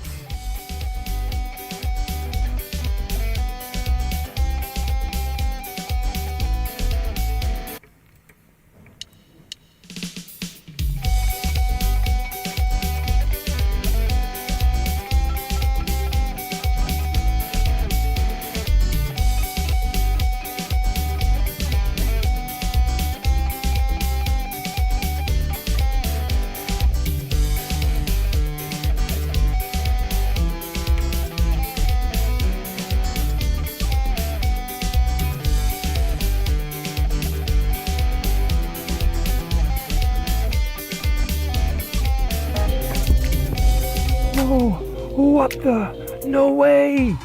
Oh, what the? No way!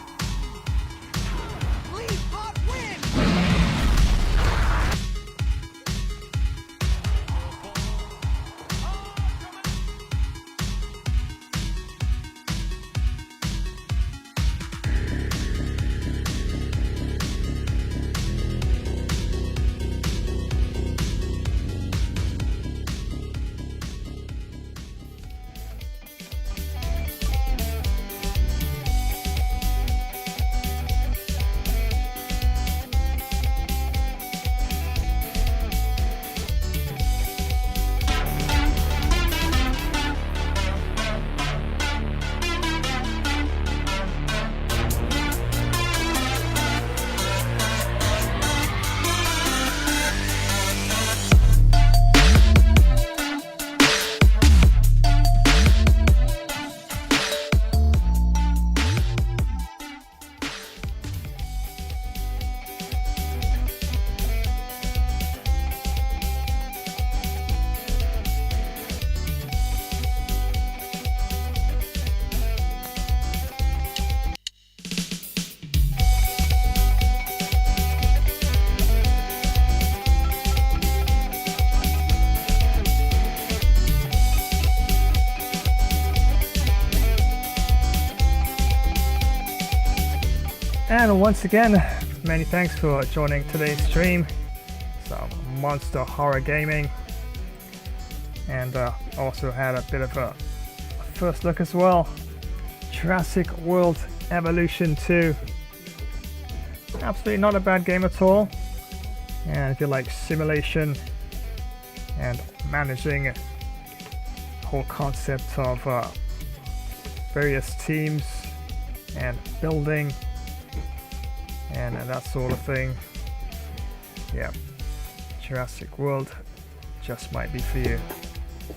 And once again, many thanks for joining today's stream. Some monster horror gaming, and also had a bit of a first look as well. Jurassic World Evolution 2. Absolutely not a bad game at all. And if you like simulation and managing the whole concept of various teams and building and that sort of thing, yeah, Jurassic World just might be for you.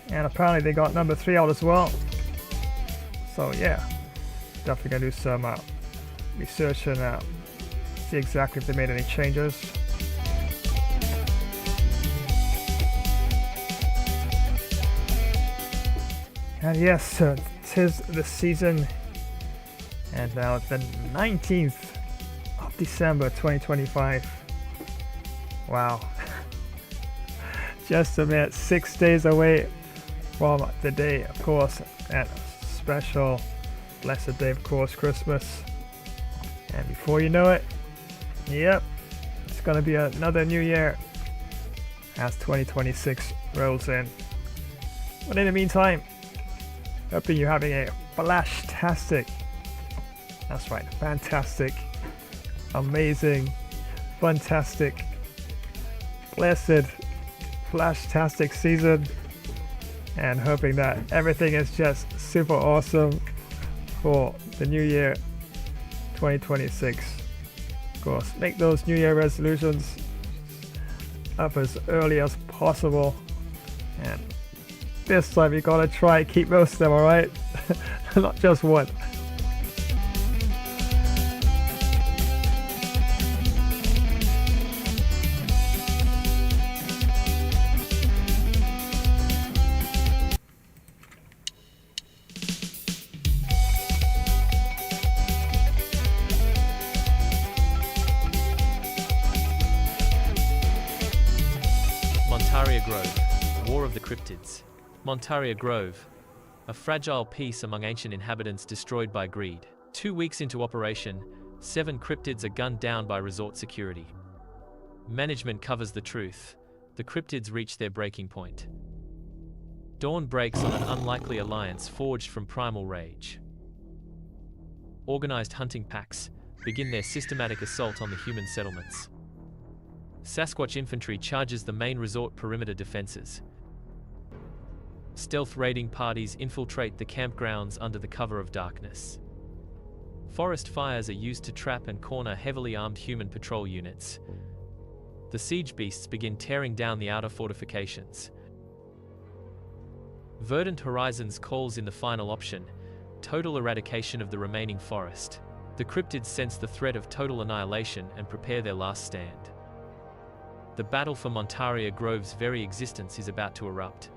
And apparently they got number 3 out as well. So yeah, definitely gonna do some research and see exactly if they made any changes. And yes, tis the season, and now it's the 19th of December 2025. Wow. Just a minute, 6 days away from the day, of course, and a special blessed day, of course, Christmas. And before you know it, yep, it's gonna be another new year as 2026 rolls in. But in the meantime, hoping you're having a flash-tastic, that's right, fantastic, amazing, fantastic, blessed, flash-tastic season, and hoping that everything is just super awesome for the new year 2026. Of course, make those new year resolutions up as early as possible, and this time you gotta try keep most of them, alright? Not just one. Montaria Grove, War of the Cryptids. Montaria Grove, a fragile piece among ancient inhabitants destroyed by greed. 2 weeks into operation, 7 cryptids are gunned down by resort security. Management covers the truth. The cryptids reach their breaking point. Dawn breaks on an unlikely alliance forged from primal rage. Organized hunting packs begin their systematic assault on the human settlements. Sasquatch infantry charges the main resort perimeter defenses. Stealth raiding parties infiltrate the campgrounds under the cover of darkness. Forest fires are used to trap and corner heavily armed human patrol units. The siege beasts begin tearing down the outer fortifications. Verdant Horizons calls in the final option, total eradication of the remaining forest. The cryptids sense the threat of total annihilation and prepare their last stand. The battle for Montaria Grove's very existence is about to erupt.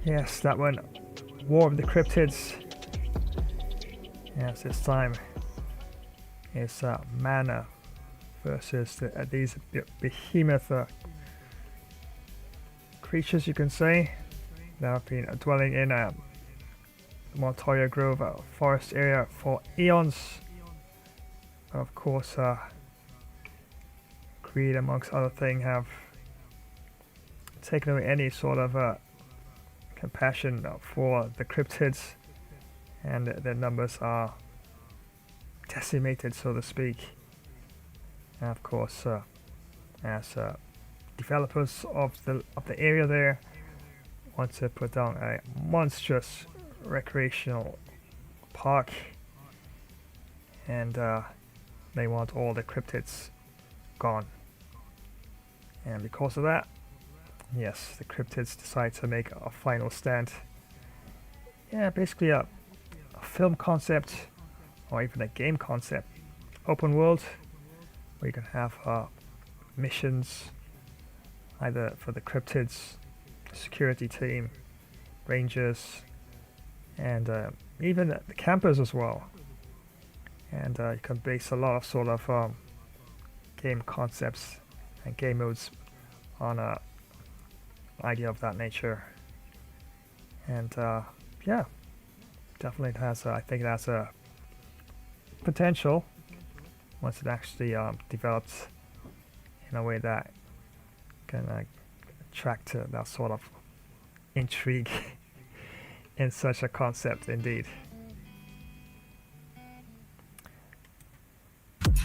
Yes, that one. War of the Cryptids. Yes, this time it's mana versus these behemoth creatures, you can say, that have been dwelling in Montaria Grove forest area for eons. Of course, greed, amongst other things, have taken away any sort of compassion for the cryptids, and their numbers are decimated, so to speak. And of course, as developers of the area there want to put down a monstrous recreational park, and they want all the cryptids gone. And because of that, yes, the cryptids decide to make a final stand. Yeah, basically a film concept, or even a game concept. Open world, where you can have missions, either for the cryptids, security team, rangers, and even the campers as well. And you can base a lot of sort of game concepts and game modes on a idea of that nature. And yeah, definitely it has I think it has a potential once it actually develops in a way that can attract that sort of intrigue in such a concept indeed.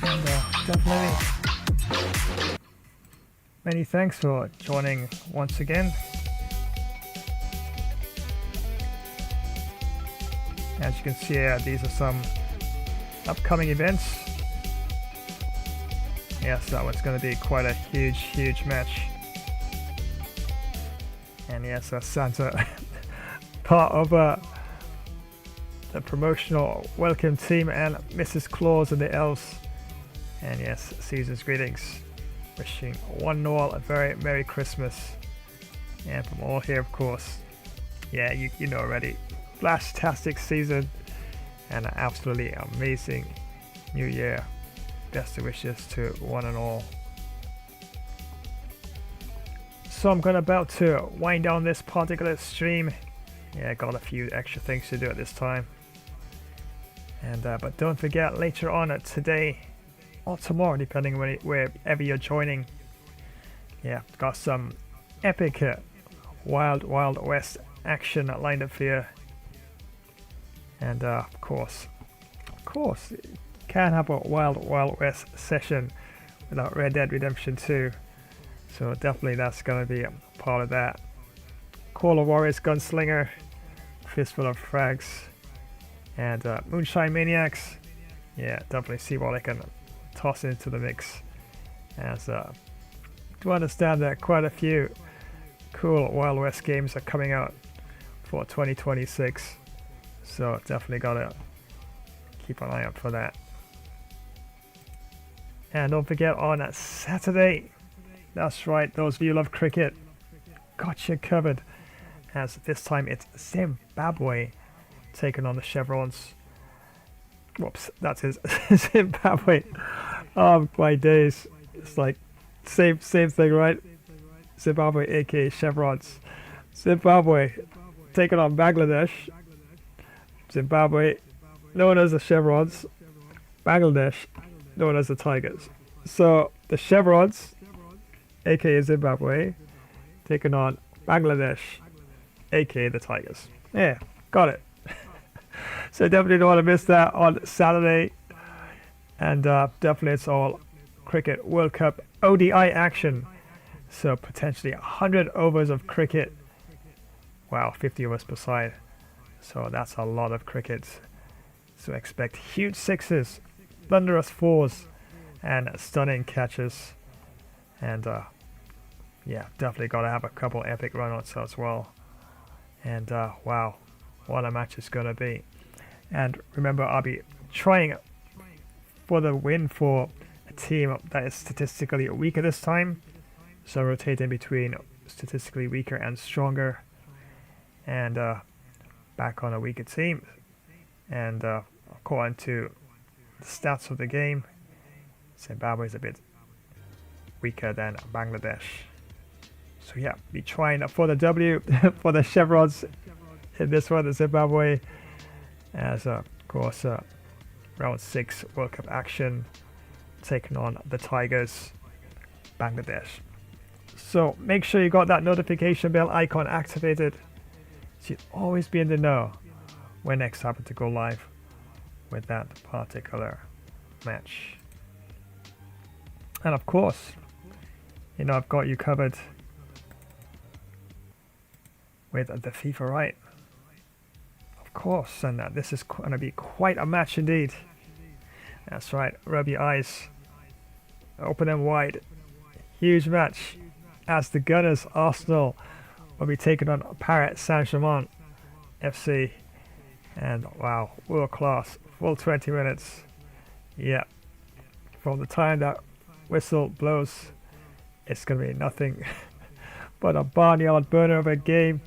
And definitely many thanks for joining once again. As you can see here, these are some upcoming events. Yes, that one's going to be quite a huge match. And yes, Santa, part of the promotional welcome team, and Mrs. Claus and the elves. And yes, season's greetings. Wishing one and all a very Merry Christmas. And from all here, of course, yeah, you know already, Flashtastic season and an absolutely amazing new year. Best wishes to one and all. So I'm about to wind down this particular stream. Yeah, I got a few extra things to do at this time. And but don't forget, later on today or tomorrow, depending on wherever you're joining. Yeah, got some epic Wild West action lined up here. And of course, can't have a Wild West session without Red Dead Redemption 2. So definitely that's going to be a part of that. Call of Warriors Gunslinger, Fistful of Frags, and Moonshine Maniacs. Yeah, definitely see what I can toss into the mix. As do understand that quite a few cool Wild West games are coming out for 2026. So definitely gotta keep an eye out for that. And don't forget, on Saturday, that's right, those of you who love cricket, got you covered. As this time it's Zimbabwe taking on the Chevrons. Whoops, that's his Zimbabwe. Oh my days, it's like same thing, right? Zimbabwe, aka Chevrons. Zimbabwe taking on Bangladesh. Zimbabwe, known as the Chevrons. Bangladesh, known as the Tigers. So the Chevrons, aka Zimbabwe, taking on Bangladesh, aka the Tigers. Yeah, got it. So definitely don't want to miss that on Saturday. And definitely it's all Cricket World Cup ODI action. So potentially 100 overs of cricket. Wow, 50 overs per side. So that's a lot of cricket. So expect huge sixes, thunderous fours, and stunning catches. And yeah, definitely got to have a couple epic run-outs as well. And wow, what a match it's going to be. And remember, I'll be trying for the win for a team that is statistically weaker this time. So rotating between statistically weaker and stronger. And back on a weaker team. And according to the stats of the game, Zimbabwe is a bit weaker than Bangladesh. So yeah, be trying for the W for the Chevrons in this one, the Zimbabwe, as of course round 6 World Cup action, taking on the Tigers, Bangladesh. So make sure you got that notification bell icon activated, so you'll always be in the know when next happen to go live with that particular match. And of course, you know, I've got you covered with the FIFA right, of course, and this is going to be quite a match indeed. That's right, rub your eyes, open them wide. Huge match as the Gunners Arsenal will be taking on Paris Saint-Germain FC. And wow, world class, full 20 minutes. Yeah, from the time that whistle blows, it's going to be nothing but a barnyard burner of a game.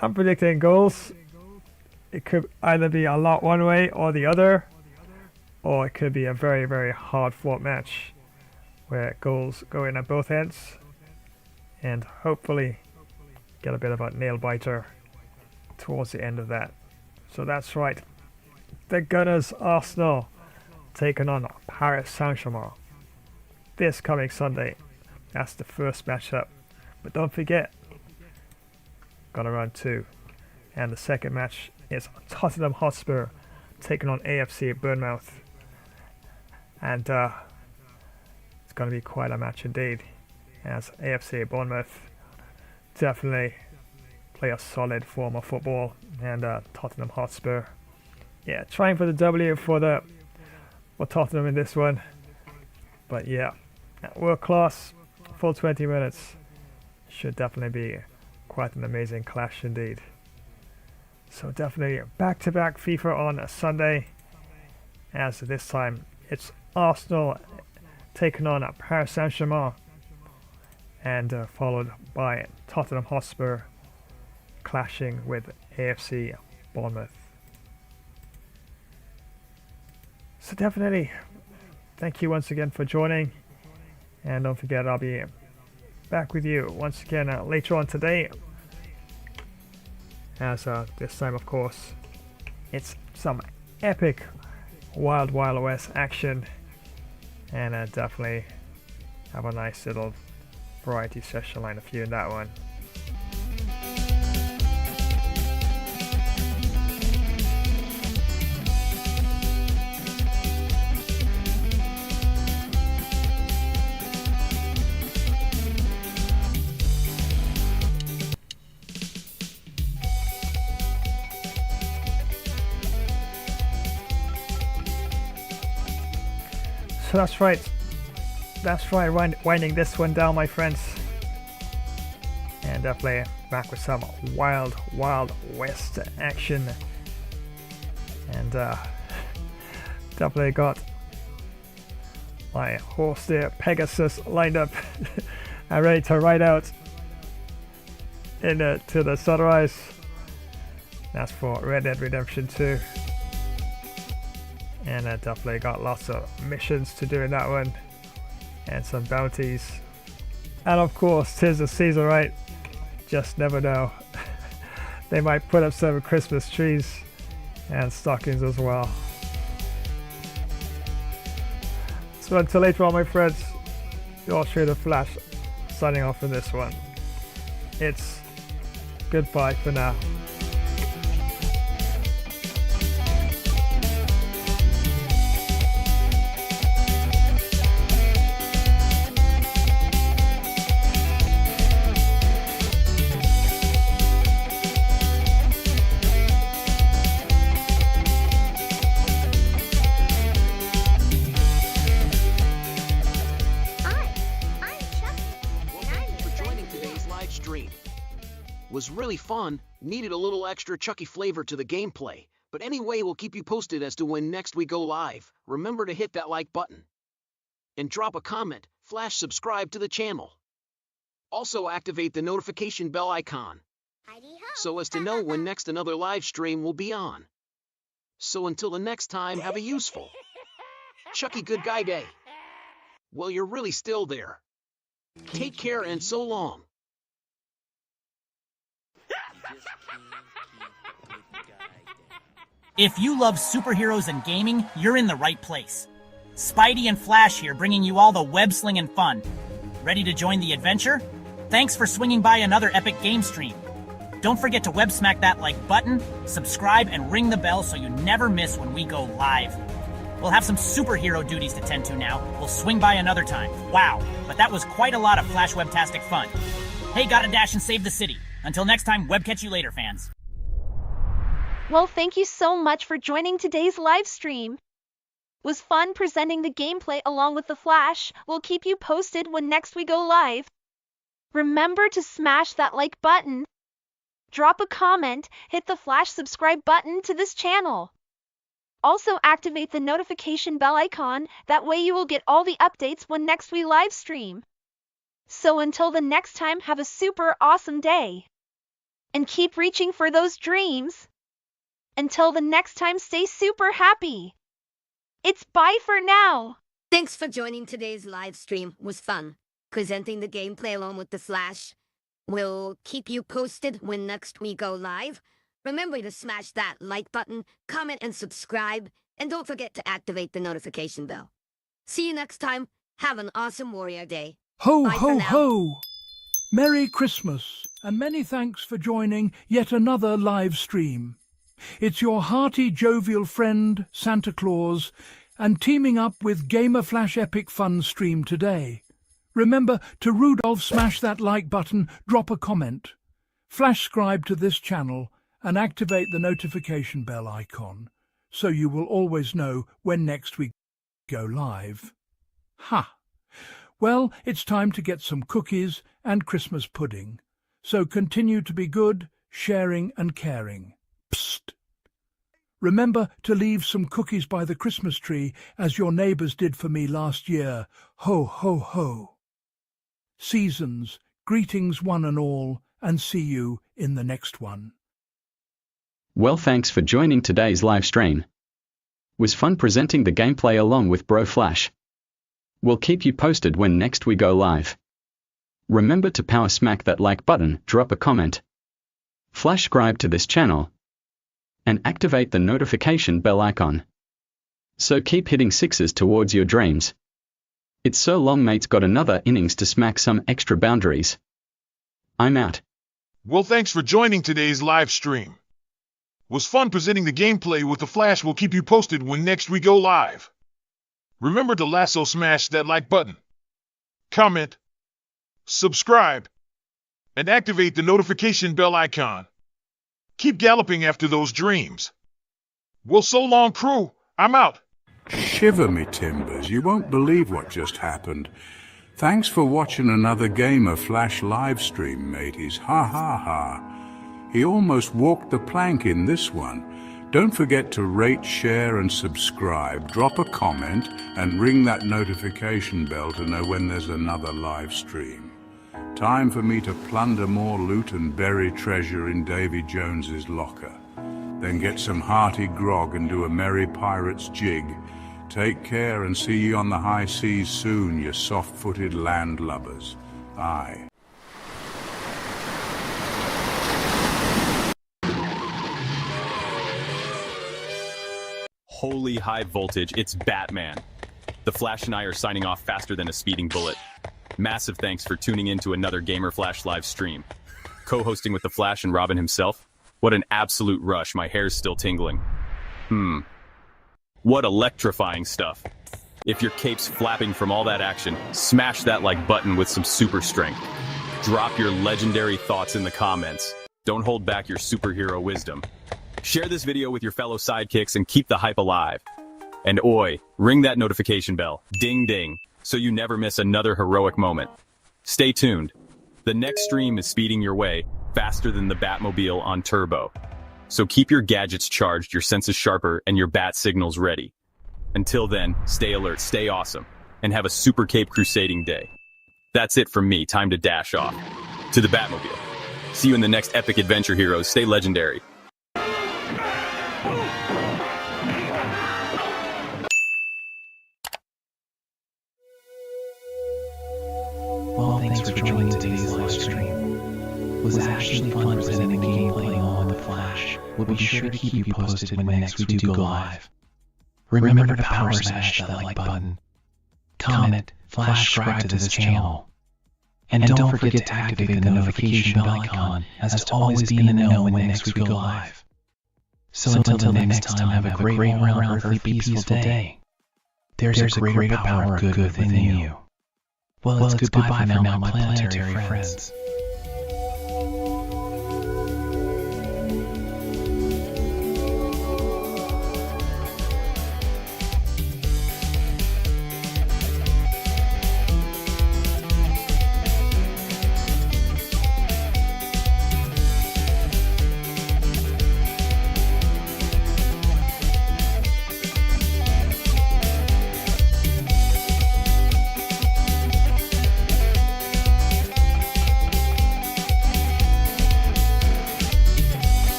I'm predicting goals. It could either be a lot one way or the other, or it could be a very, very hard fought match where goals go in at both ends, and hopefully get a bit of a nail biter towards the end of that. So that's right, the Gunners Arsenal taking on Paris Saint-Germain this coming Sunday, That's the first matchup. But don't forget, got around 2. And the second match is Tottenham Hotspur taking on AFC Bournemouth. And it's going to be quite a match indeed, as AFC Bournemouth definitely play a solid form of football, and Tottenham Hotspur, yeah, trying for the W for Tottenham in this one. But yeah, world class, full 20 minutes. Should definitely be quite an amazing clash indeed. So definitely back-to-back FIFA on a Sunday, as this time it's Arsenal taking on Paris Saint-Germain, and followed by Tottenham Hotspur clashing with AFC Bournemouth. So definitely thank you once again for joining, and don't forget I'll be back with you once again later on today, as this time of course it's some epic Wild West action, and definitely have a nice little variety session line of you in that one. So that's right, winding this one down, my friends, and definitely back with some Wild West action, and definitely got my horse there, Pegasus, lined up and ready to ride out to the sunrise. That's for Red Dead Redemption 2. And I definitely got lots of missions to do in that one, and some bounties, and of course 'tis the season, right? Just never know. They might put up some Christmas trees and stockings as well. So until later on, my friends, your Trader Flash signing off in this one. It's goodbye for now. Was really fun, needed a little extra Chucky flavor to the gameplay, but anyway, we'll keep you posted as to when next we go live. Remember to hit that like button and drop a comment, flash subscribe to the channel. Also activate the notification bell icon so as to know when next another live stream will be on. So until the next time, have a useful Chucky good guy day. Well, you're really still there. Take care and so long. If you love superheroes and gaming, you're in the right place. Spidey and Flash here, bringing you all the web-slinging fun. Ready to join the adventure? Thanks for swinging by another epic game stream. Don't forget to web smack that like button, subscribe, and ring the bell so you never miss when we go live. We'll have some superhero duties to tend to now. We'll swing by another time. Wow, but that was quite a lot of Flash Webtastic fun. Hey, gotta dash and save the city. Until next time, web catch you later, fans. Well, thank you so much for joining today's live stream. It was fun presenting the gameplay along with the Flash. We'll keep you posted when next we go live. Remember to smash that like button, drop a comment, hit the Flash subscribe button to this channel. Also activate the notification bell icon, that way you will get all the updates when next we live stream. So until the next time, have a super awesome day. And keep reaching for those dreams. Until the next time, stay super happy. It's bye for now. Thanks for joining today's live stream. It was fun presenting the gameplay along with the Flash. We'll keep you posted when next we go live. Remember to smash that like button, comment and subscribe, and don't forget to activate the notification bell. See you next time. Have an awesome Warrior Day. Ho, Bye ho, for now. ho! Merry Christmas, and many thanks for joining yet another live stream. It's your hearty, jovial friend, Santa Claus, and teaming up with Gamer Flash Epic Fun stream today. Remember to Rudolph smash that like button, drop a comment. Flash scribe to this channel and activate the notification bell icon, so you will always know when next we go live. Ha! Well, it's time to get some cookies and Christmas pudding. So continue to be good, sharing and caring. Psst! Remember to leave some cookies by the Christmas tree as your neighbours did for me last year. Ho, ho, ho! Seasons, greetings one and all, and see you in the next one. Well, thanks for joining today's live stream. Was fun presenting the gameplay along with Bro Flash. We'll keep you posted when next we go live. Remember to power smack that like button, drop a comment, flash subscribe to this channel, and activate the notification bell icon. So keep hitting sixes towards your dreams. It's so long mate's got another innings to smack some extra boundaries. I'm out. Well, thanks for joining today's live stream. Was fun presenting the gameplay with the Flash. We'll keep you posted when next we go live. Remember to lasso smash that like button, comment, subscribe, and activate the notification bell icon. Keep galloping after those dreams. Well, so long, crew. I'm out. Shiver me timbers, you won't believe what just happened. Thanks for watching another Gamer Flash live stream, mateys. Ha ha ha. He almost walked the plank in this one. Don't forget to rate, share and subscribe, drop a comment and ring that notification bell to know when there's another live stream. Time for me to plunder more loot and bury treasure in Davy Jones's locker. Then get some hearty grog and do a merry pirate's jig. Take care and see ye on the high seas soon, you soft-footed landlubbers. Aye. Holy high voltage, it's Batman. The Flash and I are signing off faster than a speeding bullet. Massive thanks for tuning in to another Gamer Flash live stream. Co-hosting with the Flash and Robin himself? What an absolute rush, my hair's still tingling. What electrifying stuff. If your cape's flapping from all that action, smash that like button with some super strength. Drop your legendary thoughts in the comments. Don't hold back your superhero wisdom. Share this video with your fellow sidekicks and keep the hype alive. And oi, ring that notification bell, ding ding, so you never miss another heroic moment. Stay tuned. The next stream is speeding your way faster than the Batmobile on turbo. So keep your gadgets charged, your senses sharper, and your bat signals ready. Until then, stay alert, stay awesome, and have a super cape crusading day. That's it from me, time to dash off. To the Batmobile. See you in the next epic adventure, heroes. Stay legendary. Well, thanks for joining today's live stream. It was actually fun presenting the gameplay along with the Flash. We'll be sure to keep you posted when next we do go live. Remember to power smash that like button, comment, flash subscribe to this channel, and don't forget to activate the notification bell icon as to always be in the know when next we go live. So until the next time, have a great all-around earthly peaceful day. There's a greater power of good within you. Well, it's goodbye for now, my planetary friends.